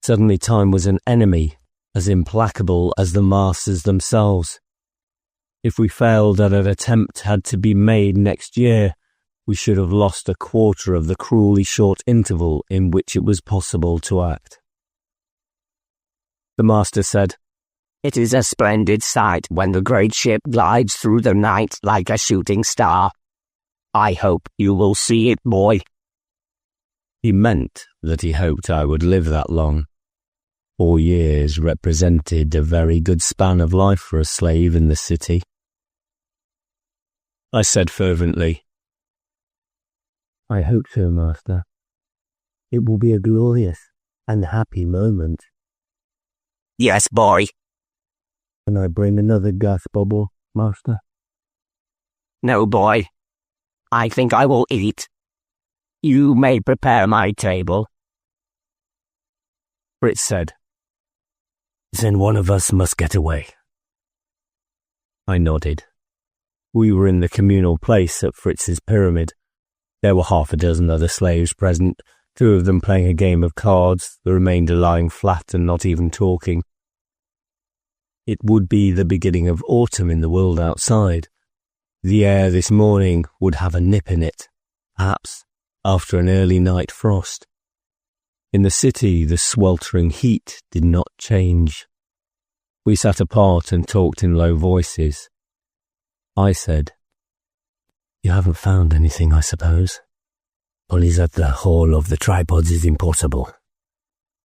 Suddenly time was an enemy, as implacable as the Masters themselves. If we failed that an attempt had to be made next year, we should have lost a quarter of the cruelly short interval in which it was possible to act. The Master said, "It is a splendid sight when the great ship glides through the night like a shooting star. I hope you will see it, boy." He meant that he hoped I would live that long. 4 years represented a very good span of life for a slave in the city. I said fervently, "I hope so, Master. It will be a glorious and happy moment." "Yes, boy, Can I bring another gas bubble, Master? No, boy. I think I will eat. You may prepare my table. Fritz said. Then one of us must get away. I nodded. We were in the communal place at Fritz's pyramid. There were 6 other slaves present, 2 of them playing a game of cards, the remainder lying flat and not even talking. It would be the beginning of autumn in the world outside. The air this morning would have a nip in it, perhaps after an early night frost. In the city, the sweltering heat did not change. We sat apart and talked in low voices. I said, "You haven't found anything, I suppose?" Only that the whole of the tripods is impossible.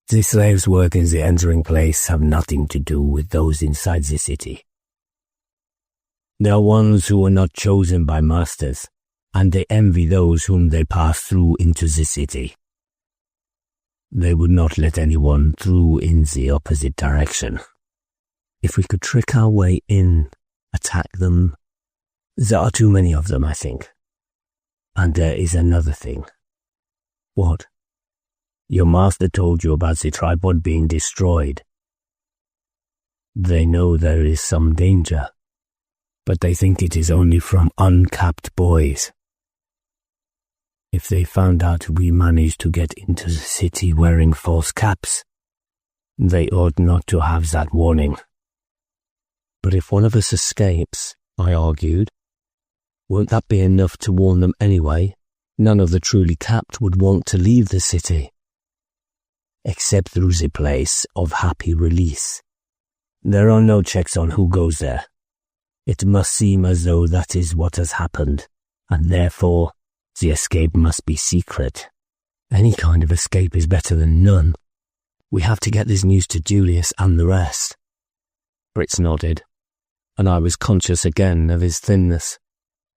The slaves' work in the entering place have nothing to do with those inside the city. They are ones who were not chosen by masters, and they envy those whom they pass through into the city. They would not let anyone through in the opposite direction. If we could trick our way in, attack them. There are too many of them, I think. And there is another thing. What? Your master told you about the tripod being destroyed. They know there is some danger, but they think it is only from uncapped boys. If they found out we managed to get into the city wearing false caps, they ought not to have that warning. But if one of us escapes, I argued, won't that be enough to warn them anyway? None of the truly capped would want to leave the city. Except through the place of happy release. There are no checks on who goes there. It must seem as though that is what has happened, and therefore the escape must be secret. Any kind of escape is better than none. We have to get this news to Julius and the rest. Fritz nodded, and I was conscious again of his thinness.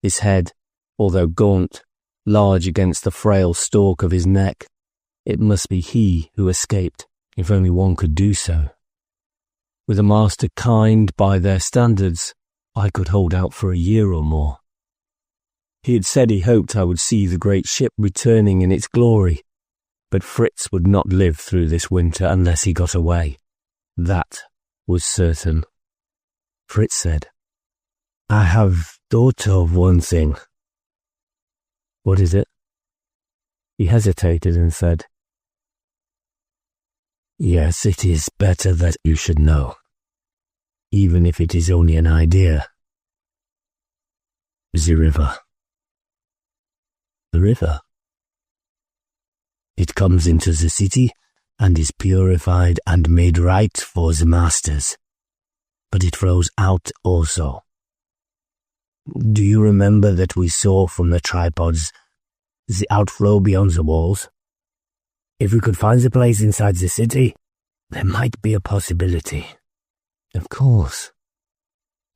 His head, although gaunt, large against the frail stalk of his neck. It must be he who escaped, if only one could do so. With a master kind by their standards, I could hold out for a year or more. He had said he hoped I would see the great ship returning in its glory, but Fritz would not live through this winter unless he got away. That was certain. Fritz said, I have thought of one thing. What is it? He hesitated and said, Yes, it is better that you should know, even if it is only an idea. The river. The river? It comes into the city and is purified and made right for the masters, but it flows out also. Do you remember that we saw from the tripods the outflow beyond the walls? If we could find the place inside the city, there might be a possibility. Of course.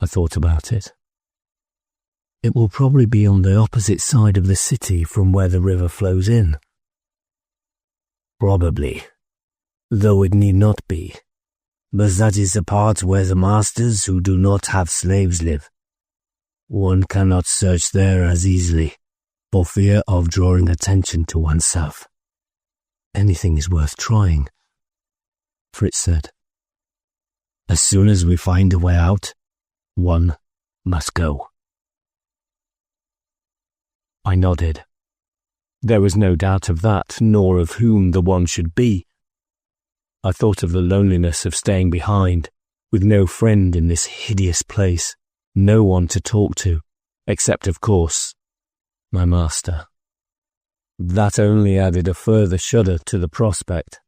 I thought about it. It will probably be on the opposite side of the city from where the river flows in. Probably, though it need not be. But that is the part where the masters who do not have slaves live. One cannot search there as easily, for fear of drawing attention to oneself. Anything is worth trying, Fritz said. As soon as we find a way out, one must go. I nodded. There was no doubt of that, nor of whom the one should be. I thought of the loneliness of staying behind, with no friend in this hideous place, no one to talk to, except, of course, my master. That only added a further shudder to the prospect.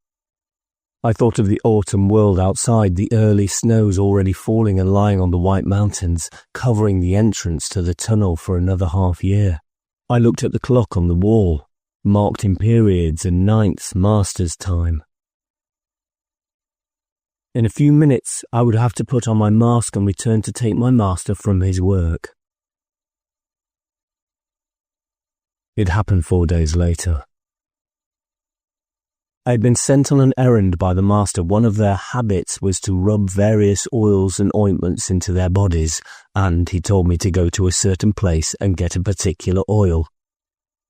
I thought of the autumn world outside, the early snows already falling and lying on the white mountains, covering the entrance to the tunnel for another half-year. I looked at the clock on the wall, marked in periods and ninths master's time. In a few minutes, I would have to put on my mask and return to take my master from his work. It happened 4 days later. I had been sent on an errand by the master. One of their habits was to rub various oils and ointments into their bodies, and he told me to go to a certain place and get a particular oil.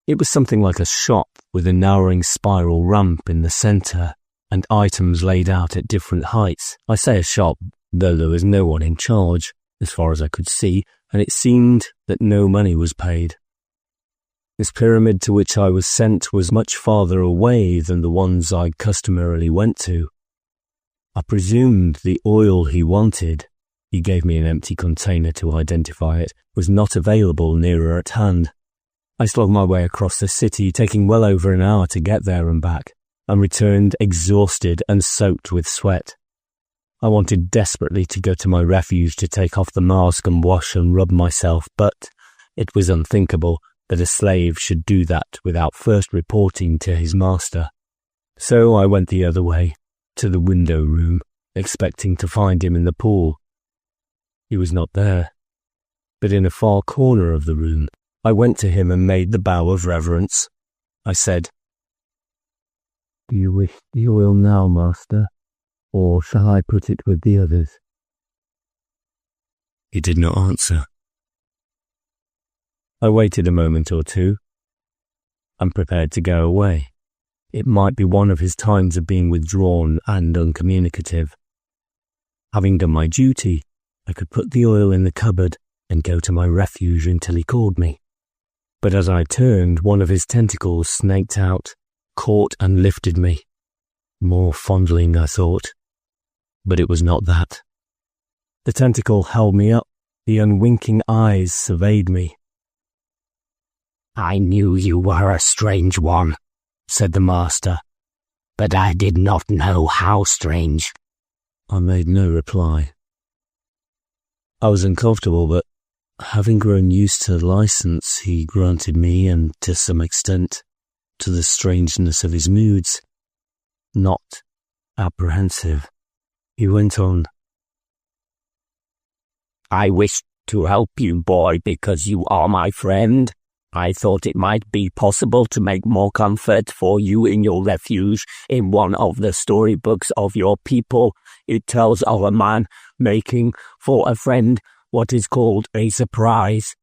It was something like a shop with a narrowing spiral ramp in the centre and items laid out at different heights. I say a shop, though there was no one in charge, as far as I could see, and it seemed that no money was paid. This pyramid to which I was sent was much farther away than the ones I customarily went to. I presumed the oil he wanted, he gave me an empty container to identify it, was not available nearer at hand. I slogged my way across the city, taking well over an hour to get there and back, and returned exhausted and soaked with sweat. I wanted desperately to go to my refuge to take off the mask and wash and rub myself, but it was unthinkable that a slave should do that without first reporting to his master. So I went the other way, to the window room, expecting to find him in the pool. He was not there, but in a far corner of the room. I went to him and made the bow of reverence. I said, "Do you wish the oil now, master, or shall I put it with the others?" He did not answer. I waited a moment or two, and prepared to go away. It might be one of his times of being withdrawn and uncommunicative. Having done my duty, I could put the oil in the cupboard and go to my refuge until he called me. But as I turned, one of his tentacles snaked out, caught and lifted me. More fondling, I thought. But it was not that. The tentacle held me up. The unwinking eyes surveyed me. "I knew you were a strange one," said the master, "but I did not know how strange." I made no reply. I was uncomfortable, but having grown used to the license he granted me and, to some extent, to the strangeness of his moods, not apprehensive, he went on. "I wish to help you, boy, because you are my friend. I thought it might be possible to make more comfort for you in your refuge. In one of the storybooks of your people, it tells of a man making for a friend what is called a surprise.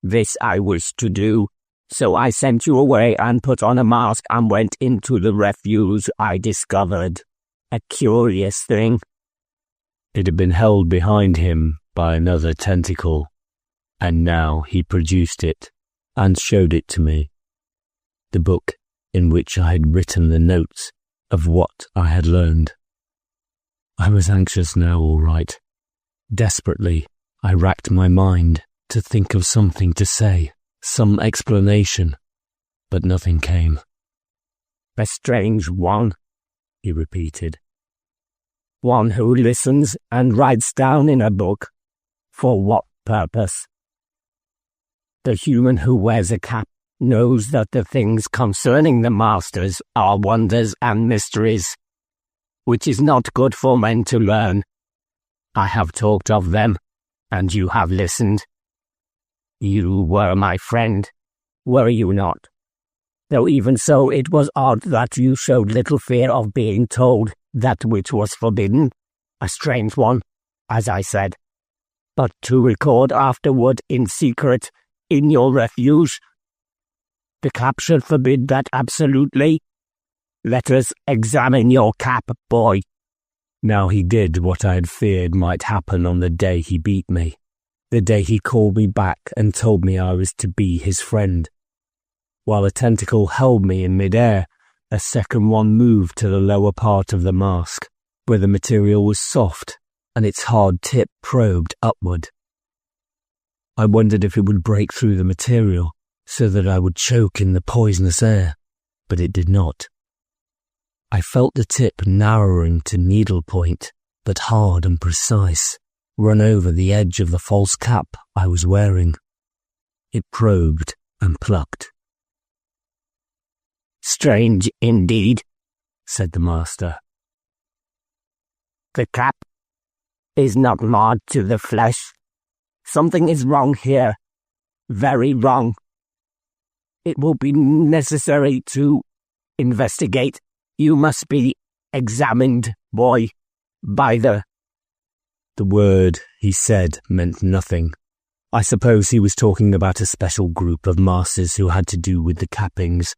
This I wish to do, so I sent you away and put on a mask and went into the refuge. I discovered a curious thing." It had been held behind him by another tentacle, and now he produced it and showed it to me. The book in which I had written the notes of what I had learned. I was anxious now, all right. Desperately, I racked my mind to think of something to say, some explanation, but nothing came. "A strange one," he repeated. "One who listens and writes down in a book. For what purpose? The human who wears a cap knows that the things concerning the masters are wonders and mysteries, which is not good for men to learn. I have talked of them, and you have listened. You were my friend, were you not? Though even so, it was odd that you showed little fear of being told that which was forbidden. A strange one, as I said. But to record afterward in secret, in your refuge, the cap should forbid that absolutely. Let us examine your cap, boy." Now he did what I had feared might happen on the day he beat me, the day he called me back and told me I was to be his friend. While a tentacle held me in midair, a second one moved to the lower part of the mask, where the material was soft and its hard tip probed upward. I wondered if it would break through the material so that I would choke in the poisonous air, but it did not. I felt the tip narrowing to needlepoint, but hard and precise, run over the edge of the false cap I was wearing. It probed and plucked. "Strange indeed," said the master. "The cap is not marred to the flesh. Something is wrong here, very wrong. It will be necessary to investigate You must be examined, boy, by the... The word he said meant nothing. I suppose he was talking about a special group of masters who had to do with the cappings.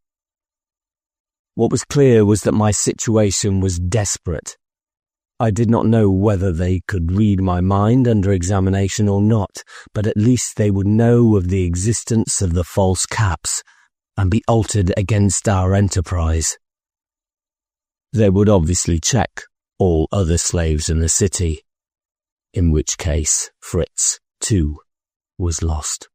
What was clear was that my situation was desperate. I did not know whether they could read my mind under examination or not, but at least they would know of the existence of the false caps and be altered against our enterprise. They would obviously check all other slaves in the city, in which case Fritz, too, was lost.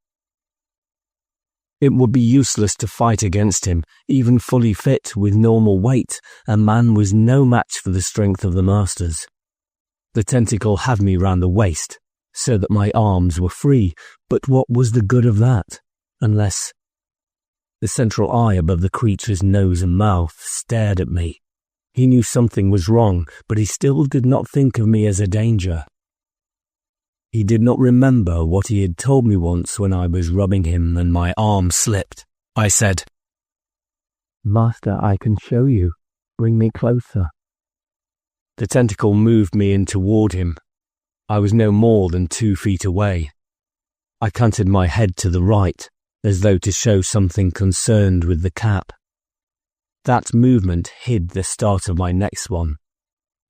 It would be useless to fight against him. Even fully fit, with normal weight, a man was no match for the strength of the masters. The tentacle had me round the waist, so that my arms were free, but what was the good of that, unless... The central eye above the creature's nose and mouth stared at me. He knew something was wrong, but he still did not think of me as a danger. He did not remember what he had told me once when I was rubbing him and my arm slipped. I said, "Master, I can show you. Bring me closer." The tentacle moved me in toward him. I was no more than 2 feet away. I canted my head to the right, as though to show something concerned with the cap. That movement hid the start of my next one,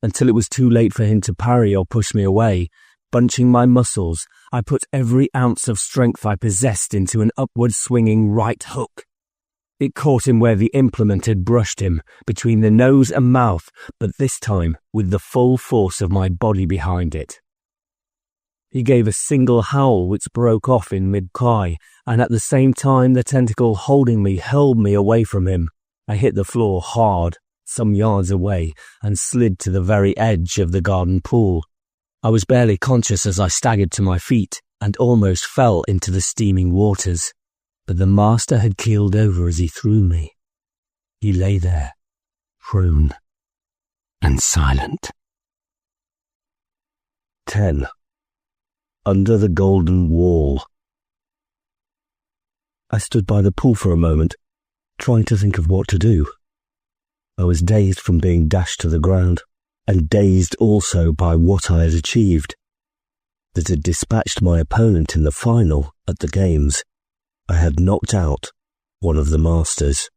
until it was too late for him to parry or push me away. Bunching my muscles, I put every ounce of strength I possessed into an upward-swinging right hook. It caught him where the implement had brushed him, between the nose and mouth, but this time with the full force of my body behind it. He gave a single howl which broke off in mid-cry, and at the same time the tentacle holding me hurled me away from him. I hit the floor hard, some yards away, and slid to the very edge of the garden pool. I was barely conscious as I staggered to my feet and almost fell into the steaming waters, but the master had keeled over as he threw me. He lay there, prone and silent. 10. Under the golden wall. I stood by the pool for a moment, trying to think of what to do. I was dazed from being dashed to the ground, and dazed also by what I had achieved. That had dispatched my opponent in the final at the games. I had knocked out one of the masters,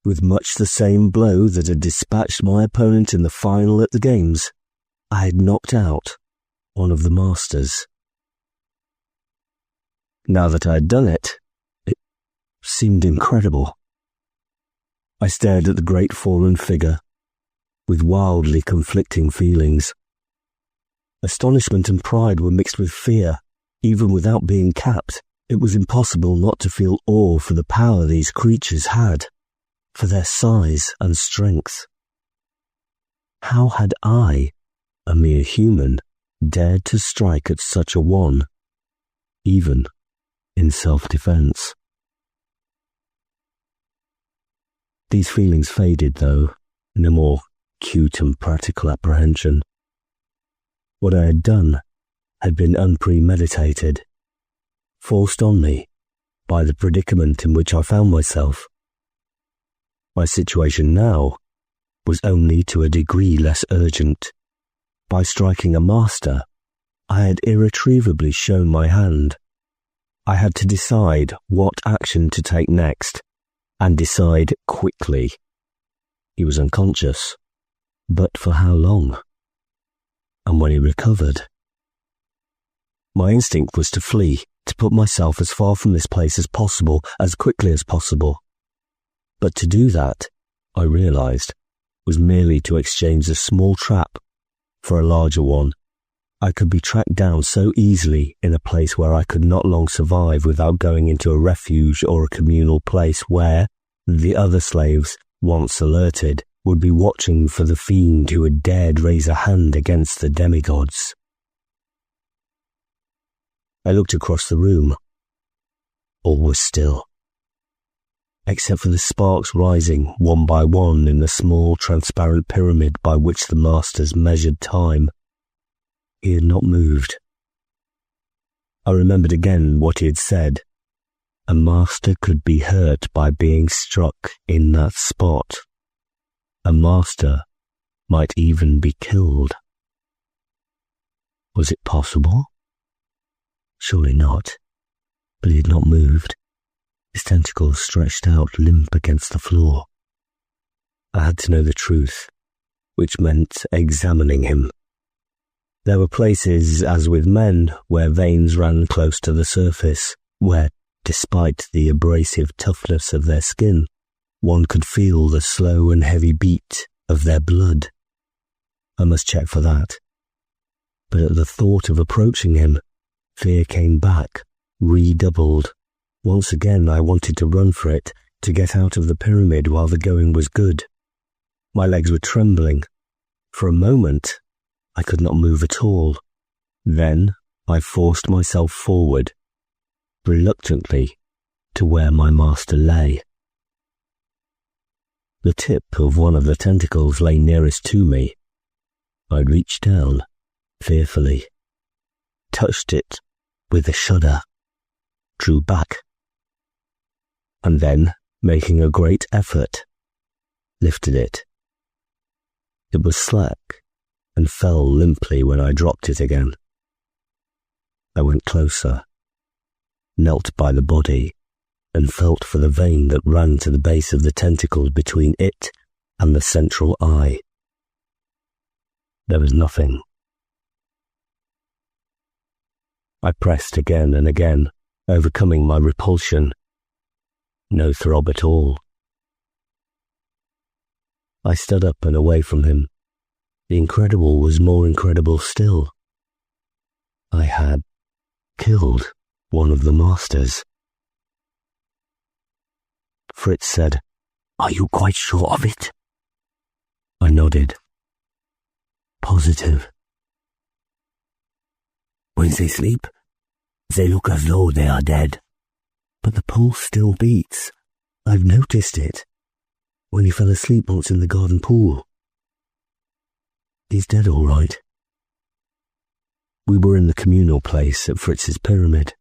with much the same blow that had dispatched my opponent in the final at the games. I had knocked out one of the masters. Now that I had done it, it seemed incredible. I stared at the great fallen figure, with wildly conflicting feelings. Astonishment and pride were mixed with fear. Even without being capped, it was impossible not to feel awe for the power these creatures had, for their size and strength. How had I, a mere human, dared to strike at such a one, even in self-defense? These feelings faded, though, in a more acute and practical apprehension. What I had done had been unpremeditated, forced on me by the predicament in which I found myself. My situation now was only to a degree less urgent. By striking a master, I had irretrievably shown my hand. I had to decide what action to take next, and decide quickly. He was unconscious, but for how long? And when he recovered? My instinct was to flee, to put myself as far from this place as possible, as quickly as possible. But to do that, I realized, was merely to exchange a small trap for a larger one. I could be tracked down so easily in a place where I could not long survive without going into a refuge or a communal place where the other slaves, once alerted, would be watching for the fiend who had dared raise a hand against the demigods. I looked across the room. All was still, except for the sparks rising one by one in the small transparent pyramid by which the masters measured time. He had not moved. I remembered again what he had said. A master could be hurt by being struck in that spot. a master might even be killed. Was it possible? Surely not. But he had not moved. His tentacles stretched out limp against the floor. I had to know the truth, which meant examining him. There were places, as with men, where veins ran close to the surface, where, despite the abrasive toughness of their skin, one could feel the slow and heavy beat of their blood. I must check for that. But at the thought of approaching him, fear came back, redoubled. Once again I wanted to run for it, to get out of the pyramid while the going was good. My legs were trembling. For a moment, I could not move at all. Then I forced myself forward, reluctantly, to where my master lay. The tip of one of the tentacles lay nearest to me. I reached down, fearfully, touched it with a shudder, drew back, and then, making a great effort, lifted it. It was slack and fell limply when I dropped it again. I went closer, knelt by the body, and felt for the vein that ran to the base of the tentacle between it and the central eye. There was nothing. I pressed again and again, overcoming my repulsion. No throb at all. I stood up and away from him. The incredible was more incredible still. I had killed one of the masters. Fritz said, "Are you quite sure of it?" I nodded. Positive. When they sleep, they look as though they are dead. But the pulse still beats. I've noticed it. When he fell asleep once in the garden pool. He's dead all right. We were in the communal place at Fritz's pyramid.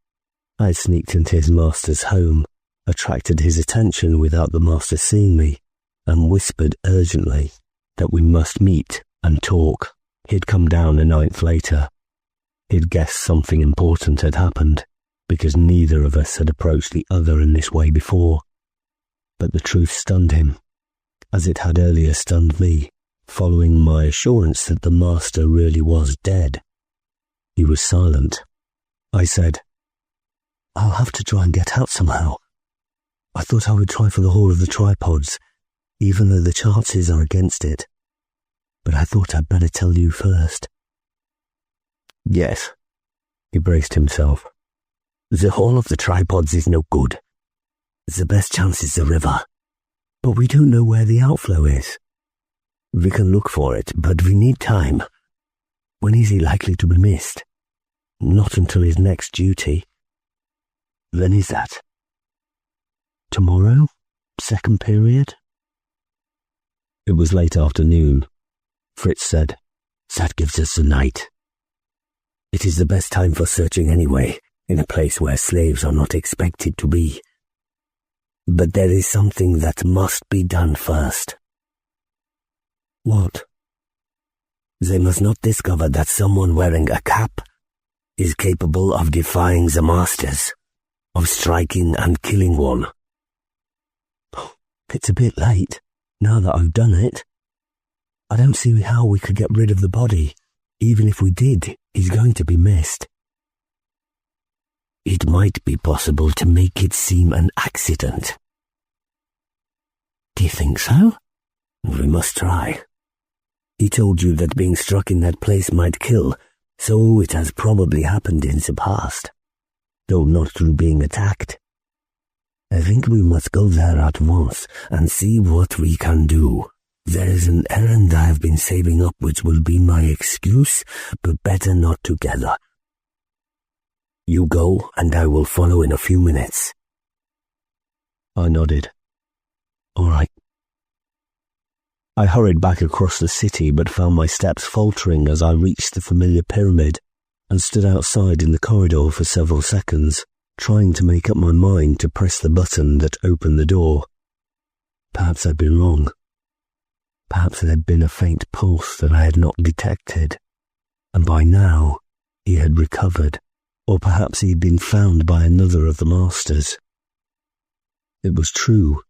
I had sneaked into his master's home, attracted his attention without the master seeing me, and whispered urgently that we must meet and talk. He'd come down a ninth later. He'd guessed something important had happened, because neither of us had approached the other in this way before. But the truth stunned him, as it had earlier stunned me, following my assurance that the master really was dead. He was silent. I said, "I'll have to try and get out somehow. I thought I would try for the Hall of the Tripods, even though the chances are against it. But I thought I'd better tell you first." "Yes." He braced himself. "The Hall of the Tripods is no good. The best chance is the river. But we don't know where the outflow is. We can look for it, but we need time. When is he likely to be missed? Not until his next duty." "When is that?" "Tomorrow? Second period?" It was late afternoon. Fritz said, "That gives us the night. It is the best time for searching anyway, in a place where slaves are not expected to be. But there is something that must be done first." "What?" "They must not discover that someone wearing a cap is capable of defying the masters, of striking and killing one." "It's a bit late, now that I've done it. I don't see how we could get rid of the body. Even if we did, he's going to be missed." "It might be possible to make it seem an accident." "Do you think so?" "We must try. He told you that being struck in that place might kill, so it has probably happened in the past, though not through being attacked. I think we must go there at once and see what we can do. There is an errand I have been saving up which will be my excuse, but better not together. You go, and I will follow in a few minutes." I nodded. "All right." I hurried back across the city, but found my steps faltering as I reached the familiar pyramid and stood outside in the corridor for several seconds, trying to make up my mind to press the button that opened the door. Perhaps I'd been wrong. Perhaps there had been a faint pulse that I had not detected, and by now he had recovered, or perhaps he had been found by another of the masters. It was true.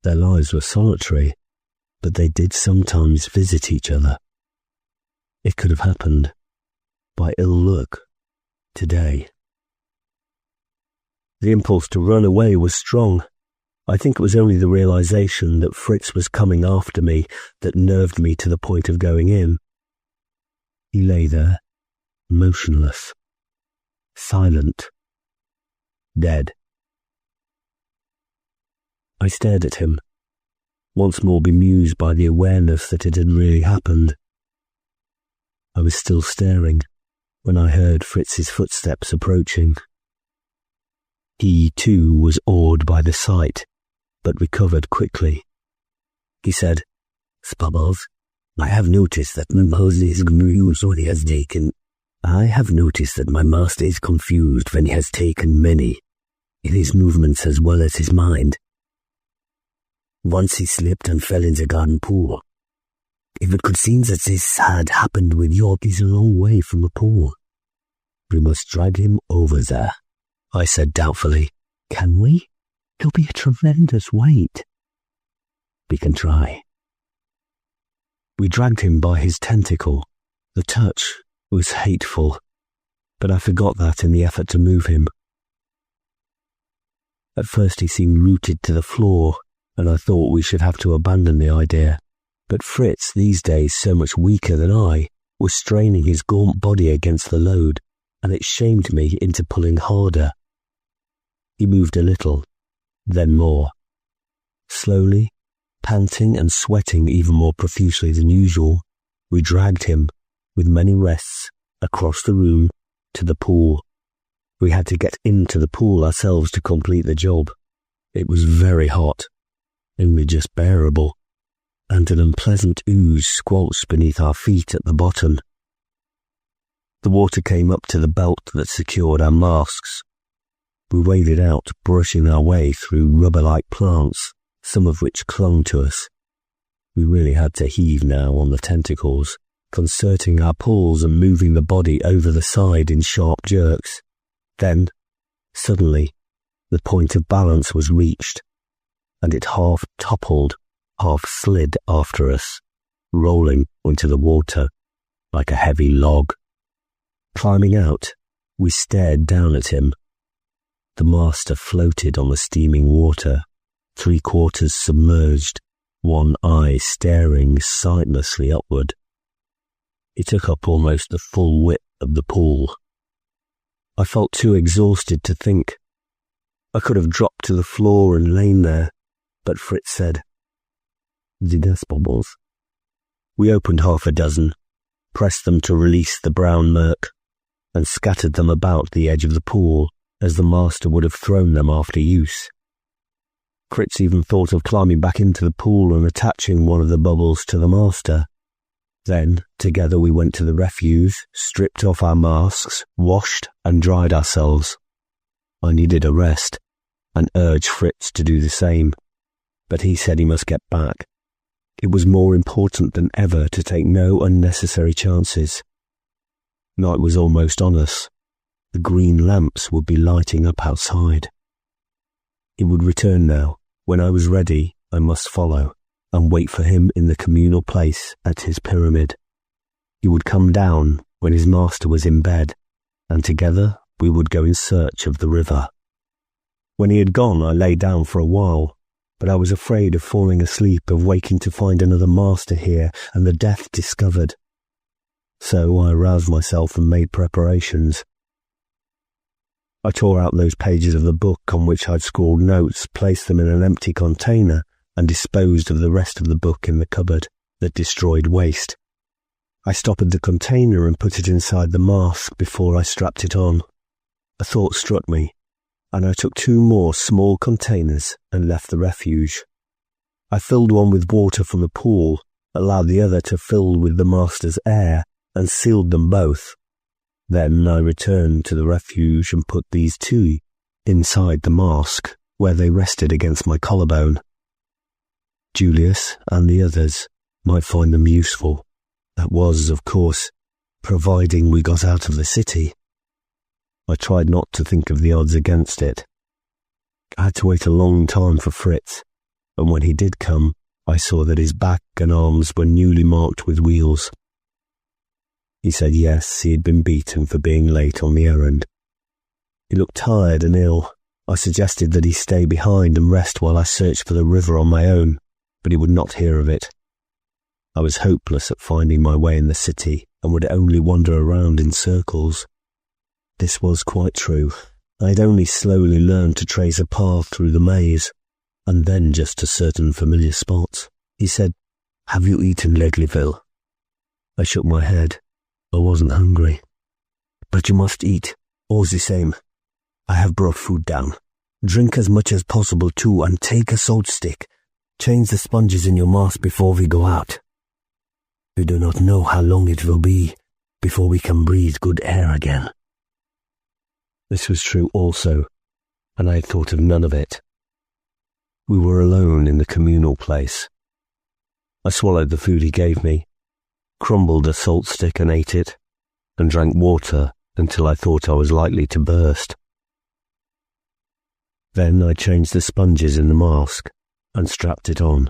Their lives were solitary, but they did sometimes visit each other. It could have happened, by ill luck, today. The impulse to run away was strong. I think it was only the realization that Fritz was coming after me that nerved me to the point of going in. He lay there, motionless, silent, dead. I stared at him, once more bemused by the awareness that it had really happened. I was still staring when I heard Fritz's footsteps approaching. He, too, was awed by the sight, but recovered quickly. He said, "Spubbles, I have noticed that my master is confused when he has taken. I have noticed that my master is confused when he has taken many, in his movements as well as his mind. Once he slipped and fell in the garden pool. If it could seem that this had happened with York is a long way from the pool. We must drag him over there," I said doubtfully. "Can we? It'll be a tremendous weight." "We can try." We dragged him by his tentacle. The touch was hateful, but I forgot that in the effort to move him. At first he seemed rooted to the floor, and I thought we should have to abandon the idea. But Fritz, these days so much weaker than I, was straining his gaunt body against the load, and it shamed me into pulling harder. He moved a little, then more. Slowly, panting and sweating even more profusely than usual, we dragged him, with many rests, across the room to the pool. We had to get into the pool ourselves to complete the job. It was very hot, only just bearable, and an unpleasant ooze squelched beneath our feet at the bottom. The water came up to the belt that secured our masks. We waded out, brushing our way through rubber-like plants, some of which clung to us. We really had to heave now on the tentacles, concerting our pulls and moving the body over the side in sharp jerks. Then, suddenly, the point of balance was reached, and it half toppled, half slid after us, rolling into the water like a heavy log. Climbing out, we stared down at him. The master floated on the steaming water, 3/4 submerged, one eye staring sightlessly upward. He took up almost the full width of the pool. I felt too exhausted to think. I could have dropped to the floor and lain there, but Fritz said, "Dinner bubbles." We opened half a dozen, pressed them to release the brown murk, and scattered them about the edge of the pool as the master would have thrown them after use. Fritz even thought of climbing back into the pool and attaching one of the bubbles to the master. Then, together we went to the refuge, stripped off our masks, washed and dried ourselves. I needed a rest, and urged Fritz to do the same, but he said he must get back. It was more important than ever to take no unnecessary chances. Night was almost on us. The green lamps would be lighting up outside. He would return now. When I was ready, I must follow, and wait for him in the communal place at his pyramid. He would come down when his master was in bed, and together we would go in search of the river. When he had gone, I lay down for a while, but I was afraid of falling asleep, of waking to find another master here and the death discovered. So I aroused myself and made preparations. I tore out those pages of the book on which I'd scrawled notes, placed them in an empty container, and disposed of the rest of the book in the cupboard that destroyed waste. I stoppered the container and put it inside the mask before I strapped it on. A thought struck me, and I took 2 more small containers and left the refuge. I filled one with water from the pool, allowed the other to fill with the master's air, and sealed them both. Then I returned to the refuge and put these 2 inside the mask, where they rested against my collarbone. Julius and the others might find them useful. That was, of course, providing we got out of the city. I tried not to think of the odds against it. I had to wait a long time for Fritz, and when he did come, I saw that his back and arms were newly marked with wheals. He said yes, he had been beaten for being late on the errand. He looked tired and ill. I suggested that he stay behind and rest while I searched for the river on my own, but he would not hear of it. I was hopeless at finding my way in the city and would only wander around in circles. This was quite true. I had only slowly learned to trace a path through the maze, and then just to certain familiar spots. He said, "Have you eaten lately, Phil?" I shook my head. I wasn't hungry. "But you must eat, all the same. I have brought food down. Drink as much as possible too, and take a salt stick. Change the sponges in your mask before we go out. We do not know how long it will be before we can breathe good air again." This was true also, and I had thought of none of it. We were alone in the communal place. I swallowed the food he gave me, crumbled a salt stick and ate it, and drank water until I thought I was likely to burst. Then I changed the sponges in the mask and strapped it on.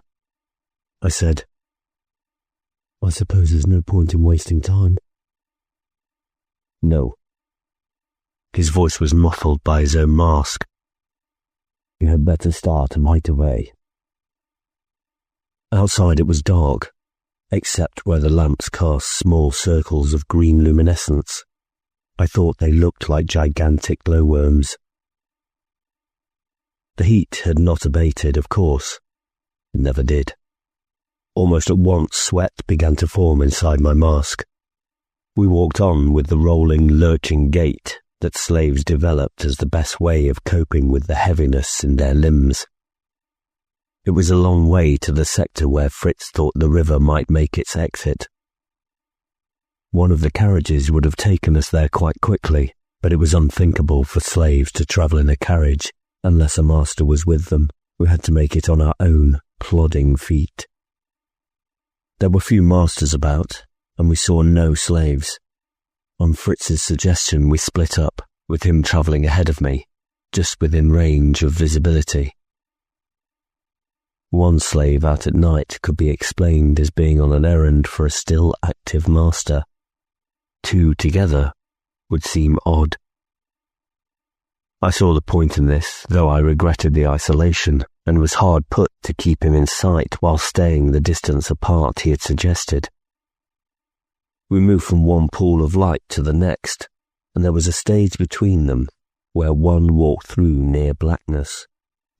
I said, "I suppose there's no point in wasting time." "No." His voice was muffled by his own mask. "You had better start right away." Outside it was dark, except where the lamps cast small circles of green luminescence. I thought they looked like gigantic glowworms. The heat had not abated, of course. It never did. Almost at once, sweat began to form inside my mask. We walked on with the rolling, lurching gait that slaves developed as the best way of coping with the heaviness in their limbs. It was a long way to the sector where Fritz thought the river might make its exit. One of the carriages would have taken us there quite quickly, but it was unthinkable for slaves to travel in a carriage unless a master was with them. We had to make it on our own, plodding feet. There were few masters about, and we saw no slaves. On Fritz's suggestion, we split up, with him travelling ahead of me, just within range of visibility. One slave out at night could be explained as being on an errand for a still active master. Two together would seem odd. I saw the point in this, though I regretted the isolation, and was hard put to keep him in sight while staying the distance apart he had suggested. We moved from one pool of light to the next, and there was a stage between them, where one walked through near blackness,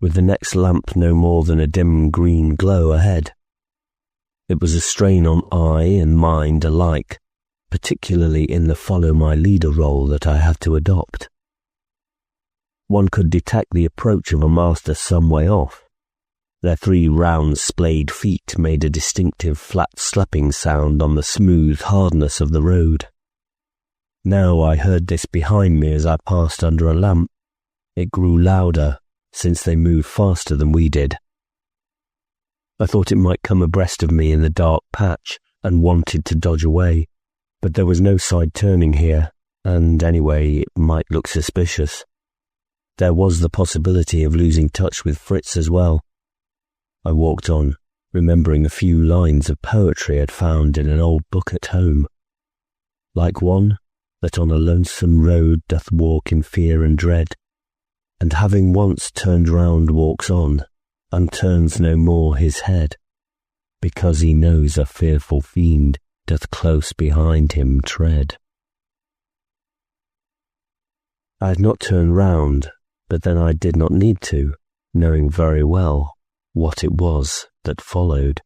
with the next lamp no more than a dim green glow ahead. It was a strain on eye and mind alike, particularly in the follow-my-leader role that I had to adopt. One could detect the approach of a master some way off. Their 3 round splayed feet made a distinctive flat slapping sound on the smooth hardness of the road. Now I heard this behind me as I passed under a lamp. It grew louder, since they moved faster than we did. I thought it might come abreast of me in the dark patch and wanted to dodge away, but there was no side turning here, and anyway, it might look suspicious. There was the possibility of losing touch with Fritz as well. I walked on, remembering a few lines of poetry I'd found in an old book at home. Like one that on a lonesome road doth walk in fear and dread, and having once turned round walks on, and turns no more his head, because he knows a fearful fiend doth close behind him tread. I had not turned round, but then I did not need to, knowing very well what it was that followed.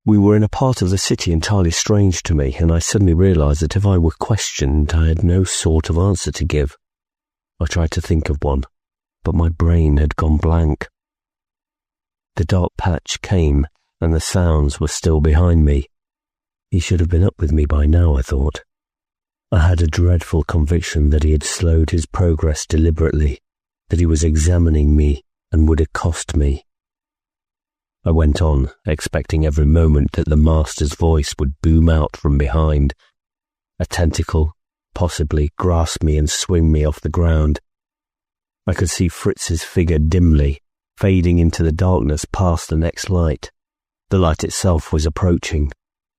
We were in a part of the city entirely strange to me, and I suddenly realized that if I were questioned, I had no sort of answer to give. I tried to think of one, but my brain had gone blank. The dark patch came, and the sounds were still behind me. He should have been up with me by now, I thought. I had a dreadful conviction that he had slowed his progress deliberately, that he was examining me and would accost me. I went on, expecting every moment that the master's voice would boom out from behind. A tentacle, possibly, grasp me and swing me off the ground. I could see Fritz's figure dimly, fading into the darkness past the next light. The light itself was approaching.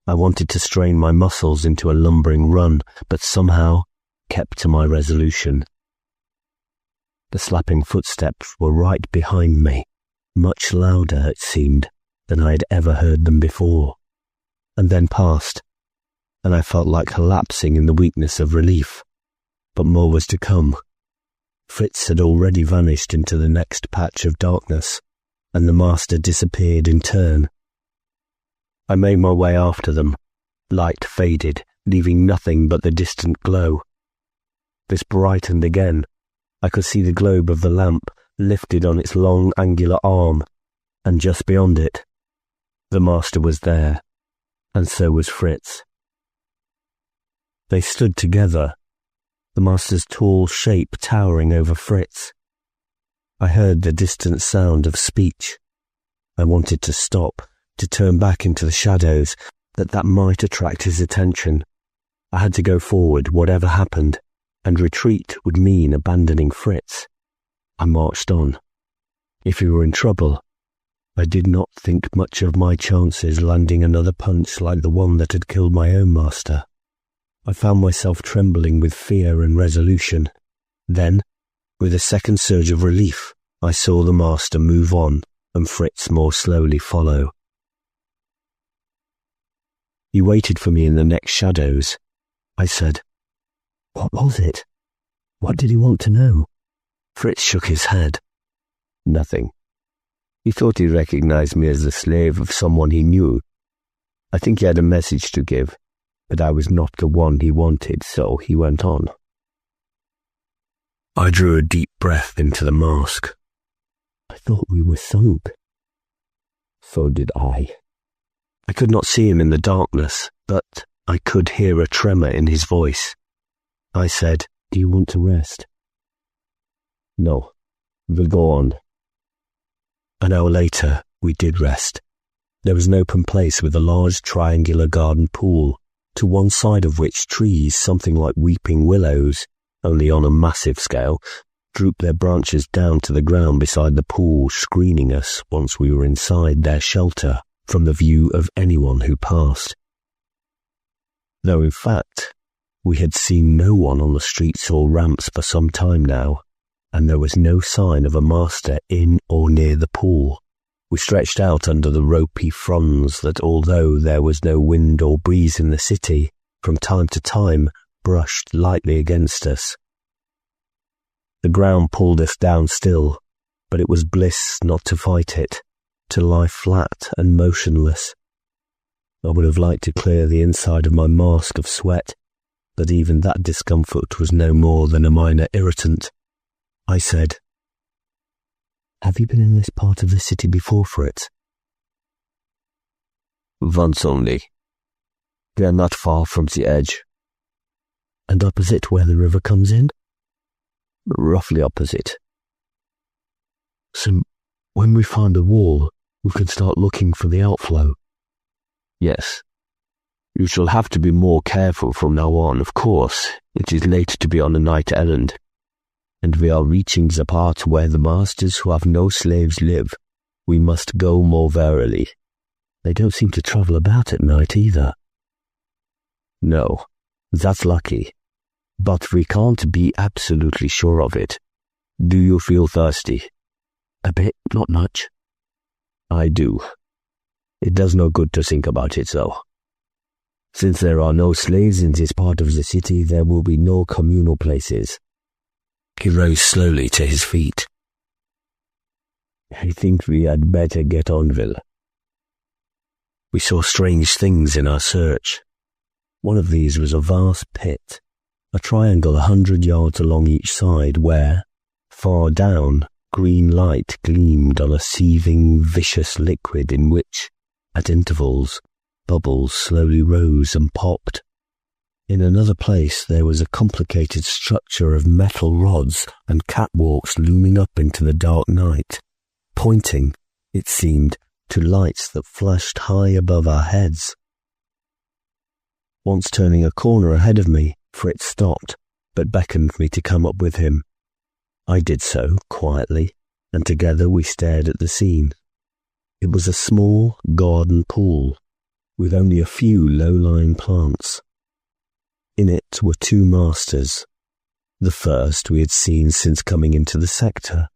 I wanted to strain my muscles into a lumbering run, but somehow kept to my resolution. The slapping footsteps were right behind me, much louder, it seemed, than I had ever heard them before, and then passed, and I felt like collapsing in the weakness of relief. But more was to come. Fritz had already vanished into the next patch of darkness, and the master disappeared in turn. I made my way after them. Light faded, leaving nothing but the distant glow. This brightened again. I could see the globe of the lamp lifted on its long angular arm, and just beyond it, the master was there, and so was Fritz. They stood together, the master's tall shape towering over Fritz. I heard the distant sound of speech. I wanted to stop, to turn back into the shadows, that might attract his attention. I had to go forward, whatever happened, and retreat would mean abandoning Fritz. I marched on. If he were in trouble, I did not think much of my chances landing another punch like the one that had killed my own master. I found myself trembling with fear and resolution. Then, with a second surge of relief, I saw the master move on and Fritz more slowly follow. He waited for me in the next shadows. I said, "What was it? What did he want to know?" Fritz shook his head. "Nothing. He thought he recognized me as the slave of someone he knew. I think he had a message to give, but I was not the one he wanted, so he went on." I drew a deep breath into the mask. I thought we were sunk. So did I. I could not see him in the darkness, but I could hear a tremor in his voice. I said, "Do you want to rest?" "No, we'll go on." An hour later, we did rest. There was an open place with a large triangular garden pool, to one side of which trees, something like weeping willows, only on a massive scale, drooped their branches down to the ground beside the pool, screening us, once we were inside their shelter, from the view of anyone who passed. Though in fact, we had seen no one on the streets or ramps for some time now, and there was no sign of a master in or near the pool. We stretched out under the ropey fronds that, although there was no wind or breeze in the city, from time to time brushed lightly against us. The ground pulled us down still, but it was bliss not to fight it, to lie flat and motionless. I would have liked to clear the inside of my mask of sweat, but even that discomfort was no more than a minor irritant. I said, "Have you been in this part of the city before, Fritz?" "Once only. We are not far from the edge." "And opposite where the river comes in?" "Roughly opposite." "So when we find a wall, we can start looking for the outflow?" "Yes. You shall have to be more careful from now on, of course. It is late to be on a night errand, and we are reaching the part where the masters who have no slaves live. We must go more warily." "They don't seem to travel about at night either." "No, that's lucky. But we can't be absolutely sure of it. Do you feel thirsty?" "A bit, not much." "I do. It does no good to think about it, though. Since there are no slaves in this part of the city, there will be no communal places." He rose slowly to his feet. "I think we had better get on, Will." We saw strange things in our search. One of these was a vast pit, a triangle 100 yards along each side where, far down, green light gleamed on a seething, vicious liquid in which, at intervals, bubbles slowly rose and popped. In another place there was a complicated structure of metal rods and catwalks looming up into the dark night, pointing, it seemed, to lights that flashed high above our heads. Once turning a corner ahead of me, Fritz stopped, but beckoned me to come up with him. I did so, quietly, and together we stared at the scene. It was a small garden pool, with only a few low-lying plants. In it were two masters, the first we had seen since coming into the sector.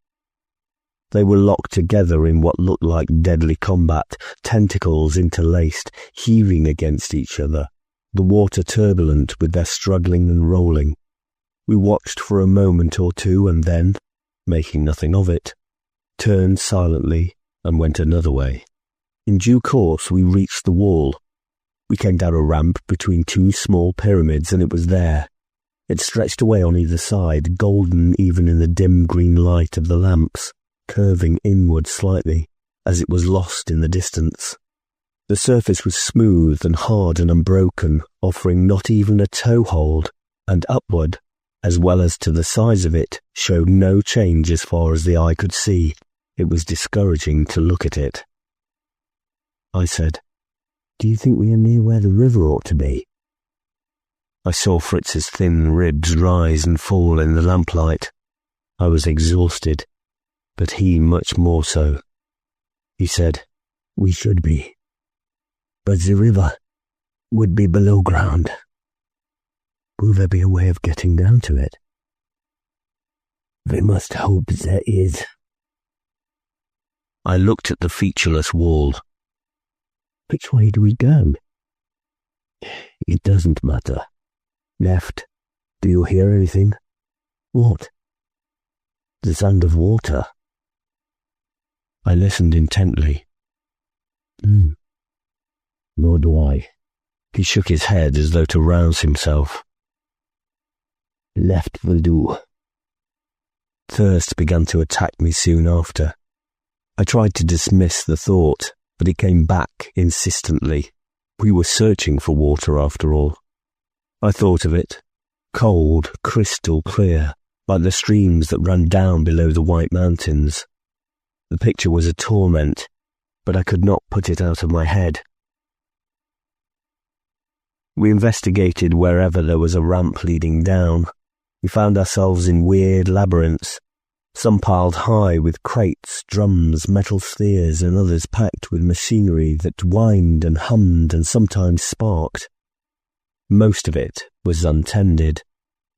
They were locked together in what looked like deadly combat, tentacles interlaced, heaving against each other, the water turbulent with their struggling and rolling. We watched for a moment or two and then, making nothing of it, turned silently and went another way. In due course we reached the wall. We came down a ramp between two small pyramids and it was there. It stretched away on either side, golden even in the dim green light of the lamps, curving inward slightly, as it was lost in the distance. The surface was smooth and hard and unbroken, offering not even a toe-hold, and upward, as well as to the size of it, showed no change as far as the eye could see. It was discouraging to look at it. I said, "Do you think we are near where the river ought to be?" I saw Fritz's thin ribs rise and fall in the lamplight. I was exhausted, but he much more so. He said, "We should be, but the river would be below ground." "Will there be a way of getting down to it?" "We must hope there is." I looked at the featureless wall. "Which way do we go?" "It doesn't matter. Left. Do you hear anything?" "What?" "The sound of water." I listened intently. Nor do I." He shook his head as though to rouse himself. "Left will do." Thirst began to attack me soon after. I tried to dismiss the thought, but it came back insistently. We were searching for water after all. I thought of it, cold, crystal clear, like the streams that ran down below the White Mountains. The picture was a torment, but I could not put it out of my head. We investigated wherever there was a ramp leading down. We found ourselves in weird labyrinths, some piled high with crates, drums, metal spheres, and others packed with machinery that whined and hummed and sometimes sparked. Most of it was untended,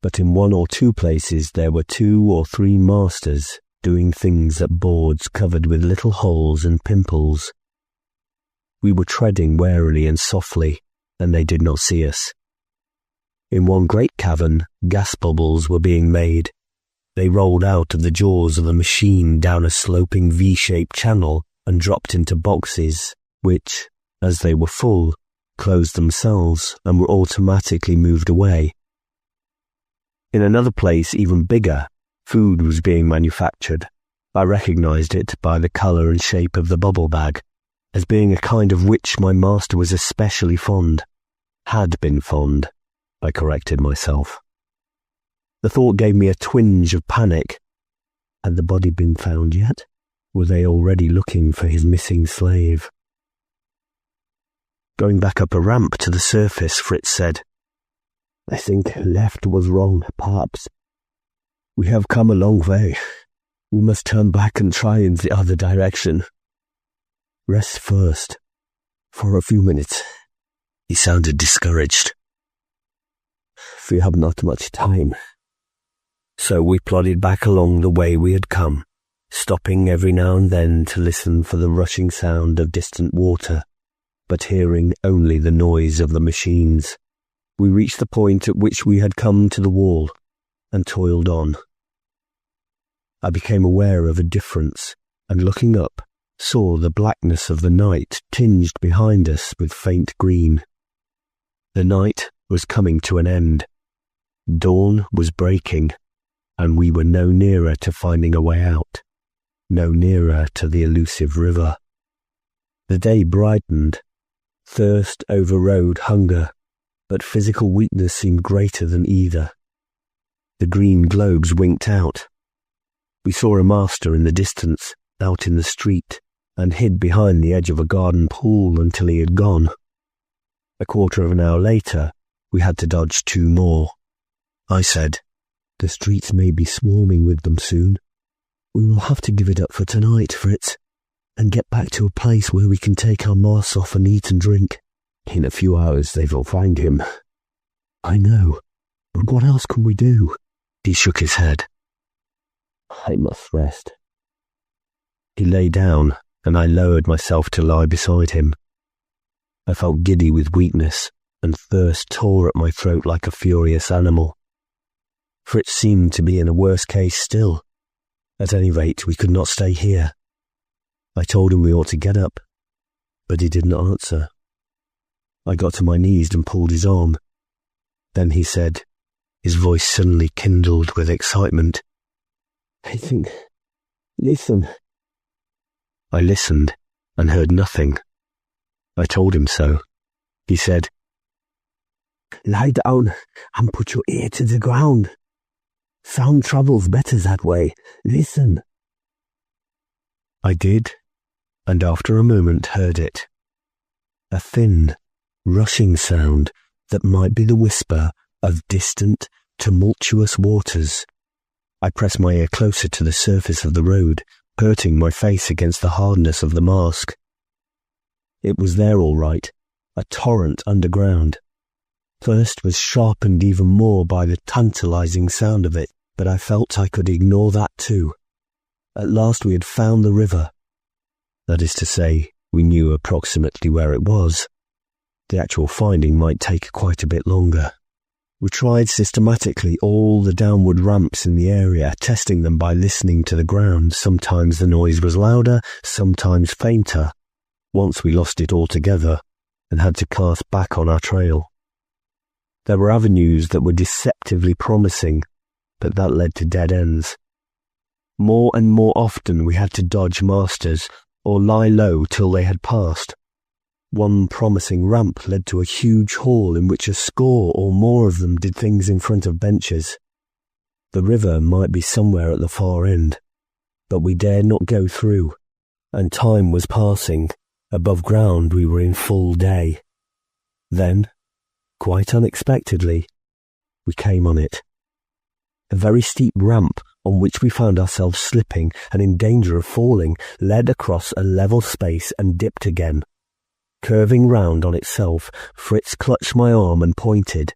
but in one or two places there were 2 or 3 masters doing things at boards covered with little holes and pimples. We were treading warily and softly, and they did not see us. In one great cavern, gas bubbles were being made. They rolled out of the jaws of the machine down a sloping V-shaped channel and dropped into boxes, which, as they were full, closed themselves and were automatically moved away. In another place, even bigger, food was being manufactured. I recognized it by the color and shape of the bubble bag, as being a kind of which my master was especially fond. Had been fond, I corrected myself. The thought gave me a twinge of panic. Had the body been found yet? Were they already looking for his missing slave? Going back up a ramp to the surface, Fritz said, "I think left was wrong, perhaps. We have come a long way. We must turn back and try in the other direction. Rest first, for a few minutes." He sounded discouraged. "We have not much time." So we plodded back along the way we had come, stopping every now and then to listen for the rushing sound of distant water, but hearing only the noise of the machines. We reached the point at which we had come to the wall, and toiled on. I became aware of a difference, and looking up, saw the blackness of the night tinged behind us with faint green. The night was coming to an end. Dawn was breaking, and we were no nearer to finding a way out, no nearer to the elusive river. The day brightened. Thirst overrode hunger, but physical weakness seemed greater than either. The green globes winked out. We saw a master in the distance, out in the street, and hid behind the edge of a garden pool until he had gone. A quarter of an hour later, we had to dodge 2 more. I said, "The streets may be swarming with them soon. We will have to give it up for tonight, Fritz, and get back to a place where we can take our masks off and eat and drink. In a few hours they will find him." "I know, but what else can we do?" He shook his head. "I must rest." He lay down, and I lowered myself to lie beside him. I felt giddy with weakness, and thirst tore at my throat like a furious animal. Fritz seemed to be in a worse case still. At any rate, we could not stay here. I told him we ought to get up, but he did not answer. I got to my knees and pulled his arm. Then he said, his voice suddenly kindled with excitement, "I think... Listen." I listened and heard nothing. I told him so. He said, "Lie down and put your ear to the ground. Sound travels better that way. Listen." I did, and after a moment heard it. A thin, rushing sound that might be the whisper of distant, tumultuous waters. I pressed my ear closer to the surface of the road, hurting my face against the hardness of the mask. It was there all right, a torrent underground. Thirst was sharpened even more by the tantalizing sound of it, but I felt I could ignore that too. At last we had found the river. That is to say, we knew approximately where it was. The actual finding might take quite a bit longer. We tried systematically all the downward ramps in the area, testing them by listening to the ground. Sometimes the noise was louder, sometimes fainter. Once we lost it altogether and had to cast back on our trail. There were avenues that were deceptively promising, but that led to dead ends. More and more often we had to dodge masters or lie low till they had passed. One promising ramp led to a huge hall in which a score or more of them did things in front of benches. The river might be somewhere at the far end, but we dared not go through, and time was passing. Above ground we were in full day. Then, quite unexpectedly, we came on it. A very steep ramp on which we found ourselves slipping and in danger of falling led across a level space and dipped again. Curving round on itself, Fritz clutched my arm and pointed.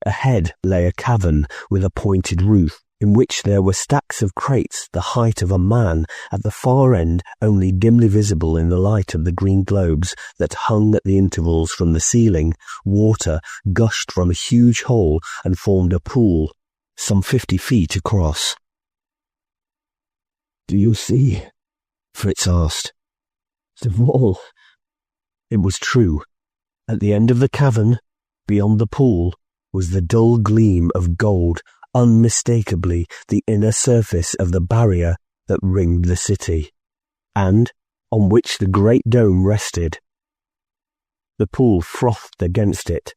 Ahead lay a cavern with a pointed roof, in which there were stacks of crates the height of a man, at the far end only dimly visible in the light of the green globes that hung at the intervals from the ceiling. Water gushed from a huge hole and formed a pool, some 50 feet across. "Do you see?" Fritz asked. "The wall." It was true. At the end of the cavern, beyond the pool, was the dull gleam of gold, unmistakably the inner surface of the barrier that ringed the city, and on which the great dome rested. The pool frothed against it.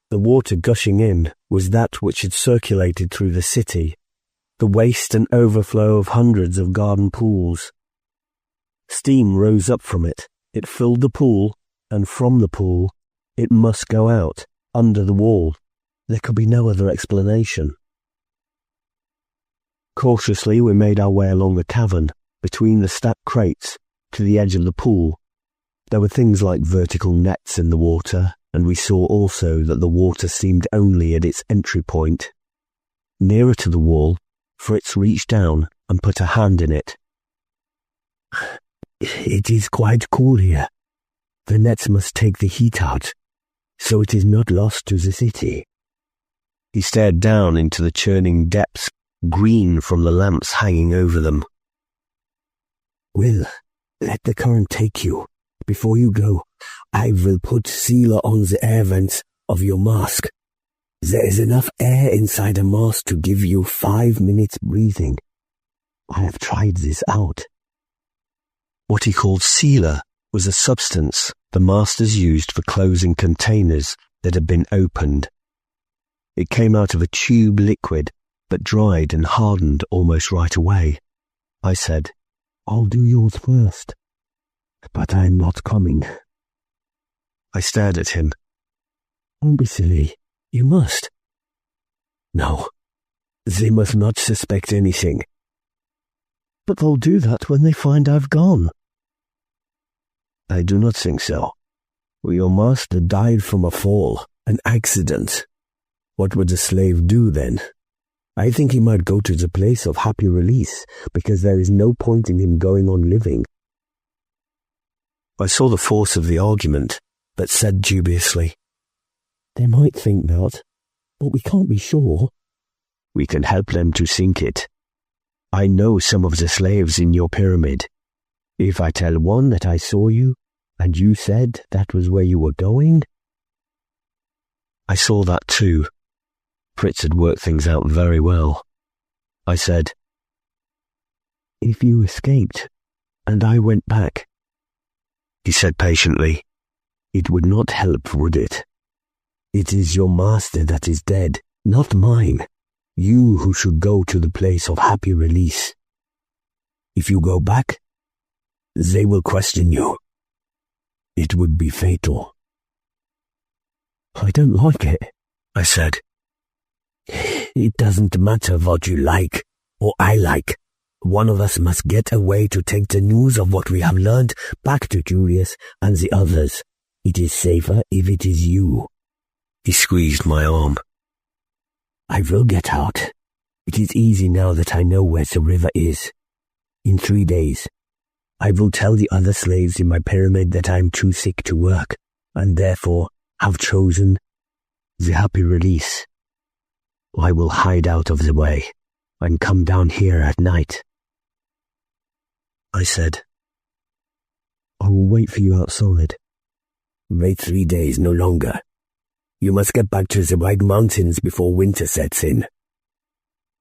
The water gushing in was that which had circulated through the city, the waste and overflow of hundreds of garden pools. Steam rose up from it. It filled the pool, and from the pool it must go out, under the wall. There could be no other explanation. Cautiously we made our way along the cavern, between the stacked crates, to the edge of the pool. There were things like vertical nets in the water, and we saw also that the water seemed only at its entry point. Nearer to the wall, Fritz reached down and put a hand in it. "It is quite cool here. The nets must take the heat out, so it is not lost to the city." He stared down into the churning depths, green from the lamps hanging over them. "Well, let the current take you. Before you go, I will put sealer on the air vents of your mask. There is enough air inside a mask to give you 5 minutes breathing. I have tried this out." What he called sealer was a substance the masters used for closing containers that had been opened. It came out of a tube liquid, but dried and hardened almost right away. I said, "I'll do yours first." But I'm not coming. I stared at him. Don't be silly. You must. No. They must not suspect anything. But they'll do that when they find I've gone. I do not think so. Your master died from a fall, an accident. What would the slave do then? I think he might go to the place of happy release, because there is no point in him going on living. I saw the force of the argument, but said dubiously, They might think that, but we can't be sure. We can help them to think it. I know some of the slaves in your pyramid. If I tell one that I saw you, and you said that was where you were going? I saw that too. Fritz had worked things out very well. I said, If you escaped, and I went back. He said patiently, It would not help, would it? It is your master that is dead, not mine. You who should go to the place of happy release. If you go back, they will question you. It would be fatal. I don't like it, I said. It doesn't matter what you like, or I like. One of us must get away to take the news of what we have learned back to Julius and the others. It is safer if it is you. He squeezed my arm. I will get out. It is easy now that I know where the river is. In 3 days, I will tell the other slaves in my pyramid that I am too sick to work, and therefore have chosen the happy release. I will hide out of the way, and come down here at night. I said, I will wait for you outside. Wait 3 days, no longer. You must get back to the White Mountains before winter sets in.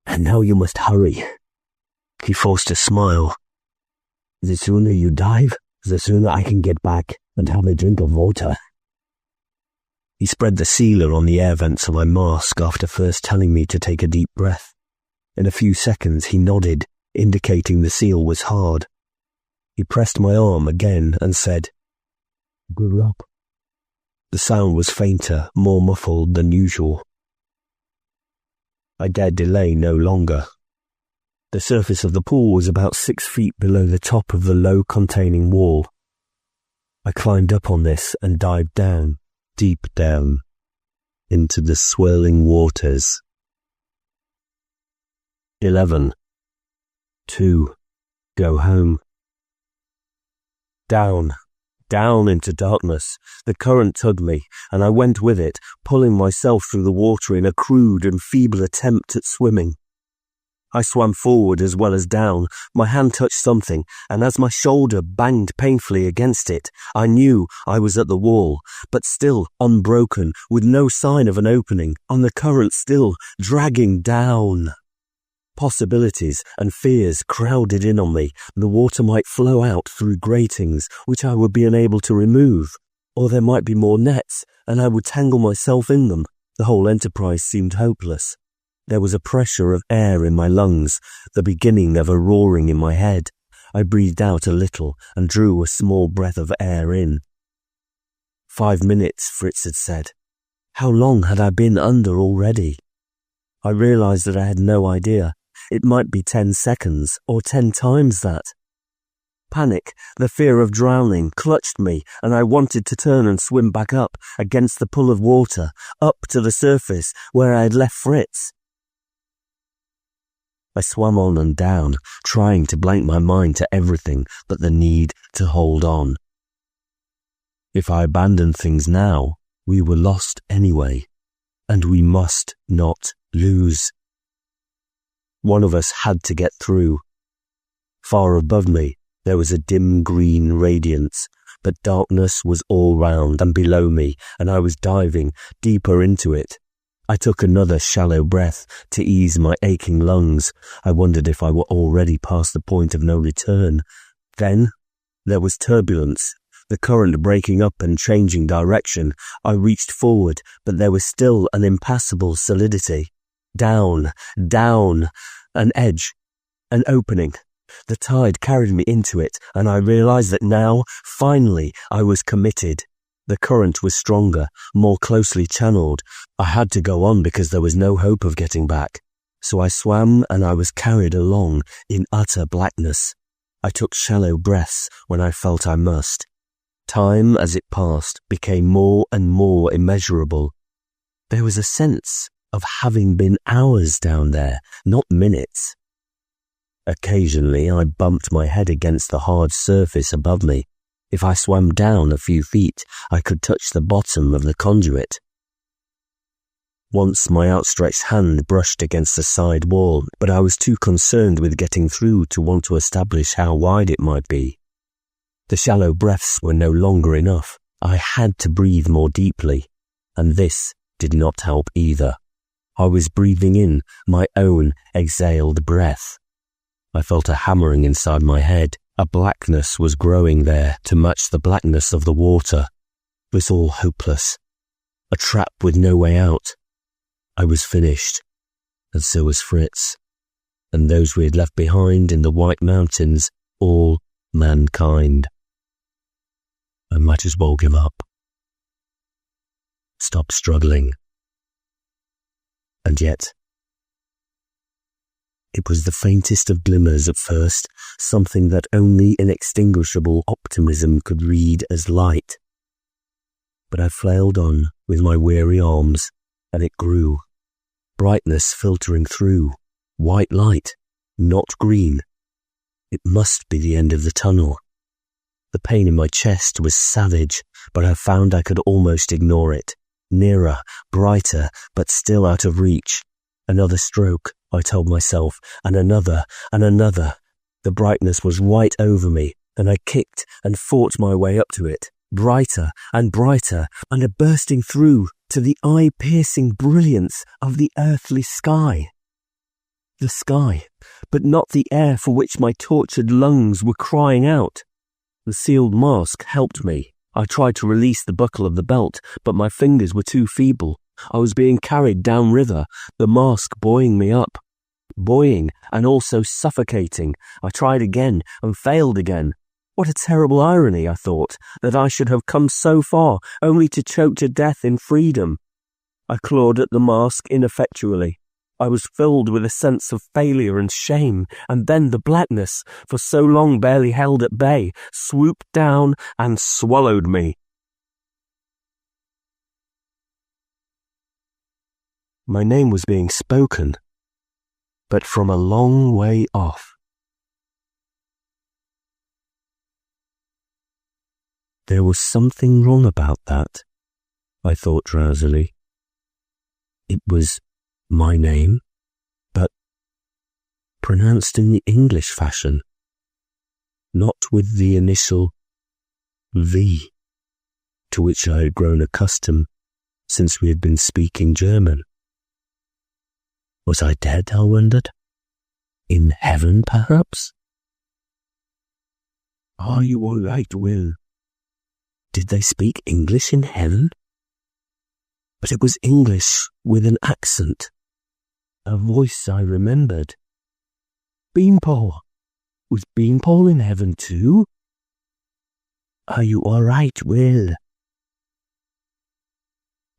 And now you must hurry. He forced a smile. The sooner you dive, the sooner I can get back and have a drink of water. He spread the sealer on the air vents of my mask after first telling me to take a deep breath. In a few seconds he nodded, indicating the seal was hard. He pressed my arm again and said, Good luck. The sound was fainter, more muffled than usual. I dared delay no longer. The surface of the pool was about 6 feet below the top of the low containing wall. I climbed up on this and dived down, deep down, into the swirling waters. 11. 2. Go home. Down into darkness. The current tugged me, and I went with it, pulling myself through the water in a crude and feeble attempt at swimming. I swam forward as well as down. My hand touched something, and as my shoulder banged painfully against it, I knew I was at the wall, but still unbroken, with no sign of an opening, on the current still dragging down. Possibilities and fears crowded in on me. The water might flow out through gratings, which I would be unable to remove, or there might be more nets, and I would tangle myself in them. The whole enterprise seemed hopeless. There was a pressure of air in my lungs, the beginning of a roaring in my head. I breathed out a little and drew a small breath of air in. 5 minutes, Fritz had said. How long had I been under already? I realized that I had no idea. It might be 10 seconds, or 10 times that. Panic, the fear of drowning, clutched me, and I wanted to turn and swim back up, against the pull of water, up to the surface, where I had left Fritz. I swam on and down, trying to blank my mind to everything but the need to hold on. If I abandoned things now, we were lost anyway, and we must not lose. One of us had to get through. Far above me, there was a dim green radiance, but darkness was all round and below me, and I was diving deeper into it. I took another shallow breath to ease my aching lungs. I wondered if I were already past the point of no return. Then there was turbulence, the current breaking up and changing direction. I reached forward, but there was still an impassable solidity. Down, an edge, an opening, The tide carried me into it, and I realized that now, finally, I was committed. The current was stronger, more closely channeled. I had to go on because there was no hope of getting back. So I swam and I was carried along in utter blackness. I took shallow breaths when I felt I must. Time, as it passed, became more and more immeasurable. There was a sense of having been hours down there, not minutes. Occasionally I bumped my head against the hard surface above me. If I swam down a few feet, I could touch the bottom of the conduit. Once my outstretched hand brushed against the side wall, but I was too concerned with getting through to want to establish how wide it might be. The shallow breaths were no longer enough. I had to breathe more deeply, and this did not help either. I was breathing in my own exhaled breath. I felt a hammering inside my head. A blackness was growing there to match the blackness of the water. It was all hopeless. A trap with no way out. I was finished, and so was Fritz, and those we had left behind in the White Mountains, all mankind. I might as well give up. Stop struggling. And yet, it was the faintest of glimmers at first, something that only inextinguishable optimism could read as light. But I flailed on with my weary arms, and it grew. Brightness filtering through, white light, not green. It must be the end of the tunnel. The pain in my chest was savage, but I found I could almost ignore it. Nearer, brighter, but still out of reach. Another stroke, I told myself, and another, and another. The brightness was right over me, and I kicked and fought my way up to it. Brighter and brighter, and a bursting through to the eye-piercing brilliance of the earthly sky. The sky, but not the air for which my tortured lungs were crying out. The sealed mask helped me. I tried to release the buckle of the belt, but my fingers were too feeble. I was being carried downriver, the mask buoying me up. Buoying and also suffocating. I tried again and failed again. What a terrible irony, I thought, that I should have come so far only to choke to death in freedom. I clawed at the mask ineffectually. I was filled with a sense of failure and shame, and then the blackness, for so long barely held at bay, swooped down and swallowed me. My name was being spoken, but from a long way off. There was something wrong about that, I thought drowsily. It was my name, but pronounced in the English fashion, not with the initial V, to which I had grown accustomed since we had been speaking German. Was I dead, I wondered? In heaven, perhaps? Are you all right, Will? Did they speak English in heaven? But it was English with an accent. A voice I remembered. Beanpole. Was Beanpole in heaven too? Are you all right, Will?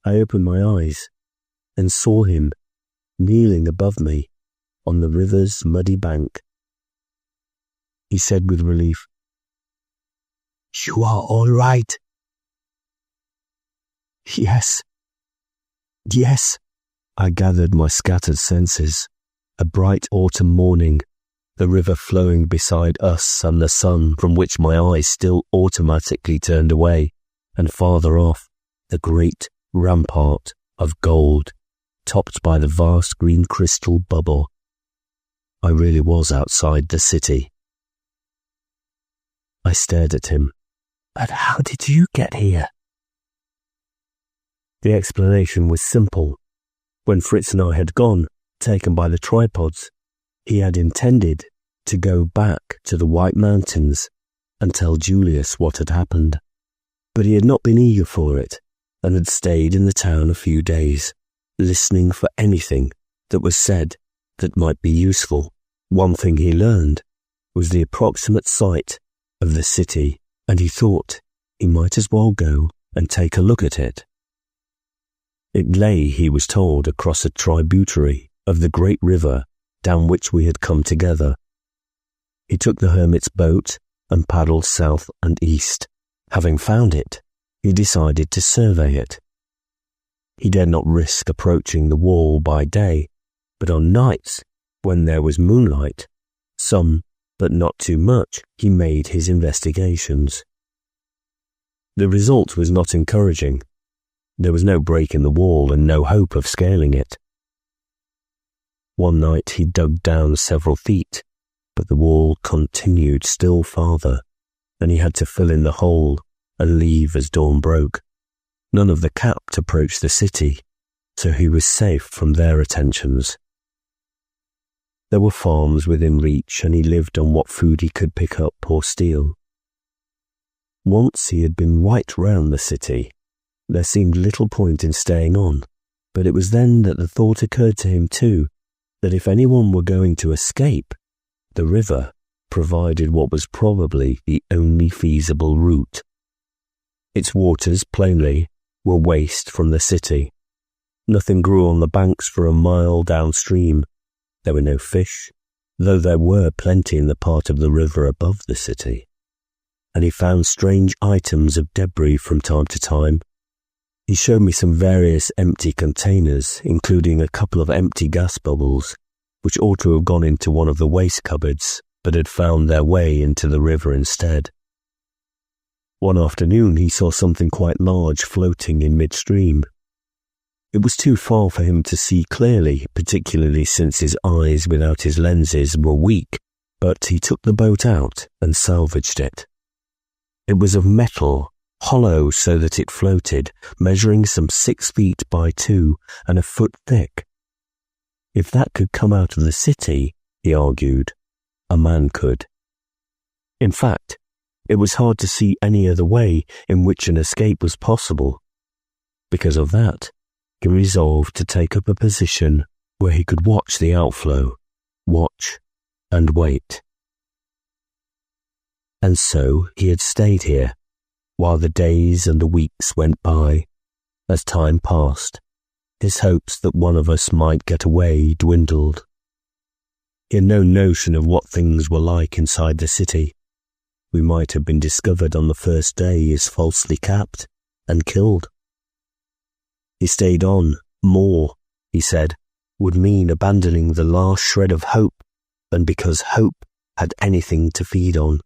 I opened my eyes and saw him kneeling above me on the river's muddy bank. He said with relief, "You are all right." Yes. Yes. I gathered my scattered senses. A bright autumn morning, the river flowing beside us and the sun from which my eyes still automatically turned away, and farther off, the great rampart of gold, topped by the vast green crystal bubble. I really was outside the city. I stared at him. But how did you get here? The explanation was simple. When Fritz and I had gone, taken by the tripods, he had intended to go back to the White Mountains and tell Julius what had happened. But he had not been eager for it, and had stayed in the town a few days, listening for anything that was said that might be useful. One thing he learned was the approximate site of the city, and he thought he might as well go and take a look at it. It lay, he was told, across a tributary of the great river down which we had come together. He took the hermit's boat and paddled south and east. Having found it, he decided to survey it. He dared not risk approaching the wall by day, but on nights, when there was moonlight, some, but not too much, he made his investigations. The result was not encouraging. There was no break in the wall and no hope of scaling it. One night he dug down several feet, but the wall continued still farther, and he had to fill in the hole and leave as dawn broke. None of the capped approached the city, so he was safe from their attentions. There were farms within reach, and he lived on what food he could pick up or steal. Once he had been right round the city. There seemed little point in staying on, but it was then that the thought occurred to him too, that if anyone were going to escape, the river provided what was probably the only feasible route. Its waters, plainly, were waste from the city. Nothing grew on the banks for a mile downstream. There were no fish, though there were plenty in the part of the river above the city. And he found strange items of debris from time to time. He showed me some various empty containers, including a couple of empty gas bubbles, which ought to have gone into one of the waste cupboards, but had found their way into the river instead. One afternoon he saw something quite large floating in midstream. It was too far for him to see clearly, particularly since his eyes without his lenses were weak, but he took the boat out and salvaged it. It was of metal, hollow so that it floated, measuring some 6 feet by 2 and a foot thick. If that could come out of the city, he argued, a man could. In fact, it was hard to see any other way in which an escape was possible. Because of that, he resolved to take up a position where he could watch the outflow, watch and wait. And so he had stayed here, while the days and the weeks went by. As time passed, his hopes that one of us might get away dwindled. He had no notion of what things were like inside the city. We might have been discovered on the first day as falsely capped and killed. He stayed on. More, he said, would mean abandoning the last shred of hope, and because hope had anything to feed on.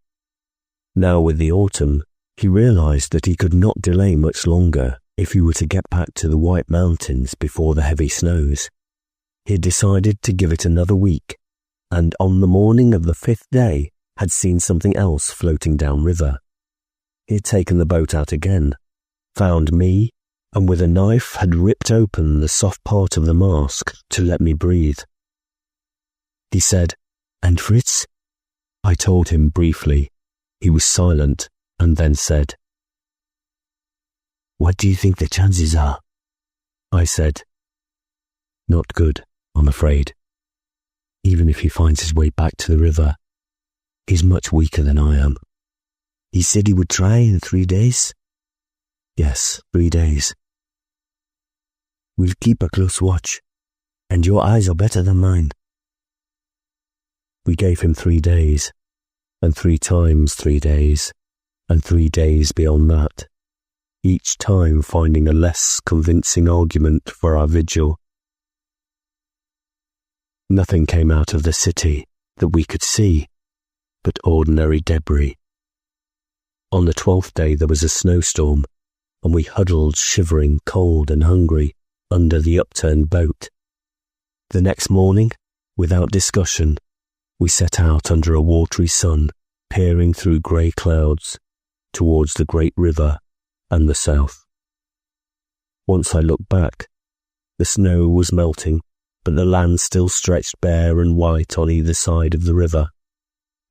Now with the autumn, he realized that he could not delay much longer if he were to get back to the White Mountains before the heavy snows. He had decided to give it another week, and on the morning of the 5th day had seen something else floating downriver. He had taken the boat out again, found me, and with a knife had ripped open the soft part of the mask to let me breathe. He said, "And Fritz?" I told him briefly. He was silent, and then said, "What do you think the chances are?" I said, "Not good, I'm afraid. Even if he finds his way back to the river, he's much weaker than I am." "He said he would try in 3 days?" "Yes, 3 days." "We'll keep a close watch, and your eyes are better than mine." We gave him 3 days, and 3 times 3 days, and 3 days beyond that, each time finding a less convincing argument for our vigil. Nothing came out of the city that we could see, but ordinary debris. On the 12th day there was a snowstorm, and we huddled shivering, cold and hungry, under the upturned boat. The next morning, without discussion, we set out under a watery sun, peering through grey clouds towards the great river and the south. Once I looked back, the snow was melting, but the land still stretched bare and white on either side of the river.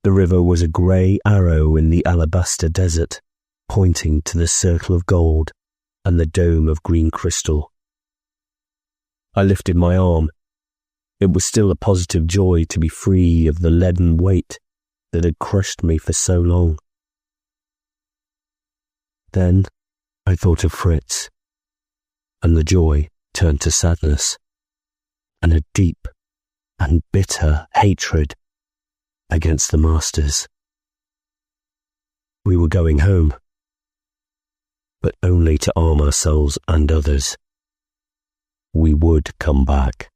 The river was a grey arrow in the alabaster desert, pointing to the circle of gold and the dome of green crystal. I lifted my arm. It was still a positive joy to be free of the leaden weight, that had crushed me for so long. Then I thought of Fritz, and the joy turned to sadness, and a deep and bitter hatred against the masters. We were going home, but only to arm ourselves and others. We would come back.